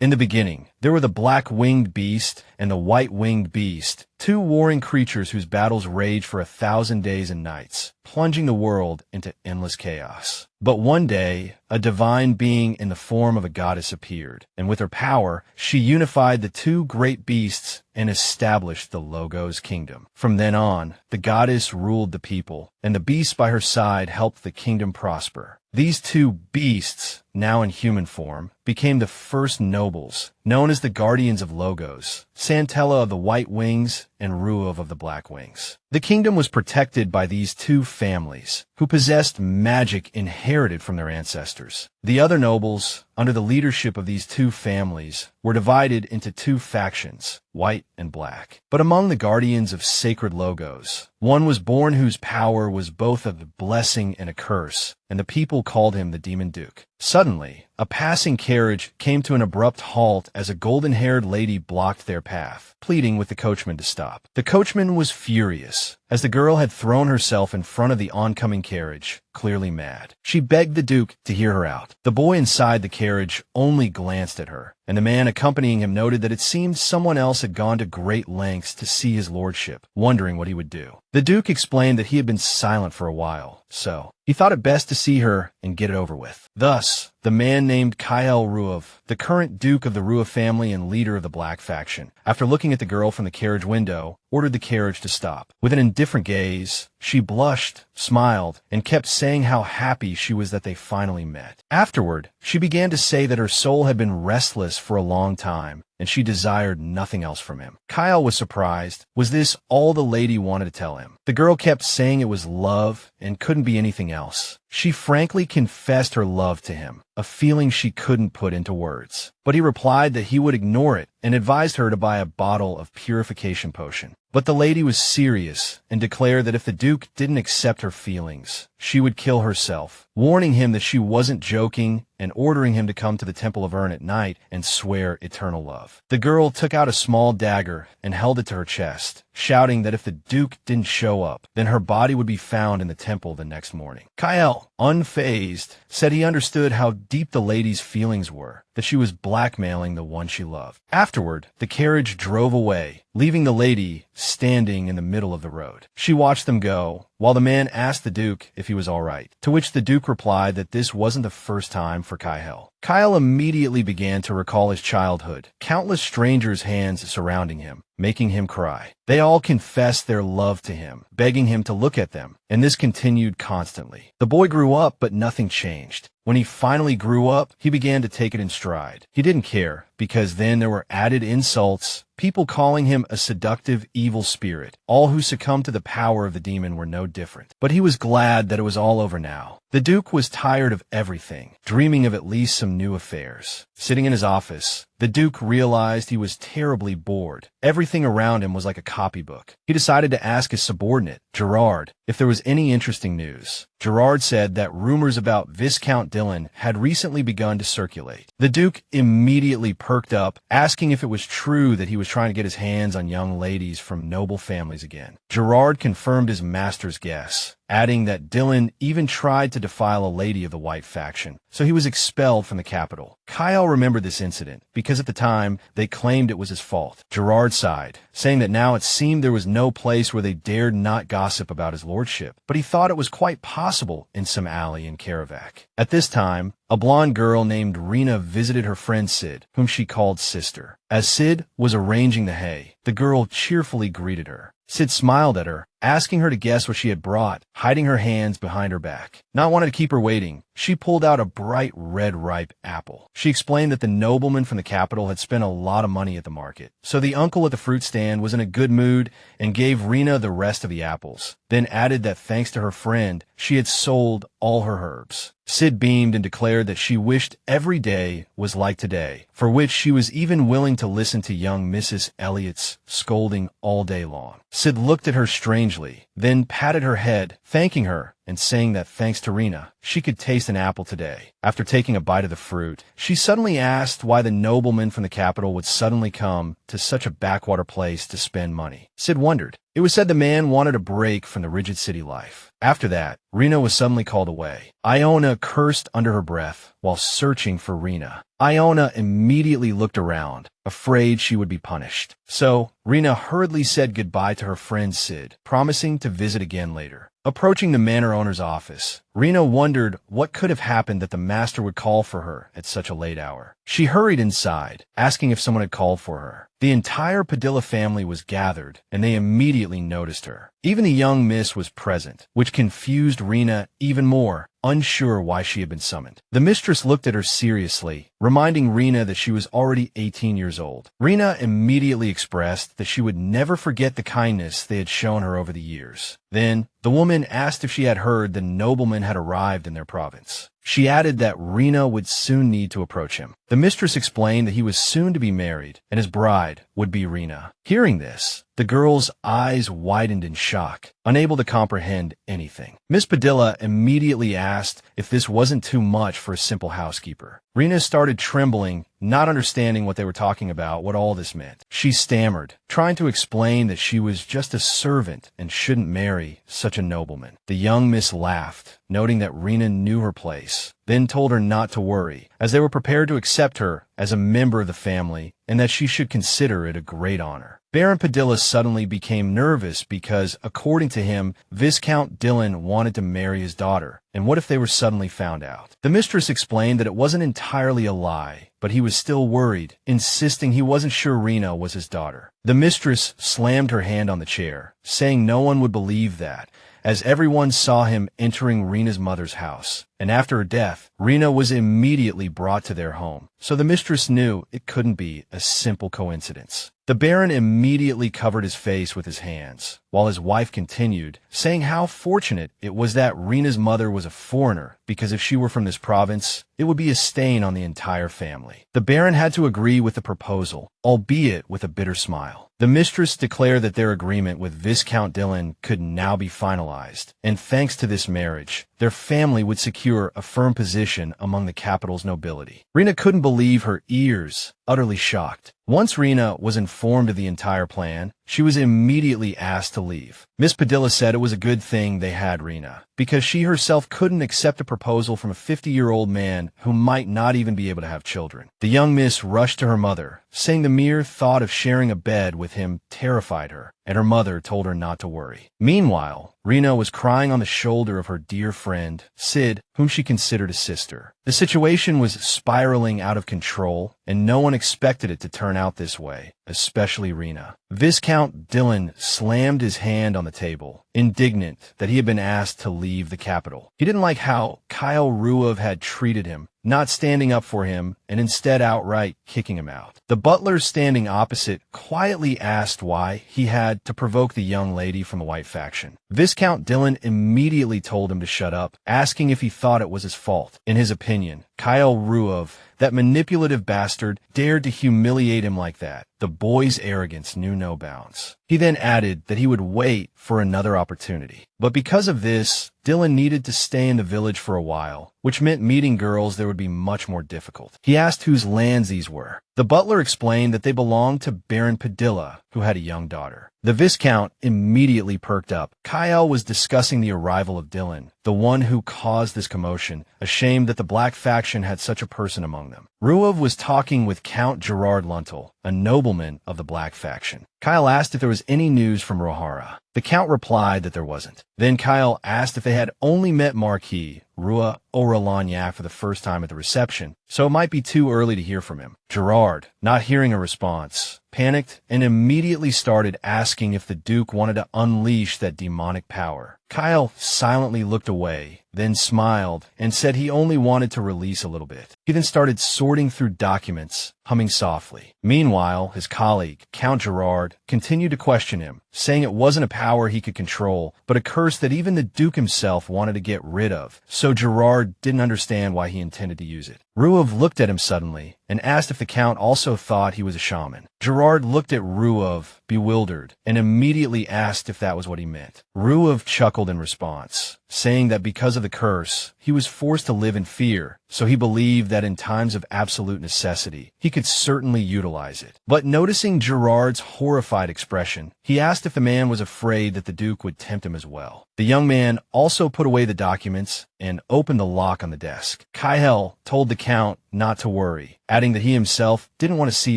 In the beginning, there were the black-winged beast and the white-winged beast, two warring creatures whose battles raged for 1,000 days and nights, plunging the world into endless chaos. But one day, a divine being in the form of a goddess appeared, and with her power, she unified the two great beasts and established the Logos kingdom. From then on, the goddess ruled the people, and the beasts by her side helped the kingdom prosper. These two beasts, now in human form, became the first nobles, known as the Guardians of Logos, Santella of the White Wings and Ruav of the Black Wings. The kingdom was protected by these two families, who possessed magic inherited from their ancestors. The other nobles, under the leadership of these two families, were divided into two factions, white and black. But among the guardians of sacred Logos, one was born whose power was both a blessing and a curse, and the people called him the Demon Duke. Suddenly, a passing carriage came to an abrupt halt as a golden-haired lady blocked their path, pleading with the coachman to stop. The coachman was furious, as the girl had thrown herself in front of the oncoming carriage, clearly mad. She begged the Duke to hear her out. The boy inside the carriage only glanced at her, and the man accompanying him noted that it seemed someone else had gone to great lengths to see his lordship, wondering what he would do. The Duke explained that he had been silent for a while, so he thought it best to see her and get it over with. Thus, the man named Kyle Ruav, the current Duke of the Ruav family and leader of the Black faction, after looking at the girl from the carriage window, ordered the carriage to stop. With an indifferent gaze, she blushed, smiled, and kept saying how happy she was that they finally met. Afterward, she began to say that her soul had been restless for a long time, and she desired nothing else from him. Kyle was surprised. Was this all the lady wanted to tell him? The girl kept saying it was love and couldn't be anything else. She frankly confessed her love to him, a feeling she couldn't put into words. But he replied that he would ignore it and advised her to buy a bottle of purification potion. But the lady was serious and declared that if the Duke didn't accept her feelings, she would kill herself, warning him that she wasn't joking and ordering him to come to the Temple of Urn at night and swear eternal love. The girl took out a small dagger and held it to her chest, shouting that if the Duke didn't show up, then her body would be found in the temple the next morning. Kyle, unfazed, said he understood how deep the lady's feelings were, that she was blackmailing the one she loved. Afterward, the carriage drove away, leaving the lady standing in the middle of the road. She watched them go, while the man asked the Duke if he was all right, to which the Duke replied that this wasn't the first time for Kyle. Kyle immediately began to recall his childhood, countless strangers' hands surrounding him, making him cry. They all confessed their love to him, begging him to look at them, and this continued constantly. The boy grew up, but nothing changed. When he finally grew up, he began to take it in stride. He didn't care, because then there were added insults, people calling him a seductive evil spirit. All who succumbed to the power of the demon were no different. But he was glad that it was all over now. The Duke was tired of everything, dreaming of at least some new affairs. Sitting in his office, the Duke realized he was terribly bored. Everything around him was like a copybook. He decided to ask his subordinate, Gerard, if there was any interesting news. Gerard said that rumors about Viscount Dillon had recently begun to circulate. The Duke immediately perked up, asking if it was true that he was trying to get his hands on young ladies from noble families again. Gerard confirmed his master's guess, adding that Dillon even tried to defile a lady of the White faction, so he was expelled from the capital. Kyle remembered this incident, because at the time, they claimed it was his fault. Gerard sighed, saying that now it seemed there was no place where they dared not gossip about his lordship, but he thought it was quite possible in some alley in Karavac. At this time, a blonde girl named Reena visited her friend Sid, whom she called Sister. As Sid was arranging the hay, the girl cheerfully greeted her. Sid smiled at her, asking her to guess what she had brought, hiding her hands behind her back. Not wanting to keep her waiting, she pulled out a bright red ripe apple. She explained that the nobleman from the capital had spent a lot of money at the market, so the uncle at the fruit stand was in a good mood and gave Reena the rest of the apples, then added that thanks to her friend, she had sold all her herbs. Sid beamed and declared that she wished every day was like today, for which she was even willing to listen to young Mrs. Elliott's scolding all day long. Sid looked at her strangely, then patted her head, thanking her, and saying that thanks to Reena, she could taste an apple today. After taking a bite of the fruit, she suddenly asked why the nobleman from the capital would suddenly come to such a backwater place to spend money. Sid wondered. It was said the man wanted a break from the rigid city life. After that, Reena was suddenly called away. Iona cursed under her breath while searching for Reena. Iona immediately looked around, afraid she would be punished. So, Reena hurriedly said goodbye to her friend Sid, promising to visit again later. Approaching the manor owner's office, Reena wondered what could have happened that the master would call for her at such a late hour. She hurried inside, asking if someone had called for her. The entire Padilla family was gathered, and they immediately noticed her. Even the young miss was present, which confused Reena even more, unsure why she had been summoned. The mistress looked at her seriously, reminding Reena that she was already 18 years old. Reena immediately expressed that she would never forget the kindness they had shown her over the years. Then, the woman asked if she had heard the nobleman had arrived in their province. She added that Reena would soon need to approach him. The mistress explained that he was soon to be married, and his bride would be Reena. Hearing this, the girl's eyes widened in shock, unable to comprehend anything. Miss Padilla immediately asked if this wasn't too much for a simple housekeeper. Reena started trembling, not understanding what they were talking about, what all this meant. She stammered, trying to explain that she was just a servant and shouldn't marry such a nobleman. The young miss laughed, noting that Reena knew her place, then told her not to worry, as they were prepared to accept her as a member of the family and that she should consider it a great honor. Baron Padilla suddenly became nervous because, according to him, Viscount Dillon wanted to marry his daughter, and what if they were suddenly found out? The mistress explained that it wasn't entirely a lie, but he was still worried, insisting he wasn't sure Reena was his daughter. The mistress slammed her hand on the chair, saying no one would believe that, as everyone saw him entering Reena's mother's house, and after her death, Reena was immediately brought to their home, so the mistress knew it couldn't be a simple coincidence. The Baron immediately covered his face with his hands, while his wife continued, saying how fortunate it was that Reena's mother was a foreigner, because if she were from this province, it would be a stain on the entire family. The Baron had to agree with the proposal, albeit with a bitter smile. The mistress declared that their agreement with Viscount Dillon could now be finalized, and thanks to this marriage, their family would secure a firm position among the capital's nobility. Reena couldn't believe her ears, utterly shocked. Once Reena was informed of the entire plan, she was immediately asked to leave. Miss Padilla said it was a good thing they had Reena, because she herself couldn't accept a proposal from a 50-year-old man who might not even be able to have children. The young miss rushed to her mother, saying the mere thought of sharing a bed with him terrified her, and her mother told her not to worry. Meanwhile, Reena was crying on the shoulder of her dear friend, Sid, whom she considered a sister. The situation was spiraling out of control, and no one expected it to turn out this way, especially Reena. Viscount Dillon slammed his hand on the table, indignant that he had been asked to leave the capital. He didn't like how Kyle Ruev had treated him, not standing up for him, and instead outright kicking him out. The butler standing opposite quietly asked why he had to provoke the young lady from the White faction. Viscount Dillon immediately told him to shut up, asking if he thought it was his fault. In his opinion, Kyle Ruev, that manipulative bastard, dared to humiliate him like that. The boy's arrogance knew no bounds. He then added that he would wait for another opportunity. But because of this, Dillon needed to stay in the village for a while, which meant meeting girls there would be much more difficult. He asked whose lands these were. The butler explained that they belonged to Baron Padilla, who had a young daughter. The Viscount immediately perked up. Kyle was discussing the arrival of Dillon, the one who caused this commotion, ashamed that the Black faction had such a person among them. Ruev was talking with Count Gerard Luntel, a nobleman of the Black faction. Kyle asked if there was any news from Rohara. The Count replied that there wasn't. Then Kyle asked if they had only met Marquis Rua Oralagnac for the first time at the reception, so it might be too early to hear from him. Gerard, not hearing a response, panicked and immediately started asking if the Duke wanted to unleash that demonic power. Kyle silently looked away, then smiled and said he only wanted to release a little bit. He then started sorting through documents, humming softly. Meanwhile, his colleague, Count Gerard, continued to question him, saying it wasn't a power he could control, but a curse that even the Duke himself wanted to get rid of, so Gerard didn't understand why he intended to use it. Ruev looked at him suddenly and asked if the Count also thought he was a shaman. Gerard looked at Ruev, bewildered, and immediately asked if that was what he meant. Ruev chuckled in response, saying that because of the curse, he was forced to live in fear, so he believed that in times of absolute necessity, he could certainly utilize it. But noticing Gerard's horrified expression, he asked if the man was afraid that the Duke would tempt him as well. The young man also put away the documents and opened the lock on the desk. Kyle told the Count not to worry, adding that he himself didn't want to see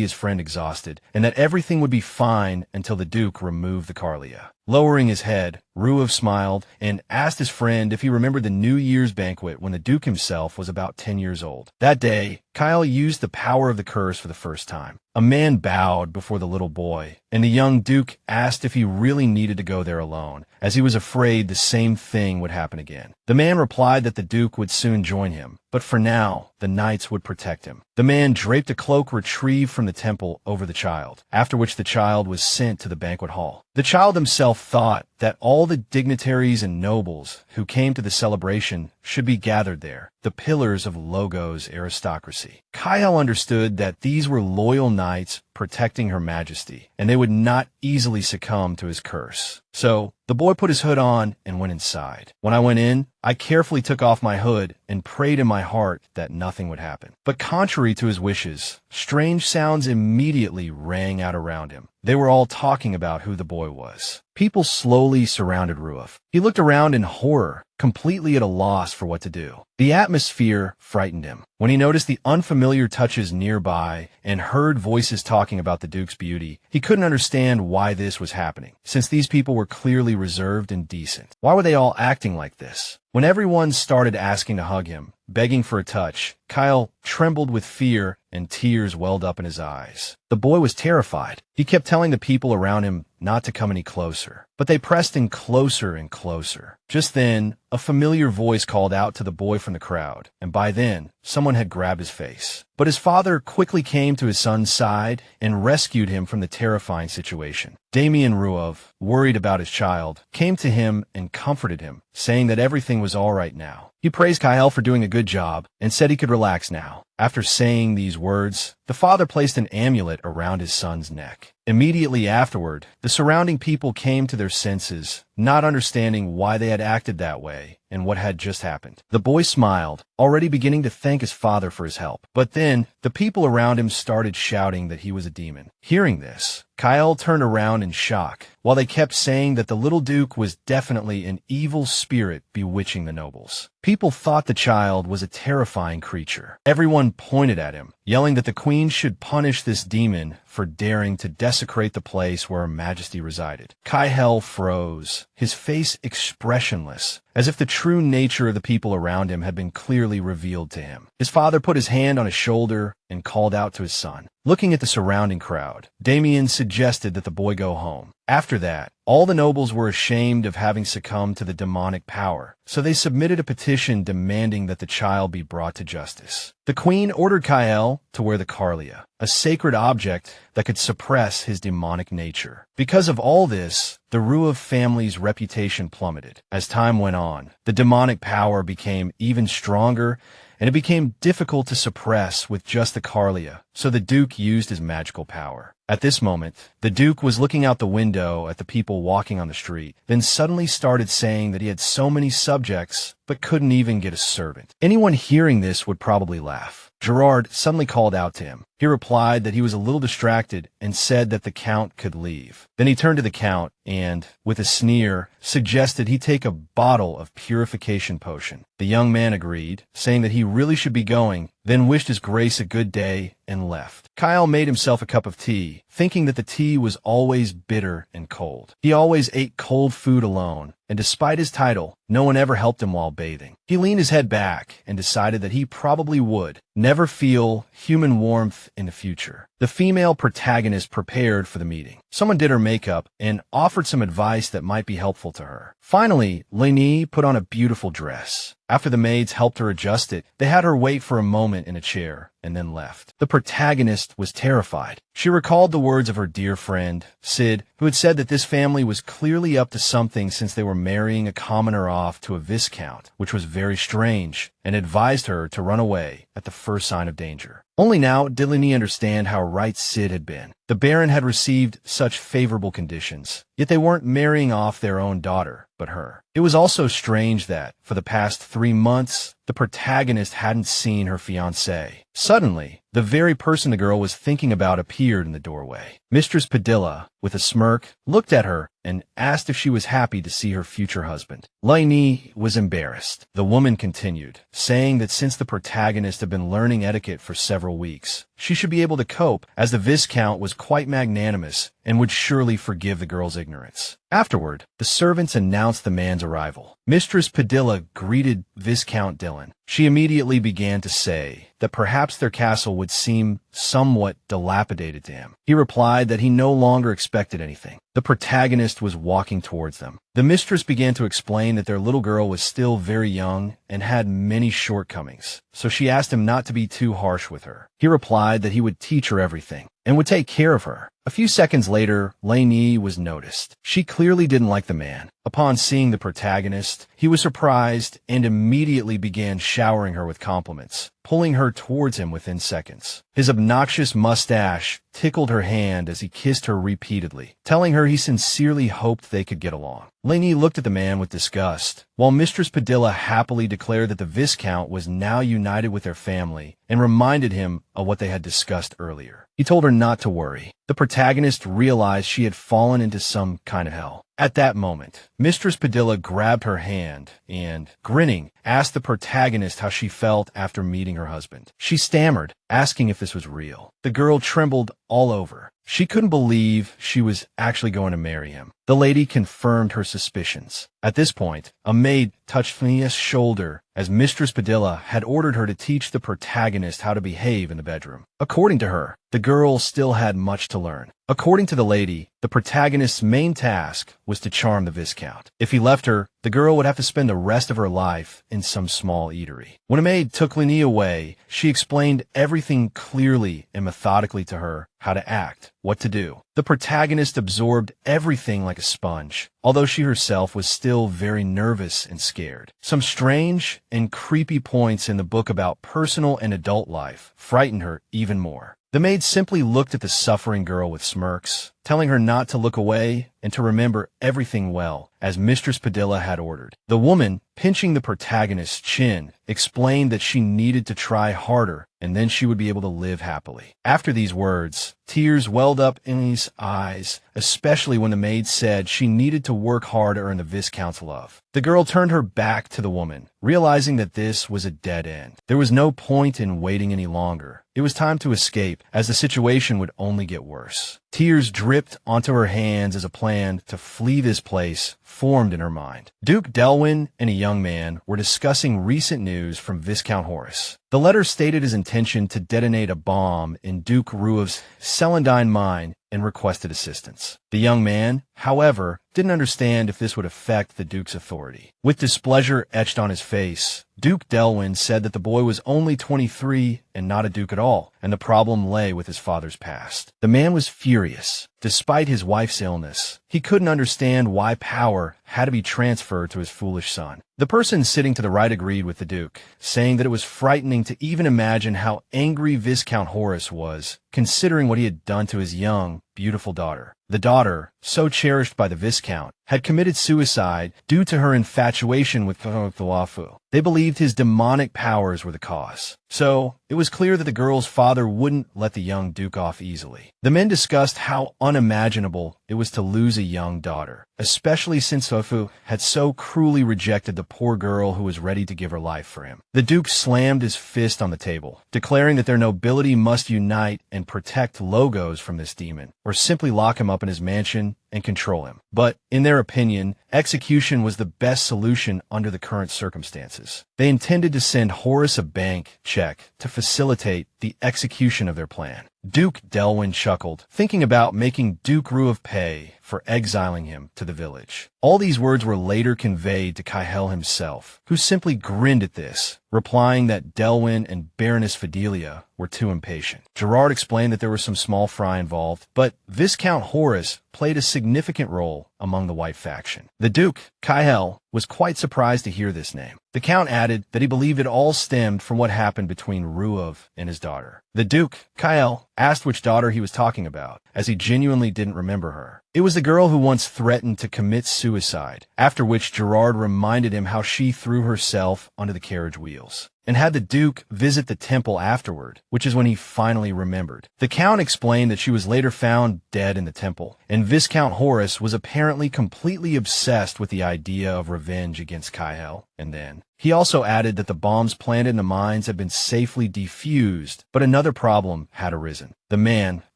his friend exhausted, and that everything would be fine until the Duke removed the Carlia. Lowering his head, Ruev smiled and asked his friend if he remembered the New Year's banquet when the Duke himself was about 10 years old. That day, Kyle used the power of the curse for the first time. A man bowed before the little boy, and the young Duke asked if he really needed to go there alone, as he was afraid the same thing would happen again. The man replied that the Duke would soon join him, but for now, the knights would protect him. The man draped a cloak retrieved from the temple over the child, after which the child was sent to the banquet hall. The child himself thought that all the dignitaries and nobles who came to the celebration should be gathered there, the pillars of Logos aristocracy. Kyle understood that these were loyal knights protecting Her Majesty, and they would not easily succumb to his curse. So, the boy put his hood on and went inside. When I went in, I carefully took off my hood and prayed in my heart that nothing would happen. But contrary to his wishes, strange sounds immediately rang out around him. They were all talking about who the boy was. People slowly surrounded Ruev. He looked around in horror, completely at a loss for what to do. The atmosphere frightened him. When he noticed the unfamiliar touches nearby and heard voices talking about the Duke's beauty, he couldn't understand why this was happening, since these people were clearly reserved and decent. Why were they all acting like this? When everyone started asking to hug him, begging for a touch, Kyle trembled with fear and tears welled up in his eyes. The boy was terrified. He kept telling the people around him not to come any closer, but they pressed in closer and closer. Just then, a familiar voice called out to the boy from the crowd, and by then, someone had grabbed his face. But his father quickly came to his son's side and rescued him from the terrifying situation. Damien Ruev, worried about his child, came to him and comforted him, saying that everything was all right now. He praised Kyle for doing a good job and said he could relax now. After saying these words, the father placed an amulet around his son's neck. Immediately afterward, the surrounding people came to their senses, not understanding why they had acted that way and what had just happened. The boy smiled, already beginning to thank his father for his help. But then, the people around him started shouting that he was a demon. Hearing this, Kyle turned around in shock, while they kept saying that the little Duke was definitely an evil spirit bewitching the nobles. People thought the child was a terrifying creature. Everyone pointed at him, yelling that the queen should punish this demon for daring to desecrate the place where Her Majesty resided. Kyle froze, his face expressionless, as if the true nature of the people around him had been clearly revealed to him. His father put his hand on his shoulder and called out to his son. Looking at the surrounding crowd, Damien suggested that the boy go home. After that, all the nobles were ashamed of having succumbed to the demonic power, so they submitted a petition demanding that the child be brought to justice. The queen ordered Kyle to wear the Carlia, a sacred object that could suppress his demonic nature. Because of all this, the Ruev family's reputation plummeted. As time went on, the demonic power became even stronger, and it became difficult to suppress with just the Carlia, so the Duke used his magical power. At this moment, the Duke was looking out the window at the people walking on the street, then suddenly started saying that he had so many subjects, but couldn't even get a servant. Anyone hearing this would probably laugh. Gerard suddenly called out to him. He replied that he was a little distracted and said that the Count could leave. Then he turned to the Count and, with a sneer, suggested he take a bottle of purification potion. The young man agreed, saying that he really should be going, then wished his grace a good day and left. Kyle made himself a cup of tea, thinking that the tea was always bitter and cold. He always ate cold food alone, and despite his title, no one ever helped him while bathing. He leaned his head back and decided that he probably would never feel human warmth in the future. The female protagonist prepared for the meeting. Someone did her makeup and offered some advice that might be helpful to her. Finally, Elaina put on a beautiful dress. After the maids helped her adjust it, they had her wait for a moment in a chair and then left. The protagonist was terrified. She recalled the words of her dear friend, Sid, who had said that this family was clearly up to something since they were marrying a commoner off to a viscount, which was very strange, and advised her to run away at the first sign of danger. Only now did Elaina understand how right Sid had been. The Baron had received such favorable conditions, yet they weren't marrying off their own daughter, but her. It was also strange that, for the past 3 months, the protagonist hadn't seen her fiancé. Suddenly, the very person the girl was thinking about appeared in the doorway. Mistress Padilla, with a smirk, looked at her and asked if she was happy to see her future husband. Elaina was embarrassed. The woman continued, saying that since the protagonist had been learning etiquette for several weeks, she should be able to cope, as the Viscount was quite magnanimous and would surely forgive the girl's ignorance. Afterward, the servants announced the man's arrival. Mistress Padilla greeted Viscount Dillon. She immediately began to say that perhaps their castle would seem somewhat dilapidated to him. He replied that he no longer expected anything. The protagonist was walking towards them. The mistress began to explain that their little girl was still very young and had many shortcomings, so she asked him not to be too harsh with her. He replied that he would teach her everything and would take care of her. A few seconds later, Elaina was noticed. She clearly didn't like the man. Upon seeing the protagonist, he was surprised and immediately began showering her with compliments, pulling her towards him within seconds. His obnoxious mustache tickled her hand as he kissed her repeatedly, telling her he sincerely hoped they could get along. Elaina looked at the man with disgust, while Mistress Padilla happily declared that the Viscount was now united with their family and reminded him of what they had discussed earlier. He told her not to worry. The protagonist realized she had fallen into some kind of hell. At that moment, Mistress Padilla grabbed her hand and, grinning, asked the protagonist how she felt after meeting her husband. She stammered, asking if this was real. The girl trembled all over. She couldn't believe she was actually going to marry him. The lady confirmed her suspicions. At this point, a maid touched Elaina's shoulder as Mistress Padilla had ordered her to teach the protagonist how to behave in the bedroom. According to her, the girl still had much to learn. According to the lady, the protagonist's main task was to charm the Viscount. If he left her, the girl would have to spend the rest of her life in some small eatery. When a maid took Elaina away, she explained everything clearly and methodically to her, how to act, what to do. The protagonist absorbed everything like a sponge, although she herself was still very nervous and scared. Some strange and creepy points in the book about personal and adult life frightened her even more. The maid simply looked at the suffering girl with smirks, telling her not to look away and to remember everything well, as Mistress Padilla had ordered. The woman, pinching the protagonist's chin, explained that she needed to try harder and then she would be able to live happily. After these words, tears welled up in his eyes, especially when the maid said she needed to work hard to earn the Viscount's love. The girl turned her back to the woman, realizing that this was a dead end. There was no point in waiting any longer. It was time to escape, as the situation would only get worse. Tears dripped onto her hands as a plan to flee this place formed in her mind. Duke Delwyn and a young man were discussing recent news from Viscount Horace. The letter stated his intention to detonate a bomb in Duke Ruav's Celandine mine and requested assistance. The young man, however, didn't understand if this would affect the Duke's authority. With displeasure etched on his face, Duke Delwyn said that the boy was only 23 and not a duke at all, and the problem lay with his father's past. The man was furious. Despite his wife's illness, he couldn't understand why power had to be transferred to his foolish son. The person sitting to the right agreed with the Duke, saying that it was frightening to even imagine how angry Viscount Horace was, considering what he had done to his young, beautiful daughter. The daughter, so cherished by the Viscount, had committed suicide due to her infatuation with Wafu. They believed his demonic powers were the cause. So, it was clear that the girl's father wouldn't let the young Duke off easily. The men discussed how unimaginable it was to lose a young daughter, especially since Wafu had so cruelly rejected the poor girl who was ready to give her life for him. The Duke slammed his fist on the table, declaring that their nobility must unite and protect Logos from this demon, or simply lock him up in his mansion and control him. But, in their opinion, execution was the best solution under the current circumstances. They intended to send Horace a bank check to facilitate the execution of their plan. Duke Delwyn chuckled, thinking about making Duke Ruav pay for exiling him to the village. All these words were later conveyed to Kaihel himself, who simply grinned at this, replying that Delwyn and Baroness Fidelia were too impatient. Gerard explained that there was some small fry involved, but Viscount Horace played a significant role among the White faction. The Duke, Kaihel, was quite surprised to hear this name. The Count added that he believed it all stemmed from what happened between Ruav and his daughter. The Duke, Kaihel, asked which daughter he was talking about, as he genuinely didn't remember her. It was the girl who once threatened to commit suicide, after which Gerard reminded him how she threw herself onto the carriage wheels, and had the Duke visit the temple afterward, which is when he finally remembered. The Count explained that she was later found dead in the temple, and Viscount Horace was apparently completely obsessed with the idea of revenge against Kael. And then he also added that the bombs planted in the mines had been safely defused, but another problem had arisen. The man,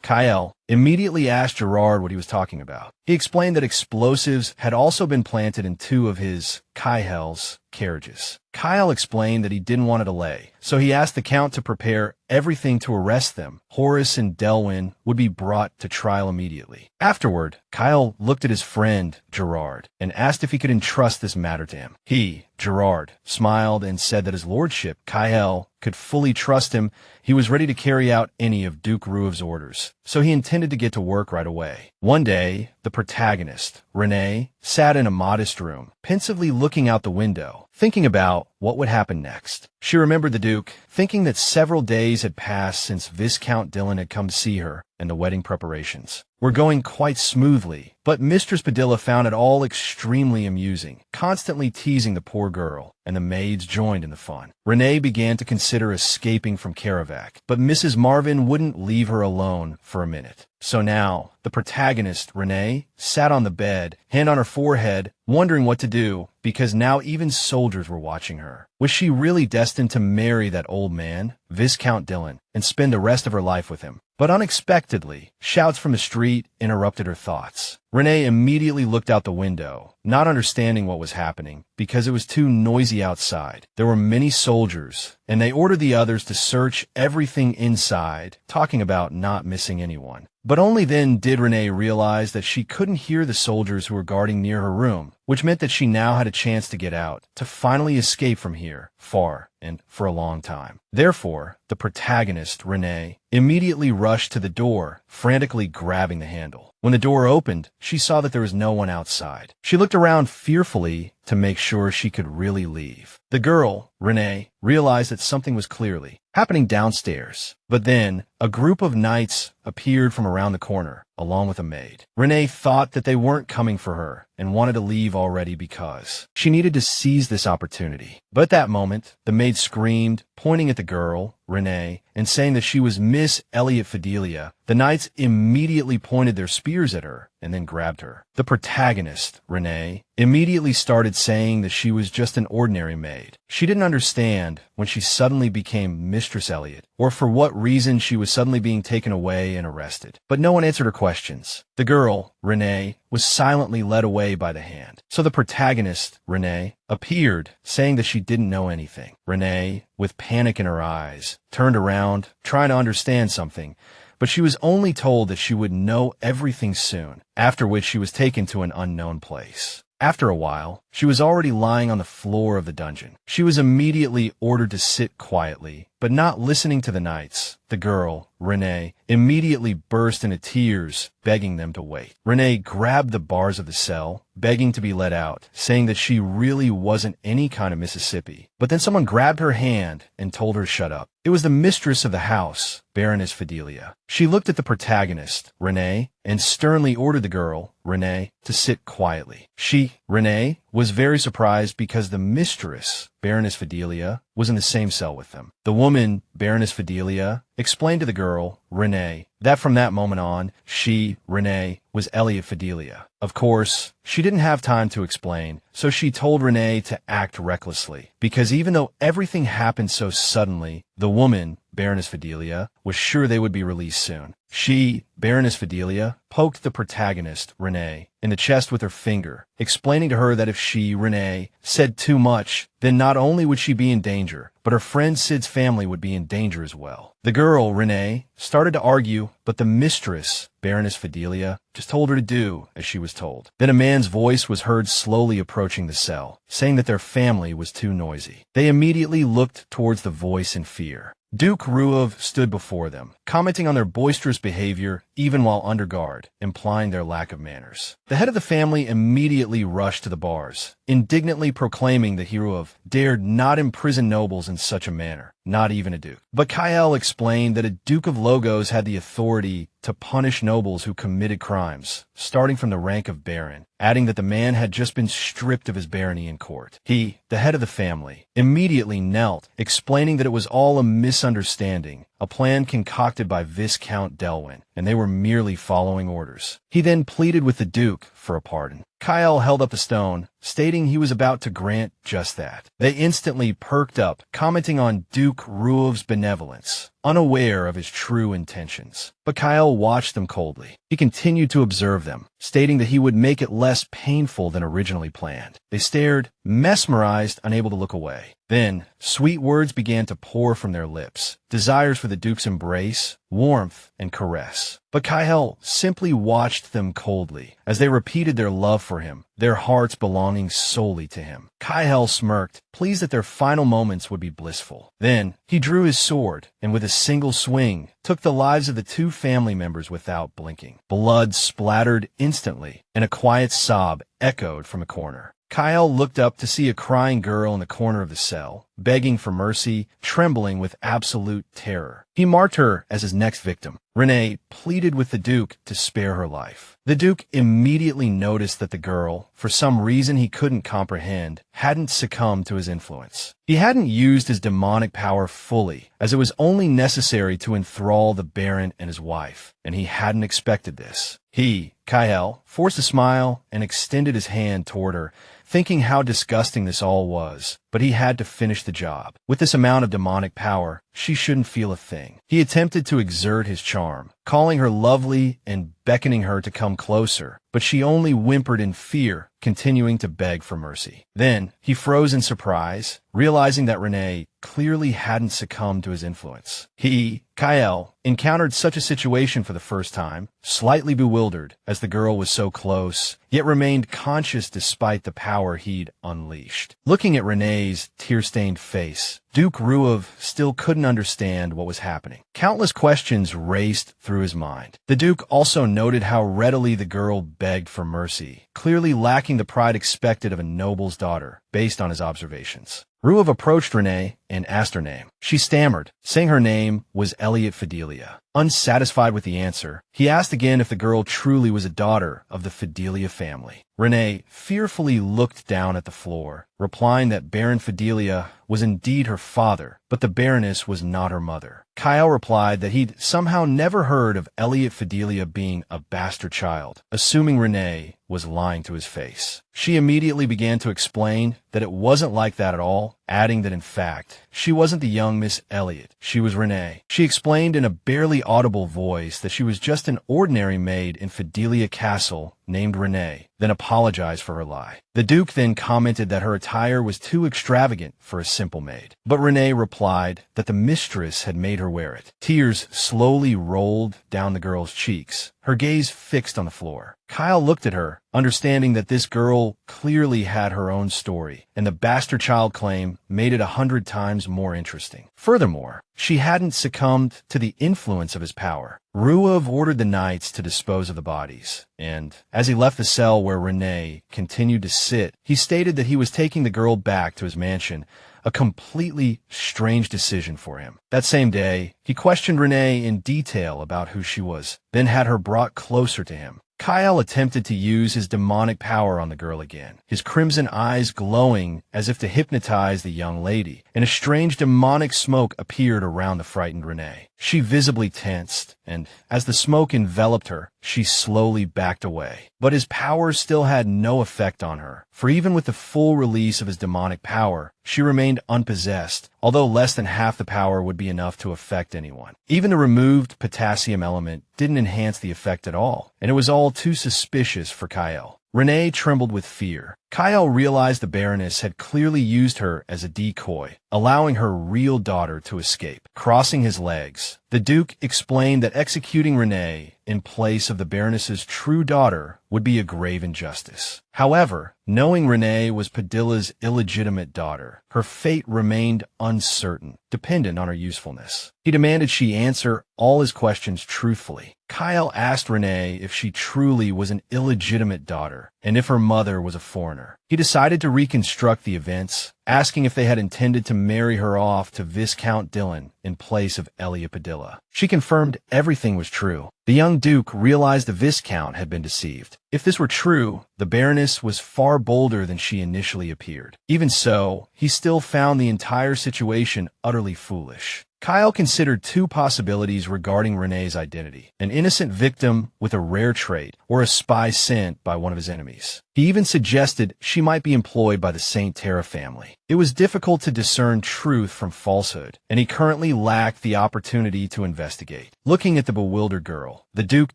Kael, immediately asked Gerard what he was talking about. He explained that explosives had also been planted in two of his, Kael's, carriages. Kael explained that he didn't want a delay, so he asked the Count to prepare everything to arrest them. Horace and Delwyn would be brought to trial immediately. Afterward, Kael looked at his friend, Gerard, and asked if he could entrust this matter to him. He, Gerard, smiled and said that his lordship, Kael, could fully trust him. He was ready to carry out any of Duke Ruev's orders, so he intended to get to work right away. One day, the protagonist, Renee, sat in a modest room, pensively looking out the window, thinking about what would happen next. She remembered the Duke, thinking that several days had passed since Viscount Dillon had come to see her, and the wedding preparations were going quite smoothly, but Mistress Padilla found it all extremely amusing, constantly teasing the poor girl, and the maids joined in the fun. Renee began to consider escaping from Caravac, but Mrs. Marvin wouldn't leave her alone for a minute. So now, the protagonist, Renee, sat on the bed, hand on her forehead, wondering what to do, because now even soldiers were watching her. Was she really destined to marry that old man, Viscount Dillon, and spend the rest of her life with him? But unexpectedly, shouts from the street interrupted her thoughts. Renee immediately looked out the window, not understanding what was happening, because it was too noisy outside. There were many soldiers, and they ordered the others to search everything inside, talking about not missing anyone. But only then did Renee realize that she couldn't hear the soldiers who were guarding near her room, which meant that she now had a chance to get out, to finally escape from here, far, and for a long time. Therefore, the protagonist, Renee, immediately rushed to the door, frantically grabbing the handle. When the door opened, she saw that there was no one outside. She looked around fearfully to make sure she could really leave. The girl, Renee, realized that something was clearly happening downstairs. But then, a group of knights appeared from around the corner, along with a maid. Renee thought that they weren't coming for her and wanted to leave already because she needed to seize this opportunity. But at that moment, the maid screamed, pointing at the girl, Renee, and saying that she was Miss Elliot Fidelia. The knights immediately pointed their spears at her and then grabbed her. The protagonist, Renee, immediately started saying that she was just an ordinary maid. She didn't understand when she suddenly became Mistress Elliot, or for what reason she was suddenly being taken away and arrested. But no one answered her questions. The girl, Renee, was silently led away by the hand. So the protagonist, Renee, appeared, saying that she didn't know anything. Renee, with panic in her eyes, turned around, trying to understand something, but she was only told that she would know everything soon, after which she was taken to an unknown place. After a while, she was already lying on the floor of the dungeon. She was immediately ordered to sit quietly, but not listening to the knights. The girl, Renee, immediately burst into tears, begging them to wait. Renee grabbed the bars of the cell, begging to be let out, saying that she really wasn't any kind of Mississippi. But then someone grabbed her hand and told her to shut up. It was the mistress of the house, Baroness Fidelia. She looked at the protagonist, Renee, and sternly ordered the girl, Renee, to sit quietly. She, Renee, was very surprised because the mistress, Baroness Fidelia, was in the same cell with them. The woman, Baroness Fidelia, explained to the girl, Renee, that from that moment on, she, Renee, was Elliot Fidelia. Of course, she didn't have time to explain, so she told Renee to act recklessly, because even though everything happened so suddenly, the woman, Baroness Fidelia, was sure they would be released soon. She, Baroness Fidelia, poked the protagonist, Renee, in the chest with her finger, explaining to her that if she, Renee, said too much, then not only would she be in danger, but her friend Sid's family would be in danger as well. The girl, Renee, started to argue, but the mistress, Baroness Fidelia, just told her to do as she was told. Then a man's voice was heard slowly approaching the cell, saying that their family was too noisy. They immediately looked towards the voice in fear. Duke Ruev stood before them, commenting on their boisterous behavior even while under guard, implying their lack of manners. The head of the family immediately rushed to the bars, indignantly proclaiming that he would have dared not imprison nobles in such a manner, not even a duke. But Kyle explained that a Duke of Logos had the authority to punish nobles who committed crimes, starting from the rank of baron, adding that the man had just been stripped of his barony in court. He, the head of the family, immediately knelt, explaining that it was all a misunderstanding, a plan concocted by Viscount Delwyn, and they were merely following orders. He then pleaded with the Duke for a pardon. Kyle held up the stone, stating he was about to grant just that. They instantly perked up, commenting on Duke Ruov's benevolence, unaware of his true intentions. But Kyle watched them coldly. He continued to observe them, stating that he would make it less painful than originally planned. They stared, mesmerized, unable to look away. Then, sweet words began to pour from their lips, desires for the Duke's embrace, warmth, and caress. But Kyle simply watched them coldly, as they repeated their love for him, their hearts belonging solely to him. Kyle smirked, pleased that their final moments would be blissful. Then, he drew his sword, and with a single swing, took the lives of the two family members without blinking. Blood splattered instantly, and a quiet sob echoed from a corner. Kyle looked up to see a crying girl in the corner of the cell, begging for mercy, trembling with absolute terror. He marked her as his next victim. Renee pleaded with the Duke to spare her life. The Duke immediately noticed that the girl, for some reason he couldn't comprehend, hadn't succumbed to his influence. He hadn't used his demonic power fully, as it was only necessary to enthrall the Baron and his wife, and he hadn't expected this. He, Kyle, forced a smile and extended his hand toward her, thinking how disgusting this all was, but he had to finish the job. With this amount of demonic power, she shouldn't feel a thing. He attempted to exert his charm, calling her lovely and beckoning her to come closer, but she only whimpered in fear, continuing to beg for mercy. Then, he froze in surprise, realizing that Renee clearly hadn't succumbed to his influence. He, Kyle, encountered such a situation for the first time, slightly bewildered, as the girl was so close, yet remained conscious despite the power he'd unleashed. Looking at Renee's tear-stained face, Duke Ruov still couldn't understand what was happening. Countless questions raced through his mind. The Duke also noted how readily the girl begged for mercy, clearly lacking the pride expected of a noble's daughter, based on his observations. Ruov approached Renee and asked her name. She stammered, saying her name was Elliot Fidelia. Unsatisfied with the answer, he asked again if the girl truly was a daughter of the Fidelia family. Renee fearfully looked down at the floor, replying that Baron Fidelia was indeed her father, but the Baroness was not her mother. Kyle replied that he'd somehow never heard of Elliot Fidelia being a bastard child, assuming Renee was lying to his face. She immediately began to explain that it wasn't like that at all, adding that in fact, she wasn't the young Miss Elliot, she was Renee. She explained in a barely audible voice that she was just an ordinary maid in Fidelia Castle named Renee, then apologized for her lie. The Duke then commented that her attire was too extravagant for a simple maid, but Renee replied that the mistress had made her wear it. Tears slowly rolled down the girl's cheeks, her gaze fixed on the floor. Kyle looked at her, understanding that this girl clearly had her own story, and the bastard child claim made it 100 times more interesting. Furthermore, she hadn't succumbed to the influence of his power. Ruov ordered the knights to dispose of the bodies, and as he left the cell where Renee continued to sit, he stated that he was taking the girl back to his mansion, a completely strange decision for him. That same day, he questioned Renee in detail about who she was, then had her brought closer to him. Kyle attempted to use his demonic power on the girl again, his crimson eyes glowing as if to hypnotize the young lady, and a strange demonic smoke appeared around the frightened Renee. She visibly tensed, and as the smoke enveloped her, she slowly backed away. But his power still had no effect on her, for even with the full release of his demonic power, she remained unpossessed, although less than half the power would be enough to affect anyone. Even the removed potassium element didn't enhance the effect at all, and it was all too suspicious for Kyle. Renee trembled with fear. Kyle realized the Baroness had clearly used her as a decoy, allowing her real daughter to escape. Crossing his legs, the Duke explained that executing Renee in place of the Baroness's true daughter would be a grave injustice. However, knowing Renee was Padilla's illegitimate daughter, her fate remained uncertain, dependent on her usefulness. He demanded she answer all his questions truthfully. Kyle asked Renee if she truly was an illegitimate daughter, and if her mother was a foreigner. foreigner. He decided to reconstruct the events, asking if they had intended to marry her off to Viscount Dylan in place of Elia Padilla. She confirmed everything was true. The young Duke realized the Viscount had been deceived. If this were true, the Baroness was far bolder than she initially appeared. Even so, he still found the entire situation utterly foolish. Kyle considered two possibilities regarding Renee's identity: an innocent victim with a rare trait, or a spy sent by one of his enemies. He even suggested she might be employed by the St. Terra family. It was difficult to discern truth from falsehood, and he currently lacked the opportunity to investigate. Looking at the bewildered girl, the Duke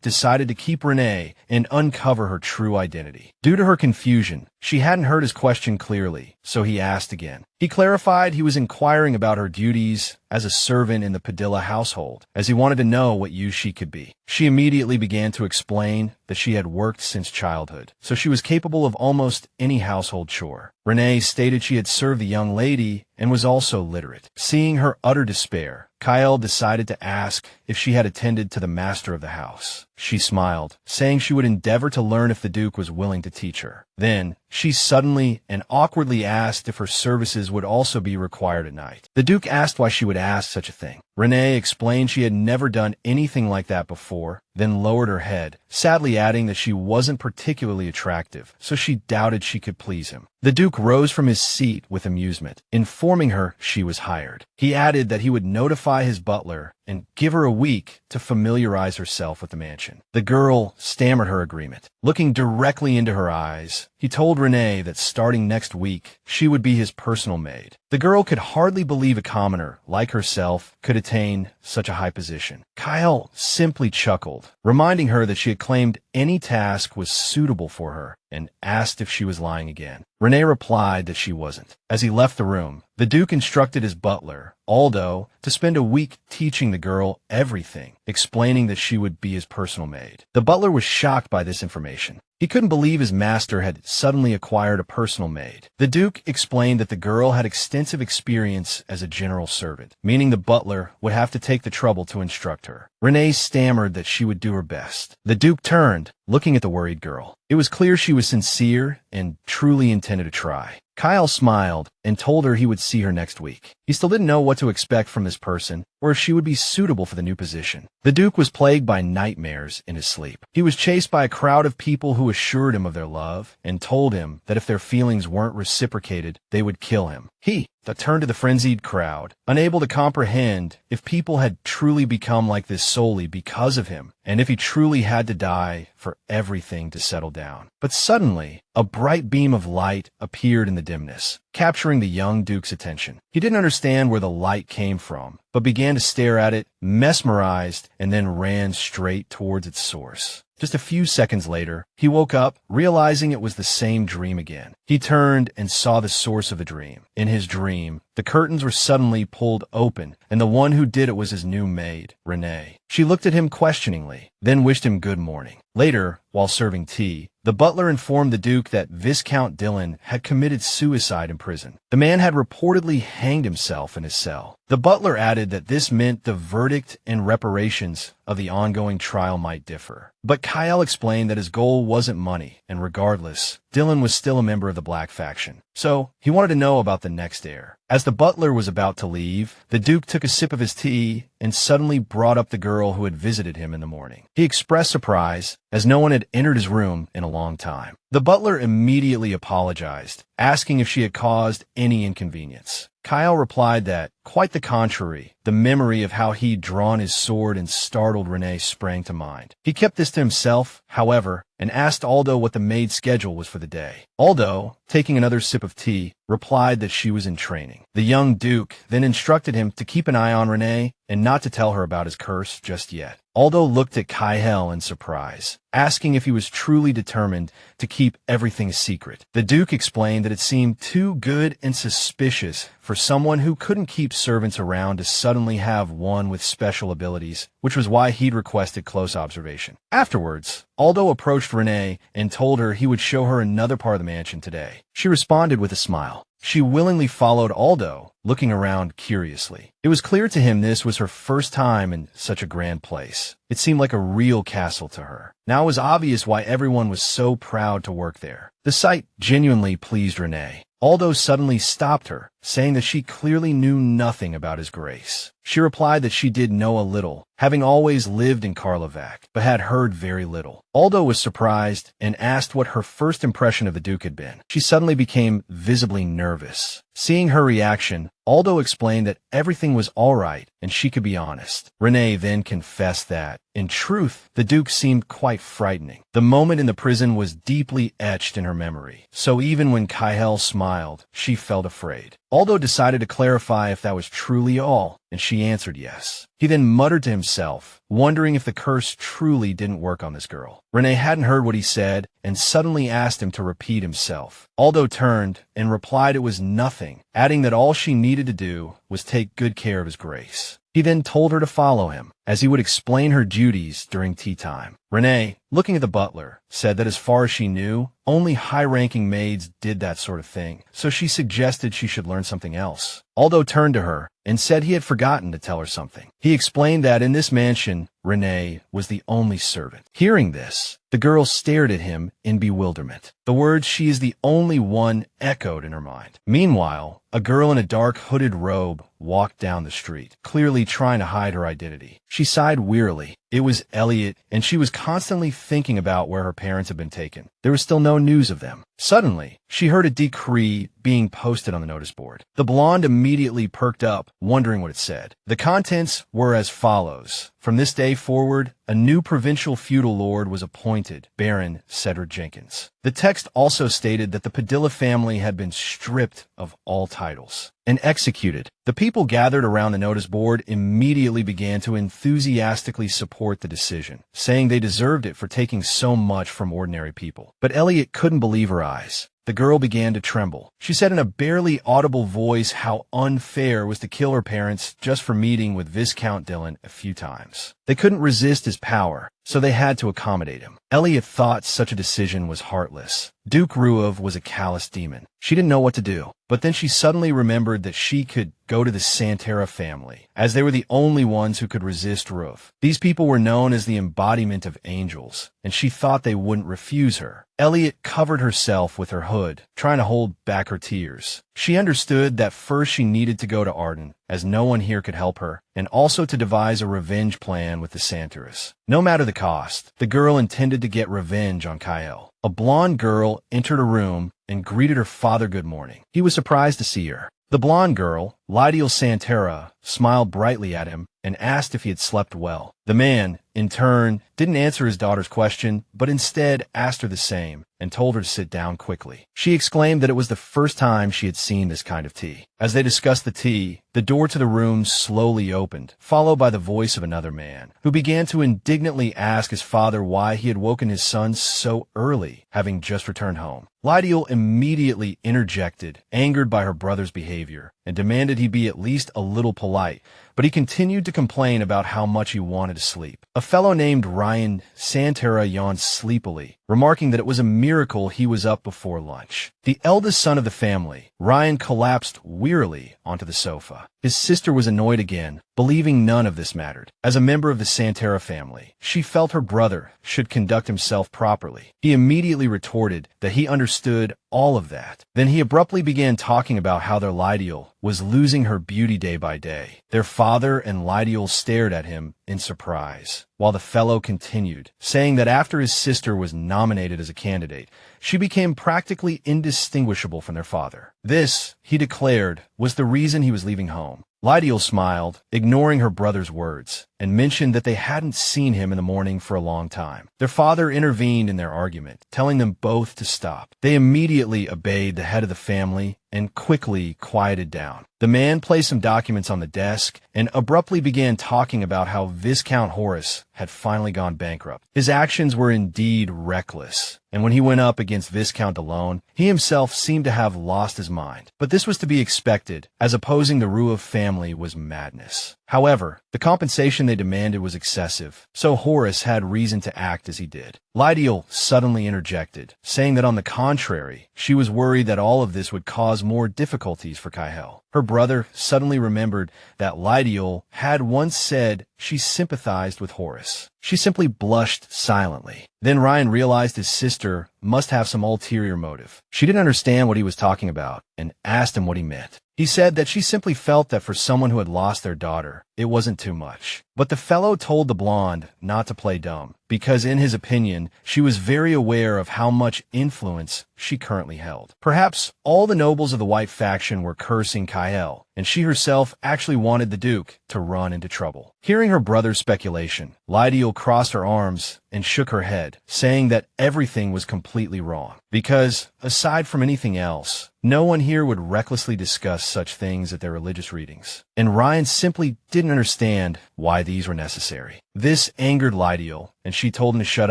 decided to keep Renee and uncover her true identity. Due to her confusion, she hadn't heard his question clearly, so he asked again. He clarified he was inquiring about her duties as a servant in the Padilla household, as he wanted to know what use she could be. She immediately began to explain that she had worked since childhood, so she was capable of almost any household chore. Renee stated she had served the young lady and was also literate. Seeing her utter despair, Kyle decided to ask if she had attended to the master of the house. She smiled, saying she would endeavor to learn if the Duke was willing to teach her. Then, she suddenly and awkwardly asked if her services would also be required at night. The Duke asked why she would ask such a thing. Renee explained she had never done anything like that before, then lowered her head, sadly adding that she wasn't particularly attractive, so she doubted she could please him. The Duke rose from his seat with amusement, informing her she was hired. He added that he would notify his butler and give her a week to familiarize herself with the mansion. The girl stammered her agreement. Looking directly into her eyes, he told Renee that starting next week, she would be his personal maid. The girl could hardly believe a commoner like herself could attain such a high position. Kyle simply chuckled, reminding her that she had claimed any task was suitable for her, and asked if she was lying again. Renee replied that she wasn't. As he left the room, the Duke instructed his butler, Aldo, to spend a week teaching the girl everything, explaining that she would be his personal maid. The butler was shocked by this information. He couldn't believe his master had suddenly acquired a personal maid. The Duke explained that the girl had extensive experience as a general servant, meaning the butler would have to take the trouble to instruct her. Renee stammered that she would do her best. The Duke turned, looking at the worried girl. It was clear she was sincere and truly intended to try. Kyle smiled and told her he would see her next week. He still didn't know what to expect from this person, or if she would be suitable for the new position. The Duke was plagued by nightmares in his sleep. He was chased by a crowd of people who assured him of their love and told him that if their feelings weren't reciprocated, they would kill him. He turned to the frenzied crowd, unable to comprehend if people had truly become like this solely because of him, and if he truly had to die for everything to settle down. But suddenly, a bright beam of light appeared in the dimness, capturing the young Duke's attention. He didn't understand where the light came from, but began to stare at it, mesmerized, and then ran straight towards its source. Just a few seconds later, he woke up, realizing it was the same dream again. He turned and saw the source of the dream. In his dream, the curtains were suddenly pulled open, and the one who did it was his new maid, Renee. She looked at him questioningly, then wished him good morning. Later, while serving tea, the butler informed the Duke that Viscount Dylan had committed suicide in prison. The man had reportedly hanged himself in his cell. The butler added that this meant the verdict and reparations of the ongoing trial might differ. But Kyle explained that his goal wasn't money, and regardless, Dylan was still a member of the Black faction. So, he wanted to know about the next heir. As the butler was about to leave, the Duke took a sip of his tea and suddenly brought up the girl who had visited him in the morning. He expressed surprise, as no one had entered his room in a long time. The butler immediately apologized, asking if she had caused any inconvenience. Kyle replied that, quite the contrary, the memory of how he'd drawn his sword and startled Renee sprang to mind. He kept this to himself, however, and asked Aldo what the maid's schedule was for the day. Aldo, taking another sip of tea, replied that she was in training. The young Duke then instructed him to keep an eye on Renee and not to tell her about his curse just yet. Aldo looked at Kyle in surprise, asking if he was truly determined to keep everything a secret. The Duke explained that it seemed too good and suspicious for someone who couldn't keep servants around to suddenly have one with special abilities, which was why he'd requested close observation. Afterwards, Aldo approached Renee and told her he would show her another part of the mansion today. She responded with a smile. She willingly followed Aldo, looking around curiously. It was clear to him this was her first time in such a grand place. It seemed like a real castle to her. Now it was obvious why everyone was so proud to work there. The sight genuinely pleased Renee. Aldo suddenly stopped her, saying that she clearly knew nothing about his grace. She replied that she did know a little, having always lived in Karlovac, but had heard very little. Aldo was surprised and asked what her first impression of the Duke had been. She suddenly became visibly nervous. Seeing her reaction, Aldo explained that everything was all right and she could be honest. Renee then confessed that, in truth, the Duke seemed quite frightening. The moment in the prison was deeply etched in her memory, so even when Kaihel smiled, she felt afraid. Aldo decided to clarify if that was truly all, and she answered yes. He then muttered to himself, wondering if the curse truly didn't work on this girl. Renee hadn't heard what he said and suddenly asked him to repeat himself. Aldo turned and replied it was nothing, adding that all she needed to do was take good care of his grace. He then told her to follow him, as he would explain her duties during tea time. Renee, looking at the butler, said that as far as she knew, only high-ranking maids did that sort of thing, so she suggested she should learn something else. Aldo turned to her and said he had forgotten to tell her something. He explained that in this mansion, Renee was the only servant. Hearing this, the girl stared at him in bewilderment. The words "she is the only one" echoed in her mind. Meanwhile, a girl in a dark hooded robe walked down the street, clearly trying to hide her identity. She sighed wearily. It was Elliot, and she was constantly thinking about where her parents had been taken. There was still no news of them. Suddenly, she heard a decree being posted on the notice board. The blonde immediately perked up, wondering what it said. The contents were as follows. From this day forward, a new provincial feudal lord was appointed, Baron Cedric Jenkins. The text also stated that the Padilla family had been stripped of all titles and executed. The people gathered around the notice board immediately began to enthusiastically support the decision, saying they deserved it for taking so much from ordinary people. But Elliot couldn't believe her eyes. The girl began to tremble. She said in a barely audible voice how unfair was to kill her parents just for meeting with Viscount Dillon a few times. They couldn't resist his power, so they had to accommodate him. Elliot thought such a decision was heartless. Duke Ruov was a callous demon. She didn't know what to do, but then she suddenly remembered that she could go to the Santara family, as they were the only ones who could resist Ruov. These people were known as the embodiment of angels, and she thought they wouldn't refuse her. Elliot covered herself with her hood, trying to hold back her tears. She understood that first she needed to go to Arden, as no one here could help her, and also to devise a revenge plan with the Santaras. No matter the cost, the girl intended to get revenge on Kael. A blonde girl entered a room and greeted her father good morning. He was surprised to see her. The blonde girl, Lydiel Santara, smiled brightly at him and asked if he had slept well. The man, in turn, didn't answer his daughter's question, but instead asked her the same and told her to sit down quickly. She exclaimed that it was the first time she had seen this kind of tea. As they discussed the tea, the door to the room slowly opened, followed by the voice of another man, who began to indignantly ask his father why he had woken his son so early, having just returned home. Lydiel immediately interjected, angered by her brother's behavior, and demanded he be at least a little polite, but he continued to complain about how much he wanted to sleep. A fellow named Ryan Santara yawned sleepily, remarking that it was a miracle he was up before lunch. The eldest son of the family, Ryan collapsed wearily onto the sofa. His sister was annoyed again, believing none of this mattered. As a member of the Santara family, she felt her brother should conduct himself properly. He immediately retorted that he understood all of that. Then he abruptly began talking about how their Lydiel was losing her beauty day by day. Their father and Lydiel stared at him in surprise, while the fellow continued, saying that after his sister was nominated as a candidate, she became practically indistinguishable from their father. This, he declared, was the reason he was leaving home. Lydiel smiled, ignoring her brother's words, and mentioned that they hadn't seen him in the morning for a long time. Their father intervened in their argument, telling them both to stop. They immediately obeyed the head of the family and quickly quieted down. The man placed some documents on the desk and abruptly began talking about how Viscount Horace had finally gone bankrupt. His actions were indeed reckless, and when he went up against Viscount alone, he himself seemed to have lost his mind. But this was to be expected, as opposing the Ruov family was madness. However, the compensation they they demanded was excessive, so Horus had reason to act as he did. Lydiel suddenly interjected, saying that on the contrary, she was worried that all of this would cause more difficulties for Kaihel. Her brother suddenly remembered that Lydiel had once said she sympathized with Horus. She simply blushed silently. Then Ryan realized his sister must have some ulterior motive. She didn't understand what he was talking about and asked him what he meant. He said that she simply felt that for someone who had lost their daughter, it wasn't too much. But the fellow told the blonde not to play dumb, because in his opinion, she was very aware of how much influence she currently held. Perhaps all the nobles of the White faction were cursing Kaihel, and she herself actually wanted the Duke to run into trouble. Hearing her brother's speculation, Lydiel crossed her arms and shook her head, saying that everything was completely wrong. Because, aside from anything else, no one here would recklessly discuss such things at their religious readings. And Ryan simply didn't understand why these were necessary. This angered Lydiel, and she told him to shut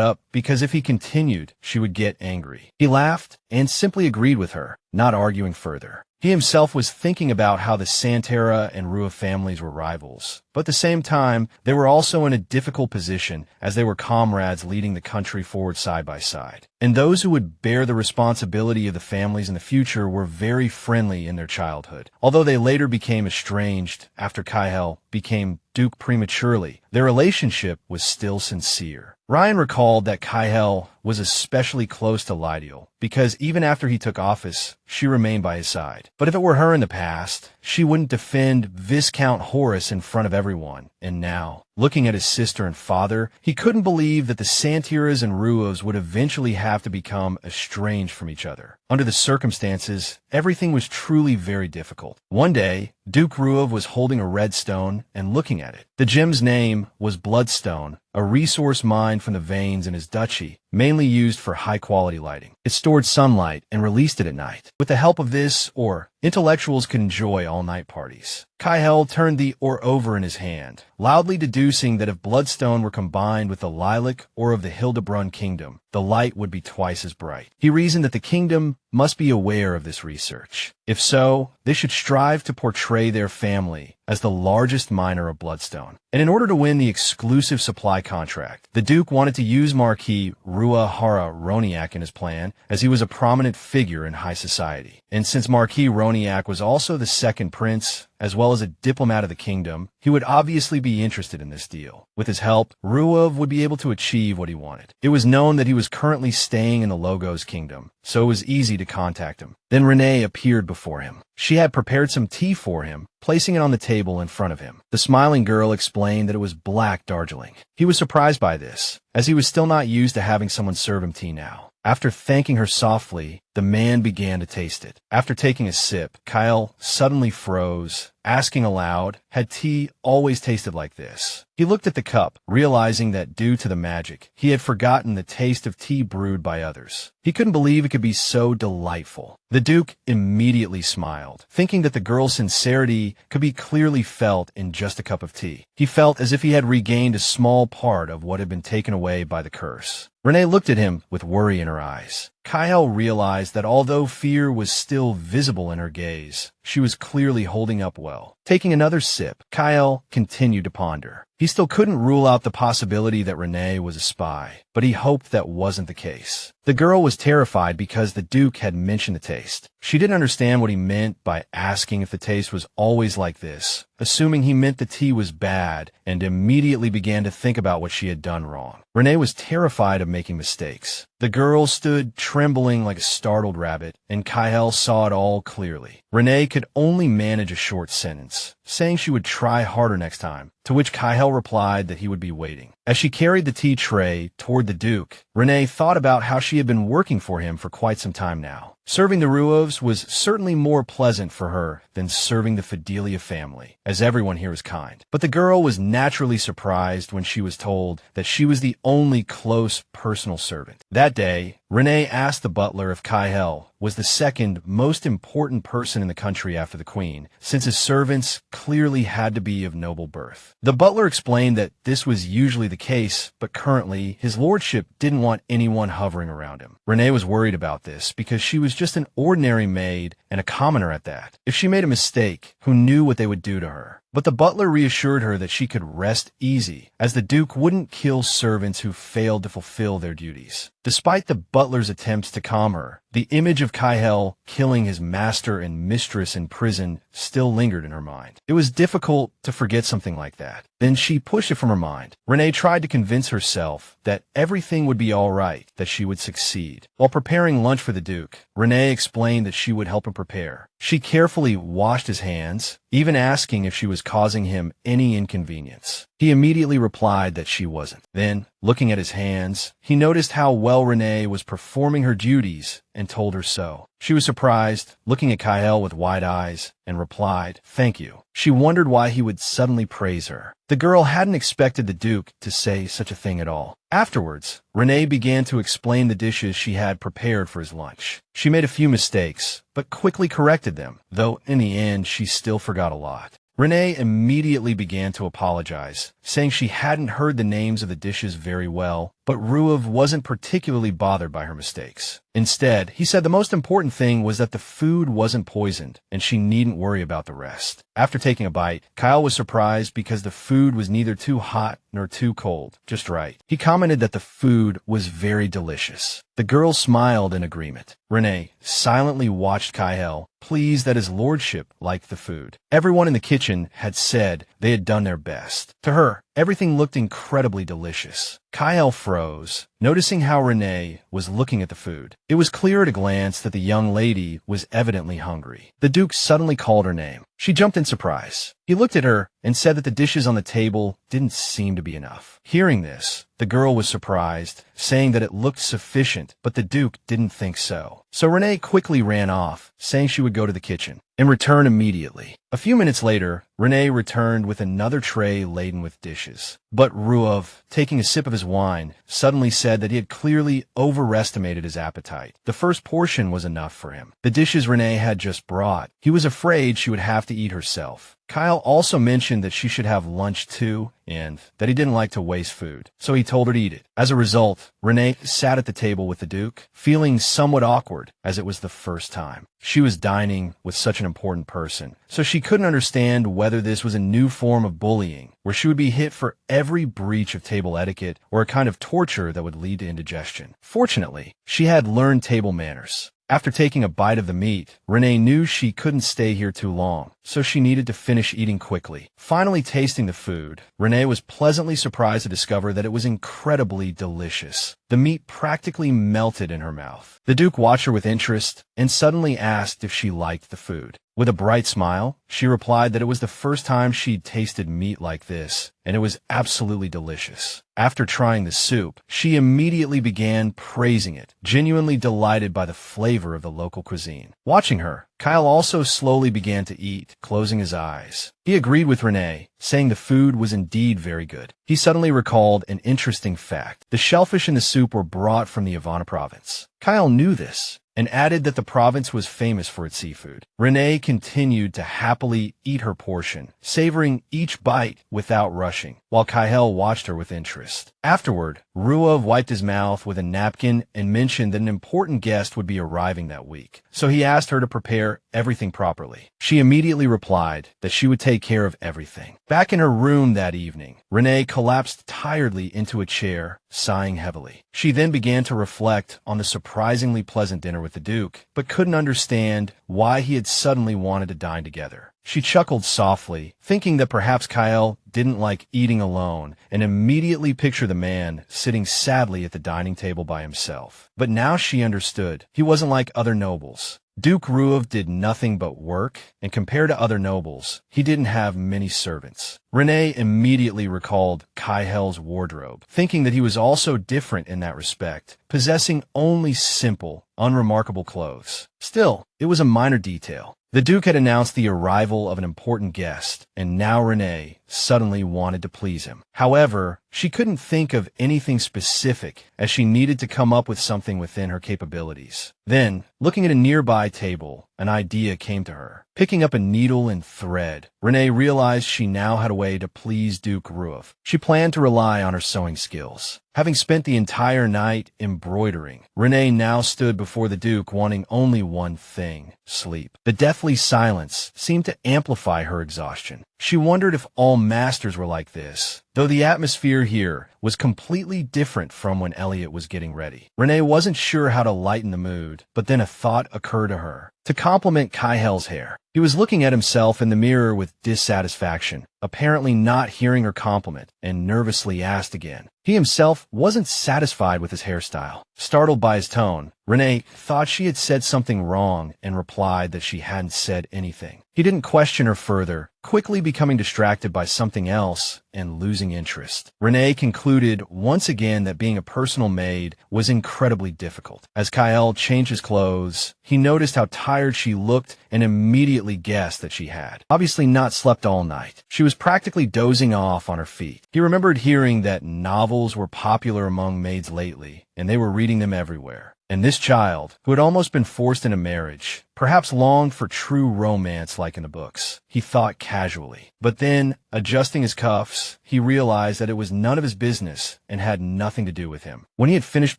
up because if he continued, she would get angry. He laughed and simply agreed with her, not arguing further. He himself was thinking about how the Santara and Rua families were rivals, but at the same time, they were also in a difficult position as they were comrades leading the country forward side by side. And those who would bear the responsibility of the families in the future were very friendly in their childhood. Although they later became estranged after Kaihel became Duke prematurely, their relationship was still sincere. Ryan recalled that Kaihel was especially close to Lydiel, because even after he took office, she remained by his side. But if it were her in the past, she wouldn't defend Viscount Horus in front of everyone. And now, looking at his sister and father, he couldn't believe that the Santaras and Ruavs would eventually have to become estranged from each other. Under the circumstances, everything was truly very difficult. One day, Duke Ruav was holding a red stone and looking at it. The gem's name was Bloodstone, a resource mined from the veins in his duchy, mainly used for high-quality lighting. It stored sunlight and released it at night. With the help of this ore, intellectuals could enjoy all-night parties. Kaihel turned the ore over in his hand, loudly deducing that if Bloodstone were combined with the lilac ore of the Hildebrand kingdom, the light would be twice as bright. He reasoned that the kingdom must be aware of this research. If so, they should strive to portray their family as the largest miner of bloodstone. And in order to win the exclusive supply contract, the Duke wanted to use Marquis Rua Hara Roniak in his plan, as he was a prominent figure in high society. And since Marquis Roniak was also the second prince, as well as a diplomat of the kingdom, he would obviously be interested in this deal. With his help, Ruav would be able to achieve what he wanted. It was known that he was currently staying in the Logos kingdom, so it was easy to contact him. Then Renee appeared before him. She had prepared some tea for him, placing it on the table in front of him. The smiling girl explained that it was black Darjeeling. He was surprised by this, as he was still not used to having someone serve him tea now. After thanking her softly, the man began to taste it. After taking a sip, Kyle suddenly froze, asking aloud, had tea always tasted like this? He looked at the cup, realizing that due to the magic, he had forgotten the taste of tea brewed by others. He couldn't believe it could be so delightful. The Duke immediately smiled, thinking that the girl's sincerity could be clearly felt in just a cup of tea. He felt as if he had regained a small part of what had been taken away by the curse. Renee looked at him with worry in her eyes. Kyle realized that although fear was still visible in her gaze, she was clearly holding up well. Taking another sip, Kyle continued to ponder. He still couldn't rule out the possibility that Renee was a spy, but he hoped that wasn't the case. The girl was terrified because the Duke had mentioned the taste. She didn't understand what he meant by asking if the taste was always like this, assuming he meant the tea was bad, and immediately began to think about what she had done wrong. Renee was terrified of making mistakes. The girl stood trembling like a startled rabbit, and Kyle saw it all clearly. Renee could only manage a short sentence, saying she would try harder next time, to which Kyle replied that he would be waiting. As she carried the tea tray toward the Duke, Renee thought about how she had been working for him for quite some time now. Serving the Ruovs was certainly more pleasant for her than serving the Fidelia family, as everyone here was kind. But the girl was naturally surprised when she was told that she was the only close personal servant. That day, Renee asked the butler if Kyle was the second most important person in the country after the queen, since his servants clearly had to be of noble birth. The butler explained that this was usually the case, but currently his lordship didn't want anyone hovering around him. Renee was worried about this because she was just an ordinary maid and a commoner at that. If she made a mistake, who knew what they would do to her? But the butler reassured her that she could rest easy, as the Duke wouldn't kill servants who failed to fulfill their duties. Despite the butler's attempts to calm her, the image of Kaihel killing his master and mistress in prison still lingered in her mind. It was difficult to forget something like that. Then she pushed it from her mind. Renee tried to convince herself that everything would be all right, that she would succeed. While preparing lunch for the Duke, Renee explained that she would help him prepare. She carefully washed his hands, even asking if she was causing him any inconvenience. He immediately replied that she wasn't. Then, looking at his hands, he noticed how well Renee was performing her duties and told her so. She was surprised, looking at Kaihel with wide eyes, and replied, "Thank you." She wondered why he would suddenly praise her. The girl hadn't expected the Duke to say such a thing at all. Afterwards, Renee began to explain the dishes she had prepared for his lunch. She made a few mistakes, but quickly corrected them, though in the end she still forgot a lot. Renee immediately began to apologize, saying she hadn't heard the names of the dishes very well, but Ruav wasn't particularly bothered by her mistakes. Instead, he said the most important thing was that the food wasn't poisoned, and she needn't worry about the rest. After taking a bite, Kyle was surprised because the food was neither too hot nor too cold, just right. He commented that the food was very delicious. The girl smiled in agreement. Renee silently watched Kaihel, pleased that his lordship liked the food. Everyone in the kitchen had said they had done their best. To her, everything looked incredibly delicious. Kaihel froze, noticing how Renee was looking at the food. It was clear at a glance that the young lady was evidently hungry. The Duke suddenly called her name. She jumped in surprise. He looked at her and said that the dishes on the table didn't seem to be enough. Hearing this, the girl was surprised, saying that it looked sufficient, but the Duke didn't think so. So Renee quickly ran off, saying she would go to the kitchen and return immediately. A few minutes later, Renee returned with another tray laden with dishes. But Ruav, taking a sip of his wine, suddenly said that he had clearly overestimated his appetite. The first portion was enough for him. The dishes Renee had just brought, he was afraid she would have to eat herself. Kyle also mentioned that she should have lunch too, and that he didn't like to waste food, so he told her to eat it. As a result, Renee sat at the table with the Duke, feeling somewhat awkward as it was the first time. She was dining with such an important person, so she couldn't understand whether this was a new form of bullying, where she would be hit for every breach of table etiquette, or a kind of torture that would lead to indigestion. Fortunately, she had learned table manners. After taking a bite of the meat, Renee knew she couldn't stay here too long, so she needed to finish eating quickly. Finally tasting the food, Renee was pleasantly surprised to discover that it was incredibly delicious. The meat practically melted in her mouth. The Duke watched her with interest and suddenly asked if she liked the food. With a bright smile, she replied that it was the first time she'd tasted meat like this, and it was absolutely delicious. After trying the soup, she immediately began praising it, genuinely delighted by the flavor of the local cuisine. Watching her, Kyle also slowly began to eat, closing his eyes. He agreed with Renee, saying the food was indeed very good. He suddenly recalled an interesting fact. The shellfish in the soup were brought from the Ivana province. Kyle knew this, and added that the province was famous for its seafood. Renee continued to happily eat her portion, savoring each bite without rushing, while Kaihel watched her with interest. Afterward, Ruav wiped his mouth with a napkin and mentioned that an important guest would be arriving that week, so he asked her to prepare everything properly. She immediately replied that she would take care of everything. Back in her room that evening, Renee collapsed tiredly into a chair, sighing heavily. She then began to reflect on the surprisingly pleasant dinner with the Duke, but couldn't understand why he had suddenly wanted to dine together. She chuckled softly, thinking that perhaps Kyle didn't like eating alone, and immediately pictured the man sitting sadly at the dining table by himself. But now she understood. He wasn't like other nobles. Duke Ruav did nothing but work, and compared to other nobles, he didn't have many servants. Renee immediately recalled Kaihel's wardrobe, thinking that he was also different in that respect, possessing only simple, unremarkable clothes. Still, it was a minor detail. The Duke had announced the arrival of an important guest, and now Renee suddenly wanted to please him. However, she couldn't think of anything specific as she needed to come up with something within her capabilities. Then, looking at a nearby table, an idea came to her. Picking up a needle and thread, Renee realized she now had a way to please Duke Ruof. She planned to rely on her sewing skills. Having spent the entire night embroidering, Renee now stood before the Duke wanting only one thing: sleep. The deathly silence seemed to amplify her exhaustion. She wondered if all masters were like this, though the atmosphere here was completely different from when Elliot was getting ready. Renee wasn't sure how to lighten the mood, but then a thought occurred to her. To compliment Kyle-Hel's hair. He was looking at himself in the mirror with dissatisfaction, apparently not hearing her compliment, and nervously asked again. He himself wasn't satisfied with his hairstyle. Startled by his tone, Renee thought she had said something wrong and replied that she hadn't said anything. He didn't question her further, quickly becoming distracted by something else and losing interest. Renee concluded once again that being a personal maid was incredibly difficult. As Kyle changed his clothes, he noticed how tired she looked and immediately guessed that she had obviously not slept all night. She was practically dozing off on her feet. He remembered hearing that novels were popular among maids lately, and they were reading them everywhere. And this child, who had almost been forced into marriage, perhaps longed for true romance like in the books, he thought casually. But then, adjusting his cuffs, he realized that it was none of his business and had nothing to do with him. When he had finished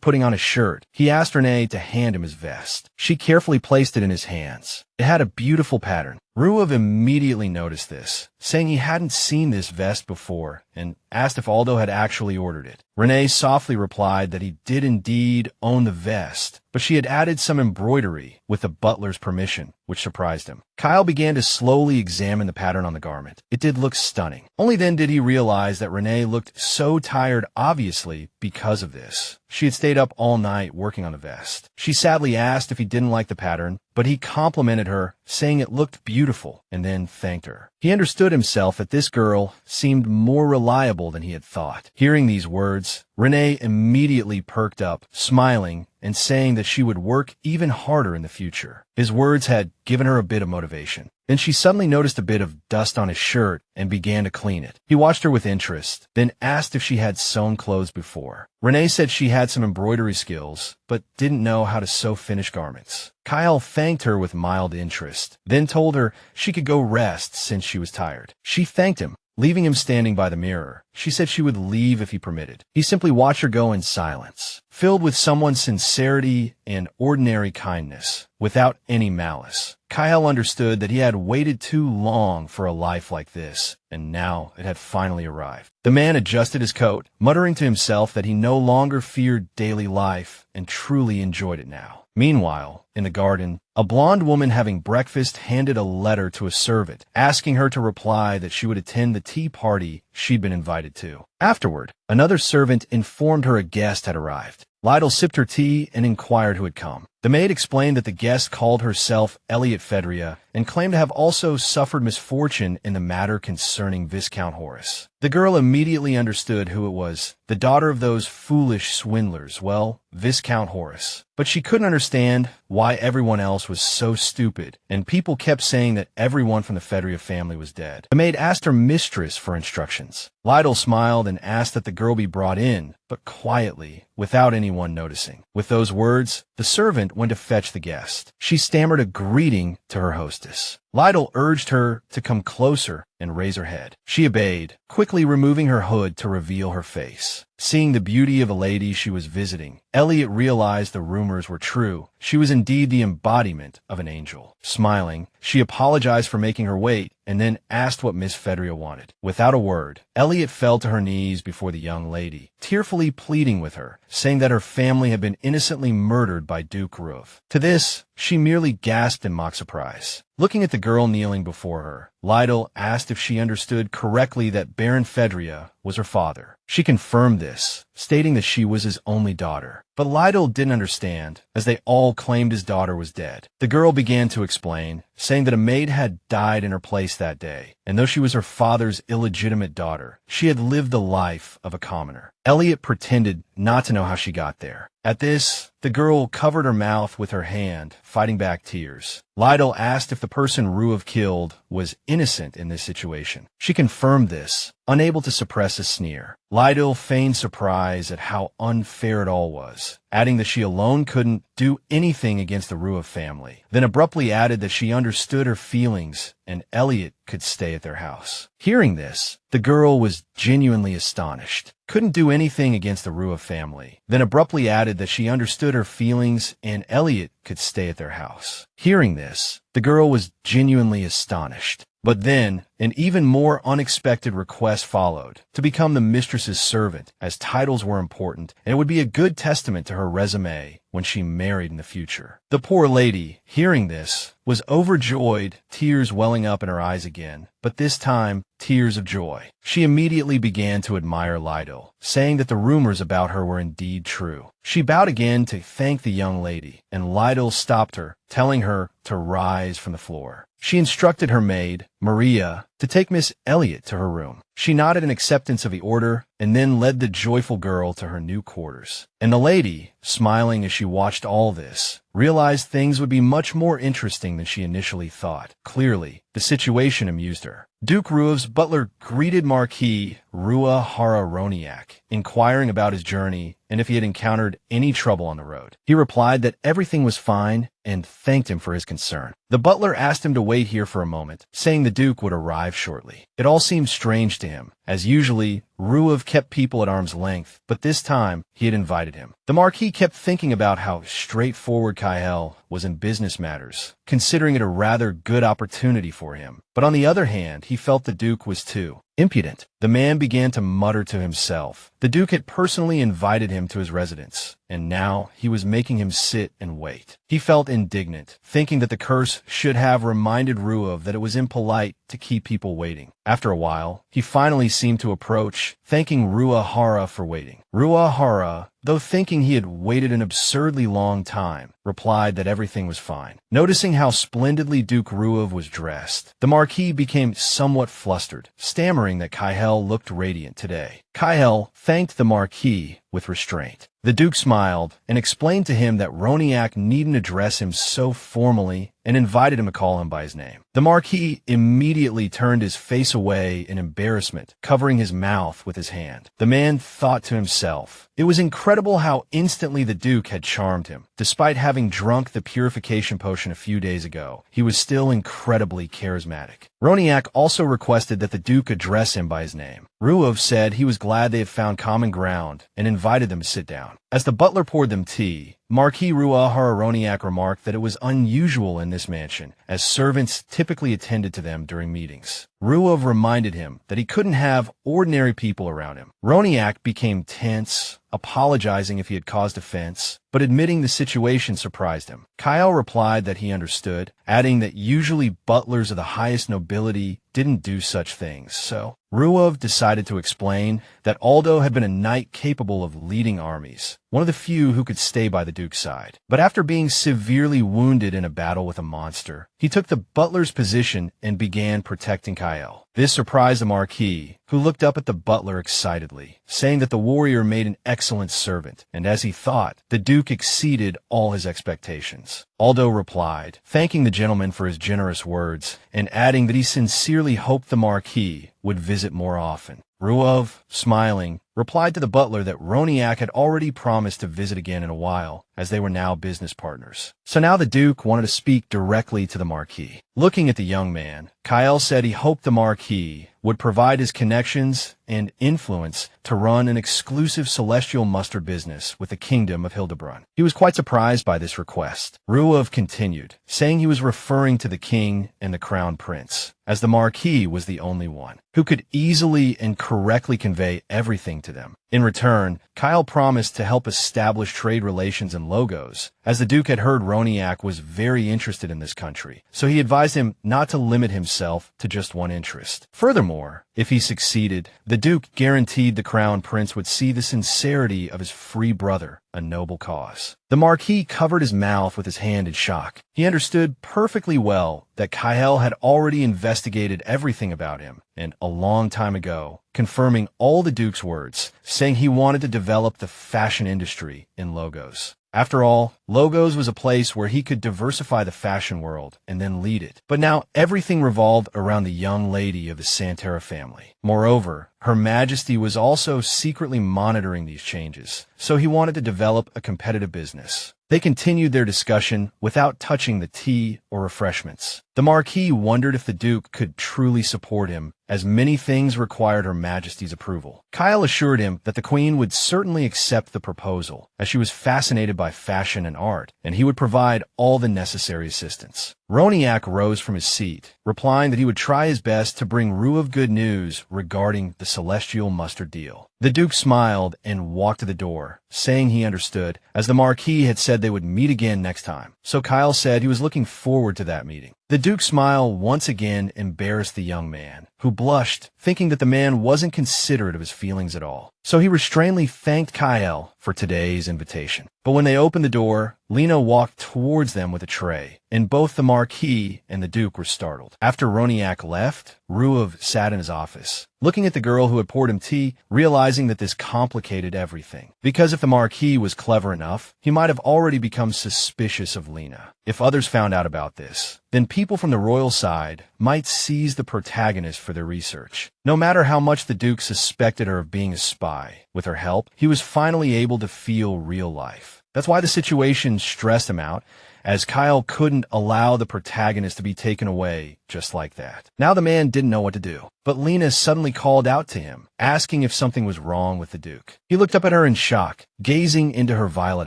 putting on his shirt, he asked Renee to hand him his vest. She carefully placed it in his hands. It had a beautiful pattern. Ruof immediately noticed this, saying he hadn't seen this vest before and asked if Aldo had actually ordered it. Renee softly replied that he did indeed own the vest, but she had added some embroidery with the butler's permission, which surprised him. Kyle began to slowly examine the pattern on the garment. It did look stunning. Only then did he realize that Renee looked so tired, obviously because of this. She had stayed up all night working on the vest. She sadly asked if he didn't like the pattern, but he complimented her, saying it looked beautiful, and then thanked her. He understood himself that this girl seemed more reliable than he had thought. Hearing these words, Renee immediately perked up, smiling and saying that she would work even harder in the future. His words had given her a bit of motivation. Then she suddenly noticed a bit of dust on his shirt and began to clean it. He watched her with interest, then asked if she had sewn clothes before. Renee said she had some embroidery skills, but didn't know how to sew finished garments. Kyle thanked her with mild interest, then told her she could go rest since she was tired. She thanked him, leaving him standing by the mirror. She said she would leave if he permitted. He simply watched her go in silence, filled with someone's sincerity and ordinary kindness, without any malice. Kyle understood that he had waited too long for a life like this, and now it had finally arrived. The man adjusted his coat, muttering to himself that he no longer feared daily life and truly enjoyed it now. Meanwhile, in the garden, a blonde woman having breakfast handed a letter to a servant, asking her to reply that she would attend the tea party she'd been invited to. Afterward, another servant informed her a guest had arrived. Lytle sipped her tea and inquired who had come. The maid explained that the guest called herself Elliot Fedria and claimed to have also suffered misfortune in the matter concerning Viscount Horace. The girl immediately understood who it was, the daughter of those foolish swindlers, well, Viscount Horace. But she couldn't understand why everyone else was so stupid, and people kept saying that everyone from the Fedria family was dead. The maid asked her mistress for instructions. Lytle smiled and asked that the girl be brought in, but quietly, without anyone noticing. With those words, the servant went to fetch the guest. She stammered a greeting to her hostess. Lytle urged her to come closer and raise her head. She obeyed, quickly removing her hood to reveal her face. Seeing the beauty of a lady she was visiting, Elliot realized the rumors were true. She was indeed the embodiment of an angel. Smiling, she apologized for making her wait and then asked what Miss Fedria wanted. Without a word, Elliot fell to her knees before the young lady, tearfully pleading with her, saying that her family had been innocently murdered by Duke Ruof. To this, she merely gasped in mock surprise. Looking at the girl kneeling before her, Lytle asked if she understood correctly that Baron Fedria was her father. She confirmed this, stating that she was his only daughter. But Lytle didn't understand, as they all claimed his daughter was dead. The girl began to explain, saying that a maid had died in her place that day, and though she was her father's illegitimate daughter, she had lived the life of a commoner. Elliot pretended not to know how she got there. At this, the girl covered her mouth with her hand, fighting back tears. Lytle asked if the person Ruof killed was innocent in this situation. She confirmed this, unable to suppress a sneer. Lydell feigned surprise at how unfair it all was, adding that she alone couldn't do anything against the Ruav family, then abruptly added that she understood her feelings and Elliot could stay at their house. Hearing this, the girl was genuinely astonished. Couldn't do anything against the Ruav family, then abruptly added that she understood her feelings and Elliot could stay at their house. Hearing this, the girl was genuinely astonished. But then, an even more unexpected request followed, to become the mistress's servant, as titles were important, and it would be a good testament to her resume when she married in the future. The poor lady, hearing this, was overjoyed, tears welling up in her eyes again, but this time, tears of joy. She immediately began to admire Lydell, saying that the rumors about her were indeed true. She bowed again to thank the young lady, and Lydell stopped her, telling her to rise from the floor. She instructed her maid, Maria, to take Miss Elliot to her room. She nodded in acceptance of the order and then led the joyful girl to her new quarters. And the lady, smiling as she watched all this, realized things would be much more interesting than she initially thought. Clearly, the situation amused her. Duke Ruav's butler greeted Marquis Rua Hararoniak, inquiring about his journey and if he had encountered any trouble on the road. He replied that everything was fine and thanked him for his concern. The butler asked him to wait here for a moment, saying the Duke would arrive shortly. It all seemed strange to him, as usually, Ruav kept people at arm's length, but this time, he had invited him. The Marquis kept thinking about how straightforward Kael was in business matters, considering it a rather good opportunity for him. But on the other hand, he felt the Duke was too impudent. The man began to mutter to himself. The Duke had personally invited him to his residence, and now he was making him sit and wait. He felt indignant, thinking that the curse should have reminded Ruav that it was impolite to keep people waiting. After a while, he finally seemed to approach, thanking Ruahara for waiting. Ruahara, though thinking he had waited an absurdly long time, replied that everything was fine. Noticing how splendidly Duke Ruav was dressed, the Marquis became somewhat flustered, stammering that Kael looked radiant today. Kael thanked the Marquis with restraint. The Duke smiled and explained to him that Roniak needn't address him so formally and invited him to call him by his name. The Marquis immediately turned his face away in embarrassment, covering his mouth with his hand. The man thought to himself, it was incredible how instantly the Duke had charmed him. Despite having drunk the purification potion a few days ago, he was still incredibly charismatic. Roniak also requested that the Duke address him by his name. Ruav said he was glad they had found common ground and invited them to sit down. As the butler poured them tea, Marquis Ruahara remarked that it was unusual in this mansion, as servants typically attended to them during meetings. Ruav reminded him that he couldn't have ordinary people around him. Roniak became tense, apologizing if he had caused offense, but admitting the situation surprised him. Kael replied that he understood, adding that usually butlers of the highest nobility didn't do such things, so Ruav decided to explain that Aldo had been a knight capable of leading armies, one of the few who could stay by the Duke's side. But after being severely wounded in a battle with a monster, he took the butler's position and began protecting Kael. This surprised the Marquis, who looked up at the butler excitedly, saying that the warrior made an excellent servant, and as he thought, the Duke exceeded all his expectations. Aldo replied, thanking the gentleman for his generous words, and adding that he sincerely hoped the Marquis would visit more often. Ruav, smiling, replied to the butler that Roniak had already promised to visit again in a while, as they were now business partners. So now the Duke wanted to speak directly to the Marquis. Looking at the young man, Kael said he hoped the Marquis would provide his connections and influence to run an exclusive celestial mustard business with the kingdom of Hildebrand. He was quite surprised by this request. Ruav continued, saying he was referring to the king and the crown prince, as the Marquis was the only one who could easily and correctly convey everything to them. In return, Kael promised to help establish trade relations and logos, as the Duke had heard Roniak was very interested in this country, so he advised him not to limit himself to just one interest. Furthermore, if he succeeded, the Duke guaranteed the crown prince would see the sincerity of his free brother, a noble cause. The Marquis covered his mouth with his hand in shock. He understood perfectly well that Kael had already investigated everything about him, and a long time ago, confirming all the Duke's words, saying he wanted to develop the fashion industry in logos. After all, Logos was a place where he could diversify the fashion world and then lead it. But now everything revolved around the young lady of the Santara family. Moreover, Her Majesty was also secretly monitoring these changes, so he wanted to develop a competitive business. They continued their discussion without touching the tea or refreshments. The Marquis wondered if the Duke could truly support him, as many things required Her Majesty's approval. Kyle assured him that the Queen would certainly accept the proposal, as she was fascinated by fashion and art, and he would provide all the necessary assistance. Roniak rose from his seat, replying that he would try his best to bring Ruav good news regarding the celestial mustard deal. The Duke smiled and walked to the door, saying he understood, as the Marquis had said they would meet again next time. So Kyle said he was looking forward to that meeting. The Duke's smile once again embarrassed the young man, who blushed, thinking that the man wasn't considerate of his feelings at all. So he restrainedly thanked Kyle for today's invitation. But when they opened the door, Lena walked towards them with a tray, and both the Marquis and the Duke were startled. After Roniak left, Ruav sat in his office, looking at the girl who had poured him tea, realizing that this complicated everything. Because if the Marquis was clever enough, he might have already become suspicious of Lena. If others found out about this, then people from the royal side might seize the protagonist for their research. No matter how much the Duke suspected her of being a spy, with her help, he was finally able to feel real life. That's why the situation stressed him out, as Kyle couldn't allow the protagonist to be taken away just like that. Now the man didn't know what to do, but Lena suddenly called out to him, asking if something was wrong with the Duke. He looked up at her in shock, gazing into her violet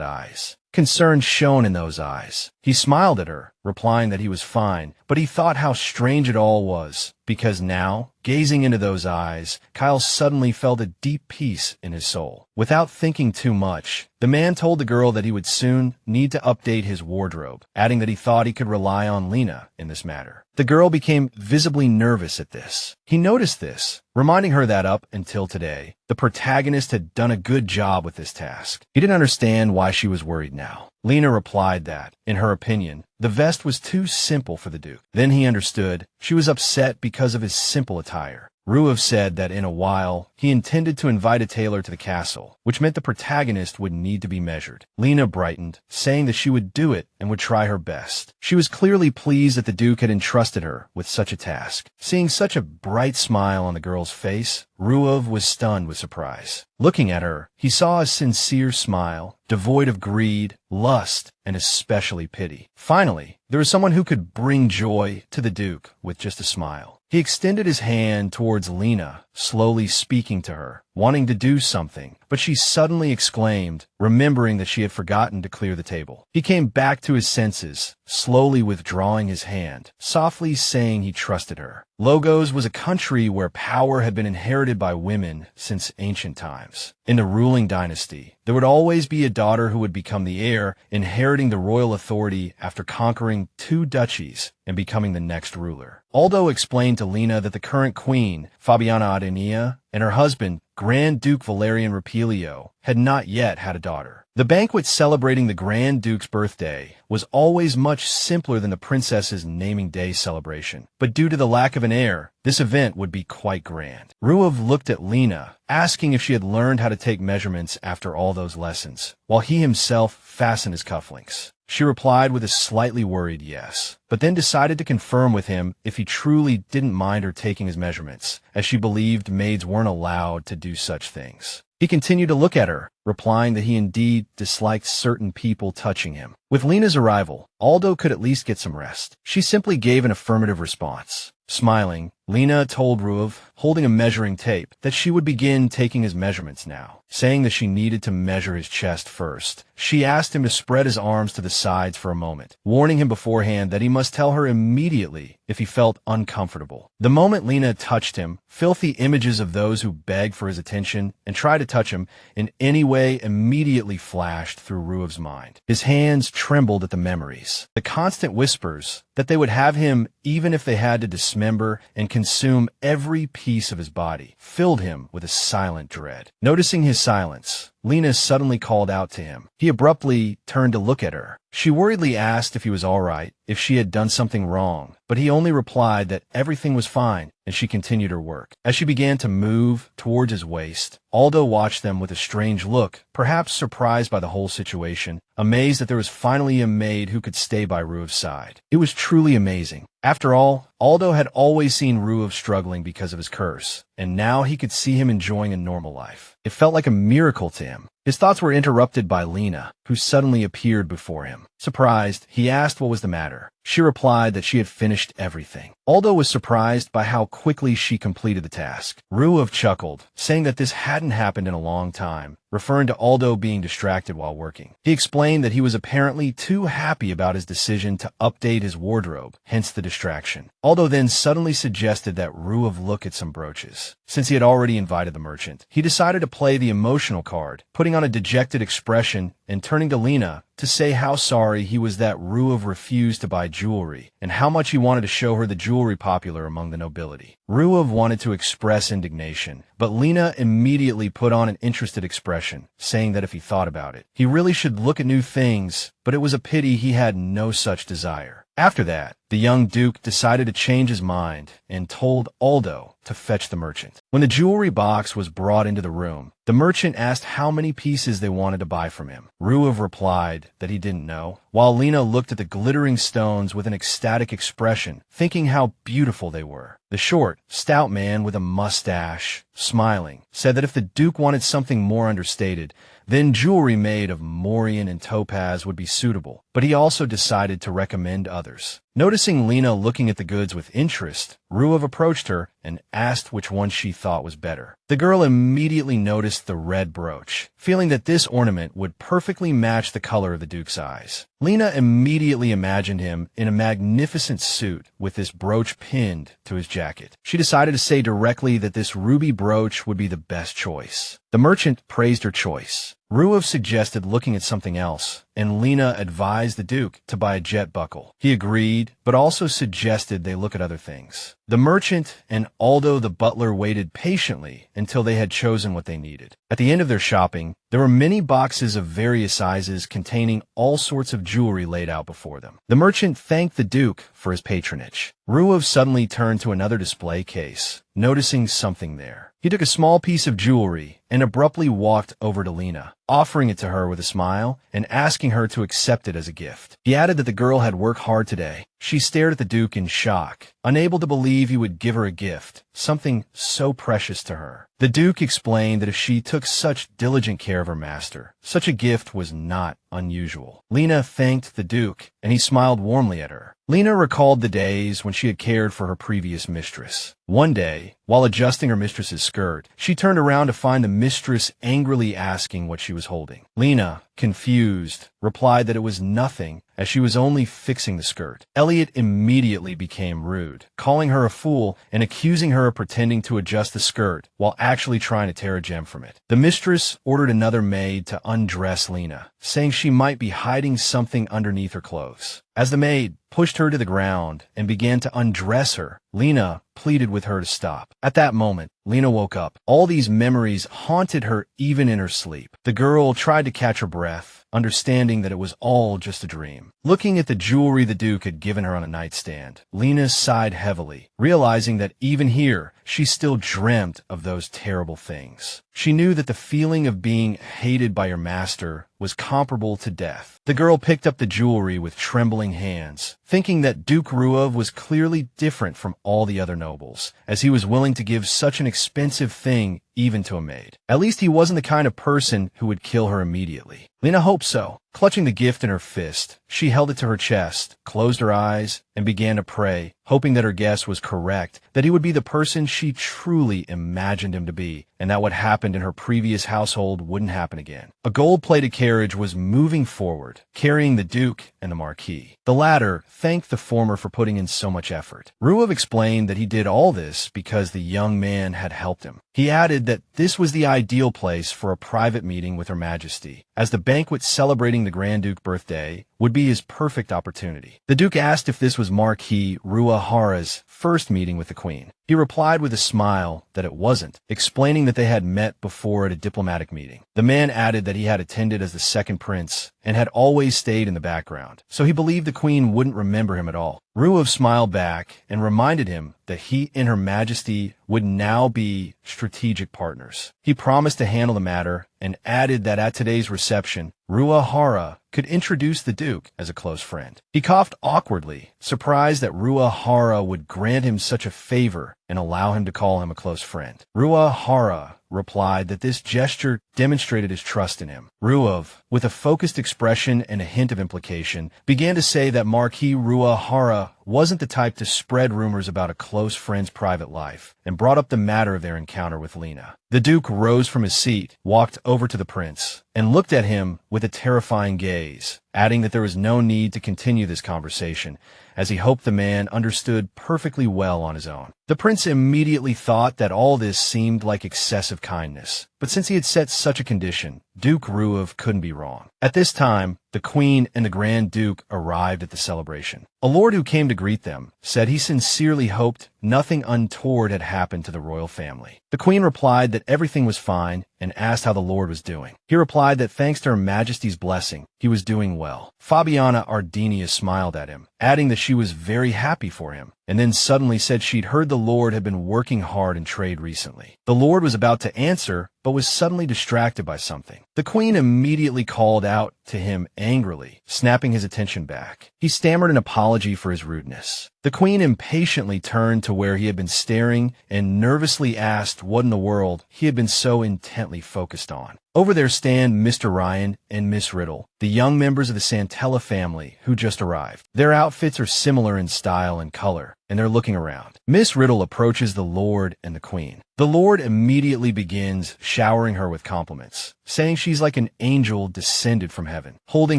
eyes. Concern shone in those eyes. He smiled at her, replying that he was fine, but he thought how strange it all was, because now, gazing into those eyes, Kyle suddenly felt a deep peace in his soul. Without thinking too much, the man told the girl that he would soon need to update his wardrobe, adding that he thought he could rely on Lena in this matter. The girl became visibly nervous at this. He noticed this, reminding her that up until today, the protagonist had done a good job with this task. He didn't understand why she was worried now. Lena replied that, in her opinion, the vest was too simple for the Duke. Then he understood she was upset because of his simple attire. Ruav said that in a while, he intended to invite a tailor to the castle, which meant the protagonist would need to be measured. Lena brightened, saying that she would do it and would try her best. She was clearly pleased that the Duke had entrusted her with such a task. Seeing such a bright smile on the girl's face, Ruav was stunned with surprise. Looking at her, he saw a sincere smile, devoid of greed, lust, and especially pity. Finally, there was someone who could bring joy to the Duke with just a smile. He extended his hand towards Lena, slowly speaking to her, wanting to do something, but she suddenly exclaimed, remembering that she had forgotten to clear the table. He came back to his senses, slowly withdrawing his hand, softly saying he trusted her. Logos was a country where power had been inherited by women since ancient times. In the ruling dynasty, there would always be a daughter who would become the heir, inheriting the royal authority after conquering 2 duchies and becoming the next ruler. Aldo explained to Lena that the current queen, Fabiana Adenia, and her husband, Grand Duke Valerian Rapilio, had not yet had a daughter. The banquet celebrating the Grand Duke's birthday was always much simpler than the princess's naming day celebration, but due to the lack of an heir, this event would be quite grand. Ruav looked at Lena, asking if she had learned how to take measurements after all those lessons, while he himself fastened his cufflinks. She replied with a slightly worried yes, but then decided to confirm with him if he truly didn't mind her taking his measurements, as she believed maids weren't allowed to do such things. He continued to look at her, replying that he indeed disliked certain people touching him. With Lena's arrival, Aldo could at least get some rest. She simply gave an affirmative response. Smiling, Lena told Ruav, holding a measuring tape, that she would begin taking his measurements now, saying that she needed to measure his chest first. She asked him to spread his arms to the sides for a moment, warning him beforehand that he must tell her immediately if he felt uncomfortable. The moment Lena touched him, filthy images of those who begged for his attention and tried to touch him in any way immediately flashed through Ruav's mind. His hands trembled at the memories. The constant whispers that they would have him even if they had to dismember and consume every piece of his body filled him with a silent dread. Noticing his silence, Elaina suddenly called out to him. He abruptly turned to look at her. She worriedly asked if he was all right, if she had done something wrong, but he only replied that everything was fine, and she continued her work. As she began to move towards his waist, Aldo watched them with a strange look, perhaps surprised by the whole situation, amazed that there was finally a maid who could stay by Ruev's side. It was truly amazing. After all, Aldo had always seen Ruev struggling because of his curse, and now he could see him enjoying a normal life. It felt like a miracle to him. His thoughts were interrupted by Elaina, who suddenly appeared before him. Surprised, he asked what was the matter. She replied that she had finished everything. Aldo was surprised by how quickly she completed the task. Ruev chuckled, saying that this hadn't happened in a long time, referring to Aldo being distracted while working. He explained that he was apparently too happy about his decision to update his wardrobe, hence the distraction. Aldo then suddenly suggested that Ruev look at some brooches. Since he had already invited the merchant, he decided to play the emotional card, putting on a dejected expression and turning to Elaina to say how sorry he was that Ruev refused to buy jewelry, and how much he wanted to show her the jewelry popular among the nobility. Ruev wanted to express indignation, but Elaina immediately put on an interested expression, saying that if he thought about it, he really should look at new things, but it was a pity he had no such desire. After that, the young duke decided to change his mind and told Aldo to fetch the merchant. When the jewelry box was brought into the room, the merchant asked how many pieces they wanted to buy from him. Ruev replied that he didn't know, while Elaina looked at the glittering stones with an ecstatic expression, thinking how beautiful they were. The short, stout man with a mustache, smiling, said that if the duke wanted something more understated, then jewelry made of morion and topaz would be suitable, but he also decided to recommend others. Noticing Elaina looking at the goods with interest, Ruev approached her and asked which one she thought was better. The girl immediately noticed the red brooch, feeling that this ornament would perfectly match the color of the duke's eyes. Elaina immediately imagined him in a magnificent suit with this brooch pinned to his jacket. She decided to say directly that this ruby brooch would be the best choice. The merchant praised her choice. Ruev suggested looking at something else, and Elaina advised the duke to buy a jet buckle. He agreed, but also suggested they look at other things. The merchant and Aldo the butler waited patiently until they had chosen what they needed. At the end of their shopping, there were many boxes of various sizes containing all sorts of jewelry laid out before them. The merchant thanked the duke for his patronage. Ruev suddenly turned to another display case, noticing something there. He took a small piece of jewelry and abruptly walked over to Elaina, offering it to her with a smile and asking her to accept it as a gift. He added that the girl had worked hard today. She stared at the duke in shock, unable to believe he would give her a gift, something so precious to her. The duke explained that if she took such diligent care of her master, such a gift was not unusual. Elaina thanked the duke, and he smiled warmly at her. Elaina recalled the days when she had cared for her previous mistress. One day, while adjusting her mistress's skirt, she turned around to find the mistress angrily asking what she was holding. Elaina, confused, replied that it was nothing, as she was only fixing the skirt. Elliot immediately became rude, calling her a fool and accusing her of pretending to adjust the skirt while actually trying to tear a gem from it. The mistress ordered another maid to undress Elaina, saying she might be hiding something underneath her clothes. As the maid pushed her to the ground and began to undress her, Elaina pleaded with her to stop. At that moment, Elaina woke up. All these memories haunted her even in her sleep. The girl tried to catch her breath, understanding that it was all just a dream. Looking at the jewelry the duke had given her on a nightstand, Elaina sighed heavily, realizing that even here, she still dreamt of those terrible things. She knew that the feeling of being hated by her master was comparable to death. The girl picked up the jewelry with trembling hands, thinking that Duke Ruev was clearly different from all the other nobles, as he was willing to give such an expensive thing even to a maid. At least he wasn't the kind of person who would kill her immediately. Elaina hoped so. Clutching the gift in her fist, she held it to her chest, closed her eyes, and began to pray, hoping that her guess was correct, that he would be the person she truly imagined him to be, and that what happened in her previous household wouldn't happen again. A gold-plated carriage was moving forward, carrying the Duke and the Marquis. The latter thanked the former for putting in so much effort. Ruev explained that he did all this because the young man had helped him. He added that this was the ideal place for a private meeting with Her Majesty, as the banquet celebrating the Grand Duke's birthday would be his perfect opportunity. The Duke asked if this was Marquis Ruahara's first meeting with the Queen. He replied with a smile that it wasn't, explaining that they had met before at a diplomatic meeting. The man added that he had attended as the second prince and had always stayed in the background, so he believed the Queen wouldn't remember him at all. Ruav smiled back and reminded him that he and Her Majesty would now be strategic partners. He promised to handle the matter and added that at today's reception, Ruahara could introduce the Duke as a close friend. He coughed awkwardly, surprised that Ruahara would grant him such a favor and allow him to call him a close friend. Ruahara replied that this gesture demonstrated his trust in him. Ruav, with a focused expression and a hint of implication, began to say that Marquis Ruahara wasn't the type to spread rumors about a close friend's private life, and brought up the matter of their encounter with Elaina. The Duke rose from his seat, walked over to the prince, and looked at him with a terrifying gaze, adding that there was no need to continue this conversation, as he hoped the man understood perfectly well on his own. The prince immediately thought that all this seemed like excessive kindness, but since he had set such a condition, Duke Ruav couldn't be wrong. At this time, the Queen and the Grand Duke arrived at the celebration. A lord who came to greet them said he sincerely hoped nothing untoward had happened to the royal family. The Queen replied that everything was fine and asked how the lord was doing. He replied that thanks to Her Majesty's blessing, he was doing well. Fabiana Ardenia smiled at him, adding that she was very happy for him, and then suddenly said she'd heard the lord had been working hard in trade recently. The lord was about to answer, but was suddenly distracted by something. The Queen immediately called out to him angrily, snapping his attention back. He stammered an apology for his rudeness. The Queen impatiently turned to where he had been staring and nervously asked what in the world he had been so intently focused on. Over there stand Mr. Ryan and Miss Riddle, the young members of the Santella family who just arrived. Their outfits are similar in style and color, and they're looking around. Miss Riddle approaches the Lord and the Queen. The Lord immediately begins showering her with compliments, saying she's like an angel descended from heaven. Holding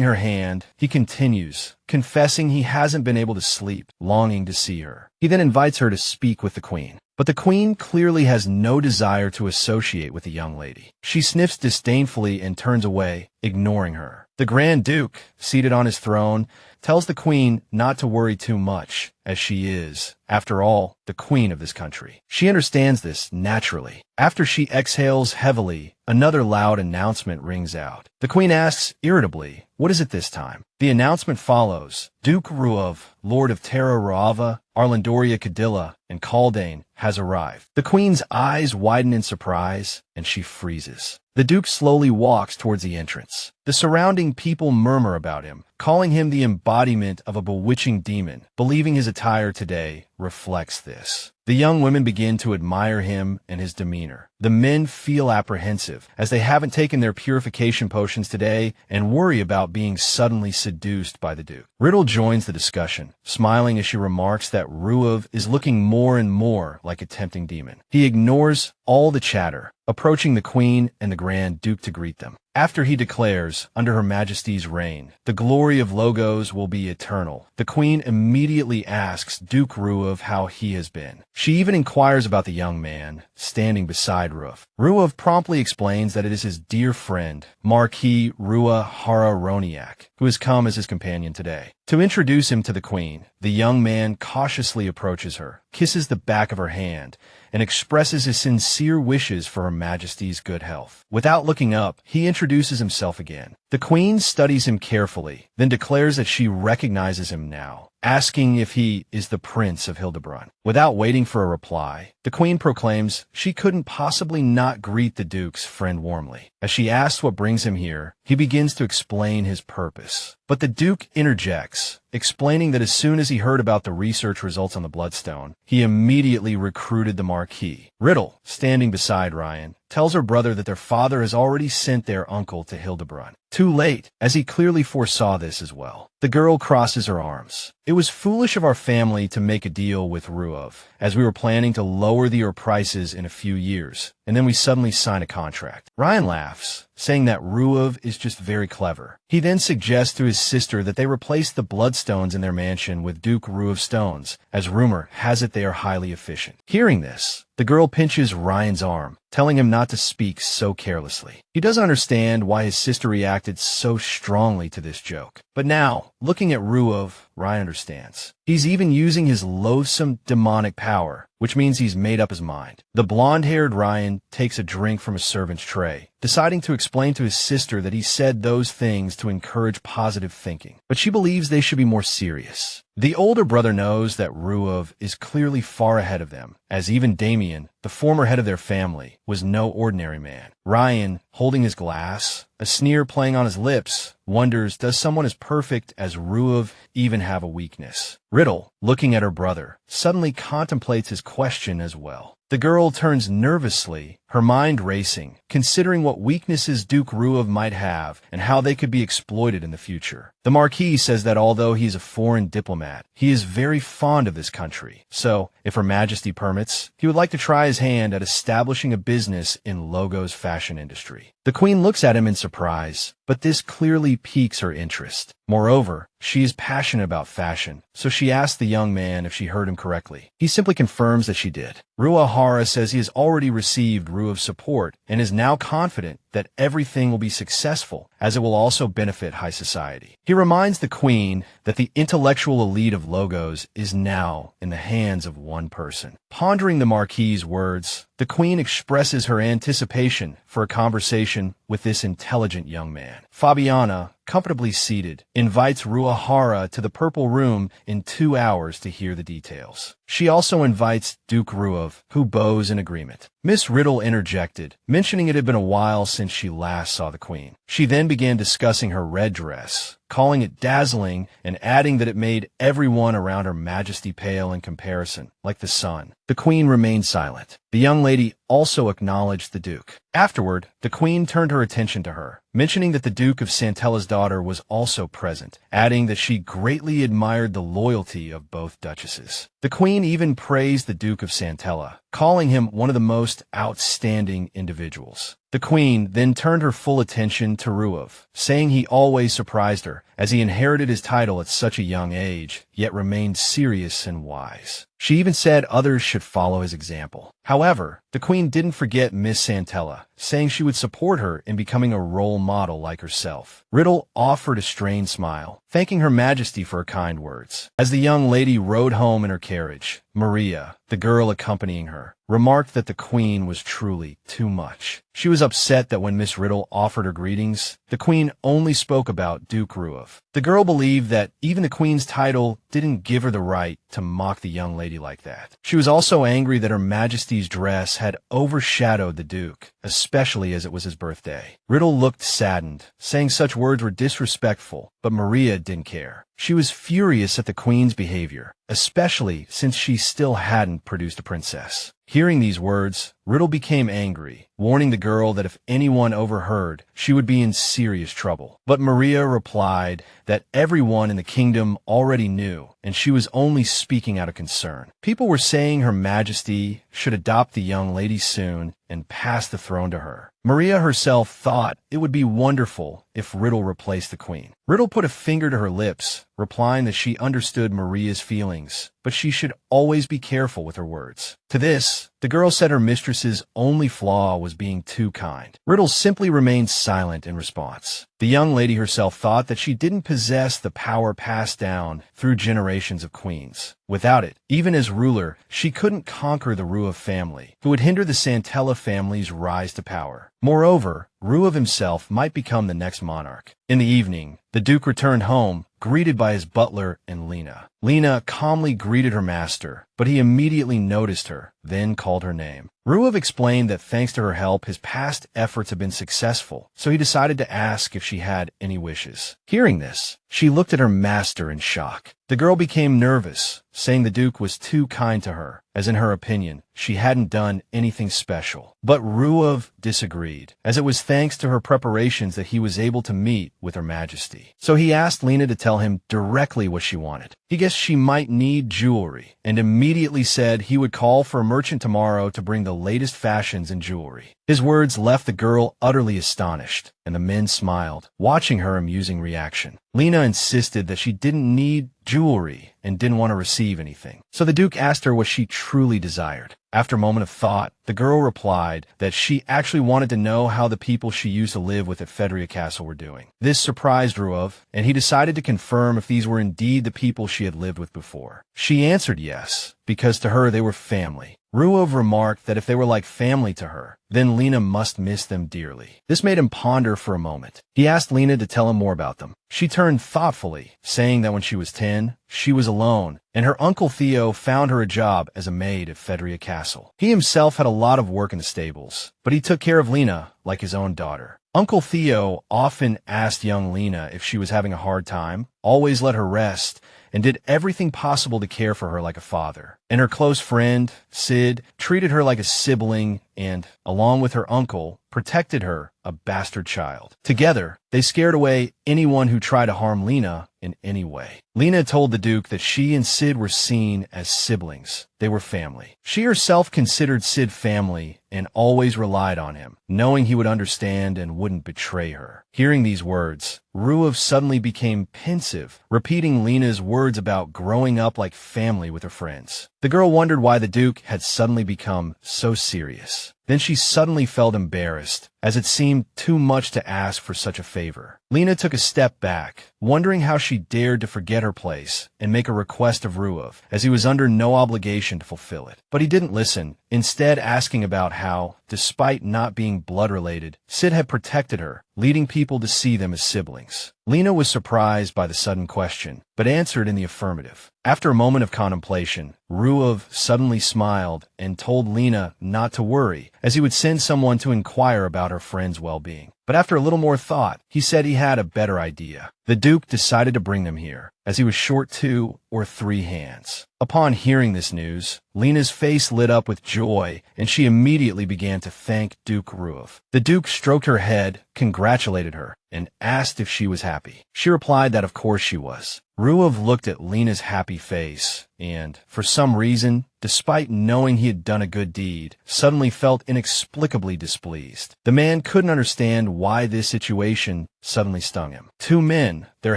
her hand, he continues, confessing he hasn't been able to sleep, longing to see her. He then invites her to speak with the Queen. But the Queen clearly has no desire to associate with the young lady. She sniffs disdainfully and turns away, ignoring her. The Grand Duke, seated on his throne, tells the Queen not to worry too much, as she is, after all, the Queen of this country. She understands this naturally. After she exhales heavily, another loud announcement rings out. The Queen asks irritably, "What is it this time?" The announcement follows. Duke Ruav, Lord of Terra Rava, Arlandoria Cadilla, and Kaldane, has arrived. The Queen's eyes widen in surprise, and she freezes. The Duke slowly walks towards the entrance. The surrounding people murmur about him, calling him the embodiment of a bewitching demon, believing his attire today reflects this. The young women begin to admire him and his demeanor. The men feel apprehensive, as they haven't taken their purification potions today and worry about being suddenly seduced by the Duke. Riddle joins the discussion, smiling as she remarks that Ruav is looking more and more like a tempting demon. He ignores all the chatter, approaching the Queen and the Grand Duke to greet them. After he declares, under Her Majesty's reign, the glory of Logos will be eternal, the Queen immediately asks Duke Ruav how he has been. She even inquires about the young man, standing beside Ruav. Ruav promptly explains that it is his dear friend, Marquis Ruahara, who has come as his companion today. To introduce him to the Queen, the young man cautiously approaches her, kisses the back of her hand, and expresses his sincere wishes for Her Majesty's good health. Without looking up, he introduces himself again. The Queen studies him carefully, then declares that she recognizes him now, asking if he is the Prince of Hildebrand. Without waiting for a reply, the Queen proclaims she couldn't possibly not greet the Duke's friend warmly. As she asks what brings him here, he begins to explain his purpose. But the Duke interjects, explaining that as soon as he heard about the research results on the Bloodstone, he immediately recruited the Marquis. Riddle, standing beside Ryan, tells her brother that their father has already sent their uncle to Hildebrand. Too late, as he clearly foresaw this as well. The girl crosses her arms. It was foolish of our family to make a deal with Ruav, as we were planning to lower the prices in a few years, and then we suddenly sign a contract. Ryan laughs, saying that Ruav is just very clever. He then suggests to his sister that they replace the bloodstones in their mansion with Duke Ruav stones, as rumor has it they are highly efficient. Hearing this, the girl pinches Ryan's arm, telling him not to speak so carelessly. He doesn't understand why his sister reacted so strongly to this joke. But now, looking at Ruov, Ryan understands. He's even using his loathsome demonic power, which means he's made up his mind. The blonde-haired Ryan takes a drink from a servant's tray, deciding to explain to his sister that he said those things to encourage positive thinking. But she believes they should be more serious. The older brother knows that Ruov is clearly far ahead of them, as even Damien, the former head of their family, was no ordinary man. Ryan, holding his glass, a sneer playing on his lips, wonders, does someone as perfect as Ruov even have a weakness? Riddle, looking at her brother, suddenly contemplates his question as well. The girl turns nervously, her mind racing, considering what weaknesses Duke Ruov might have and how they could be exploited in the future. The Marquis says that although he is a foreign diplomat, he is very fond of this country. So, if Her Majesty permits, he would like to try his hand at establishing a business in Logo's fashion industry. The Queen looks at him in surprise, but this clearly piques her interest. Moreover, she is passionate about fashion, so she asks the young man if she heard him correctly. He simply confirms that she did. Ruahara says he has already received Ruov's support and is now confident that everything will be successful, as it will also benefit high society. He reminds the Queen that the intellectual elite of Logos is now in the hands of one person. Pondering the Marquis's words, the Queen expresses her anticipation for a conversation with this intelligent young man. Fabiana, comfortably seated, invites Ruahara to the Purple Room in 2 hours to hear the details. She also invites Duke Ruov, who bows in agreement. Miss Riddle interjected, mentioning it had been a while since she last saw the Queen. She then began discussing her red dress, calling it dazzling and adding that it made everyone around Her Majesty pale in comparison, like the sun. The Queen remained silent. The young lady also acknowledged the Duke. Afterward, the Queen turned her attention to her, mentioning that the Duke of Santella's daughter was also present, adding that she greatly admired the loyalty of both duchesses. The Queen even praised the Duke of Santella, calling him one of the most outstanding individuals. The Queen then turned her full attention to Ruov, saying he always surprised her, as he inherited his title at such a young age, yet remained serious and wise. She even said others should follow his example. However, the Queen didn't forget Miss Santella, saying she would support her in becoming a role model like herself. Riddle offered a strained smile, thanking Her Majesty for her kind words. As the young lady rode home in her carriage, Maria, the girl accompanying her, remarked that the Queen was truly too much. She was upset that when Miss Riddle offered her greetings, the Queen only spoke about Duke Ruov. The girl believed that even the Queen's title didn't give her the right to mock the young lady like that. She was also angry that Her Majesty's dress had overshadowed the Duke, especially as it was his birthday. Riddle looked saddened, saying such words were disrespectful, but Maria didn't care. She was furious at the Queen's behavior, especially since she still hadn't produced a princess. Hearing these words, Riddle became angry, warning the girl that if anyone overheard, she would be in serious trouble. But Maria replied that everyone in the kingdom already knew, and she was only speaking out of concern. People were saying Her Majesty should adopt the young lady soon and pass the throne to her. Maria herself thought it would be wonderful if Riddle replaced the Queen. Riddle put a finger to her lips, replying that she understood Maria's feelings, but she should always be careful with her words. To this, the girl said her mistress's only flaw was being too kind. Riddle simply remained silent in response. The young lady herself thought that she didn't possess the power passed down through generations of queens. Without it, even as ruler, she couldn't conquer the Ruov family, who would hinder the Santella family's rise to power. Moreover, Ruov himself might become the next monarch. In the evening, the Duke returned home, greeted by his butler and Lena. Lena calmly greeted her master, but he immediately noticed her, then called her name. Ruov explained that thanks to her help, his past efforts had been successful, so he decided to ask if she had any wishes. Hearing this, she looked at her master in shock. The girl became nervous, saying the Duke was too kind to her, as in her opinion, she hadn't done anything special. But Ruov disagreed, as it was thanks to her preparations that he was able to meet with Her Majesty. So he asked Lena to tell him directly what she wanted. He guessed she might need jewelry, and immediately said he would call for a merchant tomorrow to bring the latest fashions in jewelry. His words left the girl utterly astonished, and the men smiled, watching her amusing reaction. Lena insisted that she didn't need jewelry, and didn't want to receive anything. So the Duke asked her what she truly desired. After a moment of thought, the girl replied that she actually wanted to know how the people she used to live with at Fedria Castle were doing. This surprised Ruov, and he decided to confirm if these were indeed the people she had lived with before. She answered yes, because to her they were family. Ruov remarked that if they were like family to her, then Lena must miss them dearly. This made him ponder for a moment. He asked Lena to tell him more about them. She turned thoughtfully, saying that when she was 10, she was alone, and her uncle Theo found her a job as a maid at Fedria Castle. He himself had a lot of work in the stables, but he took care of Lena like his own daughter. Uncle Theo often asked young Lena if she was having a hard time, always let her rest, and did everything possible to care for her like a father. And her close friend, Sid, treated her like a sibling and, along with her uncle, protected her, a bastard child. Together, they scared away anyone who tried to harm Lena in any way. Lena told the Duke that she and Sid were seen as siblings. They were family. She herself considered Sid family and always relied on him, knowing he would understand and wouldn't betray her. Hearing these words, Ruov suddenly became pensive, repeating Lena's words about growing up like family with her friends. The girl wondered why the Duke had suddenly become so serious. Then she suddenly felt embarrassed, as it seemed too much to ask for such a favor. Lena took a step back, wondering how she dared to forget her place and make a request of Ruov, as he was under no obligation to fulfill it. But he didn't listen, instead asking about how, despite not being blood-related, Sid had protected her, leading people to see them as siblings. Lena was surprised by the sudden question, but answered in the affirmative. After a moment of contemplation, Ruov suddenly smiled and told Lena not to worry, as he would send someone to inquire about her friend's well-being. But after a little more thought, he said he had a better idea. The Duke decided to bring them here, as he was short 2 or 3 hands. Upon hearing this news, Lena's face lit up with joy, and she immediately began to thank Duke Ruov. The Duke stroked her head, congratulated her, and asked if she was happy. She replied that of course she was. Ruov looked at Lena's happy face, and, for some reason, despite knowing he had done a good deed, suddenly felt inexplicably displeased. The man couldn't understand why this situation suddenly stung him. 2 men, their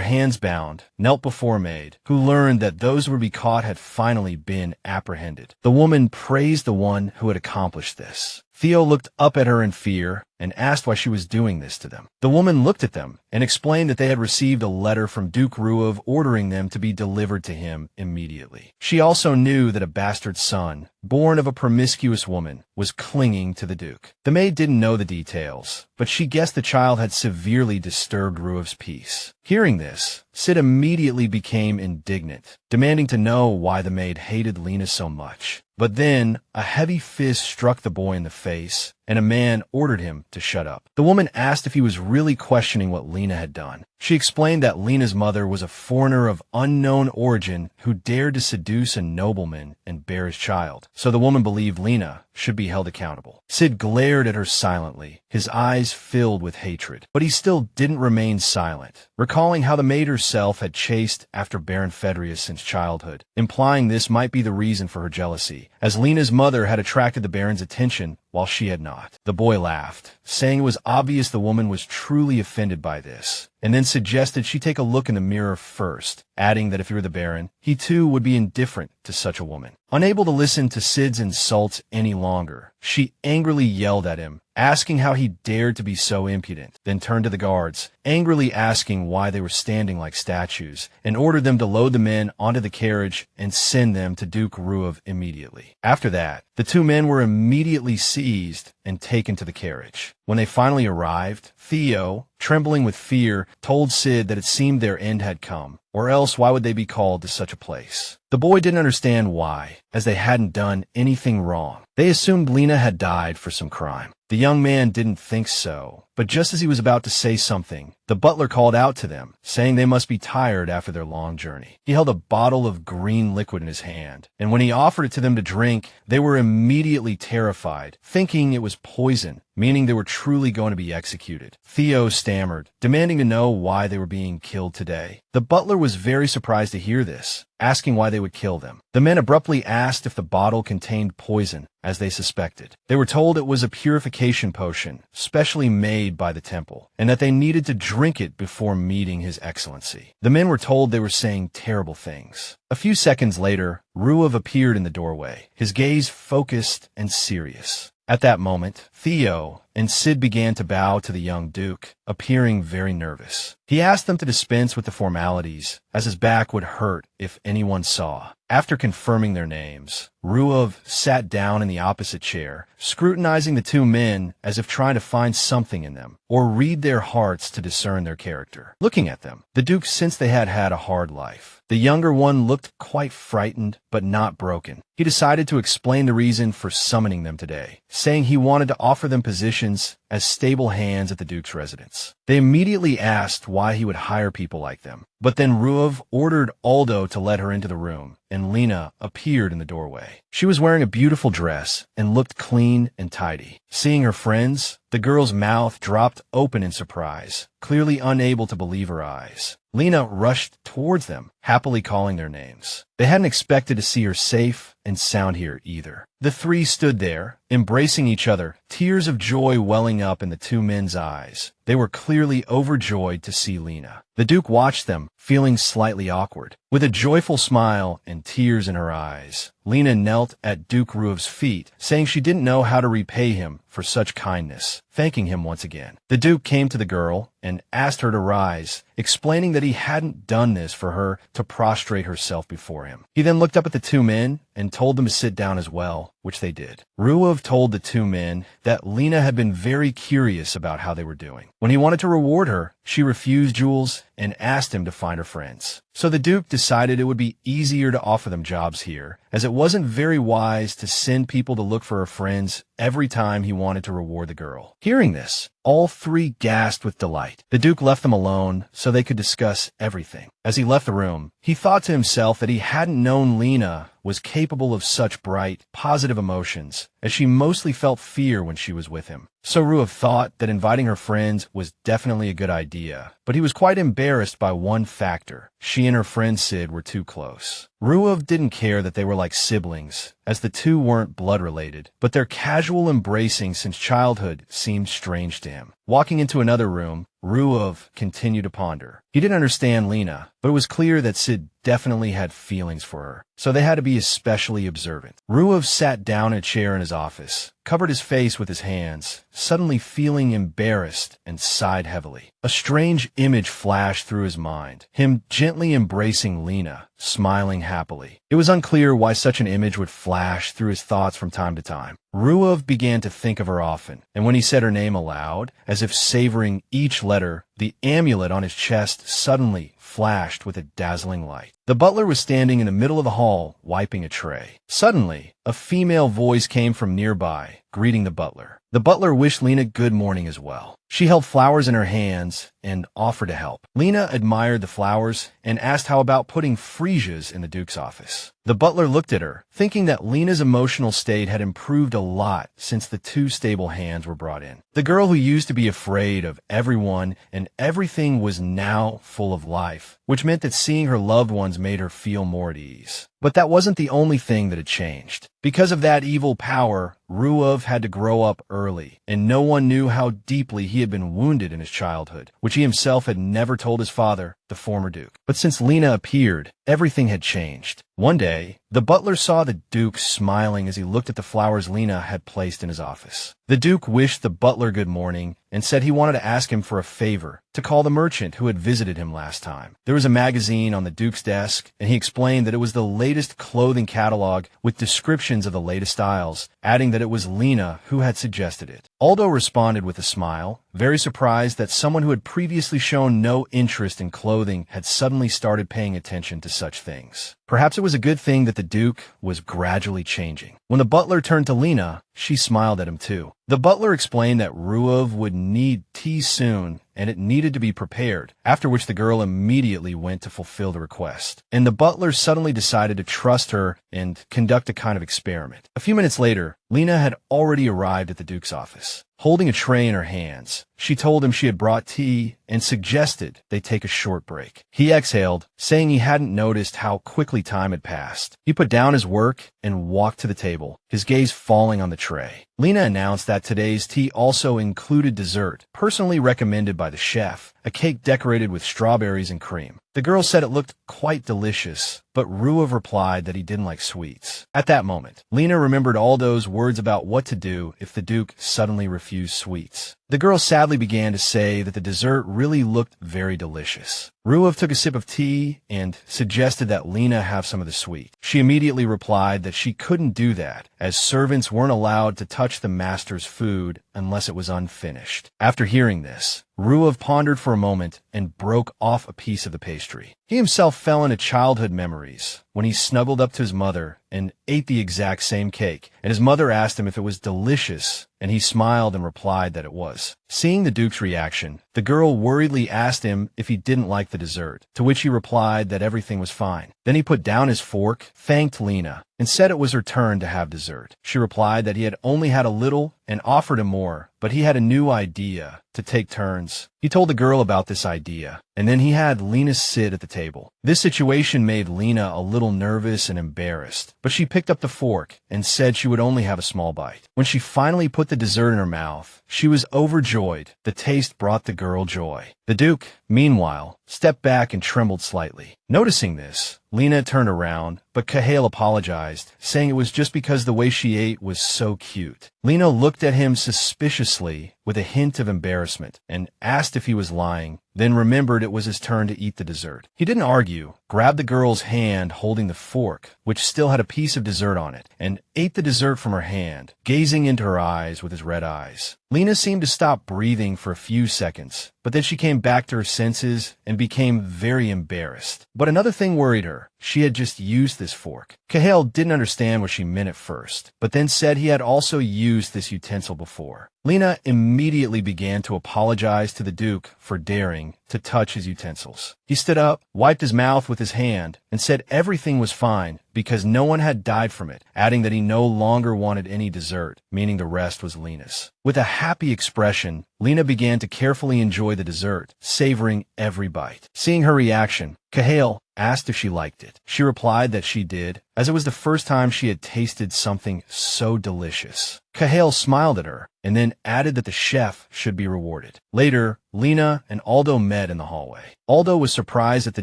hands bound, knelt before a maid, who learned that those who would be caught had finally been apprehended. The woman praised the one who had accomplished this. Theo looked up at her in fear and asked why she was doing this to them. The woman looked at them and explained that they had received a letter from Duke Ruov ordering them to be delivered to him immediately. She also knew that a bastard son, born of a promiscuous woman, was clinging to the Duke. The maid didn't know the details, but she guessed the child had severely disturbed Ruov's peace. Hearing this, Sid immediately became indignant, demanding to know why the maid hated Lena so much. But then, a heavy fist struck the boy in the face, and a man ordered him to shut up. The woman asked if he was really questioning what Lena had done. She explained that Lena's mother was a foreigner of unknown origin who dared to seduce a nobleman and bear his child, so the woman believed Lena should be held accountable. Sid glared at her silently, his eyes filled with hatred, but he still didn't remain silent, recalling how the maid herself had chased after Baron Fedrius since childhood, implying this might be the reason for her jealousy, as Lena's mother had attracted the Baron's attention while she had not. The boy laughed, saying it was obvious the woman was truly offended by this, and then suggested she take a look in the mirror first, adding that if he were the Baron, he too would be indifferent to such a woman. Unable to listen to Sid's insults any longer, she angrily yelled at him, asking how he dared to be so impudent, then turned to the guards, angrily asking why they were standing like statues, and ordered them to load the men onto the carriage and send them to Duke Ruov immediately. After that, the 2 men were immediately seized and taken to the carriage. When they finally arrived, Theo, trembling with fear, told Sid that it seemed their end had come, or else why would they be called to such a place? The boy didn't understand why, as they hadn't done anything wrong. They assumed Lena had died for some crime. The young man didn't think so, but just as he was about to say something, the butler called out to them, saying they must be tired after their long journey. He held a bottle of green liquid in his hand, and when he offered it to them to drink, they were immediately terrified, thinking it was poison, meaning they were truly going to be executed. Theo stammered, demanding to know why they were being killed today. The butler was very surprised to hear this, asking why they would kill them. The men abruptly asked if the bottle contained poison, as they suspected. They were told it was a purification potion, specially made made by the temple, and that they needed to drink it before meeting His Excellency. The men were told they were saying terrible things. A few seconds later, Ruav appeared in the doorway, his gaze focused and serious. At that moment, Theo and Sid began to bow to the young Duke, appearing very nervous. He asked them to dispense with the formalities, as his back would hurt if anyone saw. After confirming their names, Ruav sat down in the opposite chair, scrutinizing the two men as if trying to find something in them, or read their hearts to discern their character. Looking at them, the Duke sensed they had had a hard life. The younger one looked quite frightened, but not broken. He decided to explain the reason for summoning them today, saying he wanted to offer them positions as stable hands at the Duke's residence. They immediately asked why he would hire people like them, but then Ruav ordered Aldo to let her into the room, and Lena appeared in the doorway. She was wearing a beautiful dress and looked clean and tidy. Seeing her friends, the girl's mouth dropped open in surprise, clearly unable to believe her eyes. Lena rushed towards them, happily calling their names. They hadn't expected to see her safe and sound here either. The three stood there, embracing each other, tears of joy welling up in the two men's eyes. They were clearly overjoyed to see Lena. The Duke watched them, feeling slightly awkward. With a joyful smile and tears in her eyes, Lena knelt at Duke Ruav's feet, saying she didn't know how to repay him for such kindness, thanking him once again. The Duke came to the girl and asked her to rise, explaining that he hadn't done this for her to prostrate herself before him. He then looked up at the two men and told them to sit down as well, which they did. Ruav told the two men that Lena had been very curious about how they were doing. When he wanted to reward her, she refused Jules and asked him to find her friends. So the Duke decided it would be easier to offer them jobs here, as it wasn't very wise to send people to look for her friends every time he wanted to reward the girl. Hearing this, all three gasped with delight. The Duke left them alone so they could discuss everything. As he left the room, he thought to himself that he hadn't known Lena was capable of such bright, positive emotions, as she mostly felt fear when she was with him. So Ruav thought that inviting her friends was definitely a good idea, but he was quite embarrassed by one factor. She and her friend Sid were too close. Ruav didn't care that they were like siblings, as the two weren't blood-related, but their casual embracing since childhood seemed strange to him. Walking into another room, Ruav continued to ponder. He didn't understand Lena, but it was clear that Sid definitely had feelings for her, so they had to be especially observant. Ruav sat down in a chair in his office, covered his face with his hands, suddenly feeling embarrassed, and sighed heavily. A strange image flashed through his mind, him gently embracing Lena, smiling happily. It was unclear why such an image would flash through his thoughts from time to time. Ruav began to think of her often, and when he said her name aloud, as if savoring each letter, the amulet on his chest suddenly flashed with a dazzling light. The butler was standing in the middle of the hall, wiping a tray. Suddenly, a female voice came from nearby, greeting the butler. The butler wished Lena good morning as well. She held flowers in her hands and offered to help. Lena admired the flowers and asked how about putting freesias in the Duke's office. The butler looked at her, thinking that Lena's emotional state had improved a lot since the two stable hands were brought in. The girl who used to be afraid of everyone and everything was now full of life, which meant that seeing her loved ones made her feel more at ease. But that wasn't the only thing that had changed. Because of that evil power, Ruav had to grow up early, and no one knew how deeply he had been wounded in his childhood, which he himself had never told his father, the former Duke. But since Lena appeared, everything had changed. One day, the butler saw the Duke smiling as he looked at the flowers Lena had placed in his office. The Duke wished the butler good morning and said he wanted to ask him for a favor, to call the merchant who had visited him last time. There was a magazine on the Duke's desk, and he explained that it was the latest clothing catalog with descriptions of the latest styles, adding that it was Lena who had suggested it. Aldo responded with a smile, very surprised that someone who had previously shown no interest in clothing had suddenly started paying attention to such things. Perhaps it was a good thing that the Duke was gradually changing. When the butler turned to Lena, she smiled at him too. The butler explained that Ruav would need tea soon and it needed to be prepared, after which the girl immediately went to fulfill the request. And the butler suddenly decided to trust her and conduct a kind of experiment. A few minutes later, Lena had already arrived at the Duke's office. Holding a tray in her hands, she told him she had brought tea and suggested they take a short break. He exhaled, saying he hadn't noticed how quickly time had passed. He put down his work and walked to the table, his gaze falling on the tray. Lena announced that today's tea also included dessert, personally recommended by the chef, a cake decorated with strawberries and cream. The girl said it looked quite delicious, but Ruav replied that he didn't like sweets. At that moment, Lena remembered Aldo's words about what to do if the Duke suddenly refused sweets. The girl sadly began to say that the dessert really looked very delicious. Ruav took a sip of tea and suggested that Lena have some of the sweet. She immediately replied that she couldn't do that, as servants weren't allowed to touch the master's food unless it was unfinished. After hearing this, Ruav pondered for a moment and broke off a piece of the pastry. He himself fell into childhood memories when he snuggled up to his mother and ate the exact same cake, and his mother asked him if it was delicious, and he smiled and replied that it was. Seeing the Duke's reaction, the girl worriedly asked him if he didn't like the dessert, to which he replied that everything was fine. Then he put down his fork, thanked Lena, and said it was her turn to have dessert. She replied that he had only had a little and offered him more, but he had a new idea to take turns. He told the girl about this idea, and then he had Lena sit at the table. This situation made Lena a little nervous and embarrassed, but she picked up the fork and said she would only have a small bite. When she finally put the dessert in her mouth, she was overjoyed. The taste brought the girl joy. The Duke, meanwhile, stepped back and trembled slightly. Noticing this, Lena turned around, but Cahail apologized, saying it was just because the way she ate was so cute. Lena looked at him suspiciously with a hint of embarrassment and asked if he was lying, then remembered it was his turn to eat the dessert. He didn't argue, grabbed the girl's hand holding the fork, which still had a piece of dessert on it, and ate the dessert from her hand, gazing into her eyes with his red eyes. Lena seemed to stop breathing for a few seconds, but then she came back to her senses and became very embarrassed. But another thing worried her. She had just used this fork. Cahail didn't understand what she meant at first, but then said he had also used this utensil before. Lena immediately began to apologize to the Duke for daring to touch his utensils. He stood up, wiped his mouth with his hand, and said everything was fine because no one had died from it, adding that he no longer wanted any dessert, meaning the rest was Lena's. With a happy expression, Lena began to carefully enjoy the dessert, savoring every bite. Seeing her reaction, Cahail asked if she liked it. She replied that she did, as it was the first time she had tasted something so delicious. Cahail smiled at her, and then added that the chef should be rewarded. Later, Lena and Aldo met in the hallway. Aldo was surprised that the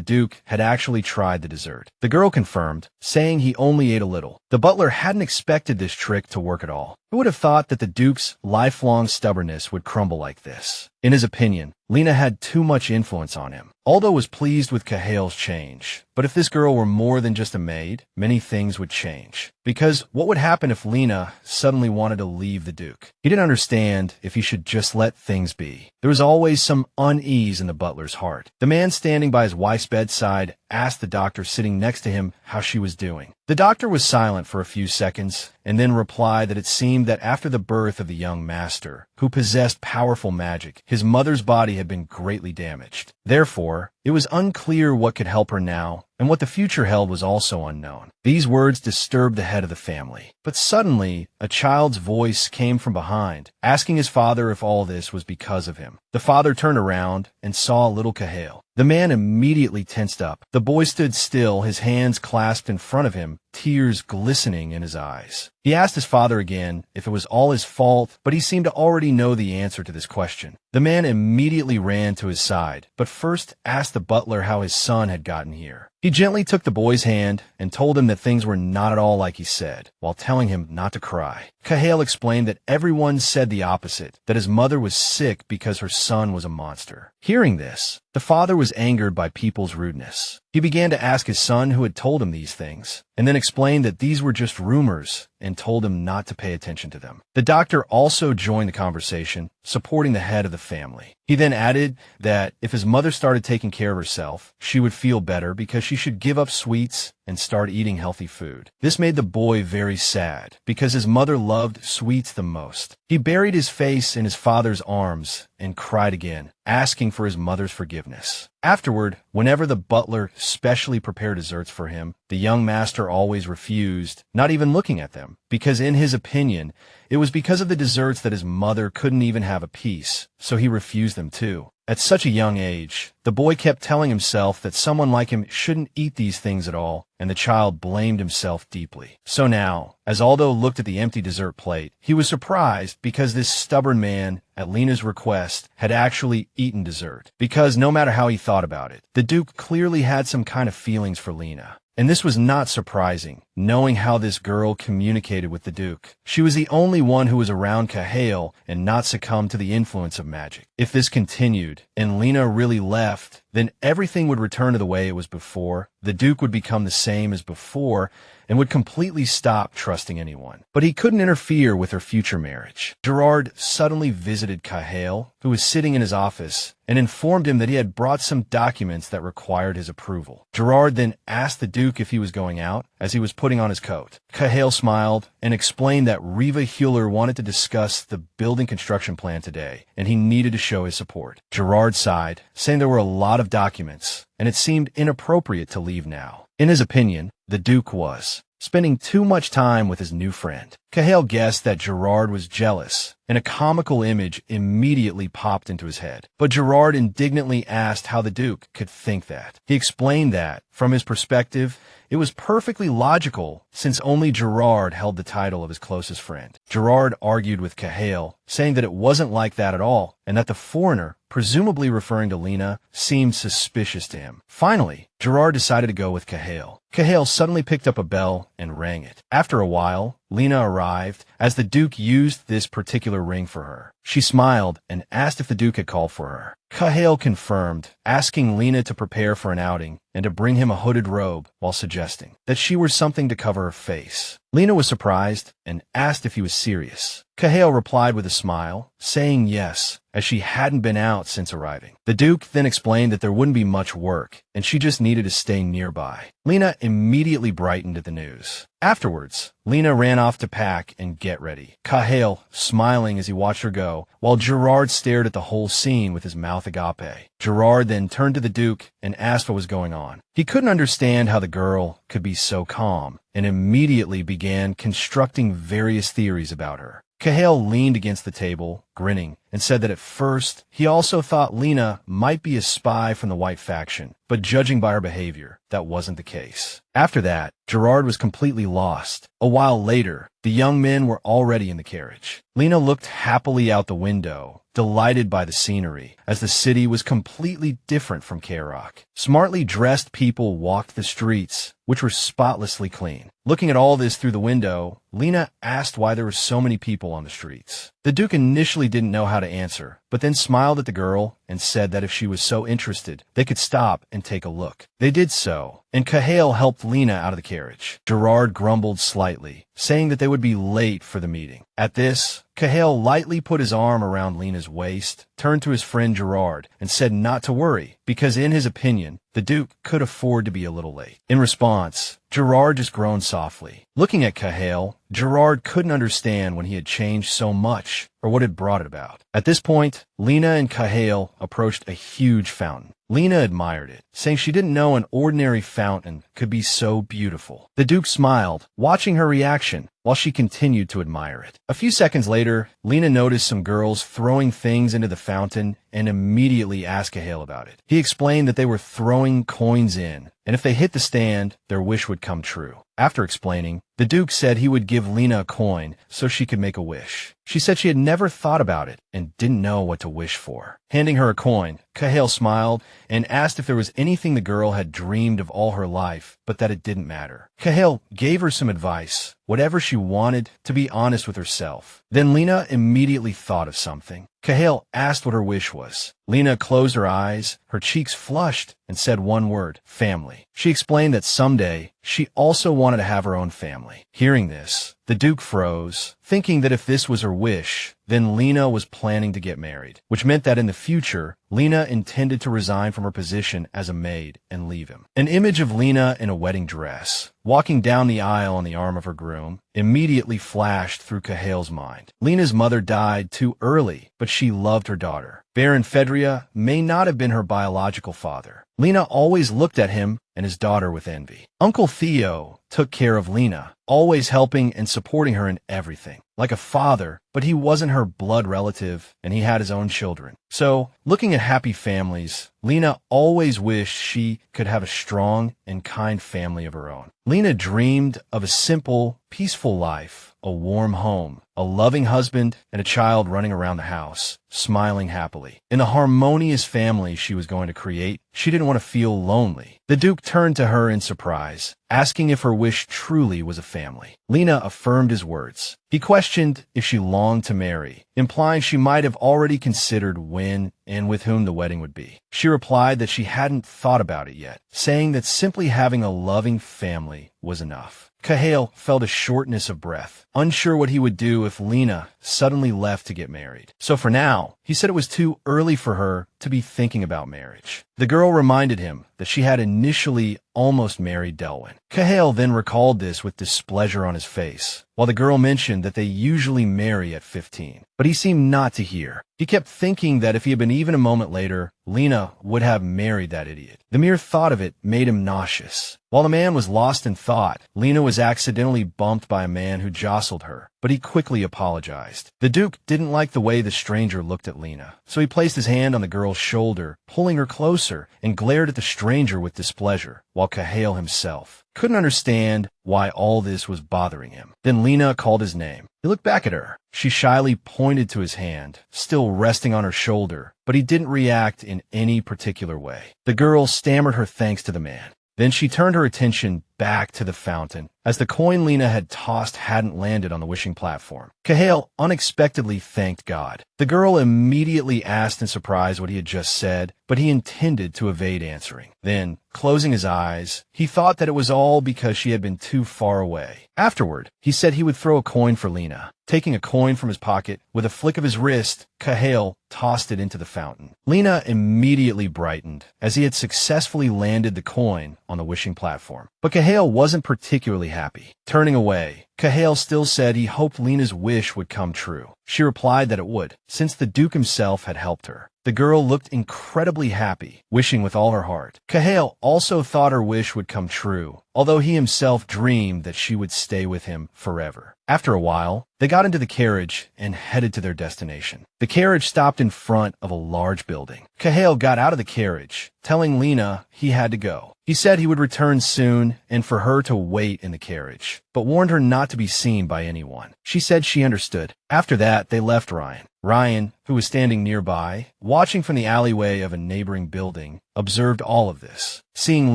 Duke had actually tried the dessert. The girl confirmed, saying he only ate a little. The butler hadn't expected this trick to work at all. Who would have thought that the Duke's lifelong stubbornness would crumble like this? In his opinion, Lena had too much influence on him. Aldo was pleased with Cahail's change, but if this girl were more than just a maid, many things would change. Because what would happen if Lena suddenly wanted to leave the Duke? He didn't understand if he should just let things be. There was always some unease in the butler's heart. The man standing by his wife's bedside asked the doctor sitting next to him how she was doing. The doctor was silent for a few seconds and then replied that it seemed that after the birth of the young master, who possessed powerful magic, his mother's body had been greatly damaged. Therefore, it was unclear what could help her now, and what the future held was also unknown. These words disturbed the head of the family. But suddenly, a child's voice came from behind, asking his father if all this was because of him. The father turned around and saw little Cahail. The man immediately tensed up. The boy stood still, his hands clasped in front of him, tears glistening in his eyes. He asked his father again if it was all his fault, but he seemed to already know the answer to this question. The man immediately ran to his side, but first asked the butler how his son had gotten here. He gently took the boy's hand and told him that things were not at all like he said, while telling him not to cry. Cahail explained that everyone said the opposite, that his mother was sick because her son was a monster. Hearing this, the father was angered by people's rudeness. He began to ask his son who had told him these things, and then explained that these were just rumors and told him not to pay attention to them. The doctor also joined the conversation, supporting the head of the family. He then added that if his mother started taking care of herself, she would feel better because she should give up sweets and start eating healthy food. This made the boy very sad because his mother loved sweets the most. He buried his face in his father's arms and cried again, asking for his mother's forgiveness. Afterward, whenever the butler specially prepared desserts for him, the young master always refused, not even looking at them. him, because in his opinion, it was because of the desserts that his mother couldn't even have a piece, so he refused them too. At such a young age, the boy kept telling himself that someone like him shouldn't eat these things at all, and the child blamed himself deeply. So now, as Aldo looked at the empty dessert plate, he was surprised because this stubborn man, at Lena's request, had actually eaten dessert. Because no matter how he thought about it, the Duke clearly had some kind of feelings for Lena. And this was not surprising, knowing how this girl communicated with the Duke. She was the only one who was around Cahail and not succumbed to the influence of magic. If this continued, and Lena really left, then everything would return to the way it was before, the Duke would become the same as before, and would completely stop trusting anyone. But he couldn't interfere with her future marriage. Gerard suddenly visited Cahail, who was sitting in his office, and informed him that he had brought some documents that required his approval. Gerard then asked the Duke if he was going out, as he was putting on his coat. Cahail smiled and explained that Riva Hewler wanted to discuss the building construction plan today, and he needed to show his support. Gerard sighed, saying there were a lot of documents, and it seemed inappropriate to leave now. In his opinion, the Duke was spending too much time with his new friend. Cahail guessed that Gerard was jealous, and a comical image immediately popped into his head. But Gerard indignantly asked how the Duke could think that. He explained that, from his perspective, it was perfectly logical, since only Gerard held the title of his closest friend. Gerard argued with Cahail, saying that it wasn't like that at all, and that the foreigner, presumably referring to Lena, seemed suspicious to him. Finally, Gerard decided to go with Cahail. Cahail suddenly picked up a bell and rang it. After a while, Lena arrived, as the Duke used this particular ring for her. She smiled and asked if the Duke had called for her. Cahail confirmed, asking Lena to prepare for an outing and to bring him a hooded robe, while suggesting that she wore something to cover her face. Lena was surprised and asked if he was serious. Cahail replied with a smile, saying yes, as she hadn't been out since arriving. The Duke then explained that there wouldn't be much work, and she just needed to stay nearby. Lena immediately brightened at the news. Afterwards, Lena ran off to pack and get ready, Cahail smiling as he watched her go, while Gerard stared at the whole scene with his mouth agape. Gerard then turned to the Duke and asked what was going on. He couldn't understand how the girl could be so calm, and immediately began constructing various theories about her. Cahail leaned against the table, grinning, and said that at first he also thought Lena might be a spy from the White faction, but judging by her behavior, that wasn't the case. After that, Gerard was completely lost. A while later, the young men were already in the carriage. Lena looked happily out the window, delighted by the scenery, as the city was completely different from K-Rock. Smartly dressed people walked the streets, which were spotlessly clean. Looking at all this through the window, Lena asked why there were so many people on the streets. The Duke initially didn't know how to answer, but then smiled at the girl and said that if she was so interested, they could stop and take a look. They did so, and Cahail helped Lena out of the carriage. Gerard grumbled slightly, saying that they would be late for the meeting. At this, Cahail lightly put his arm around Lena's waist, turned to his friend Gerard, and said not to worry, because in his opinion, the Duke could afford to be a little late. In response, Gerard just groaned softly. Looking at Cahail, Gerard couldn't understand when he had changed so much, or what had brought it about. At this point, Lena and Cahail approached a huge fountain. Lena admired it, saying she didn't know an ordinary fountain could be so beautiful. The Duke smiled, watching her reaction, while she continued to admire it. A few seconds later, Lena noticed some girls throwing things into the fountain and immediately asked Cahail about it. He explained that they were throwing coins in, and if they hit the stand, their wish would come true. After explaining, the Duke said he would give Lena a coin so she could make a wish. She said she had never thought about it and didn't know what to wish for. Handing her a coin, Cahail smiled and asked if there was anything the girl had dreamed of all her life, but that it didn't matter. Cahail gave her some advice, whatever she wanted, to be honest with herself. Then Lena immediately thought of something. Cahail asked what her wish was. Lena closed her eyes, her cheeks flushed, and said one word: family. She explained that someday she also wanted to have her own family. Hearing this, the Duke froze, thinking that if this was her wish, then Lena was planning to get married, which meant that in the future, Lena intended to resign from her position as a maid and leave him. An image of Lena in a wedding dress, walking down the aisle on the arm of her groom, immediately flashed through Cahail's mind. Lena's mother died too early, but she loved her daughter. Baron Fedria may not have been her biological father. Lena always looked at him and his daughter with envy. Uncle Theo took care of Lena, always helping and supporting her in everything, like a father, but he wasn't her blood relative, and he had his own children. So, looking at happy families, Lena always wished she could have a strong and kind family of her own. Lena dreamed of a simple, peaceful life, a warm home, a loving husband, and a child running around the house, smiling happily. In the harmonious family she was going to create, she didn't want to feel lonely. The Duke turned to her in surprise, asking if her wish truly was a family. Lena affirmed his words. He questioned if she longed to marry, implying she might have already considered when and with whom the wedding would be. She replied that she hadn't thought about it yet, saying that simply having a loving family was enough. Cahill felt a shortness of breath, unsure what he would do if Lena suddenly left to get married. So for now, he said it was too early for her to be thinking about marriage. The girl reminded him that she had initially almost married Delwyn. Cahill then recalled this with displeasure on his face, while the girl mentioned that they usually marry at 15. But he seemed not to hear. He kept thinking that if he had been even a moment later, Lena would have married that idiot. The mere thought of it made him nauseous. While the man was lost in thought, Lena was accidentally bumped by a man who jostled her, but he quickly apologized. The Duke didn't like the way the stranger looked at Lena, so he placed his hand on the girl's shoulder, pulling her closer, and glared at the stranger with displeasure, while Cahill himself couldn't understand why all this was bothering him. Then Lena called his name. He looked back at her. She shyly pointed to his hand, still resting on her shoulder, but he didn't react in any particular way. The girl stammered her thanks to the man. Then she turned her attention back to the fountain, as the coin Lena had tossed hadn't landed on the wishing platform. Cahill unexpectedly thanked God. The girl immediately asked in surprise what he had just said, but he intended to evade answering. Then, closing his eyes, he thought that it was all because she had been too far away. Afterward, he said he would throw a coin for Lena. Taking a coin from his pocket, with a flick of his wrist, Cahill tossed it into the fountain. Lena immediately brightened, as he had successfully landed the coin on the wishing platform. But Cahill wasn't particularly happy. Turning away, Cahill still said he hoped Lena's wish would come true. She replied that it would, since the Duke himself had helped her. The girl looked incredibly happy, wishing with all her heart. Cahill also thought her wish would come true, although he himself dreamed that she would stay with him forever. After a while, they got into the carriage and headed to their destination. The carriage stopped in front of a large building. Cahill got out of the carriage, telling Lena he had to go. He said he would return soon and for her to wait in the carriage, but warned her not to be seen by anyone. She said she understood. After that, they left Ryan. Ryan, who was standing nearby, watching from the alleyway of a neighboring building, observed all of this. Seeing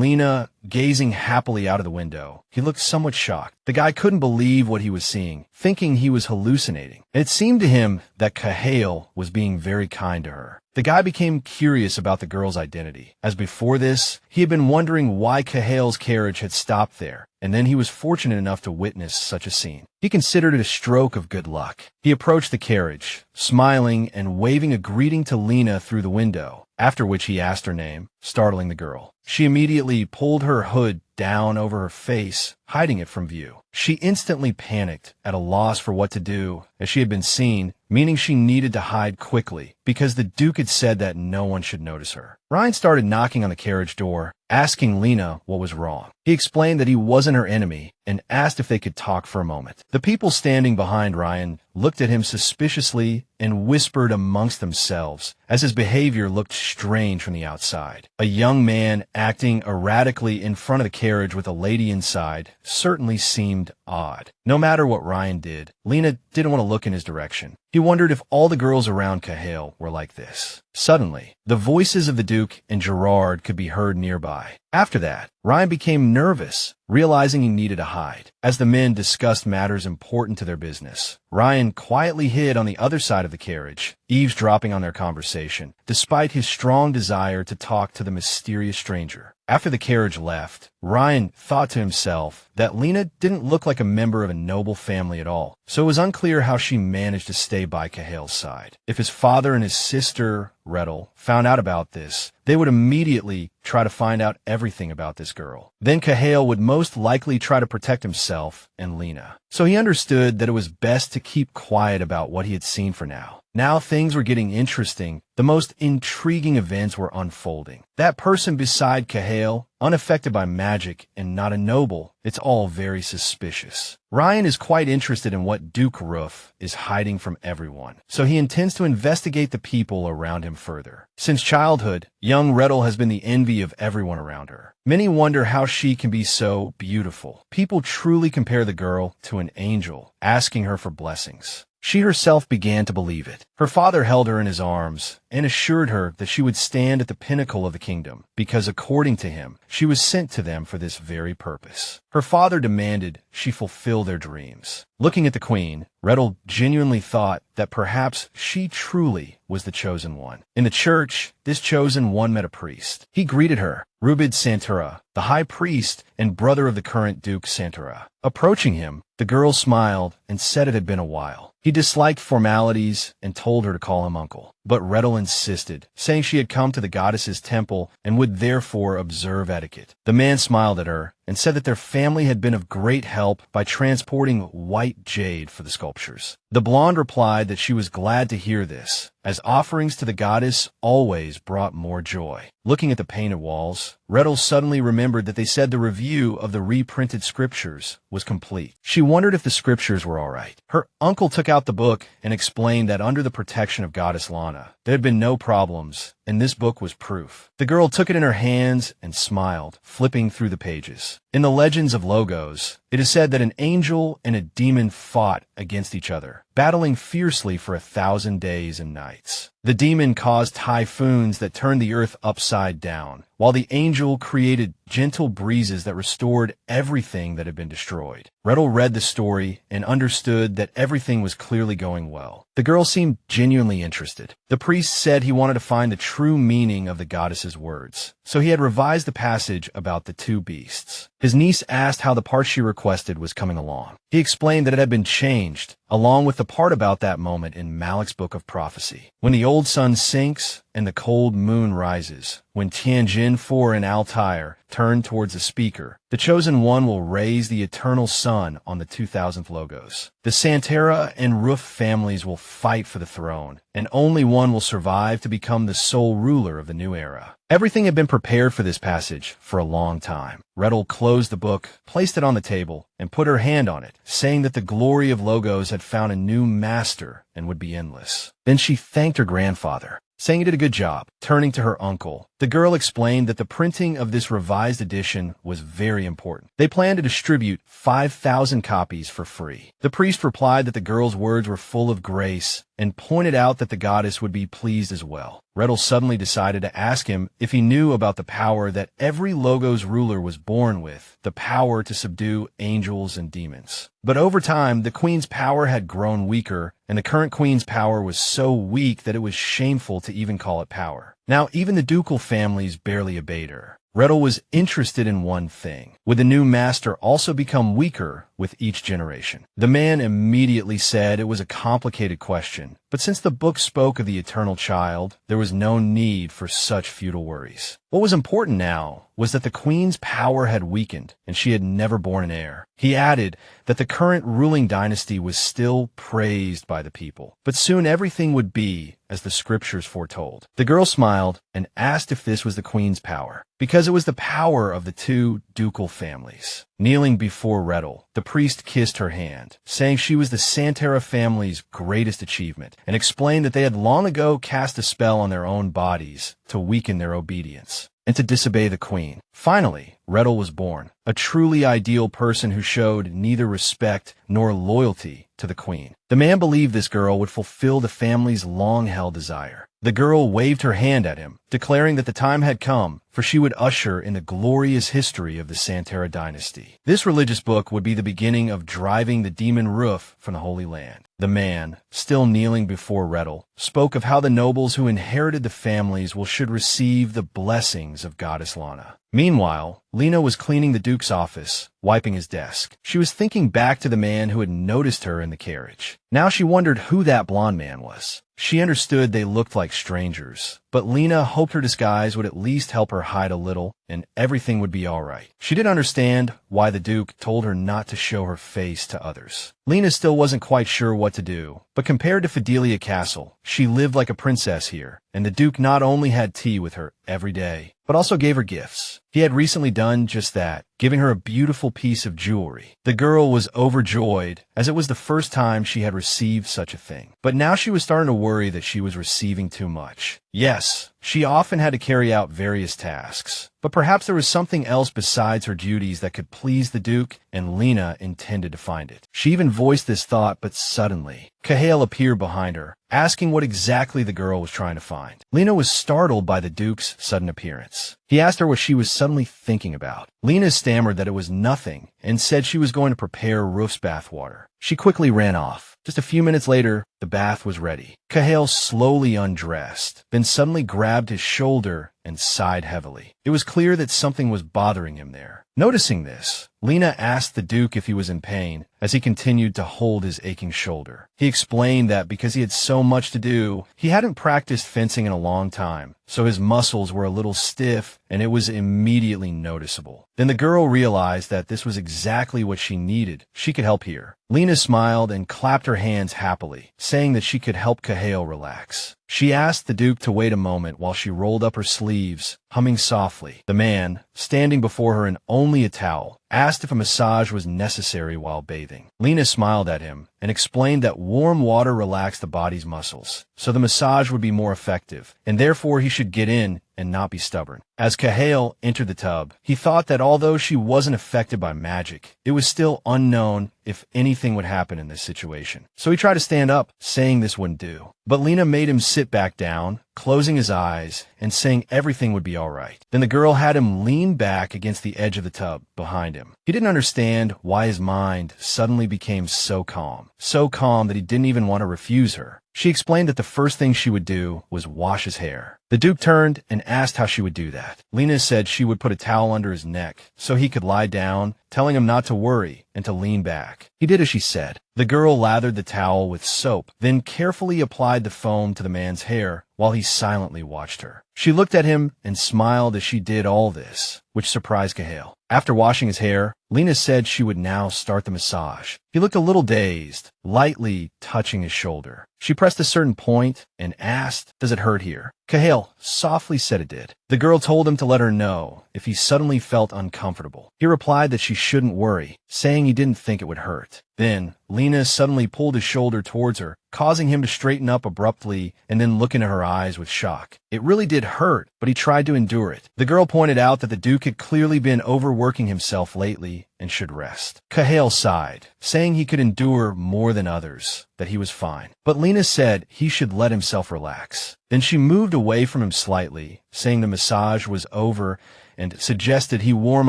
Lena gazing happily out of the window, he looked somewhat shocked. The guy couldn't believe what he was seeing, thinking he was hallucinating. It seemed to him that Cahill was being very kind to her. The guy became curious about the girl's identity, as before this, he had been wondering why Cahill's carriage had stopped there, and then he was fortunate enough to witness such a scene. He considered it a stroke of good luck. He approached the carriage, smiling and waving a greeting to Lena through the window, after which he asked her name, startling the girl. She immediately pulled her hood down over her face, hiding it from view. She instantly panicked, at a loss for what to do, as she had been seen, meaning she needed to hide quickly, because the Duke had said that no one should notice her. Ryan started knocking on the carriage door, asking Lena what was wrong. He explained that he wasn't her enemy, and asked if they could talk for a moment. The people standing behind Ryan looked at him suspiciously and whispered amongst themselves, as his behavior looked strange from the outside. A young man acting erratically in front of the carriage with a lady inside certainly seemed odd. No matter what Ryan did, Lena didn't want to look in his direction. He wondered if all the girls around Cahill were like this. Suddenly, the voices of the Duke and Gerard could be heard nearby. After that, Ryan became nervous, realizing he needed to hide. As the men discussed matters important to their business, Ryan quietly hid on the other side of the carriage, eavesdropping on their conversation, despite his strong desire to talk to the mysterious stranger. After the carriage left, Ryan thought to himself that Lena didn't look like a member of a noble family at all, so it was unclear how she managed to stay by Cahill's side. If his father and his sister, Rettel, found out about this, they would immediately try to find out everything about this girl. Then Cahail would most likely try to protect himself and Lena. So he understood that it was best to keep quiet about what he had seen for now. Now things were getting interesting. The most intriguing events were unfolding. That person beside Cahail, unaffected by magic and not a noble, it's all very suspicious. Ryan is quite interested in what Duke Roof is hiding from everyone, so he intends to investigate the people around him further. Since childhood, young Rettel has been the envy of everyone around her. Many wonder how she can be so beautiful. People truly compare the girl to an angel, asking her for blessings. She herself began to believe it. Her father held her in his arms and assured her that she would stand at the pinnacle of the kingdom, because according to him, she was sent to them for this very purpose. Her father demanded she fulfill their dreams. Looking at the queen, Rettel genuinely thought that perhaps she truly was the chosen one. In the church, this chosen one met a priest. He greeted her, Rubid Santara, the high priest and brother of the current Duke Santara. Approaching him, the girl smiled and said it had been a while. He disliked formalities and told her to call him uncle. But Rettel insisted, saying she had come to the goddess's temple and would therefore observe etiquette. The man smiled at her and said that their family had been of great help by transporting white jade for the sculptures. The blonde replied that she was glad to hear this, as offerings to the goddess always brought more joy. Looking at the painted walls, Rettel suddenly remembered that they said the review of the reprinted scriptures was complete. She wondered if the scriptures were all right. Her uncle took out the book and explained that under the protection of Goddess Lana, there had been no problems, and this book was proof. The girl took it in her hands and smiled, flipping through the pages. In the legends of Logos, it is said that an angel and a demon fought against each other, battling fiercely for 1,000 days and nights. The demon caused typhoons that turned the earth upside down, while the angel created gentle breezes that restored everything that had been destroyed. Rettel read the story and understood that everything was clearly going well. The girl seemed genuinely interested. The priest said he wanted to find the true meaning of the goddess's words, so he had revised the passage about the two beasts. His niece asked how the part she requested was coming along. He explained that it had been changed, along with the part about that moment in Malek's Book of Prophecy. When the old sun sinks and the cold moon rises, when Tianjin 4 and Altair turn towards the speaker, the chosen one will raise the eternal sun on the 2000th Logos. The Santara and Roof families will fight for the throne, and only one will survive to become the sole ruler of the new era. Everything had been prepared for this passage for a long time. Rettel closed the book, placed it on the table, and put her hand on it, saying that the glory of Logos had found a new master and would be endless. Then she thanked her grandfather, saying he did a good job. Turning to her uncle, the girl explained that the printing of this revised edition was very important. They planned to distribute 5,000 copies for free. The priest replied that the girl's words were full of grace and pointed out that the goddess would be pleased as well. Rettel suddenly decided to ask him if he knew about the power that every Logos ruler was born with, the power to subdue angels and demons. But over time, the queen's power had grown weaker, and the current queen's power was so weak that it was shameful to even call it power. Now, even the ducal families barely obeyed her. Rettel was interested in one thing. Would the new master also become weaker with each generation? The man immediately said it was a complicated question, but since the book spoke of the eternal child, there was no need for such futile worries. What was important now was that the queen's power had weakened, and she had never borne an heir. He added that the current ruling dynasty was still praised by the people, but soon everything would be as the scriptures foretold. The girl smiled and asked if this was the queen's power, because it was the power of the two ducal families. Kneeling before Rettel, the priest kissed her hand, saying she was the Santara family's greatest achievement, and explained that they had long ago cast a spell on their own bodies to weaken their obedience and to disobey the queen. Finally, Rettel was born, a truly ideal person who showed neither respect nor loyalty to the queen. The man believed this girl would fulfill the family's long-held desire. The girl waved her hand at him, declaring that the time had come, for she would usher in the glorious history of the Santara dynasty. This religious book would be the beginning of driving the demon Roof from the Holy Land. The man, still kneeling before Rettel, spoke of how the nobles who inherited the families should receive the blessings of Goddess Lana. Meanwhile, Lena was cleaning the Duke's office, wiping his desk. She was thinking back to the man who had noticed her in the carriage. Now she wondered who that blonde man was. She understood they looked like strangers, but Lena hoped her disguise would at least help her hide a little, and everything would be all right. She didn't understand why the Duke told her not to show her face to others. Lena still wasn't quite sure what to do, but compared to Fidelia Castle, she lived like a princess here, and the Duke not only had tea with her every day, but also gave her gifts. He had recently done just that, giving her a beautiful piece of jewelry. The girl was overjoyed, as it was the first time she had received such a thing. But now she was starting to worry that she was receiving too much. Yes, she often had to carry out various tasks, but perhaps there was something else besides her duties that could please the Duke, and Lena intended to find it. She even voiced this thought, but suddenly, Cahill appeared behind her, asking what exactly the girl was trying to find. Lena was startled by the Duke's sudden appearance. He asked her what she was suddenly thinking about. Lena stammered that it was nothing and said she was going to prepare Roof's bathwater. She quickly ran off. Just a few minutes later, the bath was ready. Cahill slowly undressed, then suddenly grabbed his shoulder and sighed heavily. It was clear that something was bothering him there. Noticing this, Lena asked the Duke if he was in pain as he continued to hold his aching shoulder. He explained that because he had so much to do, he hadn't practiced fencing in a long time, so his muscles were a little stiff and it was immediately noticeable. Then the girl realized that this was exactly what she needed. She could help here. Lena smiled and clapped her hands happily, saying that she could help Cahill relax. She asked the Duke to wait a moment while she rolled up her sleeves, humming softly. The man, standing before her in only a towel, asked if a massage was necessary while bathing. Lena smiled at him and explained that warm water relaxed the body's muscles, so the massage would be more effective, and therefore he should get in and not be stubborn. As Cahill entered the tub, he thought that although she wasn't affected by magic, it was still unknown if anything would happen in this situation. So he tried to stand up, saying this wouldn't do. But Lena made him sit back down, closing his eyes and saying everything would be all right. Then the girl had him lean back against the edge of the tub behind him. He didn't understand why his mind suddenly became so calm that he didn't even want to refuse her. She explained that the first thing she would do was wash his hair. The Duke turned and asked how she would do that. Lena said she would put a towel under his neck so he could lie down, telling him not to worry and to lean back. He did as she said. The girl lathered the towel with soap, then carefully applied the foam to the man's hair while he silently watched her. She looked at him and smiled as she did all this, which surprised Cahill. After washing his hair, Lena said she would now start the massage. He looked a little dazed, lightly touching his shoulder. She pressed a certain point and asked, "Does it hurt here?" Cahill softly said it did. The girl told him to let her know if he suddenly felt uncomfortable. He replied that she shouldn't worry, saying he didn't think it would hurt. Then, Lena suddenly pulled his shoulder towards her, causing him to straighten up abruptly and then look into her eyes with shock. It really did hurt, but he tried to endure it. The girl pointed out that the Duke had clearly been overworking himself lately and should rest. Cahill sighed, saying he could endure more than others, that he was fine. But Lena said he should let himself relax. Then she moved away from him slightly, saying the massage was over and suggested he warm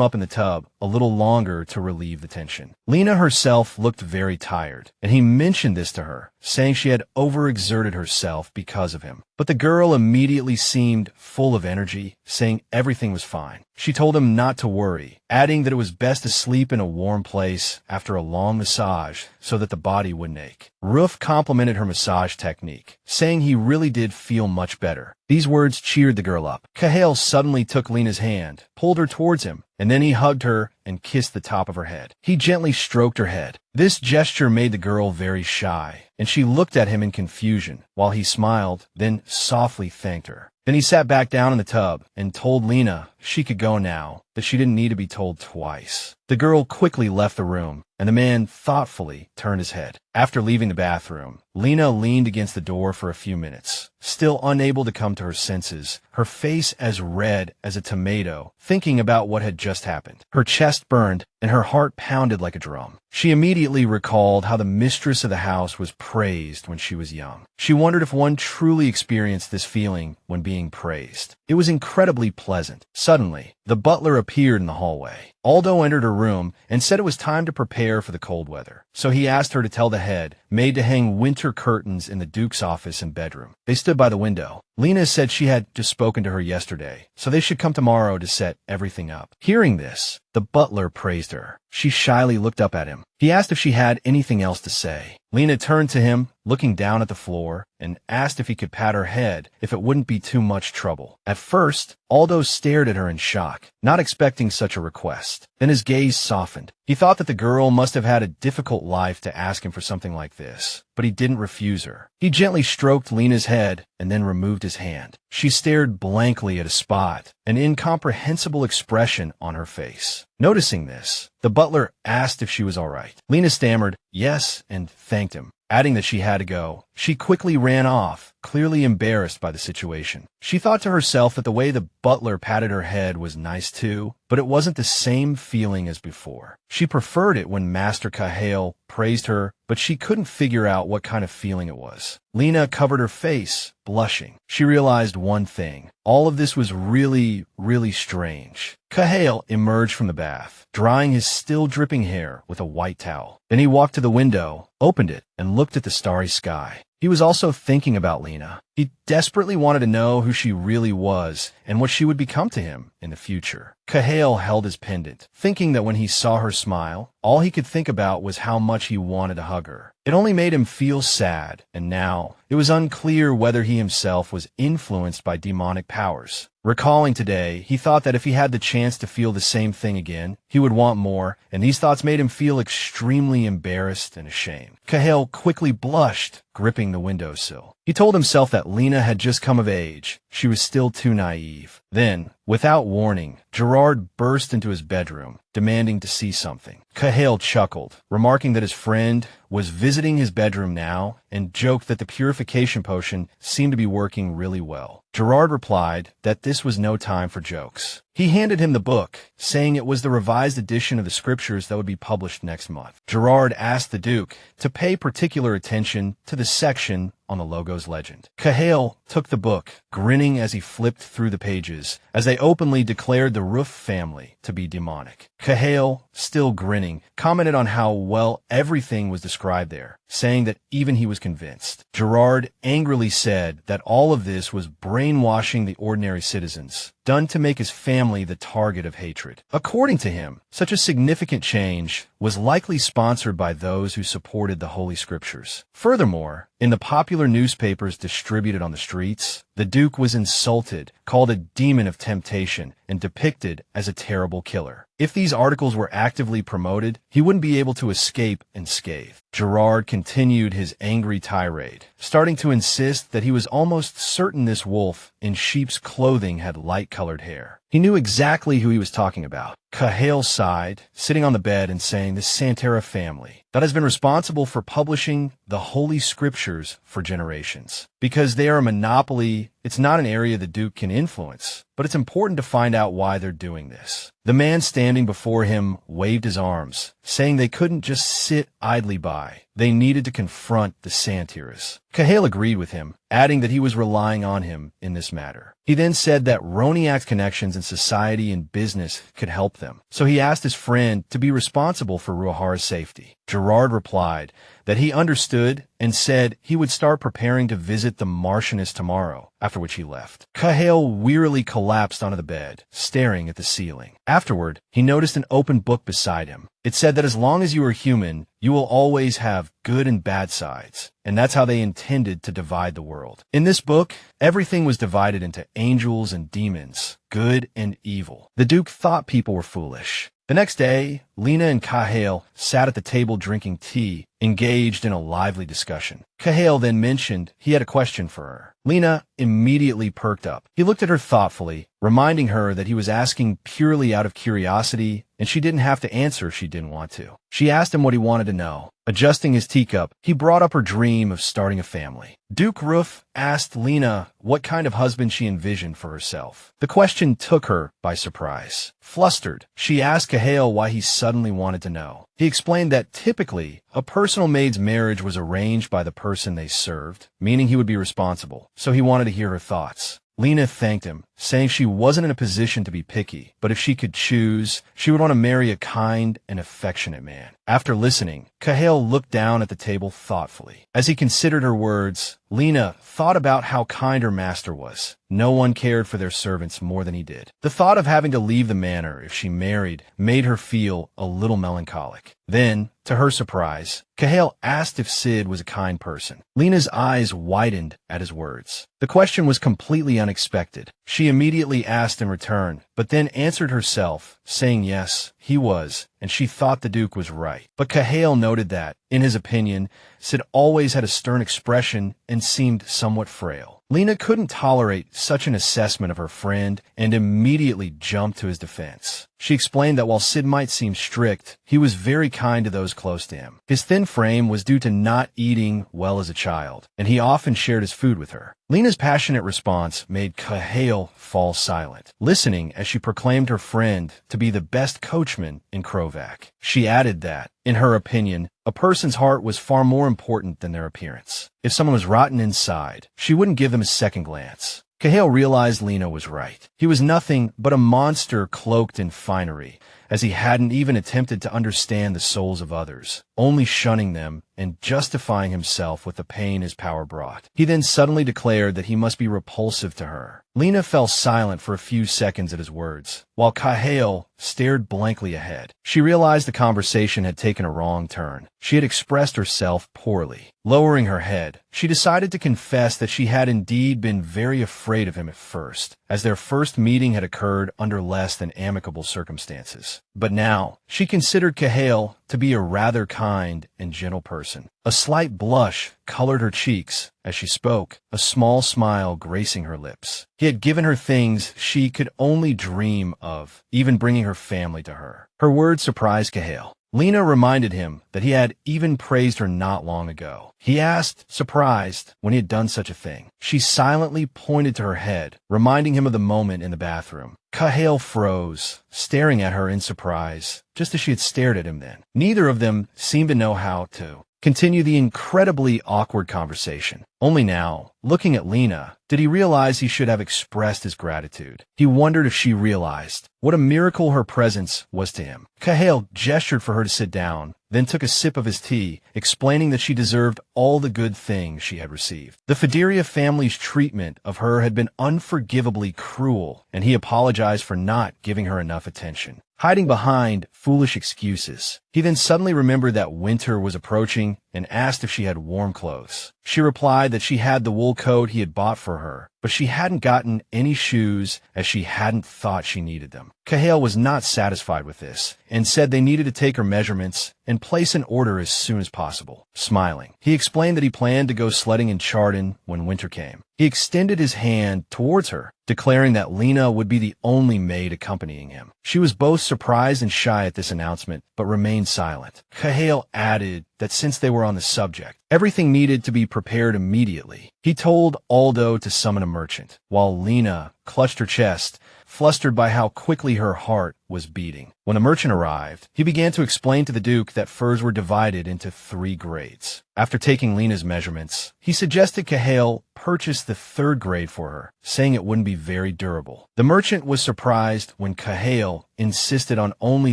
up in the tub a little longer to relieve the tension. Lena herself looked very tired, and he mentioned this to her, saying she had overexerted herself because of him. But the girl immediately seemed full of energy, saying everything was fine. She told him not to worry, adding that it was best to sleep in a warm place after a long massage so that the body wouldn't ache. Roof complimented her massage technique, saying he really did feel much better. These words cheered the girl up. Cahill suddenly took Lena's hand, pulled her towards him, and then he hugged her and kissed the top of her head. He gently stroked her head. This gesture made the girl very shy, and she looked at him in confusion, while he smiled, then softly thanked her. Then he sat back down in the tub and told Lena she could go now, that she didn't need to be told twice. The girl quickly left the room, and the man thoughtfully turned his head. After leaving the bathroom, Lena leaned against the door for a few minutes, still unable to come to her senses, her face as red as a tomato, thinking about what had just happened. Her chest burned, and her heart pounded like a drum. She immediately recalled how the mistress of the house was praised when she was young. She wondered if one truly experienced this feeling when being praised. It was incredibly pleasant. Suddenly, the butler appeared in the hallway. Aldo entered her room and said it was time to prepare for the cold weather. So he asked her to tell the head maid to hang winter curtains in the Duke's office and bedroom. They stood by the window. Lena said she had just spoken to her yesterday, so they should come tomorrow to set everything up. Hearing this, the butler praised her. She shyly looked up at him. He asked if she had anything else to say. Lena turned to him, looking down at the floor, and asked if he could pat her head if it wouldn't be too much trouble. At first, Aldo stared at her in shock, not expecting such a request. Then his gaze softened. He thought that the girl must have had a difficult life to ask him for something like this, but he didn't refuse her. He gently stroked Lena's head and then removed his hand. She stared blankly at a spot, an incomprehensible expression on her face. Noticing this, the butler asked if she was all right. Lena stammered yes and thanked him, adding that she had to go. She quickly ran off, clearly embarrassed by the situation. She thought to herself that the way the butler patted her head was nice too, but it wasn't the same feeling as before. She preferred it when Master Cahill praised her, but she couldn't figure out what kind of feeling it was. Lena covered her face, blushing. She realized one thing. All of this was really strange. Cahill emerged from the bath, drying his still dripping hair with a white towel. Then he walked to the window, opened it, and looked at the starry sky. He was also thinking about Lena. He desperately wanted to know who she really was and what she would become to him in the future. Cahill held his pendant, thinking that when he saw her smile, all he could think about was how much he wanted to hug her. It only made him feel sad, and now it was unclear whether he himself was influenced by demonic powers. Recalling today, he thought that if he had the chance to feel the same thing again, he would want more, and these thoughts made him feel extremely embarrassed and ashamed. Cahill quickly blushed, gripping the windowsill. He told himself that Lena had just come of age. She was still too naive. Then, without warning, Gerard burst into his bedroom, demanding to see something. Cahill chuckled, remarking that his friend was visiting his bedroom now, and joked that the purification potion seemed to be working really well. Gerard replied that this was no time for jokes. He handed him the book, saying it was the revised edition of the scriptures that would be published next month. Gerard asked the Duke to pay particular attention to the section on the logo's legend. Cahill took the book, grinning as he flipped through the pages, as they openly declared the Roof family to be demonic. Cahill, still grinning, commented on how well everything was described there, saying that even he was convinced. Gerard angrily said that all of this was brainwashing the ordinary citizens, done to make his family the target of hatred. According to him, such a significant change was likely sponsored by those who supported the Holy Scriptures. Furthermore, in the popular newspapers distributed on the streets, the Duke was insulted, called a demon of temptation, and depicted as a terrible killer. If these articles were actively promoted, he wouldn't be able to escape unscathed. Gerard continued his angry tirade, starting to insist that he was almost certain this wolf in sheep's clothing had light-colored hair. He knew exactly who he was talking about. Cahill sighed, sitting on the bed and saying the Santaras family that has been responsible for publishing the Holy Scriptures for generations. Because they are a monopoly, it's not an area the Duke can influence, but it's important to find out why they're doing this. The man standing before him waved his arms, saying they couldn't just sit idly by. They needed to confront the Santaras. Cahill agreed with him, adding that he was relying on him in this matter. He then said that Roniak's connections in society and business could help them, so he asked his friend to be responsible for Ruahara's safety. Gerard replied that he understood and said he would start preparing to visit the Marchioness tomorrow, after which he left. Cahill wearily collapsed onto the bed, staring at the ceiling. Afterward, he noticed an open book beside him. It said that as long as you are human, you will always have good and bad sides, and that's how they intended to divide the world. In this book, everything was divided into angels and demons, good and evil. The Duke thought people were foolish. The next day, Lena and Cahill sat at the table drinking tea, engaged in a lively discussion. Cahill then mentioned he had a question for her. Lena immediately perked up. He looked at her thoughtfully, reminding her that he was asking purely out of curiosity, and she didn't have to answer if she didn't want to. She asked him what he wanted to know. Adjusting his teacup, he brought up her dream of starting a family. Duke Roof asked Lena what kind of husband she envisioned for herself. The question took her by surprise. Flustered, she asked Cahill why he suddenly wanted to know. He explained that typically, a personal maid's marriage was arranged by the person they served, meaning he would be responsible, so he wanted to hear her thoughts. Lena thanked him, saying she wasn't in a position to be picky, but if she could choose, she would want to marry a kind and affectionate man. After listening, Kahale looked down at the table thoughtfully. As he considered her words, Lena thought about how kind her master was. No one cared for their servants more than he did. The thought of having to leave the manor if she married made her feel a little melancholic. Then, to her surprise, Kahale asked if Sid was a kind person. Lena's eyes widened at his words. The question was completely unexpected. She immediately asked in return, but then answered herself, saying yes, he was, and she thought the Duke was right. But Kahale noted that, in his opinion, Sid always had a stern expression and seemed somewhat frail. Lena couldn't tolerate such an assessment of her friend and immediately jumped to his defense. She explained that while Sid might seem strict, he was very kind to those close to him. His thin frame was due to not eating well as a child, and he often shared his food with her. Lena's passionate response made Kahale fall silent, listening as she proclaimed her friend to be the best coachman in Krovac. She added that, in her opinion, a person's heart was far more important than their appearance. If someone was rotten inside, she wouldn't give them a second glance. Kahale realized Lena was right. He was nothing but a monster cloaked in finery, as he hadn't even attempted to understand the souls of others, only shunning them and justifying himself with the pain his power brought. He then suddenly declared that he must be repulsive to her. Lena fell silent for a few seconds at his words, while Kahale stared blankly ahead. She realized the conversation had taken a wrong turn. She had expressed herself poorly. Lowering her head, she decided to confess that she had indeed been very afraid of him at first, as their first meeting had occurred under less than amicable circumstances. But now, she considered Kahale to be a rather kind and gentle person. A slight blush colored her cheeks as she spoke, a small smile gracing her lips. He had given her things she could only dream of, even bringing her family to her. Her words surprised Kahale. Lena reminded him that he had even praised her not long ago. He asked, surprised, when he had done such a thing. She silently pointed to her head, reminding him of the moment in the bathroom. Kahale froze, staring at her in surprise, just as she had stared at him then. Neither of them seemed to know how to continue the incredibly awkward conversation. Only now, looking at Lena, did he realize he should have expressed his gratitude. He wondered if she realized what a miracle her presence was to him. Kahale gestured for her to sit down, then took a sip of his tea, explaining that she deserved all the good things she had received. The Fideria family's treatment of her had been unforgivably cruel, and he apologized for not giving her enough attention, hiding behind foolish excuses. He then suddenly remembered that winter was approaching and asked if she had warm clothes. She replied that she had the wool coat he had bought for her, but she hadn't gotten any shoes as she hadn't thought she needed them. Kahale was not satisfied with this and said they needed to take her measurements and place an order as soon as possible. Smiling, he explained that he planned to go sledding in Chardon when winter came. He extended his hand towards her, declaring that Lena would be the only maid accompanying him. She was both surprised and shy at this announcement, but remained silent. Kahale added that since they were on the subject, everything needed to be prepared immediately. He told Aldo to summon a merchant, while Lena clutched her chest, flustered by how quickly her heart was beating. When the merchant arrived, he began to explain to the Duke that furs were divided into 3 grades. After taking Lena's measurements, he suggested Kahale purchase the 3rd grade for her, saying it wouldn't be very durable. The merchant was surprised when Kahale insisted on only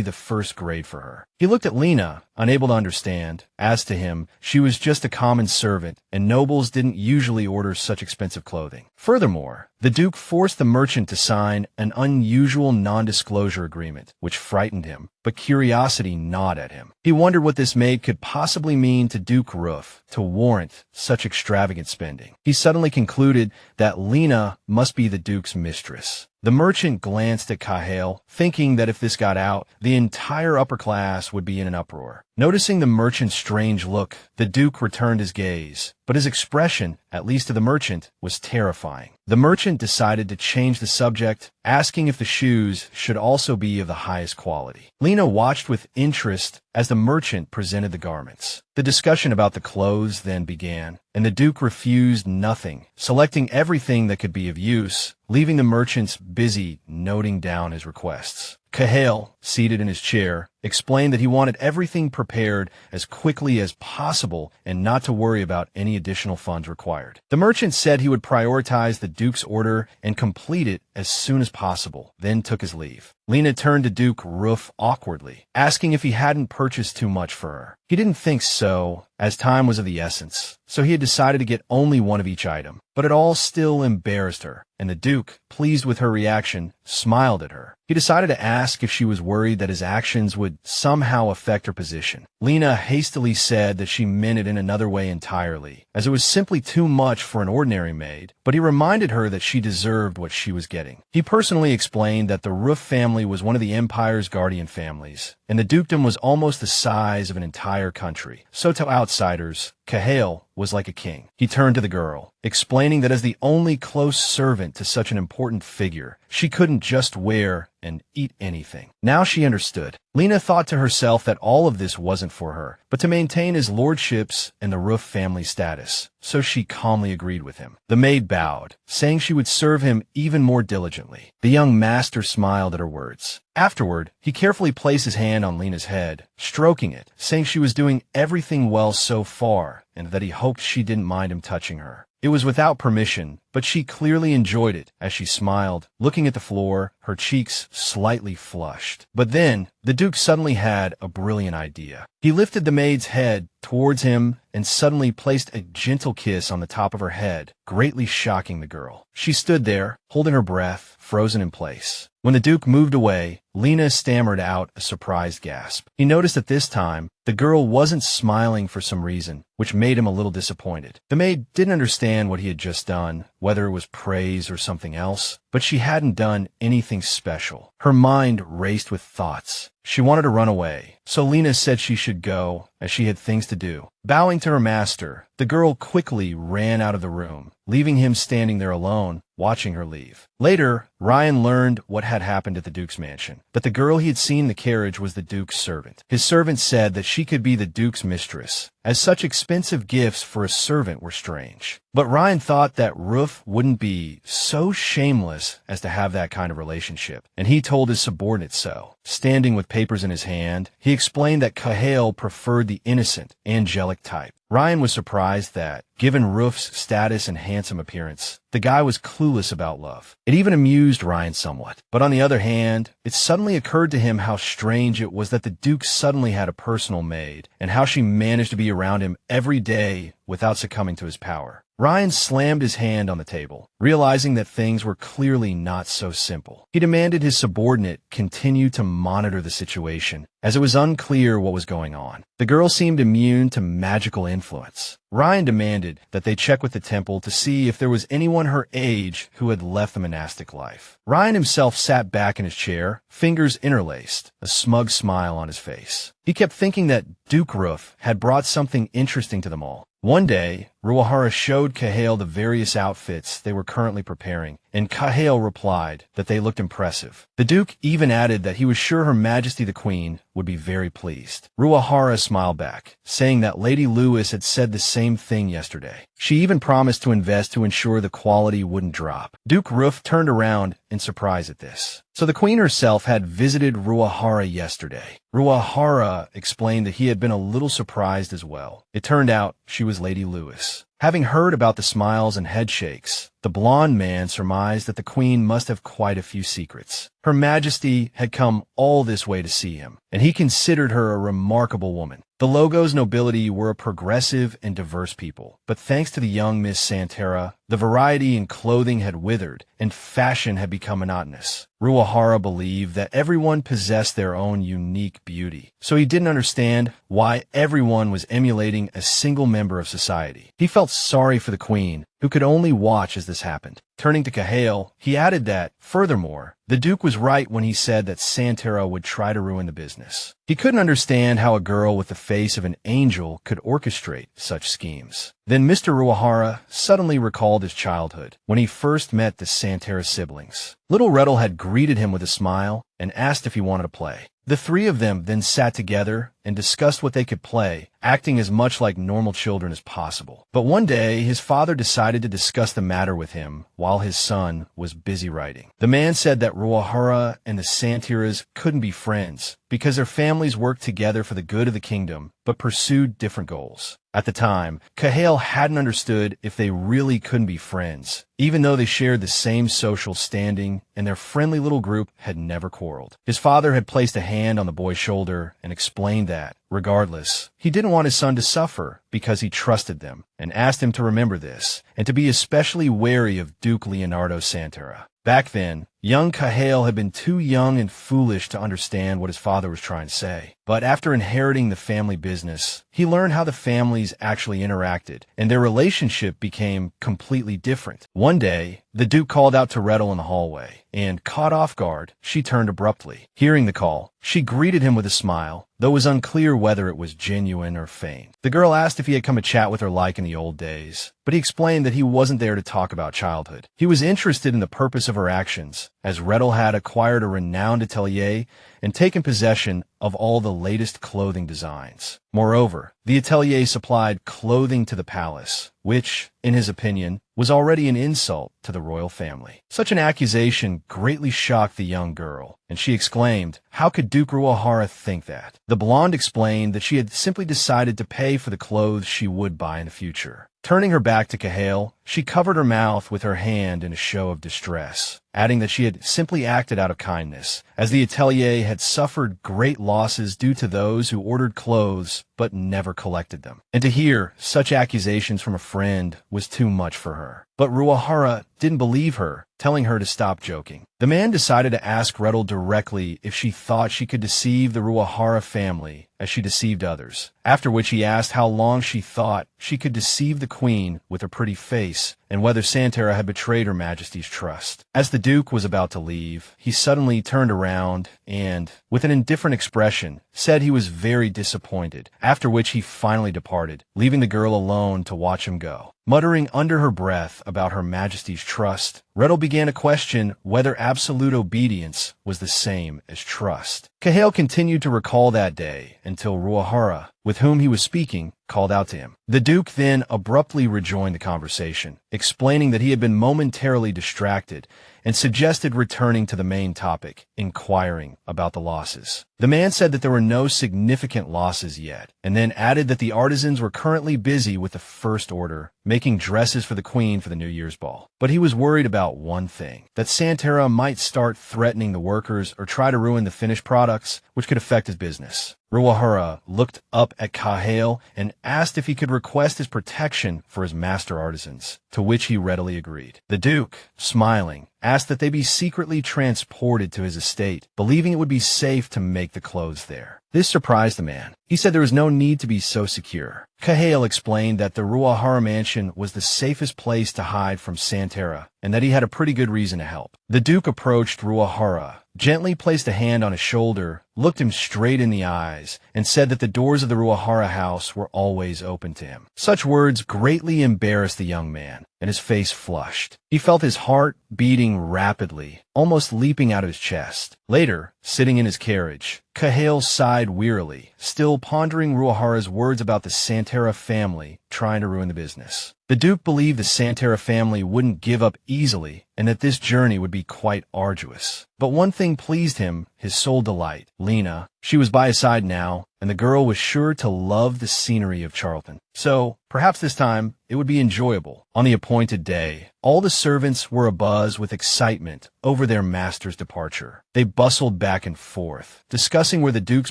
the 1st grade for her. He looked at Lena, unable to understand. As to him, she was just a common servant, and nobles didn't usually order such expensive clothing. Furthermore, the Duke forced the merchant to sign an unusual non-disclosure agreement, which frightened him, but curiosity gnawed at him. He wondered what this maid could possibly mean to Duke Roof to warrant such extravagant spending. He suddenly concluded that Lena must be the Duke's mistress. The merchant glanced at Kahale, thinking that if this got out, the entire upper class would be in an uproar. Noticing the merchant's strange look, the Duke returned his gaze, but his expression, at least to the merchant, was terrifying. The merchant decided to change the subject, asking if the shoes should also be of the highest quality. Lena watched with interest as the merchant presented the garments. The discussion about the clothes then began, and the Duke refused nothing, selecting everything that could be of use, leaving the merchants busy noting down his requests. Cahale, seated in his chair, explained that he wanted everything prepared as quickly as possible and not to worry about any additional funds required. The merchant said he would prioritize the Duke's order and complete it as soon as possible, then took his leave. Lena turned to Duke Roof awkwardly, asking if he hadn't purchased too much for her. He didn't think so, as time was of the essence, so he had decided to get only one of each item. But it all still embarrassed her, and the Duke, pleased with her reaction, smiled at her. He decided to ask if she was worried that his actions would somehow affect her position. Lena hastily said that she meant it in another way entirely, as it was simply too much for an ordinary maid, but he reminded her that she deserved what she was getting. He personally explained that the Roof family was one of the Empire's guardian families, and the dukedom was almost the size of an entire country. So to outsiders, Cahale was like a king. He turned to the girl, explaining that as the only close servant to such an important figure, she couldn't just wear and eat anything. Now she understood. Lena thought to herself that all of this wasn't for her, but to maintain his lordships and the Roof family status, so she calmly agreed with him. The maid bowed, saying she would serve him even more diligently. The young master smiled at her words. Afterward, he carefully placed his hand on Lena's head, stroking it, saying she was doing everything well so far, and that he hoped she didn't mind him touching her. It was without permission, but she clearly enjoyed it as she smiled, looking at the floor, her cheeks slightly flushed. But then, the Duke suddenly had a brilliant idea. He lifted the maid's head towards him and suddenly placed a gentle kiss on the top of her head, greatly shocking the girl. She stood there, holding her breath, frozen in place. When the Duke moved away, Lena stammered out a surprised gasp. He noticed that this time, the girl wasn't smiling for some reason, which made him a little disappointed. The maid didn't understand what he had just done, whether it was praise or something else, but she hadn't done anything special. Her mind raced with thoughts. She wanted to run away, so Lena said she should go, as she had things to do. Bowing to her master, the girl quickly ran out of the room, leaving him standing there alone, watching her leave. Later, Ryan learned what had happened at the Duke's mansion, that the girl he had seen in the carriage was the Duke's servant. His servant said that she could be the Duke's mistress, as such expensive gifts for a servant were strange. But Ryan thought that Roof wouldn't be so shameless as to have that kind of relationship, and he told his subordinate so. Standing with papers in his hand, he explained that Cahale preferred the innocent, angelic type. Ryan was surprised that, given Roof's status and handsome appearance, the guy was clueless about love. It even amused Ryan somewhat. But on the other hand, it suddenly occurred to him how strange it was that the Duke suddenly had a personal maid, and how she managed to be around him every day without succumbing to his power. Ryan slammed his hand on the table, realizing that things were clearly not so simple. He demanded his subordinate continue to monitor the situation, as it was unclear what was going on. The girl seemed immune to magical influence. Ryan demanded that they check with the temple to see if there was anyone her age who had left the monastic life. Ryan himself sat back in his chair, fingers interlaced, a smug smile on his face. He kept thinking that Duke Roof had brought something interesting to them all. One day, Ruahara showed Cahale the various outfits they were currently preparing, and Cahale replied that they looked impressive. The Duke even added that he was sure Her Majesty the Queen would be very pleased. Ruahara smiled back, saying that Lady Lewis had said the same thing yesterday. She even promised to invest to ensure the quality wouldn't drop. Duke Roof turned around in surprise at this. So the Queen herself had visited Ruahara yesterday. Ruahara explained that he had been a little surprised as well. It turned out she was Lady Lewis. Having heard about the smiles and headshakes, the blonde man surmised that the Queen must have quite a few secrets. Her Majesty had come all this way to see him, and he considered her a remarkable woman. The Logos nobility were a progressive and diverse people, but thanks to the young Miss Santara, the variety in clothing had withered, and fashion had become monotonous. Ruahara believed that everyone possessed their own unique beauty, so he didn't understand why everyone was emulating a single member of society. He felt sorry for the Queen, who could only watch as this happened. Turning to Cahale, he added that, furthermore, the Duke was right when he said that Santara would try to ruin the business. He couldn't understand how a girl with the face of an angel could orchestrate such schemes. Then Mr. Ruahara suddenly recalled his childhood, when he first met the Santara siblings. Little Rettel had greeted him with a smile and asked if he wanted to play. The three of them then sat together and discussed what they could play, acting as much like normal children as possible. But one day, his father decided to discuss the matter with him while while his son was busy writing. The man said that Ruahara and the Santaras couldn't be friends because their families worked together for the good of the kingdom, but pursued different goals. At the time, Kahale hadn't understood if they really couldn't be friends, even though they shared the same social standing and their friendly little group had never quarreled. His father had placed a hand on the boy's shoulder and explained that, regardless, he didn't want his son to suffer because he trusted them, and asked him to remember this, and to be especially wary of Duke Leonardo Santara. Back then, young Kahale had been too young and foolish to understand what his father was trying to say. But after inheriting the family business, he learned how the families actually interacted, and their relationship became completely different. One day, the Duke called out to Rettel in the hallway, and, caught off guard, she turned abruptly. Hearing the call, she greeted him with a smile, though it was unclear whether it was genuine or feigned. The girl asked if he had come to chat with her like in the old days, but he explained that he wasn't there to talk about childhood. He was interested in the purpose of her actions, as Rettel had acquired a renowned atelier and taken possession of all the latest clothing designs. Moreover, the atelier supplied clothing to the palace, which, in his opinion, was already an insult to the royal family. Such an accusation greatly shocked the young girl, and she exclaimed, "How could Duke Ruahara think that?" The blonde explained that she had simply decided to pay for the clothes she would buy in the future. Turning her back to Kahale, she covered her mouth with her hand in a show of distress, adding that she had simply acted out of kindness, as the atelier had suffered great losses due to those who ordered clothes but never collected them. And to hear such accusations from a friend was too much for her. But Ruahara didn't believe her, telling her to stop joking. The man decided to ask Rettel directly if she thought she could deceive the Ruahara family as she deceived others, after which he asked how long she thought she could deceive the queen with her pretty face, and whether Santara had betrayed her majesty's trust. As the Duke was about to leave, he suddenly turned around and, with an indifferent expression, said he was very disappointed, after which he finally departed, leaving the girl alone to watch him go. Muttering under her breath about her majesty's trust, Rettel began to question whether absolute obedience was the same as trust. Kahale continued to recall that day until Ruahara, with whom he was speaking, called out to him. The Duke then abruptly rejoined the conversation, explaining that he had been momentarily distracted and suggested returning to the main topic, inquiring about the losses. The man said that there were no significant losses yet, and then added that the artisans were currently busy with the first order, making dresses for the queen for the New Year's ball. But he was worried about one thing, that Santara might start threatening the workers or try to ruin the finished products, which could affect his business. Ruahara looked up at Kahale and asked if he could request his protection for his master artisans, to which he readily agreed. The Duke, smiling, asked that they be secretly transported to his estate, believing it would be safe to make the clothes there. This surprised the man. He said there was no need to be so secure. Kahale explained that the Ruahara mansion was the safest place to hide from Santara, and that he had a pretty good reason to help. The Duke approached Ruahara, gently placed a hand on his shoulder, looked him straight in the eyes, and said that the doors of the Ruahara house were always open to him. Such words greatly embarrassed the young man, and his face flushed. He felt his heart beating rapidly, almost leaping out of his chest. Later, sitting in his carriage, Kahale sighed wearily, still pondering Ruahara's words about the Santara family trying to ruin the business. The Duke believed the Santara family wouldn't give up easily, and that this journey would be quite arduous. But one thing pleased him, his sole delight, Lena. She was by his side now, and the girl was sure to love the scenery of Charlton. So, perhaps this time, it would be enjoyable. On the appointed day, all the servants were abuzz with excitement over their master's departure. They bustled back and forth, discussing where the Duke's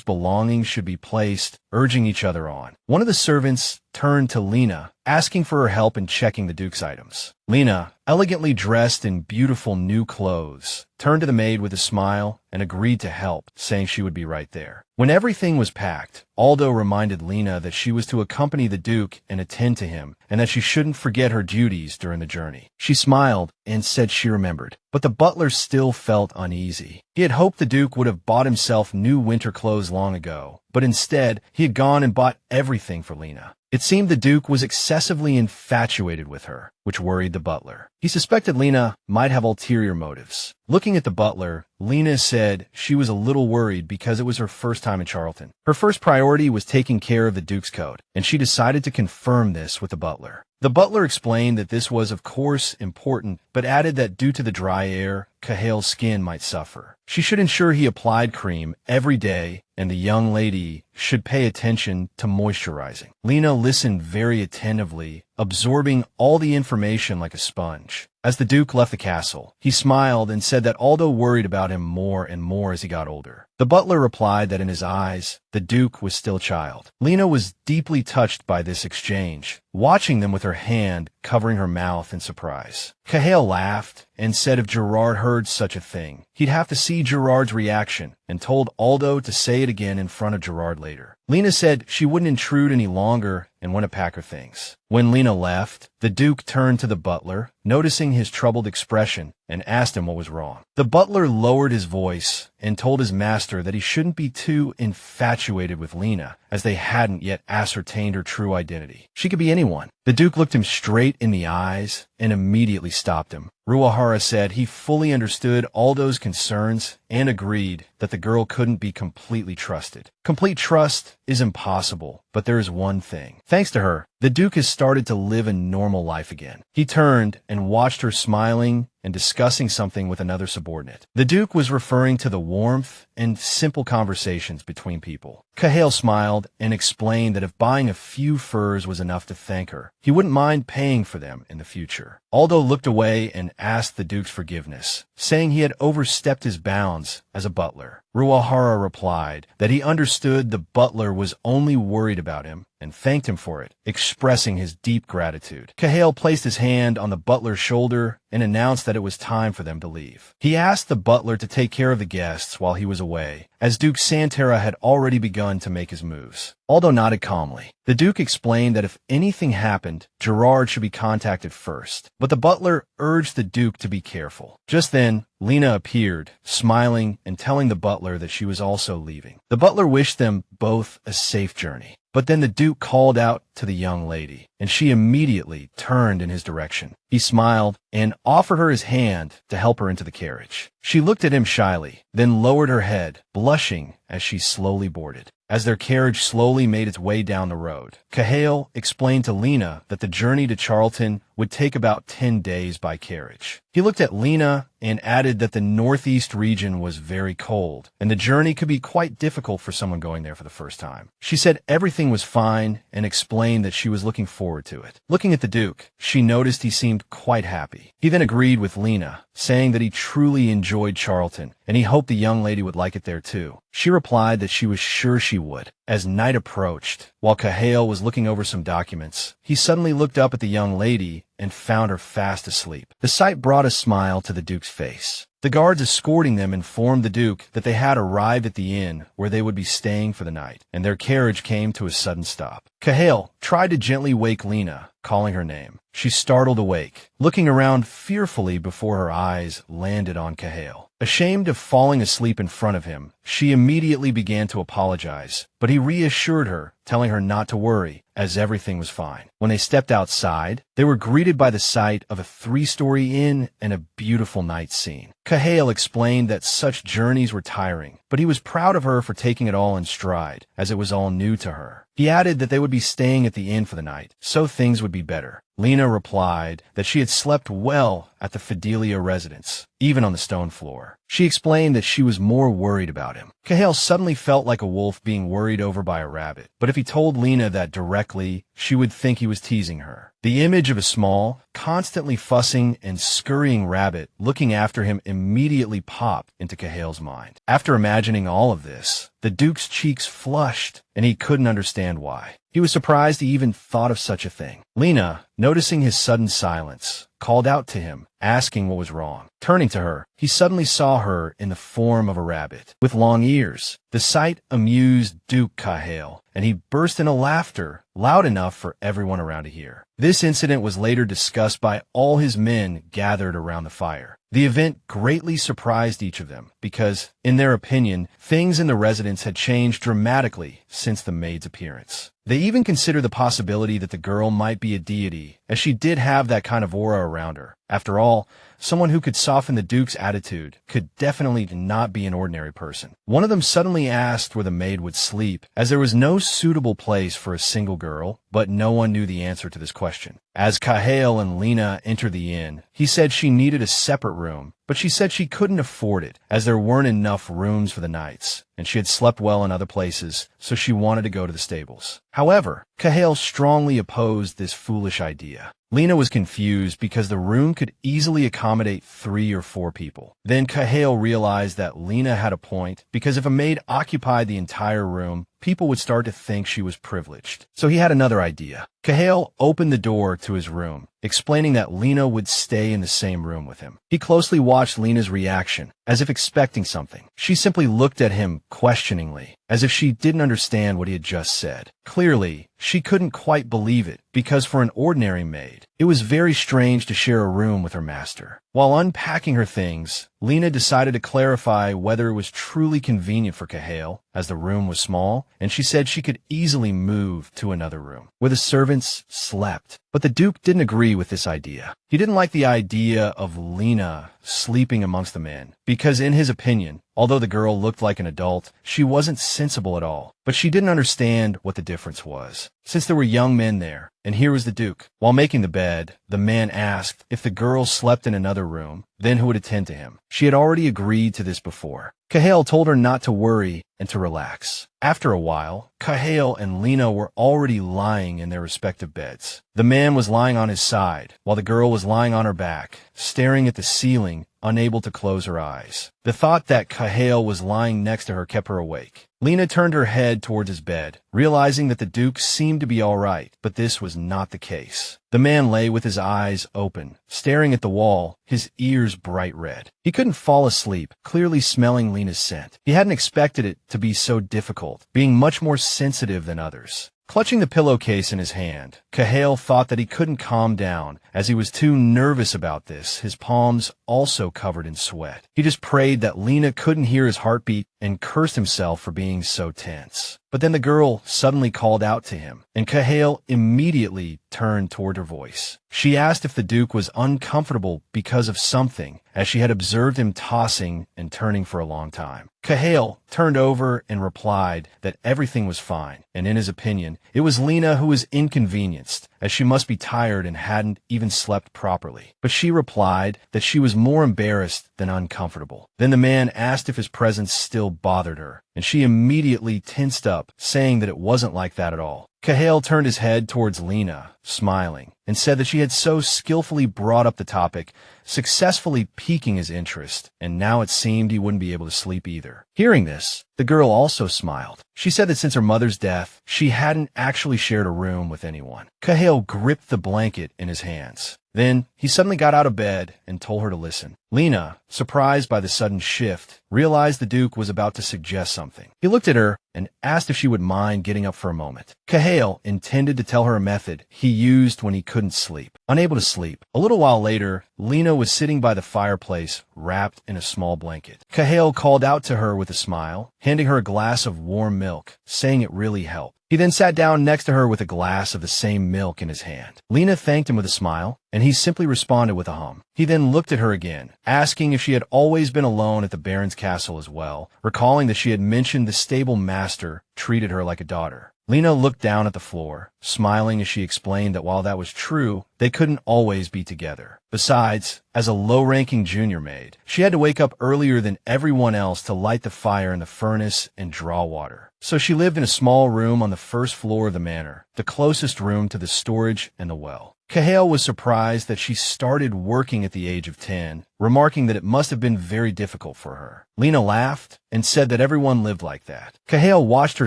belongings should be placed, urging each other on. One of the servants turned to Lena, asking for her help in checking the Duke's items. Lena, elegantly dressed in beautiful new clothes, turned to the maid with a smile and agreed to help, saying she would be right there. When everything was packed, Aldo reminded Lena that she was to accompany the Duke and attend to him, and that she shouldn't forget her duties during the journey. She smiled and said she remembered, but the butler still felt uneasy. He had hoped the Duke would have bought himself new winter clothes long ago, but instead, he had gone and bought everything for Lena. It seemed the Duke was excessively infatuated with her, which worried the butler. He suspected Elaina might have ulterior motives. Looking at the butler, Elaina said she was a little worried because it was her first time in Charlton. Her first priority was taking care of the Duke's coat, and she decided to confirm this with the butler. The butler explained that this was, of course, important, but added that due to the dry air, Cahile's skin might suffer. She should ensure he applied cream every day, and the young lady should pay attention to moisturizing. Elaina listened very attentively, absorbing all the information like a sponge. As the Duke left the castle, he smiled and said that although worried about him more and more as he got older, the butler replied that in his eyes, the Duke was still a child. Elaina was deeply touched by this exchange, watching them with her hand covering her mouth in surprise. Cahale laughed and said if Gerard heard such a thing, he'd have to see Gerard's reaction, and told Aldo to say it again in front of Gerard later. Elaina said she wouldn't intrude any longer and went to pack her things. When Elaina left, the Duke turned to the butler, noticing his troubled expression, and asked him what was wrong. The butler lowered his voice and told his master that he shouldn't be too infatuated with Elaina, as they hadn't yet ascertained her true identity. She could be anyone. The Duke looked him straight in the eyes and immediately stopped him. Ruahara said he fully understood Aldo's concerns and agreed that the girl couldn't be completely trusted. Complete trust is impossible, but there is one thing. Thanks to her, the Duke has started to live a normal life again. He turned and watched her smiling and discussing something with another subordinate. The Duke was referring to the warmth and simple conversations between people. Cahale smiled and explained that if buying a few furs was enough to thank her, he wouldn't mind paying for them in the future. Aldo looked away and asked the Duke's forgiveness, saying he had overstepped his bounds as a butler. Ruahara replied that he understood the butler was only worried about him and thanked him for it, expressing his deep gratitude. Cahale placed his hand on the butler's shoulder and announced that it was time for them to leave. He asked the butler to take care of the guests while he was away, as Duke Santara had already begun to make his moves. Aldo nodded calmly. The Duke explained that if anything happened, Gerard should be contacted first, but the butler urged the Duke to be careful. Just then, Elaina appeared, smiling and telling the butler that she was also leaving. The butler wished them both a safe journey. But then the Duke called out to the young lady, and she immediately turned in his direction. He smiled and offered her his hand to help her into the carriage. She looked at him shyly, then lowered her head, blushing as she slowly boarded. As their carriage slowly made its way down the road, Cahale explained to Elaina that the journey to Charlton would take about 10 days by carriage. He looked at Elaina and added that the northeast region was very cold, and the journey could be quite difficult for someone going there for the first time. She said everything was fine and explained that she was looking forward to it. Looking at the Duke, she noticed he seemed quite happy. He then agreed with Elaina, saying that he truly enjoyed Charlton, and he hoped the young lady would like it there too. She replied that she was sure she would. As night approached, while Cahale was looking over some documents, he suddenly looked up at the young lady and found her fast asleep. The sight brought a smile to the Duke's face. The guards escorting them informed the Duke that they had arrived at the inn where they would be staying for the night, and their carriage came to a sudden stop. Cahale tried to gently wake Elaina, calling her name. She startled awake, looking around fearfully before her eyes landed on Cahale. Ashamed of falling asleep in front of him, she immediately began to apologize, but he reassured her, telling her not to worry, as everything was fine. When they stepped outside, they were greeted by the sight of a 3-story inn and a beautiful night scene. Cahale explained that such journeys were tiring, but he was proud of her for taking it all in stride, as it was all new to her. He added that they would be staying at the inn for the night, so things would be better. Elaina replied that she had slept well at the Fidelia residence, even on the stone floor. She explained that she was more worried about him. Cahale suddenly felt like a wolf being worried over by a rabbit, but if he told Elaina that directly, she would think he was teasing her. The image of a small, constantly fussing and scurrying rabbit looking after him immediately popped into Cahale's mind. After imagining all of this, the Duke's cheeks flushed, and he couldn't understand why. He was surprised he even thought of such a thing. Elaina, noticing his sudden silence, called out to him, asking what was wrong. Turning to her, he suddenly saw her in the form of a rabbit, with long ears. The sight amused Duke Cahale, and he burst into laughter, loud enough for everyone around to hear. This incident was later discussed by all his men gathered around the fire. The event greatly surprised each of them, because, in their opinion, things in the residence had changed dramatically since the maid's appearance. They even consider the possibility that the girl might be a deity, as she did have that kind of aura around her. After all, someone who could soften the Duke's attitude could definitely not be an ordinary person. One of them suddenly asked where the maid would sleep, as there was no suitable place for a single girl, but no one knew the answer to this question. As Cahill and Lena entered the inn, he said she needed a separate room, but she said she couldn't afford it, as there weren't enough rooms for the nights, and she had slept well in other places, so she wanted to go to the stables. However, Cahill strongly opposed this foolish idea. Lena was confused because the room could easily accommodate 3 or 4 people. Then Cahill realized that Lena had a point, because if a maid occupied the entire room, people would start to think she was privileged. So he had another idea. Cahill opened the door to his room, explaining that Lena would stay in the same room with him. He closely watched Lena's reaction, as if expecting something. She simply looked at him questioningly, as if she didn't understand what he had just said. Clearly, she couldn't quite believe it, because for an ordinary maid, it was very strange to share a room with her master. While unpacking her things, Lena decided to clarify whether it was truly convenient for Cahill, as the room was small, and she said she could easily move to another room, where the servants slept. But the Duke didn't agree with this idea. He didn't like the idea of Lena sleeping amongst the men, because in his opinion, although the girl looked like an adult, she wasn't sensible at all. But she didn't understand what the difference was, since there were young men there, and here was the Duke. While making the bed, the man asked if the girl slept in another room, then who would attend to him. She had already agreed to this before. Cahill told her not to worry and to relax. After a while, Cahill and Lena were already lying in their respective beds. The man was lying on his side, while the girl was lying on her back, staring at the ceiling, unable to close her eyes. The thought that Cahill was lying next to her kept her awake. Lena turned her head towards his bed, realizing that the Duke seemed to be all right, but this was not the case. The man lay with his eyes open, staring at the wall, his ears bright red. He couldn't fall asleep, clearly smelling Lena's scent. He hadn't expected it to be so difficult, being much more sensitive than others. Clutching the pillowcase in his hand, Cahill thought that he couldn't calm down, as he was too nervous about this, his palms also covered in sweat. He just prayed that Lena couldn't hear his heartbeat and cursed himself for being so tense. But then the girl suddenly called out to him, and Cahill immediately turned toward her voice. She asked if the Duke was uncomfortable because of something, as she had observed him tossing and turning for a long time. Cahill turned over and replied that everything was fine, and in his opinion, it was Lena who was inconvenienced, as she must be tired and hadn't even slept properly. But she replied that she was more embarrassed than uncomfortable. Then the man asked if his presence still bothered her, and she immediately tensed up, saying that it wasn't like that at all. Cahill turned his head towards Lena, smiling, and said that she had so skillfully brought up the topic, successfully piquing his interest, and now it seemed he wouldn't be able to sleep either. Hearing this, the girl also smiled. She said that since her mother's death, she hadn't actually shared a room with anyone. Cahill gripped the blanket in his hands. Then, he suddenly got out of bed and told her to listen. Lena, surprised by the sudden shift, realized the Duke was about to suggest something. He looked at her and asked if she would mind getting up for a moment. Cahill intended to tell her a method he used when he couldn't sleep. Unable to sleep, a little while later, Lena was sitting by the fireplace, wrapped in a small blanket. Cahill called out to her with a smile, handing her a glass of warm milk, saying it really helped. He then sat down next to her with a glass of the same milk in his hand. Lena thanked him with a smile, and he simply responded with a hum. He then looked at her again, asking if she had always been alone at the Baron's castle as well, recalling that she had mentioned the stable master treated her like a daughter. Lena looked down at the floor, smiling as she explained that while that was true, they couldn't always be together. Besides, as a low-ranking junior maid, she had to wake up earlier than everyone else to light the fire in the furnace and draw water. So she lived in a small room on the first floor of the manor, the closest room to the storage and the well. Cahill was surprised that she started working at the age of 10, remarking that it must have been very difficult for her. Lena laughed and said that everyone lived like that. Cahill watched her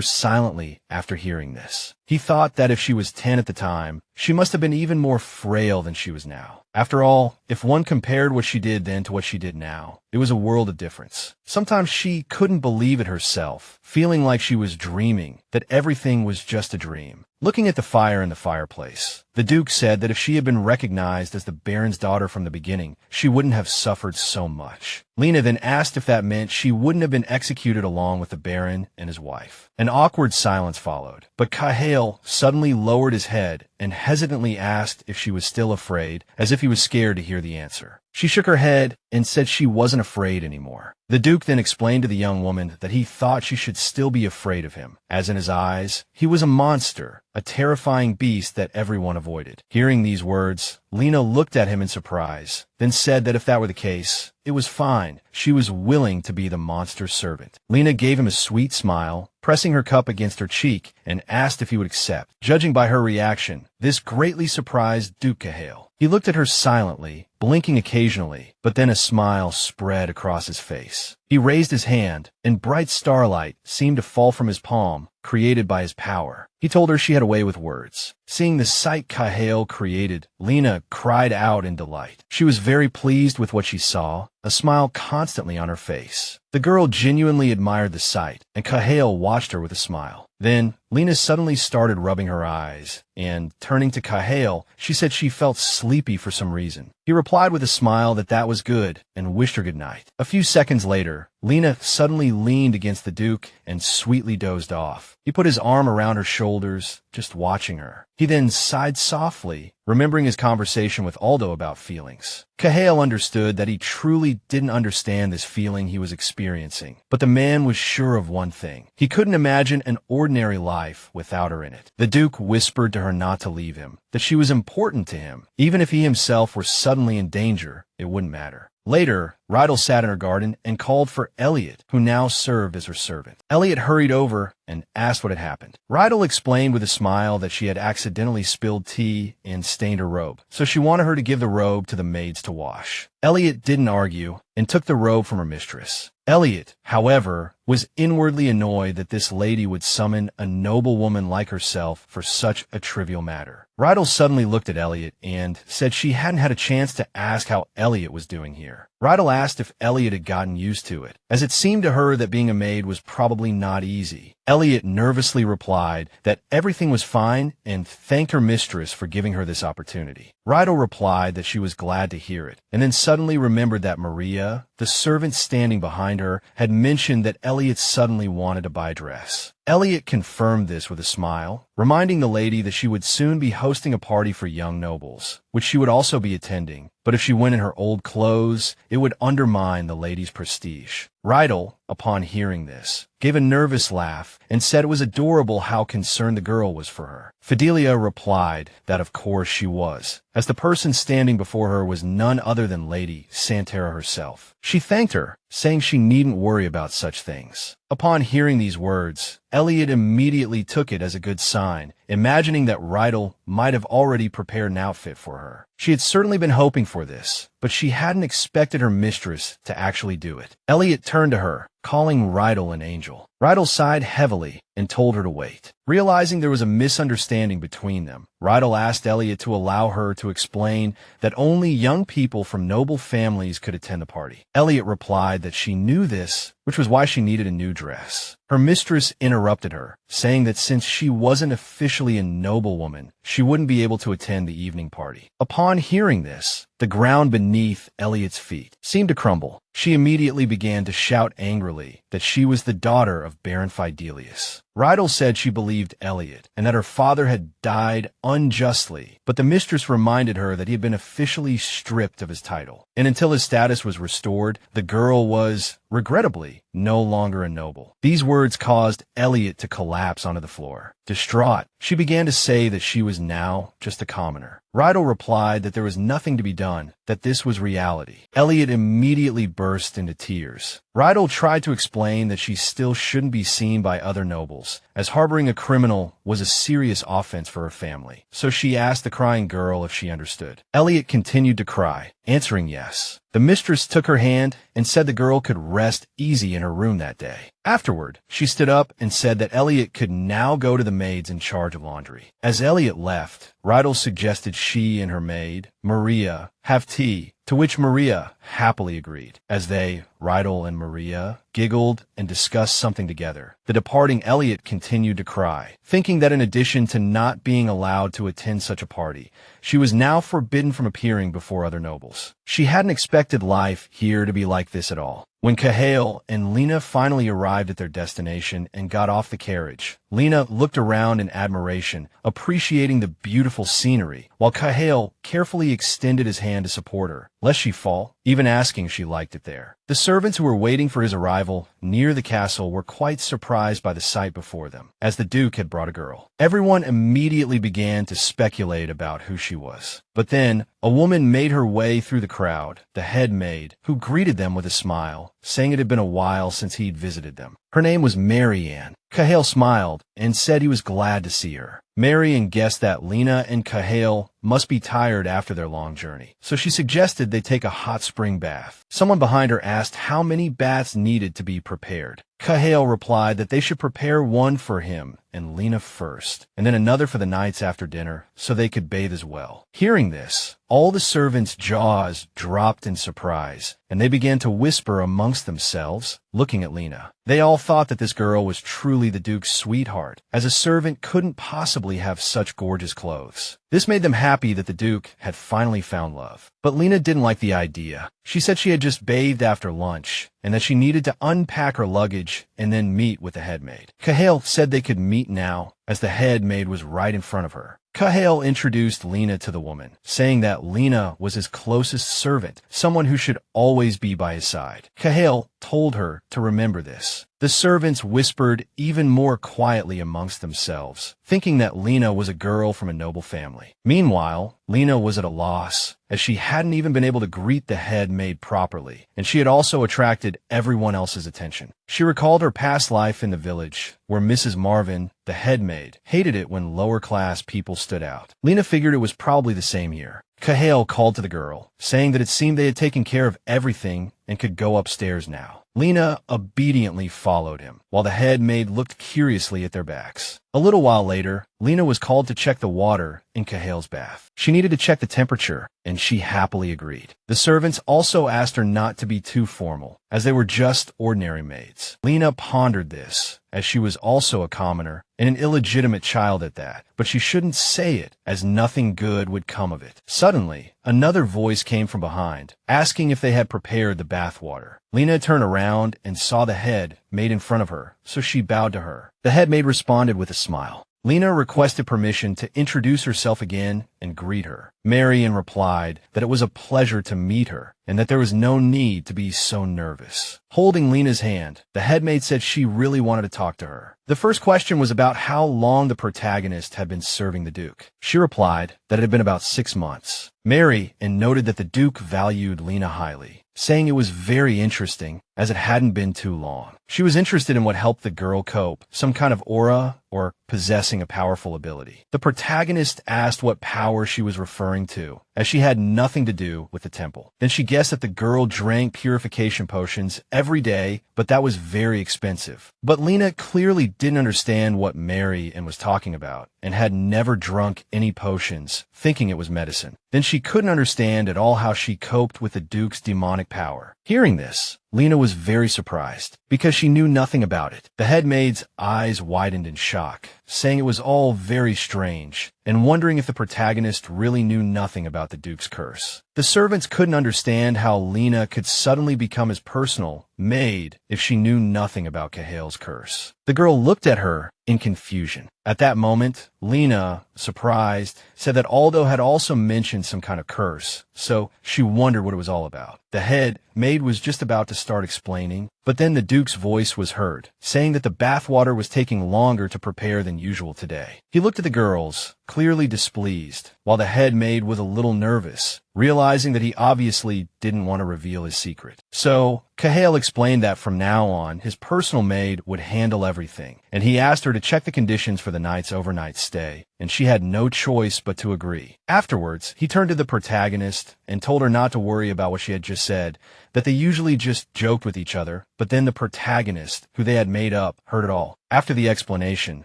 silently after hearing this. He thought that if she was 10 at the time, she must have been even more frail than she was now. After all, if one compared what she did then to what she did now, it was a world of difference. Sometimes she couldn't believe it herself, feeling like she was dreaming, that everything was just a dream. Looking at the fire in the fireplace, the Duke said that if she had been recognized as the Baron's daughter from the beginning, she wouldn't have suffered so much. Lena then asked if that meant she wouldn't have been executed along with the Baron and his wife. An awkward silence followed, but Cahill suddenly lowered his head and hesitantly asked if she was still afraid, as if he was scared to hear the answer. She shook her head and said she wasn't afraid anymore. The Duke then explained to the young woman that he thought she should still be afraid of him, as in his eyes, he was a monster, a terrifying beast that everyone avoided. Hearing these words, Lena looked at him in surprise, then said that if that were the case, it was fine. She was willing to be the monster's servant. Lena gave him a sweet smile, pressing her cup against her cheek, and asked if he would accept. Judging by her reaction, this greatly surprised Duke Cahill. He looked at her silently, blinking occasionally, but then a smile spread across his face. He raised his hand, and bright starlight seemed to fall from his palm, created by his power. He told her she had a way with words. Seeing the sight Cahill created, Lena cried out in delight. She was very pleased with what she saw, a smile constantly on her face. The girl genuinely admired the sight, and Cahill watched her with a smile. Then, Lena suddenly started rubbing her eyes, and, turning to Cahill, she said she felt sleepy for some reason. He replied with a smile that that was good, and wished her good night. A few seconds later, Lena suddenly leaned against the Duke and sweetly dozed off. He put his arm around her shoulders, just watching her. He then sighed softly, remembering his conversation with Aldo about feelings. Cahill understood that he truly didn't understand this feeling he was experiencing, but the man was sure of one thing. He couldn't imagine an ordinary life without her in it. The Duke whispered to her not to leave him, that she was important to him. Even if he himself were suddenly in danger, it wouldn't matter. Later, Rydell sat in her garden and called for Elliot, who now served as her servant. Elliot hurried over and asked what had happened. Rydell explained with a smile that she had accidentally spilled tea and stained her robe, so she wanted her to give the robe to the maids to wash. Elliot didn't argue and took the robe from her mistress. Elliot, however, was inwardly annoyed that this lady would summon a noblewoman like herself for such a trivial matter. Rydell suddenly looked at Elliot and said she hadn't had a chance to ask how Elliot was doing here. Rydell asked if Elliot had gotten used to it, as it seemed to her that being a maid was probably not easy. Elliot nervously replied that everything was fine and thanked her mistress for giving her this opportunity. Rydell replied that she was glad to hear it, and then suddenly remembered that Maria, the servant standing behind her, had mentioned that Elliot suddenly wanted to buy a dress. Elliot confirmed this with a smile, reminding the lady that she would soon be hosting a party for young nobles, which she would also be attending, but if she went in her old clothes, it would undermine the lady's prestige. Rydell, upon hearing this, gave a nervous laugh and said it was adorable how concerned the girl was for her. Fidelia replied that of course she was, as the person standing before her was none other than Lady Santara herself. She thanked her, saying she needn't worry about such things. Upon hearing these words, Elliot immediately took it as a good sign, imagining that Rydell might have already prepared an outfit for her. She had certainly been hoping for this, but she hadn't expected her mistress to actually do it. Elliot turned to her, calling Rydell an angel. Rydell sighed heavily and told her to wait. Realizing there was a misunderstanding between them, Rydell asked Elliot to allow her to explain that only young people from noble families could attend the party. Elliot replied that she knew this, which was why she needed a new dress. Her mistress interrupted her, saying that since she wasn't officially a noblewoman, she wouldn't be able to attend the evening party. Upon hearing this, the ground beneath Elliot's feet seemed to crumble. She immediately began to shout angrily that she was the daughter of Baron Fidelius. Rydell said she believed Elliot, and that her father had died unjustly, but the mistress reminded her that he had been officially stripped of his title, and until his status was restored, the girl was, regrettably, no longer a noble. These words caused Elliot to collapse onto the floor. Distraught, she began to say that she was now just a commoner. Rydell replied that there was nothing to be done, that this was reality. Elliot immediately burst into tears. Rydell tried to explain that she still shouldn't be seen by other nobles, as harboring a criminal was a serious offense for her family. So she asked the crying girl if she understood. Elliot continued to cry, answering yes. The mistress took her hand and said the girl could rest easy in her room that day. Afterward, she stood up and said that Elliot could now go to the maids in charge of laundry. As Elliot left, Rydell suggested she and her maid, Maria, have tea, to which Maria happily agreed. As they, Rydell and Maria, giggled and discussed something together, the departing Elliot continued to cry, thinking that in addition to not being allowed to attend such a party, she was now forbidden from appearing before other nobles. She hadn't expected life here to be like this at all. When Cahail and Lena finally arrived at their destination and got off the carriage, Lena looked around in admiration, appreciating the beautiful scenery, while Cahail carefully extended his hand to support her, lest she fall, even asking if she liked it there. The servants who were waiting for his arrival near the castle were quite surprised by the sight before them, as the Duke had brought a girl. Everyone immediately began to speculate about who she was. But then, a woman made her way through the crowd, the head maid, who greeted them with a smile, saying it had been a while since he'd visited them. Her name was Marianne. Cahail smiled and said he was glad to see her. Marianne guessed that Lena and Cahail must be tired after their long journey, so she suggested they take a hot spring bath. Someone behind her asked how many baths needed to be prepared. Cahail replied that they should prepare one for him and Lena first, and then another for the nights after dinner, so they could bathe as well. Hearing this, all the servants' jaws dropped in surprise, and they began to whisper amongst themselves, looking at Lena. They all thought that this girl was truly the Duke's sweetheart, as a servant couldn't possibly have such gorgeous clothes. This made them happy that the Duke had finally found love. But Lena didn't like the idea. She said she had just bathed after lunch, and that she needed to unpack her luggage and then meet with the head maid. Cahail said they could meet now, as the head maid was right in front of her. Cahail introduced Lena to the woman, saying that Lena was his closest servant, someone who should always be by his side. Cahail told her to remember this. The servants whispered even more quietly amongst themselves, thinking that Lena was a girl from a noble family. Meanwhile, Lena was at a loss, as she hadn't even been able to greet the head maid properly, and she had also attracted everyone else's attention. She recalled her past life in the village, where Mrs. Marvin, the head maid, hated it when lower-class people stood out. Lena figured it was probably the same here. Cahail called to the girl, saying that it seemed they had taken care of everything and could go upstairs now. Lena obediently followed him, while the head maid looked curiously at their backs. A little while later, Lena was called to check the water in Cahail's bath. She needed to check the temperature, and she happily agreed. The servants also asked her not to be too formal, as they were just ordinary maids. Lena pondered this, as she was also a commoner, and an illegitimate child at that, but she shouldn't say it, as nothing good would come of it. Suddenly, another voice came from behind, asking if they had prepared the bath water. Lena turned around and saw the head maid in front of her, so she bowed to her. The head maid responded with a smile. Lena requested permission to introduce herself again and greet her. Marianne replied that it was a pleasure to meet her and that there was no need to be so nervous. Holding Lena's hand, the head maid said she really wanted to talk to her. The first question was about how long the protagonist had been serving the Duke. She replied that it had been about 6 months. Marianne noted that the Duke valued Lena highly, saying it was very interesting as it hadn't been too long. She was interested in what helped the girl cope, some kind of aura or possessing a powerful ability. The protagonist asked what power she was referring to, as she had nothing to do with the temple. Then she guessed that the girl drank purification potions every day, but that was very expensive. But Lena clearly didn't understand what Marianne was talking about, and had never drunk any potions, thinking it was medicine. Then she couldn't understand at all how she coped with the Duke's demonic power. Hearing this, Lena was very surprised, because she knew nothing about it. The head maid's eyes widened in shock, saying it was all very strange, and wondering if the protagonist really knew nothing about the Duke's curse. The servants couldn't understand how Lena could suddenly become his personal maid if she knew nothing about Cahail's curse. The girl looked at her in confusion. At that moment, Lena, surprised, said that Aldo had also mentioned some kind of curse, so she wondered what it was all about. The head maid was just about to start explaining, but then the Duke's voice was heard, saying that the bathwater was taking longer to prepare than usual today. He looked at the girls, clearly displeased, while the head maid was a little nervous, realizing that he obviously didn't want to reveal his secret. So, Cahail explained that from now on, his personal maid would handle everything, and he asked her to check the conditions for the night's overnight stay, and she had no choice but to agree. Afterwards, he turned to the protagonist and told her not to worry about what she had just said, that they usually just joked with each other, but then the protagonist, who they had made up, heard it all. After the explanation,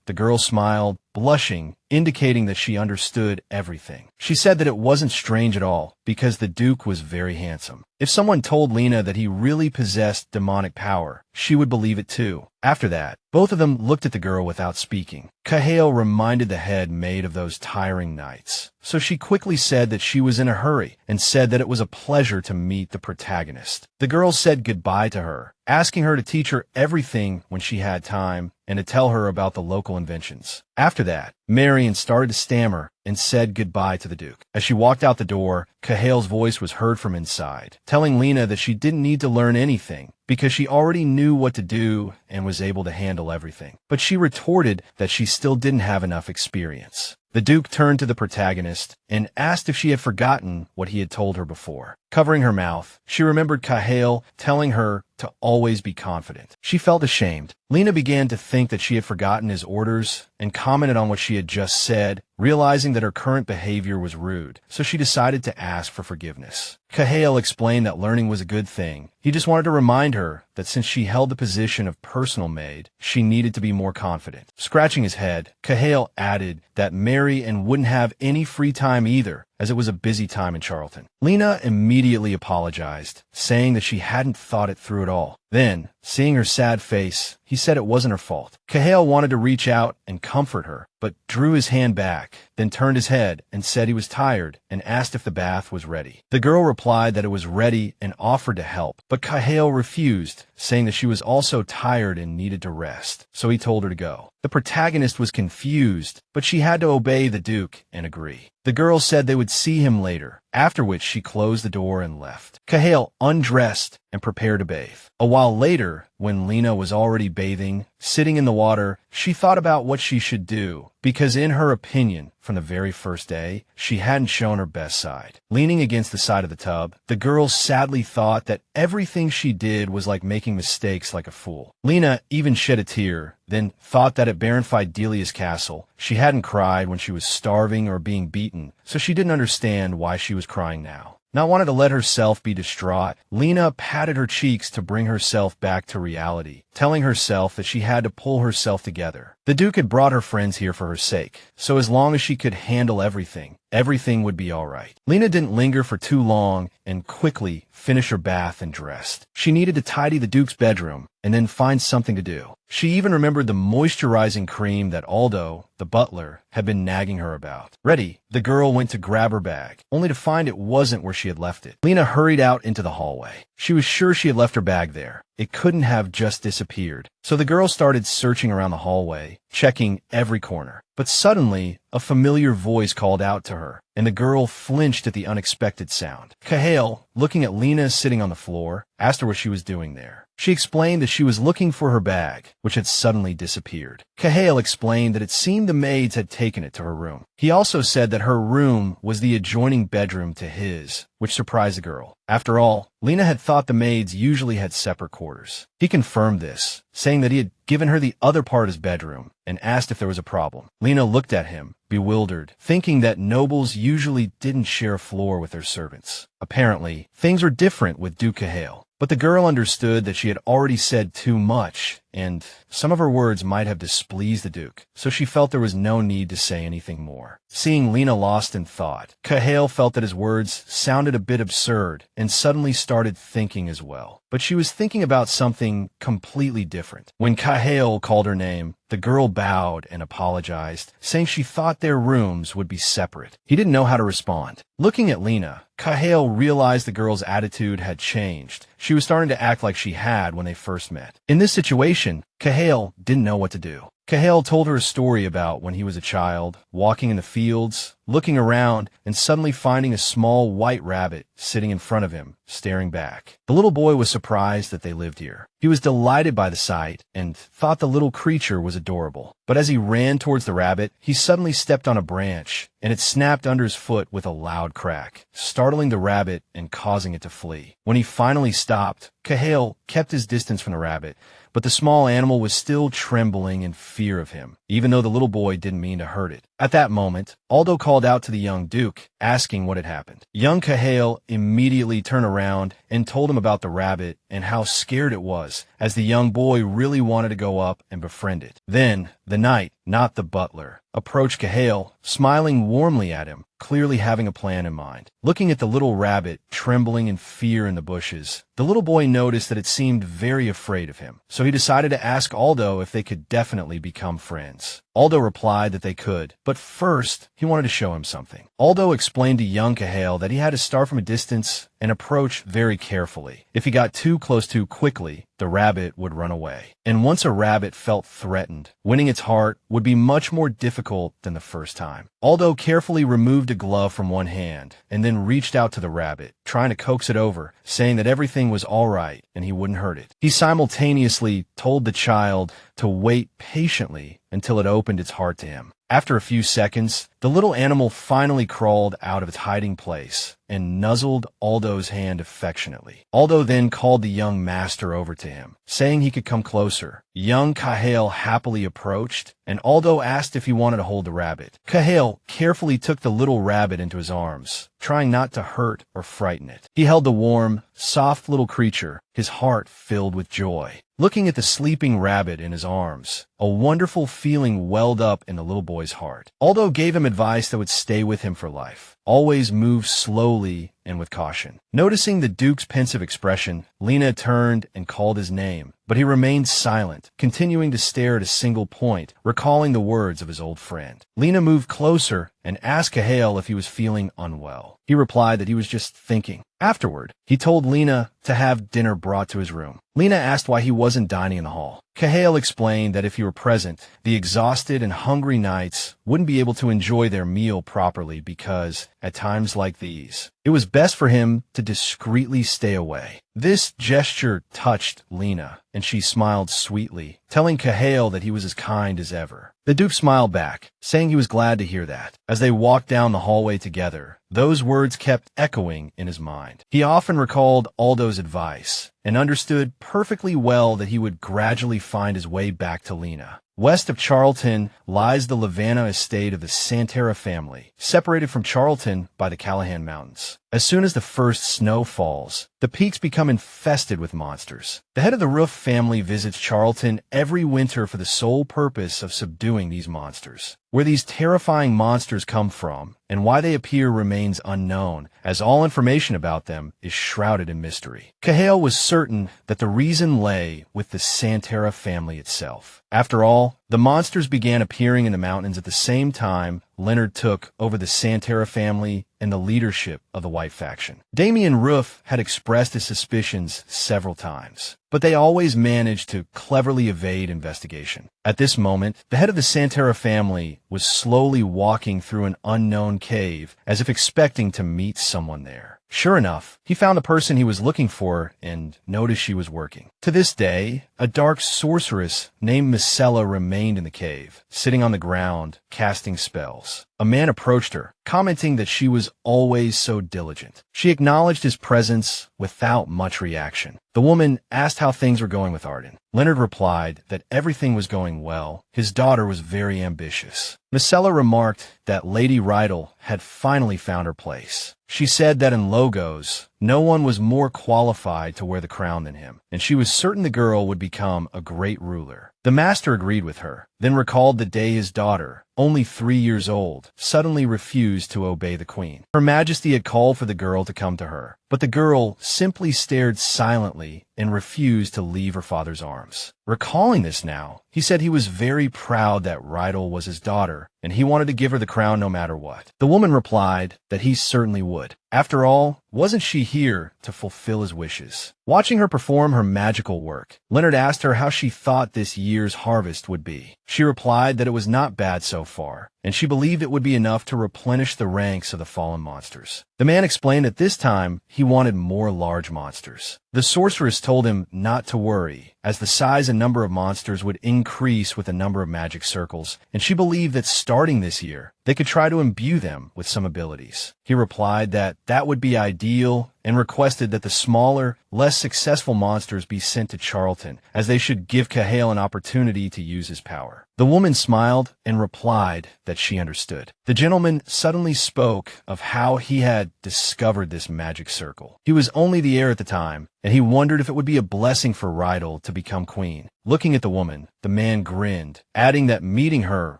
the girl smiled, blushing, indicating that she understood everything. She said that it wasn't strange at all, because the Duke was very handsome. If someone told Lena that he really possessed demonic power, she would believe it too. After that, both of them looked at the girl without speaking. Kahale reminded the head maid of those tiring nights, so she quickly said that she was in a hurry and said that it was a pleasure to meet the protagonist. The girl said goodbye to her, asking her to teach her everything when she had time and to tell her about the local inventions. After that, Marion started to stammer and said goodbye to the Duke. As she walked out the door, Kahale's voice was heard from inside, telling Lena that she didn't need to learn anything because she already knew what to do and was able to handle everything. But she retorted that she still didn't have enough experience. The Duke turned to the protagonist and asked if she had forgotten what he had told her before. Covering her mouth, she remembered Kahale telling her to always be confident. She felt ashamed. Lena began to think that she had forgotten his orders and commented on what she had just said, realizing that her current behavior was rude, so she decided to ask for forgiveness. Kahale explained that learning was a good thing. He just wanted to remind her that since she held the position of personal maid, she needed to be more confident. Scratching his head, Kahale added that Marion wouldn't have any free time either, as it was a busy time in Charlton. Lena immediately apologized, saying that she hadn't thought it through at all. Then, seeing her sad face, he said it wasn't her fault. Kahale wanted to reach out and comfort her, but drew his hand back, then turned his head and said he was tired and asked if the bath was ready. The girl replied that it was ready and offered to help, but Kahale refused, saying that she was also tired and needed to rest, so he told her to go. The protagonist was confused, but she had to obey the Duke and agree. The girl said they would see him later, after which she closed the door and left. Kahale undressed and prepared to bathe. A while later, when Lena was already bathing, sitting in the water, she thought about what she should do, because in her opinion, from the very first day, she hadn't shown her best side. Leaning against the side of the tub, the girl sadly thought that everything she did was like making mistakes like a fool. Lena even shed a tear, then thought that at Baron Fidelia's castle, she hadn't cried when she was starving or being beaten, so she didn't understand why she was crying now. Not wanting to let herself be distraught, Lena patted her cheeks to bring herself back to reality, telling herself that she had to pull herself together. The Duke had brought her friends here for her sake, so as long as she could handle everything would be all right. Lena didn't linger for too long and quickly finished her bath and dressed. She needed to tidy the Duke's bedroom and then find something to do. She even remembered the moisturizing cream that Aldo, the butler, had been nagging her about. Ready, the girl went to grab her bag, only to find it wasn't where she had left it. Lena hurried out into the hallway. She was sure she had left her bag there. It couldn't have just disappeared. So the girl started searching around the hallway, checking every corner. But suddenly, a familiar voice called out to her, and the girl flinched at the unexpected sound. Kahale, looking at Lena sitting on the floor, asked her what she was doing there. She explained that she was looking for her bag, which had suddenly disappeared. Kahale explained that it seemed the maids had taken it to her room. He also said that her room was the adjoining bedroom to his, which surprised the girl. After all, Lena had thought the maids usually had separate quarters. He confirmed this, saying that he had given her the other part of his bedroom and asked if there was a problem. Lena looked at him, bewildered, thinking that nobles usually didn't share a floor with their servants. Apparently, things were different with Duke Kahale. But the girl understood that she had already said too much, and some of her words might have displeased the Duke, so she felt there was no need to say anything more. Seeing Lena lost in thought, Kahale felt that his words sounded a bit absurd and suddenly started thinking as well. But she was thinking about something completely different. When Kahale called her name, the girl bowed and apologized, saying she thought their rooms would be separate. He didn't know how to respond. Looking at Lena, Kahale realized the girl's attitude had changed. She was starting to act like she had when they first met. In this situation, Kahale didn't know what to do. Kahale told her a story about when he was a child, walking in the fields, looking around, and suddenly finding a small white rabbit sitting in front of him, staring back. The little boy was surprised that they lived here. He was delighted by the sight and thought the little creature was adorable. But as he ran towards the rabbit, he suddenly stepped on a branch, and it snapped under his foot with a loud crack, startling the rabbit and causing it to flee. When he finally stopped, Kahale kept his distance from the rabbit, but the small animal was still trembling in fear of him. even though the little boy didn't mean to hurt it. At that moment, Aldo called out to the young Duke, asking what had happened. Young Cahill immediately turned around and told him about the rabbit and how scared it was, as the young boy really wanted to go up and befriend it. Then, the knight, not the butler, approached Cahill, smiling warmly at him, clearly having a plan in mind. Looking at the little rabbit trembling in fear in the bushes, the little boy noticed that it seemed very afraid of him, so he decided to ask Aldo if they could definitely become friends. Aldo replied that they could, but first, he wanted to show him something. Aldo explained to young Cahill that he had to start from a distance and approach very carefully. If he got too close too quickly, the rabbit would run away. And once a rabbit felt threatened, winning its heart would be much more difficult than the first time. Aldo carefully removed a glove from one hand and then reached out to the rabbit, trying to coax it over, saying that everything was all right and he wouldn't hurt it. He simultaneously told the child to wait patiently until it opened its heart to him. After a few seconds, the little animal finally crawled out of its hiding place and nuzzled Aldo's hand affectionately. Aldo then called the young master over to him, saying he could come closer. Young Cahill happily approached, and Aldo asked if he wanted to hold the rabbit. Cahill carefully took the little rabbit into his arms, trying not to hurt or frighten it. He held the warm, soft little creature, his heart filled with joy. Looking at the sleeping rabbit in his arms, a wonderful feeling welled up in the little boy's heart. Aldo gave him advice that would stay with him for life. Always move slowly and with caution. Noticing the Duke's pensive expression, Lena turned and called his name, but he remained silent, continuing to stare at a single point, recalling the words of his old friend. Lena moved closer and asked Cahill if he was feeling unwell. He replied that he was just thinking. Afterward, he told Lena to have dinner brought to his room. Lena asked why he wasn't dining in the hall. Cahill explained that if he were present, the exhausted and hungry knights wouldn't be able to enjoy their meal properly because, at times like these, it was best for him to discreetly stay away. This gesture touched Lena, and she smiled sweetly, telling Cahill that he was as kind as ever. The Duke smiled back, saying he was glad to hear that. As they walked down the hallway together, those words kept echoing in his mind. He often recalled Aldo's advice, and understood perfectly well that he would gradually find his way back to Lena. West of Charlton lies the Lavanna estate of the Santara family, separated from Charlton by the Callahan Mountains. As soon as the first snow falls, the peaks become infested with monsters. The head of the Roof family visits Charlton every winter for the sole purpose of subduing these monsters. Where these terrifying monsters come from and why they appear remains unknown, as all information about them is shrouded in mystery. Cahill was certain that the reason lay with the Santara family itself. After all, the monsters began appearing in the mountains at the same time Leonard took over the Santara family and the leadership of the White faction. Damian Roof had expressed his suspicions several times, but they always managed to cleverly evade investigation. At this moment, the head of the Santara family was slowly walking through an unknown cave, as if expecting to meet someone there. Sure enough, he found the person he was looking for and noticed she was working. To this day, a dark sorceress named Micella remained in the cave, sitting on the ground, casting spells. A man approached her, commenting that she was always so diligent. She acknowledged his presence without much reaction. The woman asked how things were going with Arden. Leonard replied that everything was going well. His daughter was very ambitious. Micella remarked that Lady Rydell had finally found her place. She said that in Logos, no one was more qualified to wear the crown than him, and she was certain the girl would become a great ruler. The master agreed with her, then recalled the day his daughter, only 3 years old, suddenly refused to obey the queen. Her Majesty had called for the girl to come to her, but the girl simply stared silently and refused to leave her father's arms. Recalling this now, he said he was very proud that Rydell was his daughter, and he wanted to give her the crown no matter what. The woman replied that he certainly would. After all, wasn't she here to fulfill his wishes? Watching her perform her magical work, Leonard asked her how she thought this year's harvest would be. She replied that it was not bad so far, and she believed it would be enough to replenish the ranks of the fallen monsters. The man explained that this time he wanted more large monsters. The sorceress told him not to worry, as the size and number of monsters would increase with the number of magic circles, and she believed that starting this year, they could try to imbue them with some abilities. He replied that that would be ideal and requested that the smaller, less successful monsters be sent to Charlton, as they should give Cahill an opportunity to use his power. The woman smiled and replied that she understood. The gentleman suddenly spoke of how he had discovered this magic circle. He was only the heir at the time, and he wondered if it would be a blessing for Rydell to become queen. Looking at the woman, the man grinned, adding that meeting her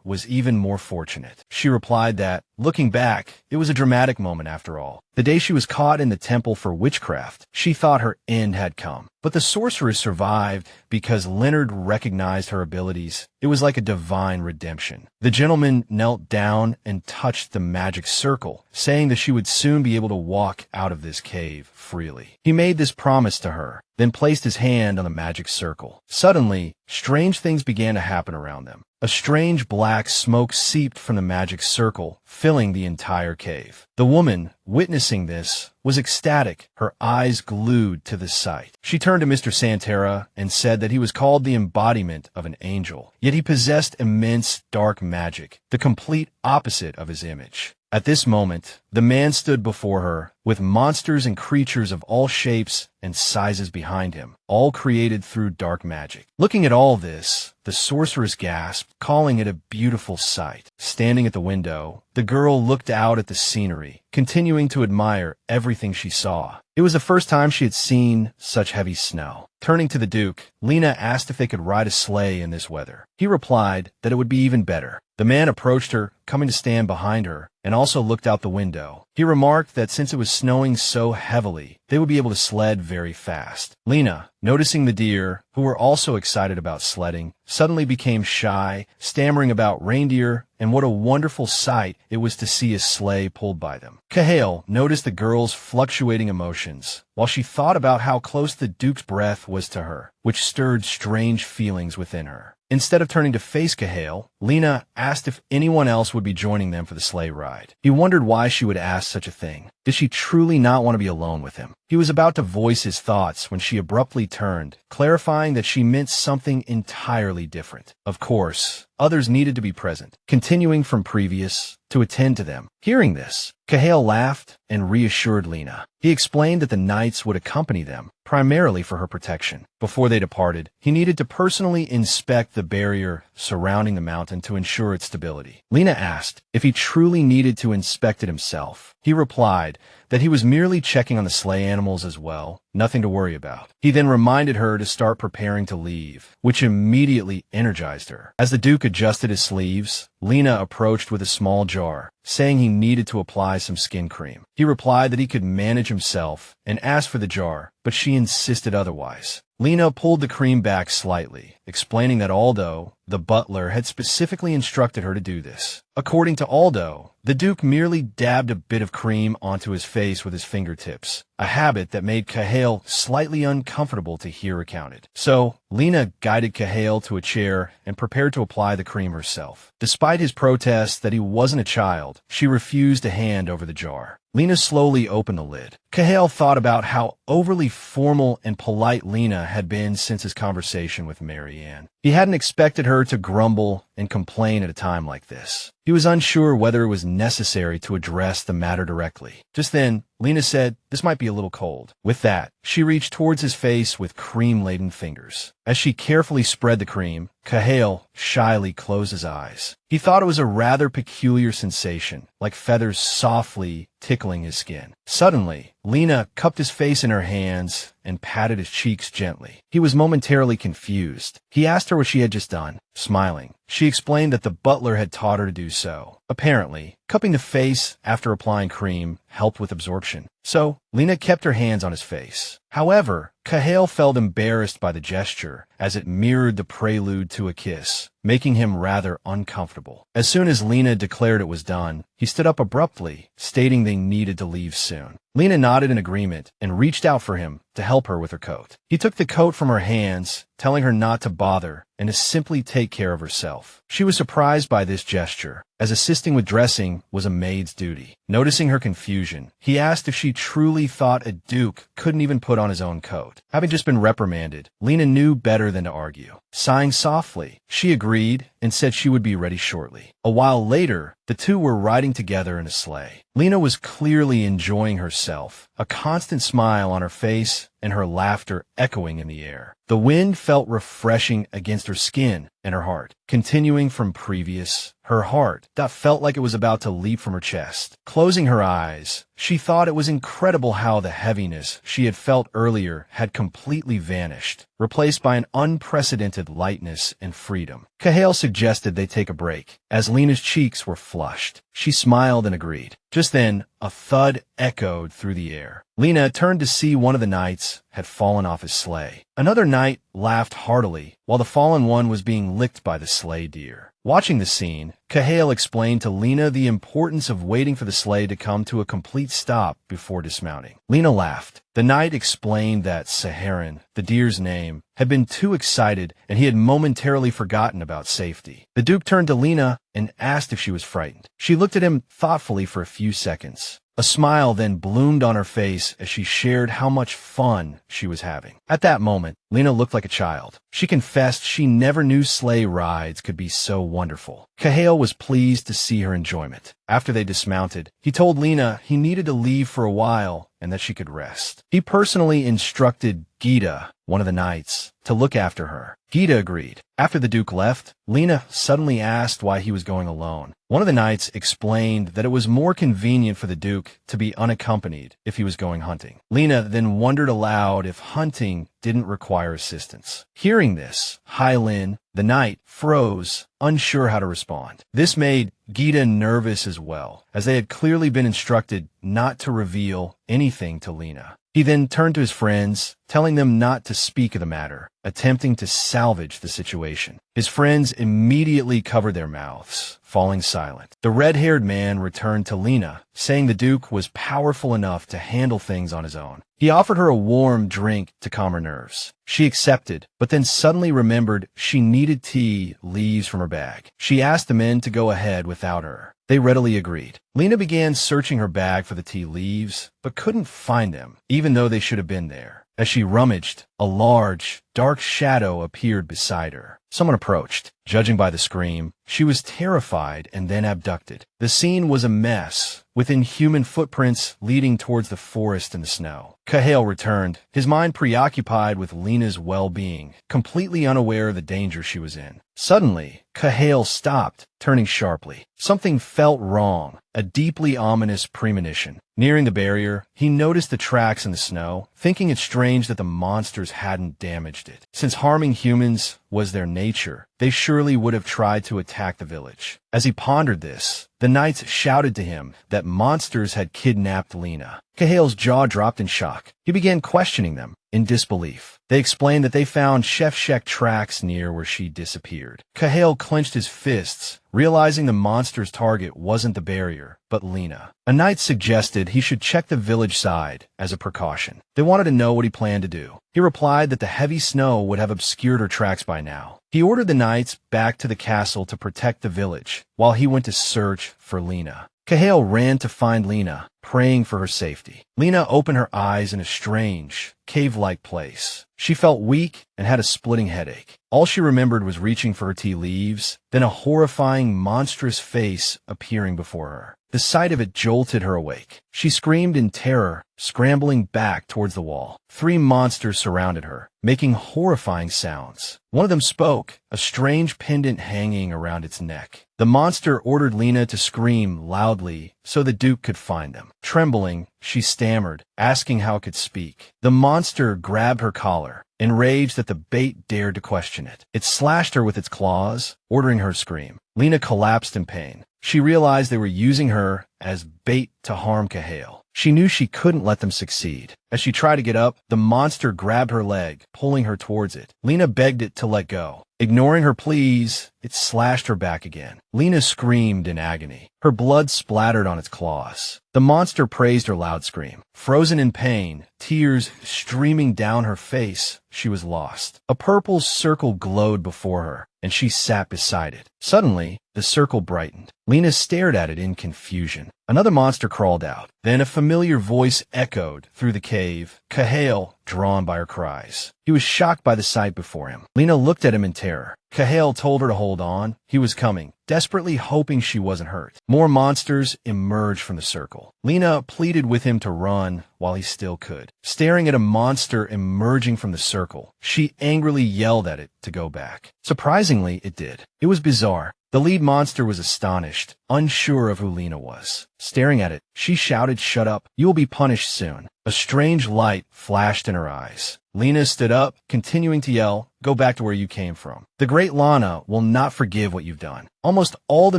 was even more fortunate. She replied that, looking back, it was a dramatic moment after all. The day she was caught in the temple for witchcraft, she thought her end had come. But the sorceress survived because Leonard recognized her abilities. It was like a divine redemption. The gentleman knelt down and touched the magic circle, saying that she would soon be able to walk out of this cave freely. He made this promise to her, then placed his hand on the magic circle. Suddenly, strange things began to happen around them. A strange black smoke seeped from the magic circle, filling the entire cave. The woman, witnessing this, was ecstatic, her eyes glued to the sight. She turned to Mr. Santara and said that he was called the embodiment of an angel, yet he possessed immense dark magic, the complete opposite of his image. At this moment, the man stood before her, with monsters and creatures of all shapes and sizes behind him, all created through dark magic. Looking at all this, the sorceress gasped, calling it a beautiful sight. Standing at the window, the girl looked out at the scenery, continuing to admire everything she saw. It was the first time she had seen such heavy snow. Turning to the Duke, Lena asked if they could ride a sleigh in this weather. He replied that it would be even better. The man approached her, coming to stand behind her, and also looked out the window. He remarked that since it was snowing so heavily, they would be able to sled very fast. Lena, noticing the deer, who were also excited about sledding, suddenly became shy, stammering about reindeer, and what a wonderful sight it was to see a sleigh pulled by them. Cahill noticed the girl's fluctuating emotions, while she thought about how close the Duke's breath was to her, which stirred strange feelings within her. Instead of turning to face Cahill, Lena asked if anyone else would be joining them for the sleigh ride. He wondered why she would ask such a thing. Did she truly not want to be alone with him? He was about to voice his thoughts when she abruptly turned, clarifying that she meant something entirely different. Of course, others needed to be present, continuing from previous to attend to them. Hearing this, Cahill laughed and reassured Lena. He explained that the knights would accompany them, primarily for her protection. Before they departed, he needed to personally inspect the barrier surrounding the mountain to ensure its stability. Lena asked if he truly needed to inspect it himself. He replied that he was merely checking on the sleigh animals as well, nothing to worry about. He then reminded her to start preparing to leave, which immediately energized her. As the Duke adjusted his sleeves, Lena approached with a small jar, saying he needed to apply some skin cream. He replied that he could manage himself and asked for the jar, but she insisted otherwise. Lena pulled the cream back slightly, explaining that Aldo, the butler, had specifically instructed her to do this. According to Aldo, the Duke merely dabbed a bit of cream onto his face with his fingertips, a habit that made Cahill slightly uncomfortable to hear recounted. So, Lena guided Cahill to a chair and prepared to apply the cream herself. Despite his protest that he wasn't a child, she refused to hand over the jar. Lena slowly opened the lid. Cahill thought about how overly formal and polite Lena had been since his conversation with Marianne. He hadn't expected her to grumble and complain at a time like this. He was unsure whether it was necessary to address the matter directly. Just then, Lena said, "This might be a little cold." With that, she reached towards his face with cream-laden fingers. As she carefully spread the cream, Cahill shyly closed his eyes. He thought it was a rather peculiar sensation, like feathers softly tickling his skin. Suddenly, Lena cupped his face in her hands and patted his cheeks gently. He was momentarily confused. He asked her what she had just done. Smiling, she explained that the butler had taught her to do so. Apparently, cupping the face after applying cream helped with absorption. So, Lena kept her hands on his face. However, Cahill felt embarrassed by the gesture, as it mirrored the prelude to a kiss, making him rather uncomfortable. As soon as Lena declared it was done, he stood up abruptly, stating they needed to leave soon. Lena nodded in agreement and reached out for him to help her with her coat. He took the coat from her hands, telling her not to bother and to simply take care of herself. She was surprised by this gesture, as assisting with dressing was a maid's duty. Noticing her confusion, he asked if she truly thought a duke couldn't even put on his own coat. Having just been reprimanded, Lena knew better than to argue. Sighing softly, she agreed and said she would be ready shortly. A while later, the two were riding together in a sleigh. Lena was clearly enjoying herself, a constant smile on her face and her laughter echoing in the air. The wind felt refreshing against her skin and her heart. Continuing from previous, her heart that felt like it was about to leap from her chest. Closing her eyes, she thought it was incredible how the heaviness she had felt earlier had completely vanished, replaced by an unprecedented lightness and freedom. Cahill suggested they take a break, as Lena's cheeks were flushed. She smiled and agreed. Just then, a thud echoed through the air. Lena turned to see one of the knights had fallen off his sleigh. Another knight laughed heartily, while the fallen one was being licked by the sleigh deer. Watching the scene, Cahill explained to Lena the importance of waiting for the sleigh to come to a complete stop before dismounting. Lena laughed. The knight explained that Saharan, the deer's name, had been too excited and he had momentarily forgotten about safety. The Duke turned to Lena and asked if she was frightened. She looked at him thoughtfully for a few seconds. A smile then bloomed on her face as she shared how much fun she was having. At that moment, Lena looked like a child. She confessed she never knew sleigh rides could be so wonderful. Cahill was pleased to see her enjoyment. After they dismounted, he told Lena he needed to leave for a while and that she could rest. He personally instructed Gita, one of the knights, to look after her. Gita agreed. After the Duke left, Lena suddenly asked why he was going alone. One of the knights explained that it was more convenient for the Duke to be unaccompanied if he was going hunting. Lena then wondered aloud if hunting didn't require assistance. Hearing this, Hylin, the knight, froze, unsure how to respond. This made Gita nervous as well, as they had clearly been instructed not to reveal anything to Lena. He then turned to his friends, telling them not to speak of the matter, attempting to salvage the situation. His friends immediately covered their mouths, falling silent. The red-haired man returned to Lena, saying the Duke was powerful enough to handle things on his own. He offered her a warm drink to calm her nerves. She accepted, but then suddenly remembered she needed tea leaves from her bag. She asked the men to go ahead without her. They readily agreed. Lena began searching her bag for the tea leaves, but couldn't find them, even though they should have been there. As she rummaged, a large, dark shadow appeared beside her. Someone approached. Judging by the scream, she was terrified and then abducted. The scene was a mess, with inhuman footprints leading towards the forest and the snow. Cahill returned, his mind preoccupied with Lena's well-being, completely unaware of the danger she was in. Suddenly, Cahill stopped, turning sharply. Something felt wrong, a deeply ominous premonition. Nearing the barrier, he noticed the tracks in the snow, thinking it strange that the monsters hadn't damaged it. Since harming humans was their nature, they surely would have tried to attack the village. As he pondered this, the knights shouted to him that monsters had kidnapped Lena. Cahill's jaw dropped in shock. He began questioning them, in disbelief. They explained that they found Chef Shek tracks near where she disappeared. Cahill clenched his fists, realizing the monster's target wasn't the barrier, but Lena. A knight suggested he should check the village side as a precaution. They wanted to know what he planned to do. He replied that the heavy snow would have obscured her tracks by now. He ordered the knights back to the castle to protect the village, while he went to search for Lena. Cahill ran to find Lena, praying for her safety. Lena opened her eyes in a strange, cave-like place. She felt weak and had a splitting headache. All she remembered was reaching for her tea leaves, then a horrifying, monstrous face appearing before her. The sight of it jolted her awake. She screamed in terror, scrambling back towards the wall. 3 monsters surrounded her, making horrifying sounds. One of them spoke, a strange pendant hanging around its neck. The monster ordered Lena to scream loudly so the Duke could find them. Trembling, she stammered, asking how it could speak. The monster grabbed her collar, enraged that the bait dared to question it. It slashed her with its claws, ordering her to scream. Lena collapsed in pain. She realized they were using her as bait to harm Cahill. She knew she couldn't let them succeed. As she tried to get up, the monster grabbed her leg, pulling her towards it. Lena begged it to let go. Ignoring her pleas, it slashed her back again. Lena screamed in agony. Her blood splattered on its claws. The monster praised her loud scream. Frozen in pain, tears streaming down her face, she was lost. A purple circle glowed before her, and she sat beside it. Suddenly, the circle brightened. Lena stared at it in confusion. Another monster crawled out. Then a familiar voice echoed through the cave. cave, Cahail drawn by her cries. He was shocked by the sight before him. Lena looked at him in terror. Cahail told her to hold on. He was coming, desperately hoping she wasn't hurt. More monsters emerged from the circle. Lena pleaded with him to run while he still could. Staring at a monster emerging from the circle, she angrily yelled at it to go back. Surprisingly, it did. It was bizarre. The lead monster was astonished, unsure of who Lena was. Staring at it, she shouted, "Shut up. You will be punished soon." A strange light flashed in her eyes. Lena stood up, continuing to yell, "Go back to where you came from. The great Lana will not forgive what you've done." Almost all the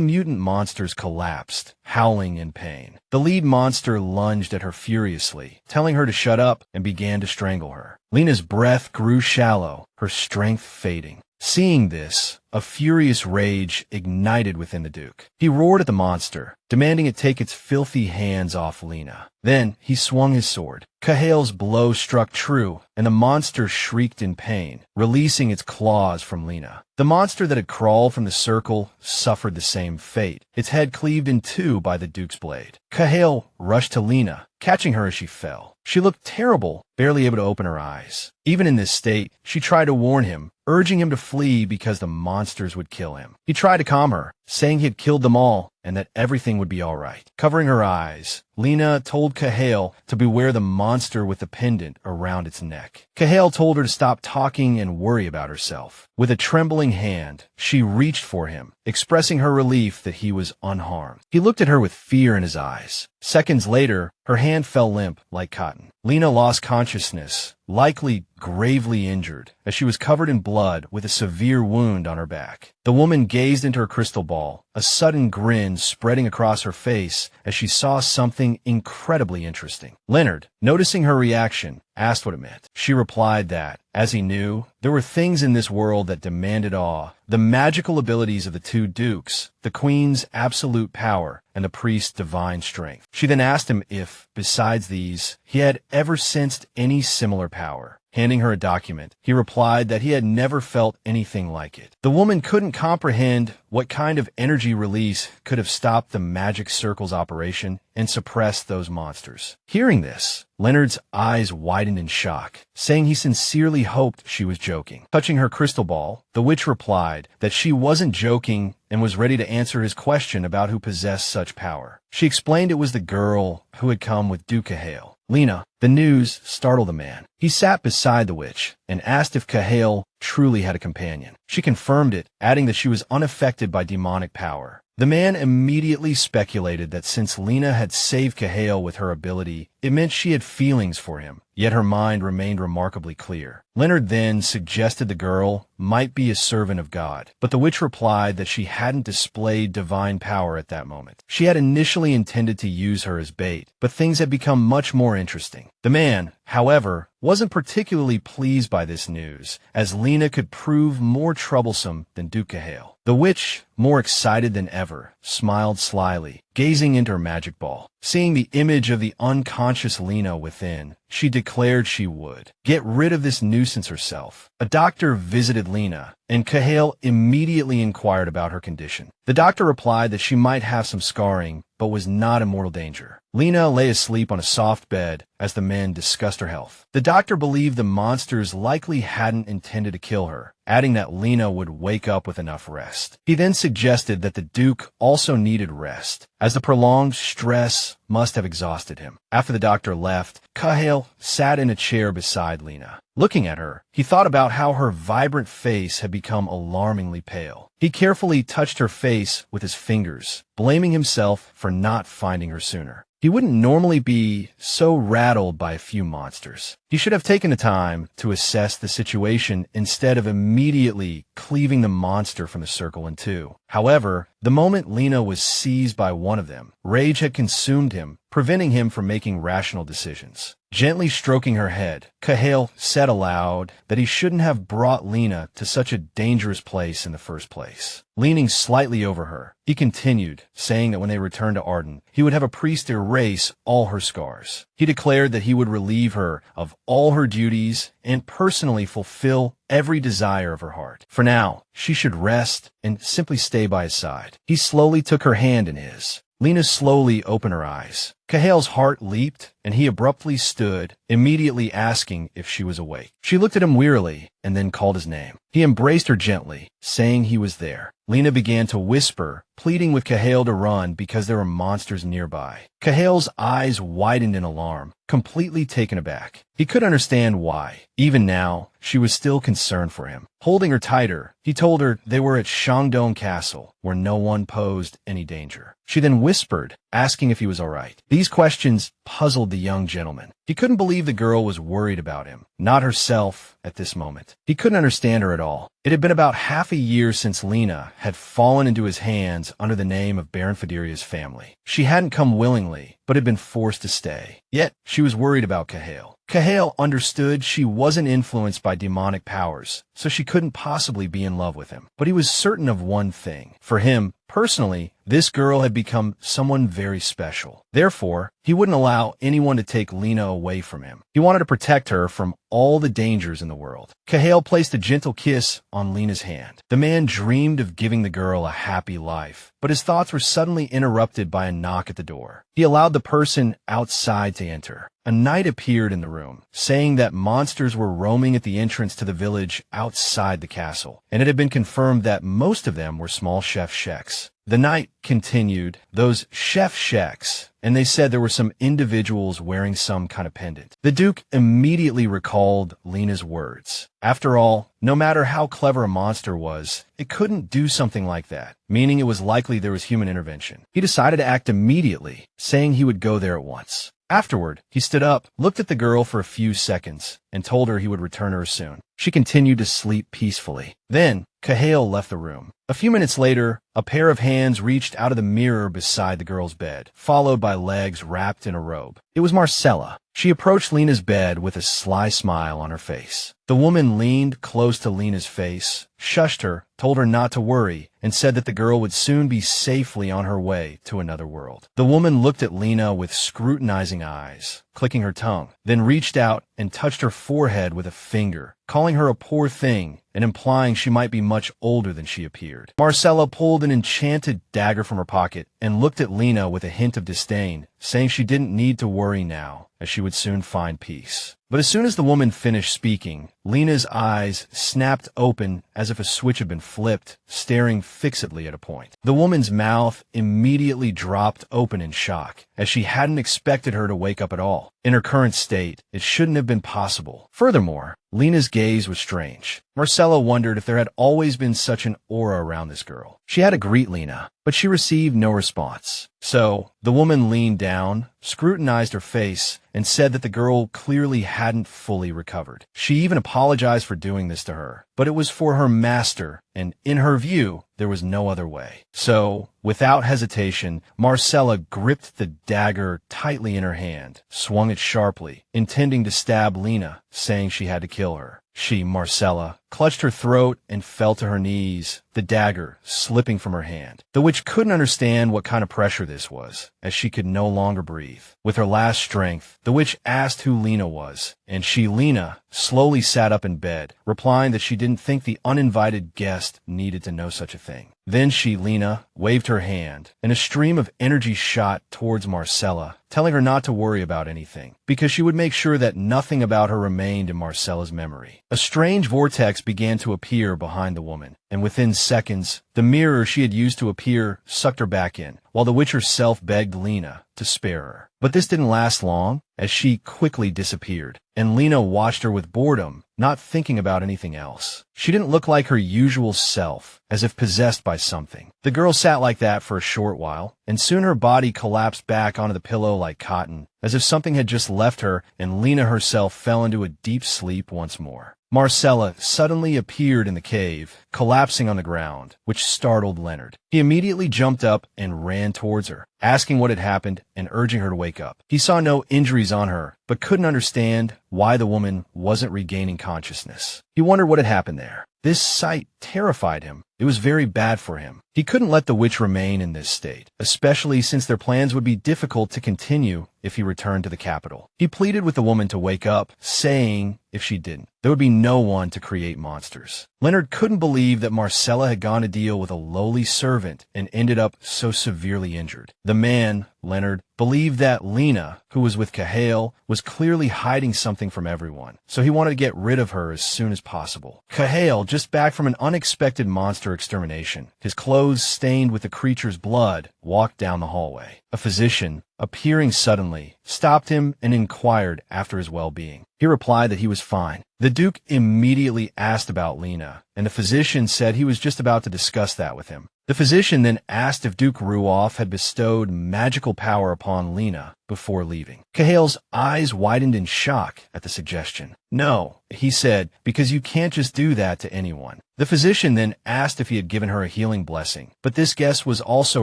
mutant monsters collapsed, howling in pain. The lead monster lunged at her furiously, telling her to shut up, and began to strangle her. Lena's breath grew shallow, her strength fading. Seeing this, a furious rage ignited within the Duke. He roared at the monster, demanding it take its filthy hands off Lena. Then he swung his sword. Cahail's blow struck true, and the monster shrieked in pain, releasing its claws from Lena. The monster that had crawled from the circle suffered the same fate, its head cleaved in two by the Duke's blade. Cahail rushed to Lena, catching her as she fell. She looked terrible, barely able to open her eyes. Even in this state, she tried to warn him, urging him to flee because the monsters would kill him. He tried to calm her, saying he had killed them all and that everything would be all right. Covering her eyes, Lena told Cahail to beware the monster with the pendant around its neck. Cahail told her to stop talking and worry about herself. With a trembling hand, she reached for him, expressing her relief that he was unharmed. He looked at her with fear in his eyes. Seconds later, her hand fell limp like cotton. Lena lost consciousness, likely gravely injured, as she was covered in blood with a severe wound on her back. The woman gazed into her crystal ball, a sudden grin spreading across her face as she saw something incredibly interesting. Leonard, noticing her reaction, asked what it meant. She replied that, as he knew, there were things in this world that demanded awe. The magical abilities of the two dukes, the queen's absolute power, and the priest's divine strength. She then asked him if, besides these, he had ever sensed any similar power. Handing her a document, he replied that he had never felt anything like it. The woman couldn't comprehend what kind of energy release could have stopped the magic circle's operation and suppressed those monsters. Hearing this, Leonard's eyes widened in shock, saying he sincerely hoped she was joking. Touching her crystal ball, the witch replied that she wasn't joking and was ready to answer his question about who possessed such power. She explained it was the girl who had come with Duke Cahail. Lena, the news startled the man. He sat beside the witch and asked if Cahail truly had a companion. She confirmed it, adding that she was unaffected by demonic power. The man immediately speculated that since Lena had saved Cahail with her ability, it meant she had feelings for him, yet her mind remained remarkably clear. Leonard then suggested the girl might be a servant of God, but the witch replied that she hadn't displayed divine power at that moment. She had initially intended to use her as bait, but things had become much more interesting. The man, however, wasn't particularly pleased by this news, as Lena could prove more troublesome than Duke Cahail. The witch, more excited than ever, smiled slyly, gazing into her magic ball. Seeing the image of the unconscious Lena within, she declared she would get rid of this nuisance herself. A doctor visited Lena, and Cahail immediately inquired about her condition. The doctor replied that she might have some scarring, but was not in mortal danger. Lena lay asleep on a soft bed as the men discussed her health. The doctor believed the monsters likely hadn't intended to kill her, adding that Lena would wake up with enough rest. He then suggested that the Duke also needed rest, as the prolonged stress must have exhausted him. After the doctor left, Cahail sat in a chair beside Lena. Looking at her, he thought about how her vibrant face had become alarmingly pale. He carefully touched her face with his fingers, blaming himself for not finding her sooner. He wouldn't normally be so rattled by a few monsters. He should have taken the time to assess the situation instead of immediately cleaving the monster from the circle in two. However, the moment Lena was seized by one of them, rage had consumed him, preventing him from making rational decisions. Gently stroking her head, Cahail said aloud that he shouldn't have brought Lena to such a dangerous place in the first place. Leaning slightly over her, he continued, saying that when they returned to Arden, he would have a priest erase all her scars. He declared that he would relieve her of all her duties and personally fulfill every desire of her heart. For now, she should rest and simply stay by his side. He slowly took her hand in his. Lena slowly opened her eyes. Cahale's heart leaped, and he abruptly stood, immediately asking if she was awake. She looked at him wearily, and then called his name. He embraced her gently, saying he was there. Lena began to whisper, pleading with Cahale to run because there were monsters nearby. Cahale's eyes widened in alarm, completely taken aback. He could understand why. Even now, she was still concerned for him. Holding her tighter, he told her they were at Shangdong Castle, where no one posed any danger. She then whispered, asking if he was all right. These questions puzzled the young gentleman. He couldn't believe the girl was worried about him, not herself at this moment. He couldn't understand her at all. It had been about half a year since Lena had fallen into his hands under the name of Baron Fideria's family. She hadn't come willingly, but had been forced to stay. Yet, she was worried about Cahale. Cahale understood she wasn't influenced by demonic powers, so she couldn't possibly be in love with him. But he was certain of one thing. For him, personally, this girl had become someone very special. Therefore, he wouldn't allow anyone to take Lena away from him. He wanted to protect her from all the dangers in the world. Cahale placed a gentle kiss on Lena's hand. The man dreamed of giving the girl a happy life, but his thoughts were suddenly interrupted by a knock at the door. He allowed the person outside to enter. A knight appeared in the room, saying that monsters were roaming at the entrance to the village outside the castle, and it had been confirmed that most of them were small chef sheks. The knight continued, those chef sheks, and they said there were some individuals wearing some kind of pendant. The Duke immediately recalled Lena's words. After all, no matter how clever a monster was, it couldn't do something like that, meaning it was likely there was human intervention. He decided to act immediately, saying he would go there at once. Afterward, he stood up, looked at the girl for a few seconds, and told her he would return her soon. She continued to sleep peacefully. Then, Cahale left the room. A few minutes later, a pair of hands reached out of the mirror beside the girl's bed, followed by legs wrapped in a robe. It was Marcella. She approached Lena's bed with a sly smile on her face. The woman leaned close to Lena's face, shushed her, told her not to worry, and said that the girl would soon be safely on her way to another world. The woman looked at Lena with scrutinizing eyes, clicking her tongue, then reached out and touched her forehead with a finger, calling her a poor thing and implying she might be much older than she appeared. Marcella pulled an enchanted dagger from her pocket and looked at Lena with a hint of disdain, saying she didn't need to worry now, as she would soon find peace. But as soon as the woman finished speaking, Lena's eyes snapped open as if a switch had been flipped, staring fixedly at a point. The woman's mouth immediately dropped open in shock, as she hadn't expected her to wake up at all. In her current state, it shouldn't have been possible. Furthermore, Lena's gaze was strange. Marcella wondered if there had always been such an aura around this girl. She had to greet Lena, but she received no response. So, the woman leaned down, scrutinized her face, and said that the girl clearly hadn't fully recovered. She even apologized for doing this to her, but it was for her master, and in her view, there was no other way. So, without hesitation, Marcella gripped the dagger tightly in her hand, swung it sharply, intending to stab Lena, saying she had to kill her. She, Marcella, clutched her throat and fell to her knees, the dagger slipping from her hand. The witch couldn't understand what kind of pressure this was, as she could no longer breathe. With her last strength, the witch asked who Lena was, and she, Lena, slowly sat up in bed, replying that she didn't think the uninvited guest needed to know such a thing. Then she, Lena, waved her hand, and a stream of energy shot towards Marcella, telling her not to worry about anything, because she would make sure that nothing about her remained in Marcella's memory. A strange vortex began to appear behind the woman, and within seconds, the mirror she had used to appear sucked her back in, while the witch herself begged Lena to spare her. But this didn't last long, as she quickly disappeared, and Lena watched her with boredom, not thinking about anything else. She didn't look like her usual self, as if possessed by something. The girl sat like that for a short while, and soon her body collapsed back onto the pillow like cotton, as if something had just left her, and Lena herself fell into a deep sleep once more. Marcella suddenly appeared in the cave, collapsing on the ground, which startled Leonard. He immediately jumped up and ran towards her, asking what had happened and urging her to wake up. He saw no injuries on her, but couldn't understand why the woman wasn't regaining consciousness. He wondered what had happened there. This sight terrified him. It was very bad for him. He couldn't let the witch remain in this state, especially since their plans would be difficult to continue if he returned to the capital. He pleaded with the woman to wake up, saying if she didn't, there would be no one to create monsters. Leonard couldn't believe that Marcella had gone to deal with a lowly servant servant and ended up so severely injured. The man, Leonard, believed that Lena, who was with Cahail, was clearly hiding something from everyone, so he wanted to get rid of her as soon as possible. Cahail, just back from an unexpected monster extermination, his clothes stained with the creature's blood, walked down the hallway. A physician, appearing suddenly, stopped him and inquired after his well-being. He replied that he was fine. The Duke immediately asked about Lena, and the physician said he was just about to discuss that with him. The physician then asked if Duke Ruoff had bestowed magical power upon Lena before leaving. Cahail's eyes widened in shock at the suggestion. No, he said, because you can't just do that to anyone. The physician then asked if he had given her a healing blessing, but this guess was also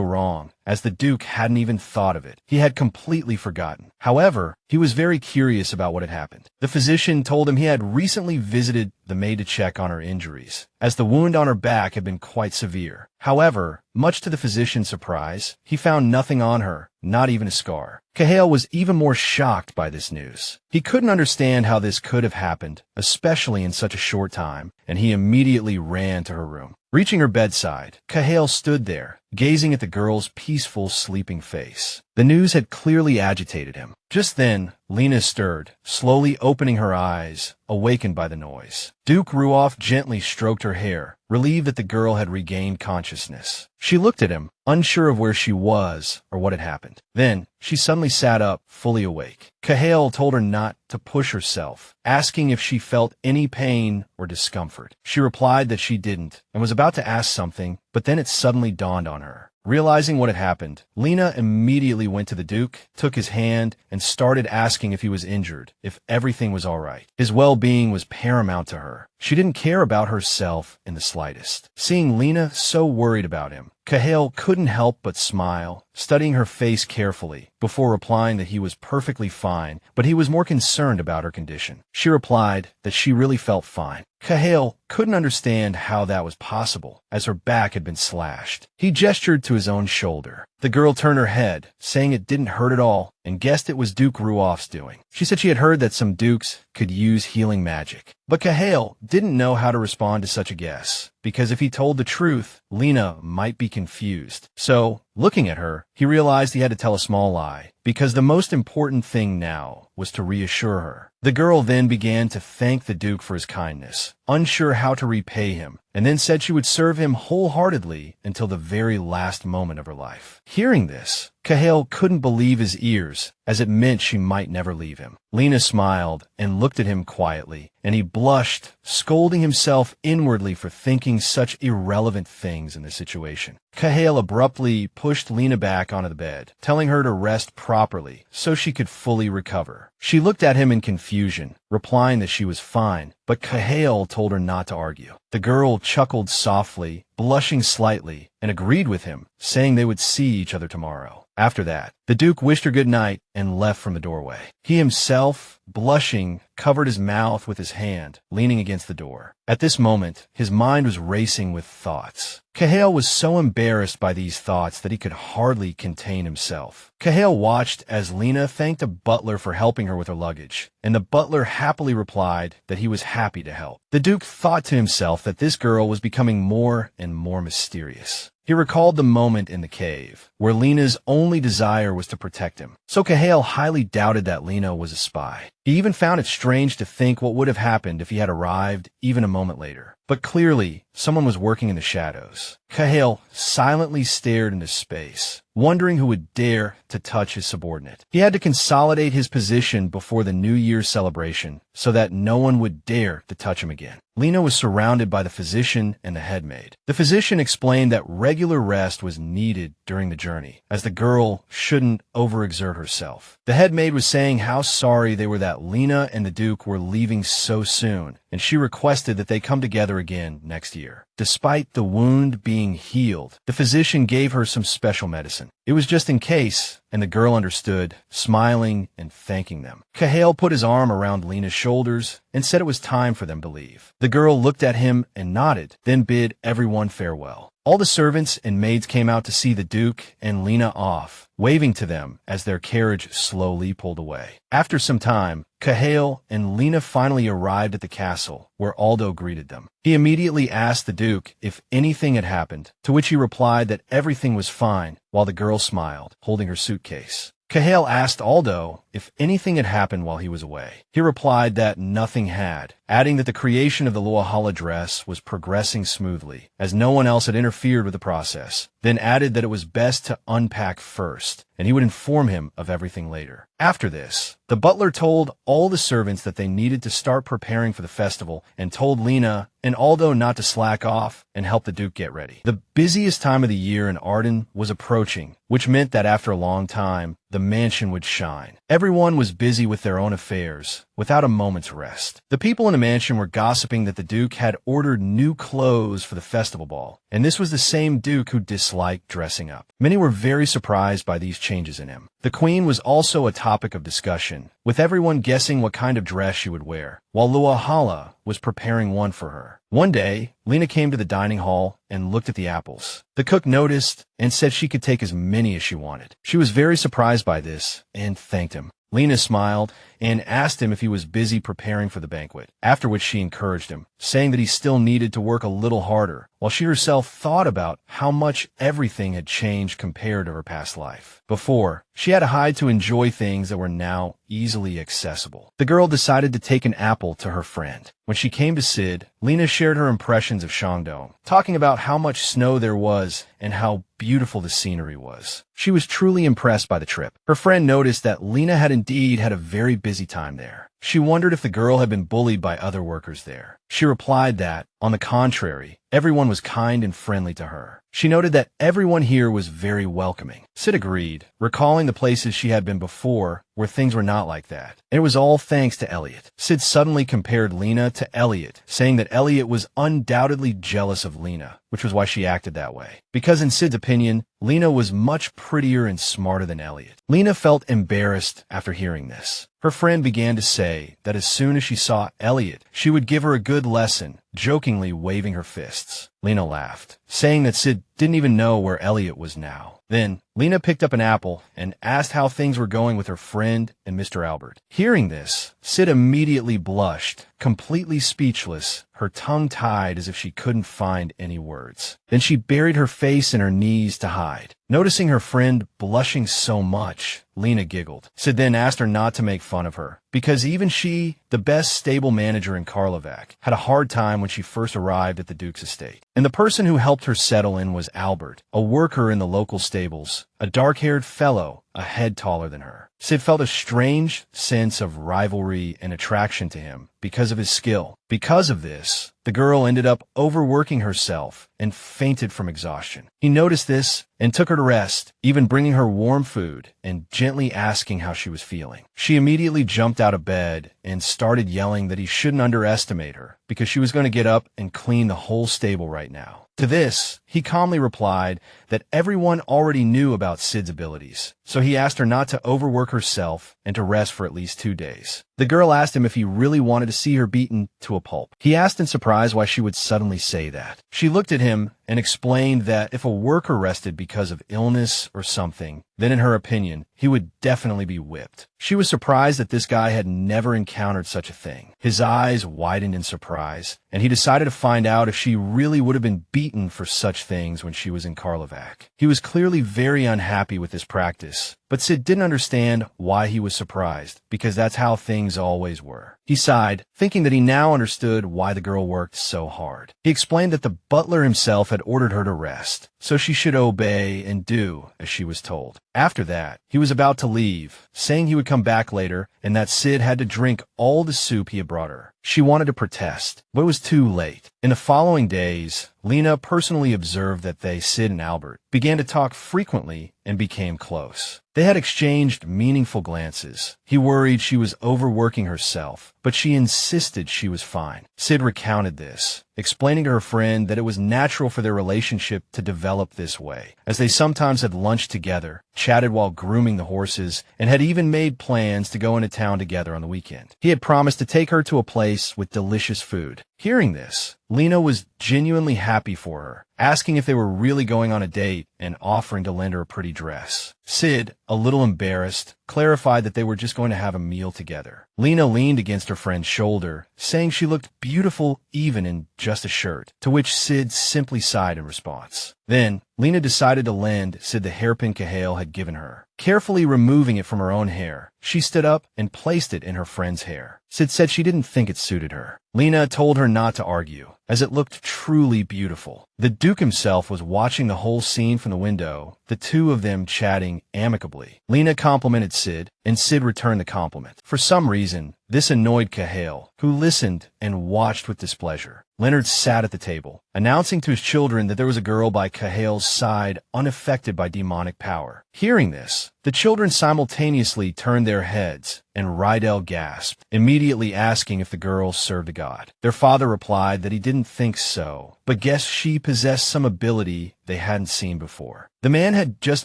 wrong, as the Duke hadn't even thought of it. He had completely forgotten. However, he was very curious about what had happened. The physician told him he had recently visited the maid to check on her injuries, as the wound on her back had been quite severe. However, much to the physician's surprise, he found nothing on her, not even a scar. Cahail was even more shocked by this news. He couldn't understand how this could have happened, especially in such a short time, and he immediately ran to her room. Reaching her bedside, Cahail stood there, gazing at the girl's peaceful, sleeping face. The news had clearly agitated him. Just then, Lena stirred, slowly opening her eyes, awakened by the noise. Duke Ruoff gently stroked her hair, relieved that the girl had regained consciousness. She looked at him, unsure of where she was or what had happened. Then, she suddenly sat up, fully awake. Cahail told her not to push herself, asking if she felt any pain or discomfort. She replied that she didn't, and was about to ask something, but then it suddenly dawned on her. Realizing what had happened, Lena immediately went to the Duke, took his hand, and started asking if he was injured, if everything was all right. His well-being was paramount to her. She didn't care about herself in the slightest. Seeing Lena so worried about him, Cahail couldn't help but smile, studying her face carefully, before replying that he was perfectly fine, but he was more concerned about her condition. She replied that she really felt fine. Cahail couldn't understand how that was possible, as her back had been slashed. He gestured to his own shoulder. The girl turned her head, saying it didn't hurt at all, and guessed it was Duke Ruoff's doing. She said she had heard that some dukes could use healing magic. But Cahail didn't know how to respond to such a guess, because if he told the truth, Lena might be confused. So, looking at her, he realized he had to tell a small lie, because the most important thing now was to reassure her. The girl then began to thank the Duke for his kindness, unsure how to repay him, and then said she would serve him wholeheartedly until the very last moment of her life. Hearing this, Cahail couldn't believe his ears, as it meant she might never leave him. Lena smiled and looked at him quietly, and he blushed, scolding himself inwardly for thinking such irrelevant things in the situation. Cahail abruptly pushed Lena back onto the bed, telling her to rest properly so she could fully recover. She looked at him in confusion, replying that she was fine, but Cahail told her not to argue. The girl chuckled softly, blushing slightly, and agreed with him, saying they would see each other tomorrow. After that, the Duke wished her good night and left from the doorway. He himself, blushing, covered his mouth with his hand, leaning against the door. At this moment, his mind was racing with thoughts. Cahail was so embarrassed by these thoughts that he could hardly contain himself. Cahail watched as Lena thanked a butler for helping her with her luggage, and the butler happily replied that he was happy to help. The Duke thought to himself that this girl was becoming more and more mysterious. He recalled the moment in the cave, where Lena's only desire was to protect him. So Cahail highly doubted that Lena was a spy. He even found it strange to think what would have happened if he had arrived even a moment later. But clearly, someone was working in the shadows. Cahail silently stared into space, wondering who would dare to touch his subordinate. He had to consolidate his position before the New Year's celebration so that no one would dare to touch him again. Lena was surrounded by the physician and the headmaid. The physician explained that regular rest was needed during the journey, as the girl shouldn't overexert herself. The headmaid was saying how sorry they were that Lena and the Duke were leaving so soon, and she requested that they come together again next year. Despite the wound being healed, the physician gave her some special medicine. It was just in case, and the girl understood, smiling and thanking them. Cahail put his arm around Lena's shoulders and said it was time for them to leave. The girl looked at him and nodded, then bid everyone farewell. All the servants and maids came out to see the Duke and Lena off, waving to them as their carriage slowly pulled away. After some time, Cahail and Lena finally arrived at the castle, where Aldo greeted them. He immediately asked the Duke if anything had happened, to which he replied that everything was fine, while the girl smiled, holding her suitcase. Cahill asked Aldo if anything had happened while he was away. He replied that nothing had, adding that the creation of the Luahala dress was progressing smoothly, as no one else had interfered with the process, then added that it was best to unpack first, and he would inform him of everything later. After this, the butler told all the servants that they needed to start preparing for the festival and told Lena and Aldo not to slack off and help the Duke get ready. The busiest time of the year in Arden was approaching, which meant that after a long time, the mansion would shine. Everyone was busy with their own affairs, without a moment's rest. The people in the mansion were gossiping that the Duke had ordered new clothes for the festival ball, and this was the same Duke who disliked dressing up. Many were very surprised by these changes in him. The Queen was also a topic of discussion, with everyone guessing what kind of dress she would wear, while Luahala was preparing one for her. One day, Lena came to the dining hall and looked at the apples. The cook noticed and said she could take as many as she wanted. She was very surprised by this and thanked him. Lena smiled and asked him if he was busy preparing for the banquet, after which she encouraged him, saying that he still needed to work a little harder, while she herself thought about how much everything had changed compared to her past life. Before, she had to hide to enjoy things that were now easily accessible. The girl decided to take an apple to her friend. When she came to Sid, Lena shared her impressions of Shandong, talking about how much snow there was and how beautiful the scenery was. She was truly impressed by the trip. Her friend noticed that Lena had indeed had a very busy time there. She wondered if the girl had been bullied by other workers there. She replied that, on the contrary, everyone was kind and friendly to her. She noted that everyone here was very welcoming. Sid agreed, recalling the places she had been before where things were not like that. And it was all thanks to Elliot. Sid suddenly compared Lena to Elliot, saying that Elliot was undoubtedly jealous of Lena, which was why she acted that way. Because in Sid's opinion, Lena was much prettier and smarter than Elliot. Lena felt embarrassed after hearing this. Her friend began to say that as soon as she saw Elliot, she would give her a good lesson, jokingly waving her fists. Lena laughed, saying that Sid didn't even know where Elliot was now. Then, Lena picked up an apple and asked how things were going with her friend and Mr. Albert. Hearing this, Sid immediately blushed, completely speechless, her tongue tied as if she couldn't find any words. Then she buried her face in her knees to hide. Noticing her friend blushing so much, Lena giggled. Sid then asked her not to make fun of her, because even she, the best stable manager in Karlovac, had a hard time when she first arrived at the Duke's estate. And the person who helped her settle in was Albert, a worker in the local stables, a dark-haired fellow, a head taller than her. Sid felt a strange sense of rivalry and attraction to him because of his skill. Because of this, the girl ended up overworking herself and fainted from exhaustion. He noticed this and took her to rest, even bringing her warm food and gently asking how she was feeling. She immediately jumped out of bed and started yelling that he shouldn't underestimate her because she was going to get up and clean the whole stable right now. To this, he calmly replied that everyone already knew about Sid's abilities, so he asked her not to overwork herself and to rest for at least 2 days. The girl asked him if he really wanted to see her beaten to a pulp. He asked in surprise why she would suddenly say that. She looked at him and explained that if a worker rested because of illness or something, then in her opinion, he would definitely be whipped. She was surprised that this guy had never encountered such a thing. His eyes widened in surprise, and he decided to find out if she really would have been beaten for such things when she was in Karlovac. He was clearly very unhappy with this practice, but Sid didn't understand why he was surprised, because that's how things always were. He sighed, thinking that he now understood why the girl worked so hard. He explained that the butler himself had ordered her to rest, so she should obey and do as she was told. After that, he was about to leave, saying he would come back later and that Sid had to drink all the soup he had brought her. She wanted to protest, but it was too late. In the following days, Lena personally observed that Sid and Albert, began to talk frequently and became close. They had exchanged meaningful glances. He worried she was overworking herself, but she insisted she was fine. Sid recounted this, explaining to her friend that it was natural for their relationship to develop this way, as they sometimes had lunch together, chatted while grooming the horses, and had even made plans to go into town together on the weekend. He had promised to take her to a place with delicious food. Hearing this, Lena was genuinely happy for her, asking if they were really going on a date and offering to lend her a pretty dress. Sid, a little embarrassed, clarified that they were just going to have a meal together. Lena leaned against her friend's shoulder, saying she looked beautiful even in just a shirt, to which Sid simply sighed in response. Then, Lena decided to lend Sid the hairpin Cahill had given her. Carefully removing it from her own hair, she stood up and placed it in her friend's hair. Sid said she didn't think it suited her. Lena told her not to argue, as it looked truly beautiful. The Duke himself was watching the whole scene from the window, the two of them chatting amicably. Lena complimented Sid, and Sid returned the compliment. For some reason, this annoyed Cahill, who listened and watched with displeasure. Leonard sat at the table, announcing to his children that there was a girl by Cahill's side unaffected by demonic power. Hearing this, the children simultaneously turned their heads, and Rydell gasped, immediately asking if the girl served a god. Their father replied that he didn't think so, but guessed she possessed some ability they hadn't seen before. The man had just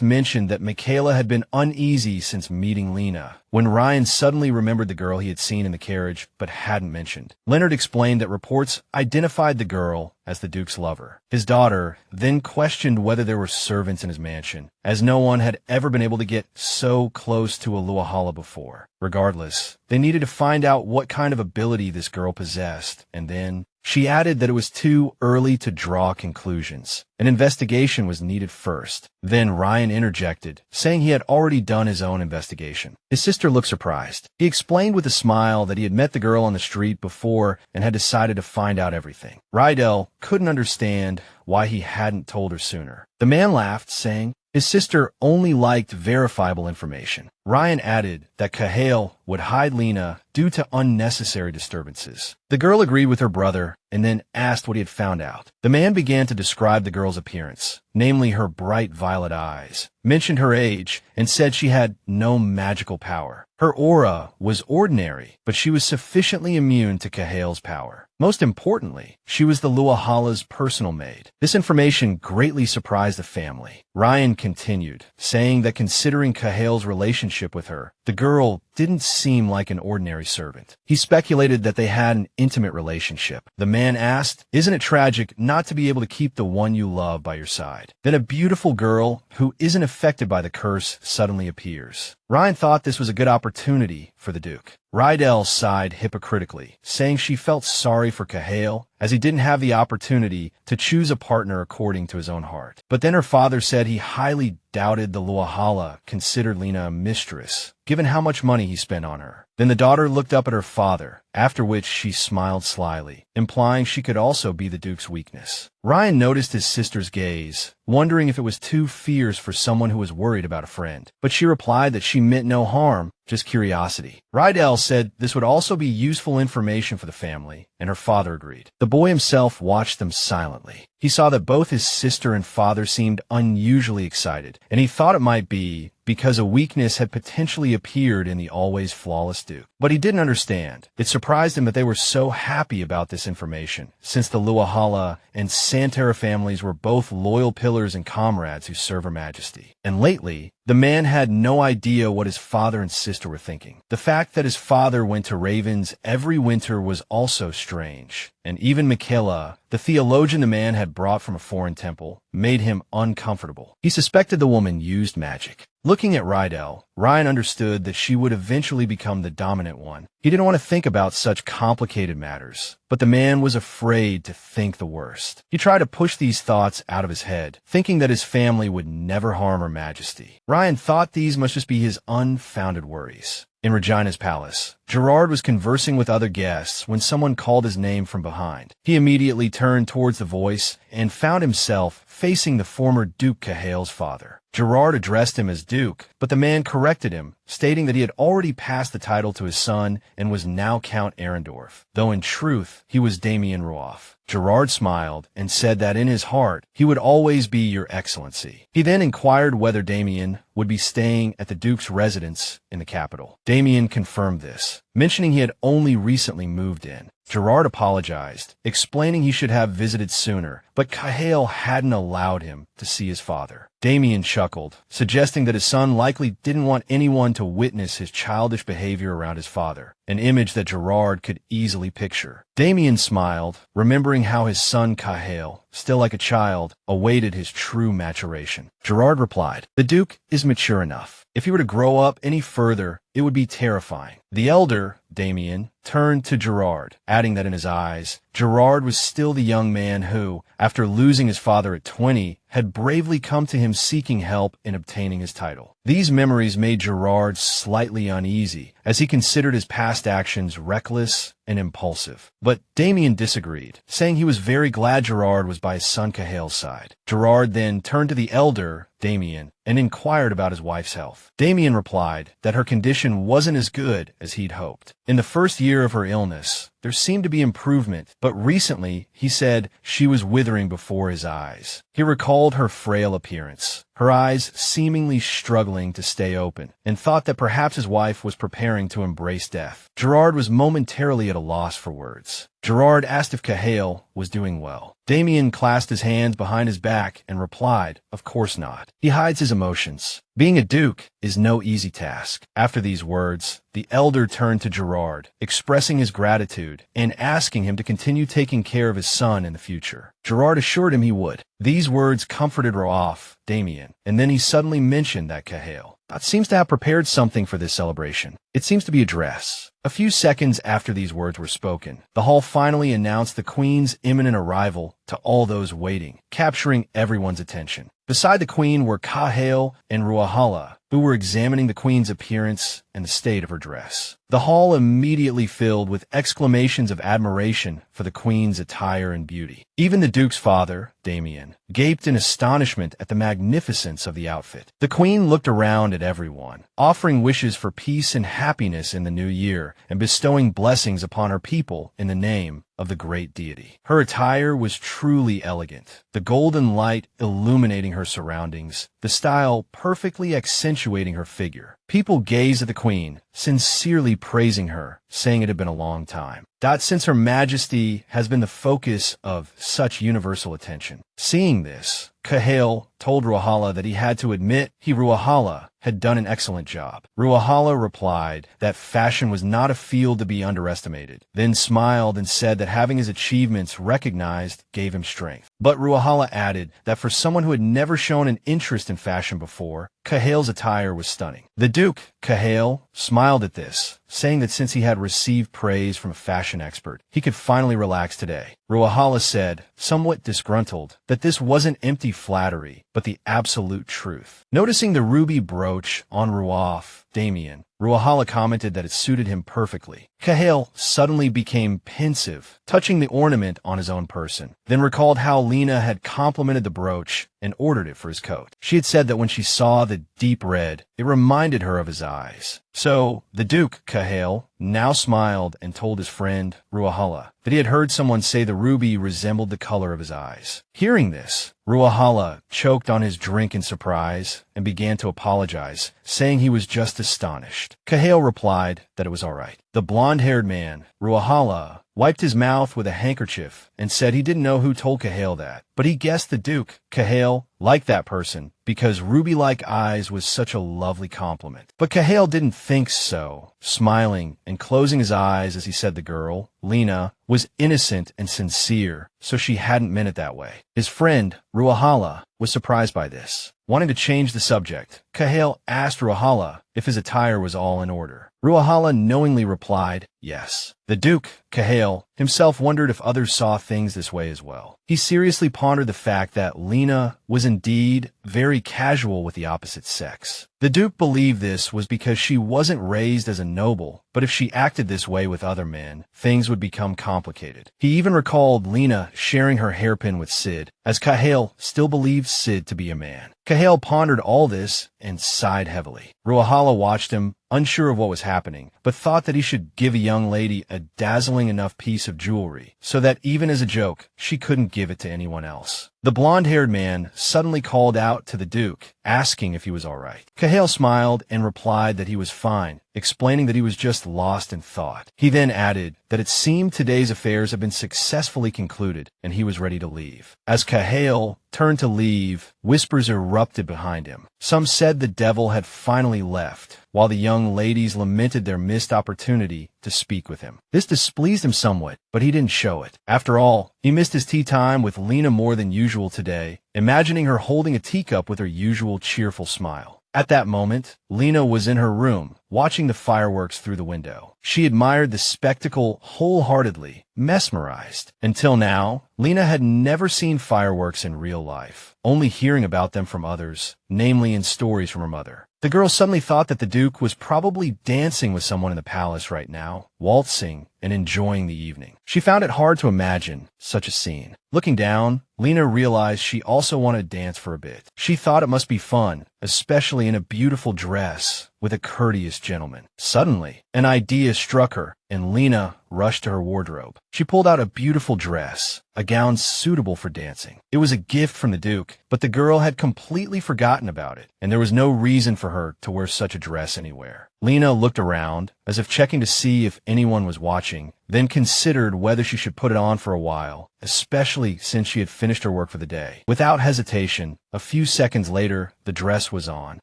mentioned that Michaela had been uneasy since meeting Lena, when Ryan suddenly remembered the girl he had seen in the carriage but hadn't mentioned. Leonard explained that reports identified the girl as the Duke's lover. His daughter then questioned whether there were servants in his mansion, as no one had ever been able to get so close to a Luahala before. Regardless, they needed to find out what kind of ability this girl possessed, and then she added that it was too early to draw conclusions. An investigation was needed first. Then Ryan interjected, saying he had already done his own investigation. His sister looked surprised. He explained with a smile that he had met the girl on the street before and had decided to find out everything. Rydell couldn't understand why he hadn't told her sooner. The man laughed, saying his sister only liked verifiable information. Ryan added that Cahill would hide Lena due to unnecessary disturbances. The girl agreed with her brother and then asked what he had found out. The man began to describe the girl's appearance, namely her bright violet eyes, mentioned her age, and said she had no magical power. Her aura was ordinary, but she was sufficiently immune to Cahill's power. Most importantly, she was the Luahala's personal maid. This information greatly surprised the family. Ryan continued, saying that considering Cahill's relationship with her, the girl didn't seem like an ordinary servant. He speculated that they had an intimate relationship. The man asked, "Isn't it tragic not to be able to keep the one you love by your side?" Then a beautiful girl who isn't affected by the curse suddenly appears. Ryan thought this was a good opportunity for the Duke. Rydell sighed hypocritically, saying she felt sorry for Cahill, as he didn't have the opportunity to choose a partner according to his own heart. But then her father said he highly doubted the Luahala considered Lena a mistress, given how much money he spent on her. Then the daughter looked up at her father, after which she smiled slyly, implying she could also be the Duke's weakness. Ryan noticed his sister's gaze, wondering if it was too fierce for someone who was worried about a friend. But she replied that she meant no harm, just curiosity. Rydell said this would also be useful information for the family, and her father agreed. The boy himself watched them silently. He saw that both his sister and father seemed unusually excited, and he thought it might be because a weakness had potentially appeared in the always flawless Duke. But he didn't understand. It surprised him that they were so happy about this information, since the Luahala and Santara families were both loyal pillars and comrades who serve Her Majesty. And lately, the man had no idea what his father and sister were thinking. The fact that his father went to Ravens every winter was also strange, and even Michaela, the theologian the man had brought from a foreign temple, made him uncomfortable. He suspected the woman used magic. Looking at Rydell, Ryan understood that she would eventually become the dominant one. He didn't want to think about such complicated matters, but the man was afraid to think the worst. He tried to push these thoughts out of his head, thinking that his family would never harm Her Majesty. Ryan thought these must just be his unfounded worries. In Regina's palace, Gerard was conversing with other guests when someone called his name from behind. He immediately turned towards the voice and found himself facing the former Duke Cahill's father. Gerard addressed him as Duke, but the man corrected him, stating that he had already passed the title to his son and was now Count Arendorf, though in truth he was Damien Ruoff. Gerard smiled and said that in his heart he would always be Your Excellency. He then inquired whether Damien would be staying at the Duke's residence in the capital. Damien confirmed this, mentioning he had only recently moved in. Gerard apologized, explaining he should have visited sooner, but Cahill hadn't allowed him to see his father. Damien chuckled, suggesting that his son likely didn't want anyone to witness his childish behavior around his father, an image that Gerard could easily picture. Damien smiled, remembering how his son Cahill, still like a child, awaited his true maturation. Gerard replied, "The Duke is mature enough. If he were to grow up any further, it would be terrifying." The elder, Damien, turned to Gerard, adding that in his eyes, Gerard was still the young man who, after losing his father at 20, had bravely come to him seeking help in obtaining his title. These memories made Gerard slightly uneasy, as he considered his past actions reckless and impulsive. But Damien disagreed, saying he was very glad Gerard was by his son Cahill's side. Gerard then turned to the elder, Damien, and inquired about his wife's health. Damien replied that her condition wasn't as good as he'd hoped. In the first year of her illness, there seemed to be improvement, but recently, he said, she was withering before his eyes. He recalled her frail appearance, her eyes seemingly struggling to stay open, and thought that perhaps his wife was preparing to embrace death. Gerard was momentarily at a loss for words. Gerard asked if Cahill was doing well. Damien clasped his hands behind his back and replied, "Of course not. He hides his emotions. Being a duke is no easy task." After these words, the elder turned to Gerard, expressing his gratitude and asking him to continue taking care of his son in the future. Gerard assured him he would. These words comforted Roaf, Damien, and then he suddenly mentioned that Cahill seems to have prepared something for this celebration. It seems to be a dress. A few seconds after these words were spoken, the hall finally announced the Queen's imminent arrival to all those waiting, capturing everyone's attention. Beside the Queen were Cahill and Ruahala, who were examining the Queen's appearance and the state of her dress. The hall immediately filled with exclamations of admiration for the Queen's attire and beauty. Even the Duke's father, Damien, gaped in astonishment at the magnificence of the outfit. The Queen looked around at everyone, offering wishes for peace and happiness in the new year, and bestowing blessings upon her people in the name of the great deity. Her attire was truly elegant, the golden light illuminating her surroundings, the style perfectly accentuating her figure. People gazed at the Queen, sincerely praising her, saying it had been a long time. Since Her Majesty has been the focus of such universal attention. Seeing this, Cahill told Ruahala that he had to admit Ruahala had done an excellent job. Ruahala replied that fashion was not a field to be underestimated, then smiled and said that having his achievements recognized gave him strength. But Ruahala added that for someone who had never shown an interest in fashion before, Cahill's attire was stunning. The Duke, Cahill, smiled at this, saying that since he had received praise from a fashion expert, he could finally relax today. Ruahala said, somewhat disgruntled, that this wasn't empty flattery, but the absolute truth. Noticing the ruby brooch on Ruaf, Damien, Ruahala commented that it suited him perfectly. Cahill suddenly became pensive, touching the ornament on his own person, then recalled how Elaina had complimented the brooch and ordered it for his coat. She had said that when she saw the deep red, it reminded her of his eyes. So, the Duke, Cahill, now smiled and told his friend, Ruahala, that he had heard someone say the ruby resembled the color of his eyes. Hearing this, Ruahala choked on his drink in surprise and began to apologize, saying he was just astonished. Cahill replied that it was all right. The blonde-haired man, Ruahala, wiped his mouth with a handkerchief and said he didn't know who told Cahill that, but he guessed the Duke, Cahill, liked that person because ruby-like eyes was such a lovely compliment. But Cahill didn't think so, smiling and closing his eyes as he said the girl, Elaina, was innocent and sincere, so she hadn't meant it that way. His friend, Ruahala, was surprised by this. Wanting to change the subject, Cahill asked Ruahala if his attire was all in order. Ruahala knowingly replied, yes. The Duke, Cahill, himself wondered if others saw things this way as well. He seriously pondered the fact that Elaina was indeed very casual with the opposite sex. The Duke believed this was because she wasn't raised as a noble, but if she acted this way with other men, things would become complicated. He even recalled Elaina sharing her hairpin with Sid, as Cahill still believed Sid to be a man. Cahill pondered all this and sighed heavily. Ruahala watched him, unsure of what was happening, but thought that he should give a young lady a dazzling enough piece of jewelry so that even as a joke, she couldn't give it to anyone else. The blonde-haired man suddenly called out to the Duke, asking if he was all right. Cahill smiled and replied that he was fine, explaining that he was just lost in thought. He then added that it seemed today's affairs had been successfully concluded, and he was ready to leave. As Cahill turned to leave, whispers erupted behind him. Some said the devil had finally left, while the young ladies lamented their missed opportunity to speak with him. This displeased him somewhat, but he didn't show it. After all, he missed his tea time with Lena more than usual today, imagining her holding a teacup with her usual cheerful smile. At that moment, Lena was in her room, watching the fireworks through the window. She admired the spectacle wholeheartedly, mesmerized. Until now, Lena had never seen fireworks in real life, only hearing about them from others, namely in stories from her mother. The girl suddenly thought that the Duke was probably dancing with someone in the palace right now, waltzing and enjoying the evening. She found it hard to imagine such a scene. Looking down, Lena realized she also wanted to dance for a bit. She thought it must be fun, especially in a beautiful dress with a courteous gentleman. Suddenly, an idea struck her, and Lena rushed to her wardrobe. She pulled out a beautiful dress, a gown suitable for dancing. It was a gift from the Duke, but the girl had completely forgotten about it, and there was no reason for her to wear such a dress anywhere. Lena looked around, as if checking to see if anyone was watching, then considered whether she should put it on for a while, especially since she had finished her work for the day. Without hesitation, a few seconds later, the dress was on.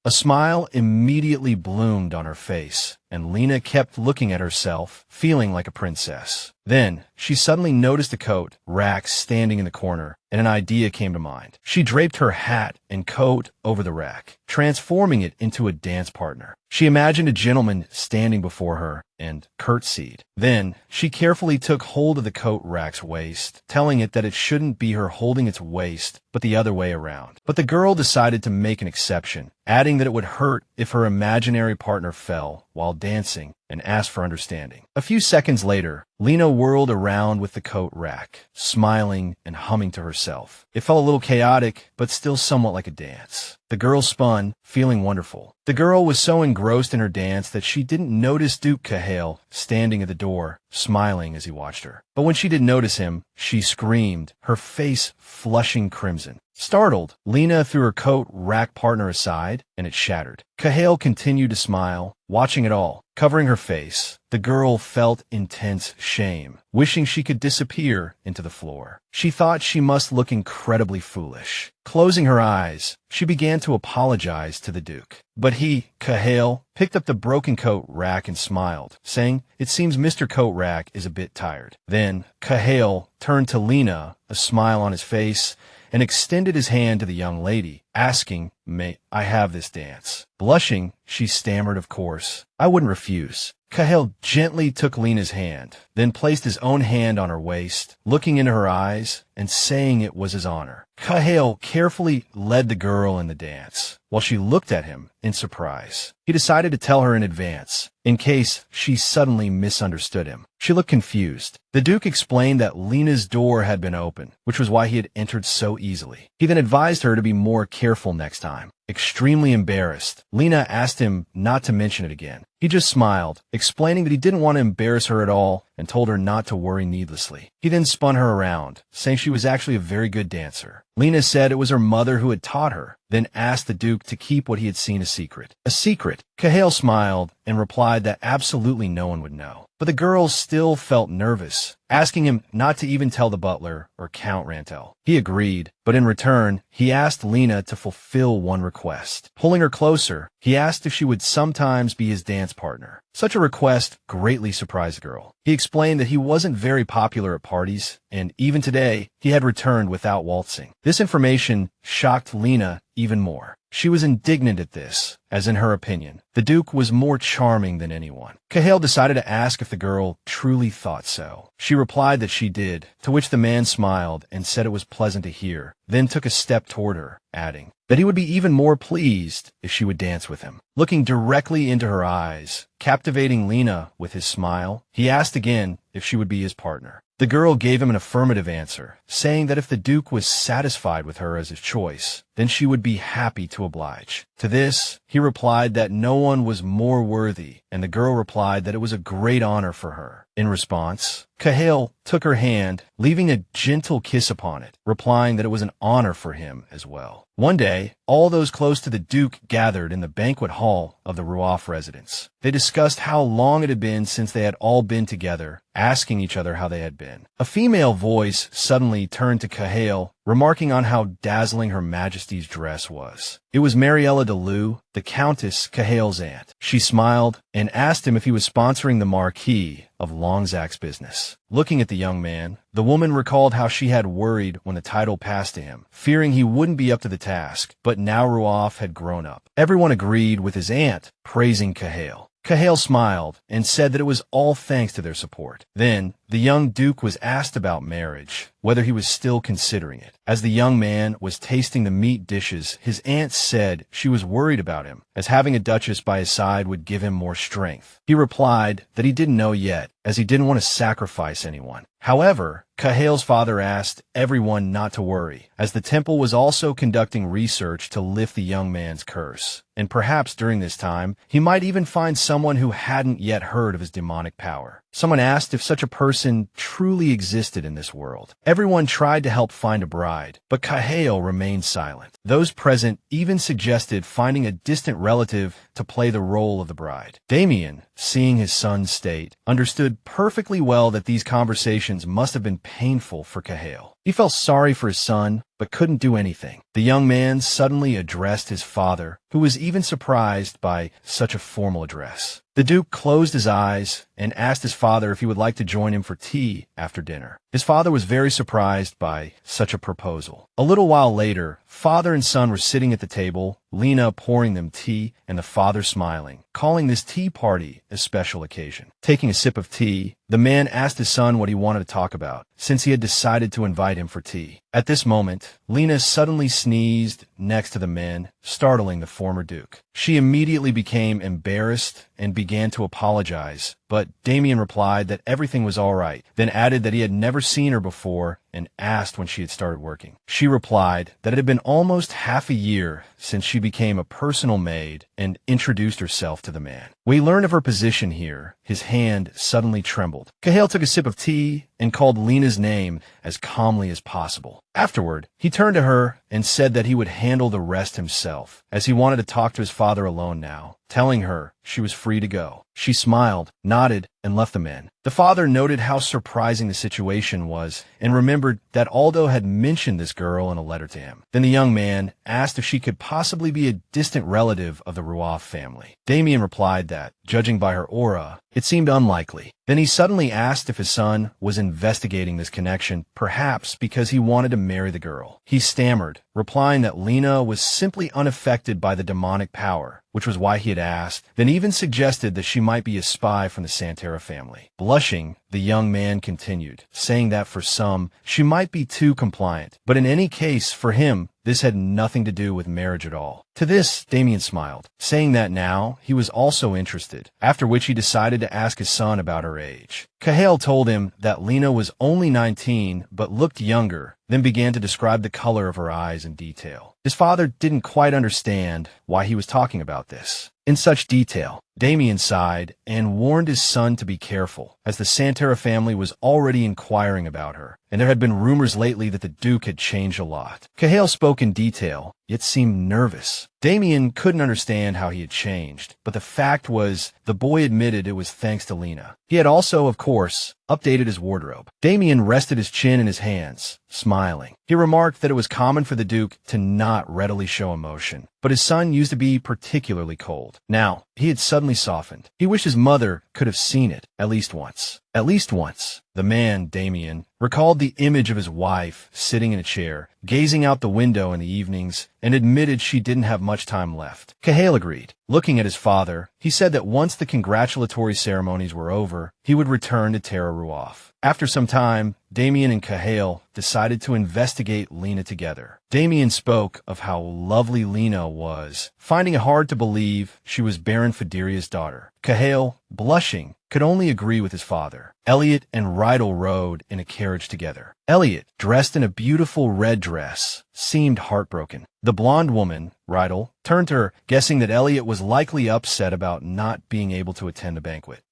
A smile immediately bloomed on her face, and Lena kept looking at herself, feeling like a princess. Then, she suddenly noticed a coat rack standing in the corner, and an idea came to mind. She draped her hat and coat over the rack, transforming it into a dance partner. She imagined a gentleman standing before her and curtsied. Then, she carefully took hold of the coat rack's waist, telling it that it shouldn't be her holding its waist, but the other way around. But the girl decided to make an exception, adding that it would hurt if her imaginary partner fell while dancing, and asked for understanding. A few seconds later, Lena whirled around with the coat rack, smiling and humming to herself. It felt a little chaotic, but still somewhat like a dance. The girl spun, feeling wonderful. The girl was so engrossed in her dance that she didn't notice Duke Cahill standing at the door, smiling as he watched her. But when she did notice him, she screamed, her face flushing crimson. Startled, Lena threw her coat rack partner aside, and it shattered. Cahill continued to smile, watching it all, covering her face. The girl felt intense shame, wishing she could disappear into the floor. She thought she must look incredibly foolish. Closing her eyes, she began to apologize to the Duke. But he, Cahill, picked up the broken coat rack and smiled, saying, "It seems Mr. Coat Rack is a bit tired." Then, Cahill turned to Lena, a smile on his face, and extended his hand to the young lady, asking, "May I have this dance?" Blushing, she stammered, "Of course. I wouldn't refuse." Cahill gently took Lena's hand, then placed his own hand on her waist, looking into her eyes and saying it was his honor. Cahill carefully led the girl in the dance, while she looked at him in surprise. He decided to tell her in advance, in case she suddenly misunderstood him. She looked confused. The Duke explained that Lena's door had been open, which was why he had entered so easily. He then advised her to be more careful next time. Extremely embarrassed, Lena asked him not to mention it again. He just smiled, explaining that he didn't want to embarrass her at all, and told her not to worry needlessly. He then spun her around, saying she was actually a very good dancer. Lena said it was her mother who had taught her, then asked the Duke to keep what he had seen a secret. A secret? Cahill smiled and replied that absolutely no one would know. But the girl still felt nervous, asking him not to even tell the butler or Count Rantel. He agreed, but in return, he asked Lena to fulfill one request. Pulling her closer, he asked if she would sometimes be his dance partner. Such a request greatly surprised the girl. He explained that he wasn't very popular at parties, and even today, he had returned without waltzing. This information shocked Lena even more. She was indignant at this, as in her opinion, the Duke was more charming than anyone. Cahill decided to ask if the girl truly thought so. She replied that she did, to which the man smiled and said it was pleasant to hear, then took a step toward her, adding that he would be even more pleased if she would dance with him. Looking directly into her eyes, captivating Lena with his smile, he asked again if she would be his partner. The girl gave him an affirmative answer, saying that if the Duke was satisfied with her as his choice, then she would be happy to oblige. To this, he replied that no one was more worthy, and the girl replied that it was a great honor for her. In response, Cahill took her hand, leaving a gentle kiss upon it, replying that it was an honor for him as well. One day, all those close to the Duke gathered in the banquet hall of the Ruoff residence. They discussed how long it had been since they had all been together, asking each other how they had been. A female voice suddenly turned to Cahill, remarking on how dazzling Her Majesty's dress was. It was Mariella de Lou, the Countess Cahill's aunt. She smiled and asked him if he was sponsoring the Marquis of Longzac's business. Looking at the young man, the woman recalled how she had worried when the title passed to him, fearing he wouldn't be up to the task, but now Ruoff had grown up. Everyone agreed with his aunt, praising Cahill. Cahill smiled and said that it was all thanks to their support. Then, the young Duke was asked about marriage, whether he was still considering it. As the young man was tasting the meat dishes, his aunt said she was worried about him, as having a duchess by his side would give him more strength. He replied that he didn't know yet, as he didn't want to sacrifice anyone. However, Cahill's father asked everyone not to worry, as the temple was also conducting research to lift the young man's curse. And perhaps during this time, he might even find someone who hadn't yet heard of his demonic power. Someone asked if such a person truly existed in this world. Everyone tried to help find a bride, but Cahill remained silent. Those present even suggested finding a distant relative to play the role of the bride. Damien, seeing his son's state, understood perfectly well that these conversations must have been painful for Cahill. He felt sorry for his son, but couldn't do anything. The young man suddenly addressed his father, who was even surprised by such a formal address. The Duke closed his eyes and asked his father if he would like to join him for tea after dinner. His father was very surprised by such a proposal. A little while later, father and son were sitting at the table, Lena pouring them tea and the father smiling, calling this tea party a special occasion. Taking a sip of tea, the man asked his son what he wanted to talk about, since he had decided to invite him for tea. At this moment, Lena suddenly sneezed next to the men, startling the former Duke. She immediately became embarrassed and began to apologize, but Damien replied that everything was all right, then added that he had never seen her before and asked when she had started working. She replied that it had been almost half a year since she became a personal maid and introduced herself to the man. We learn of her position here. His hand suddenly trembled. Cahill took a sip of tea and called Lena's name as calmly as possible. Afterward, he turned to her and said that he would handle the rest himself, as he wanted to talk to his father alone now, telling her she was free to go. She smiled, nodded, and left the men. The father noted how surprising the situation was and remembered that Aldo had mentioned this girl in a letter to him. Then the young man asked if she could possibly be a distant relative of the Ruoff family. Damien replied that, judging by her aura, it seemed unlikely. Then he suddenly asked if his son was investigating this connection, perhaps because he wanted to marry the girl. He stammered, replying that Lena was simply unaffected by the demonic power, which was why he had asked, then even suggested that she might be a spy from the Santaras family. Blushing, the young man continued, saying that for some, she might be too compliant, but in any case, for him, this had nothing to do with marriage at all. To this, Damien smiled, saying that now he was also interested, after which he decided to ask his son about her age. Cahill told him that Lena was only 19 but looked younger, then began to describe the color of her eyes in detail. His father didn't quite understand why he was talking about this in such detail. Damien sighed and warned his son to be careful, as the Santaras family was already inquiring about her, and there had been rumors lately that the Duke had changed a lot. Cahill spoke in detail, yet seemed nervous. Damien couldn't understand how he had changed, but the fact was, the boy admitted it was thanks to Lena. He had also, of course, updated his wardrobe. Damien rested his chin in his hands, smiling. He remarked that it was common for the Duke to not readily show emotion, but his son used to be particularly cold. Now, he had suddenly softened. He wished his mother could have seen it, at least once. At least once. The man, Damien, recalled the image of his wife sitting in a chair, gazing out the window in the evenings, and admitted she didn't have much time left. Cahill agreed. Looking at his father, he said that once the congratulatory ceremonies were over, he would return to Terra Ruoff. After some time, Damien and Cahill decided to investigate Lena together. Damien spoke of how lovely Lena was, finding it hard to believe she was Baron Fideria's daughter. Cahill, blushing, could only agree with his father. Elliot and Rydell rode in a carriage together. Elliot, dressed in a beautiful red dress, seemed heartbroken. The blonde woman, Rydell, turned to her, guessing that Elliot was likely upset about not being able to attend the banquet.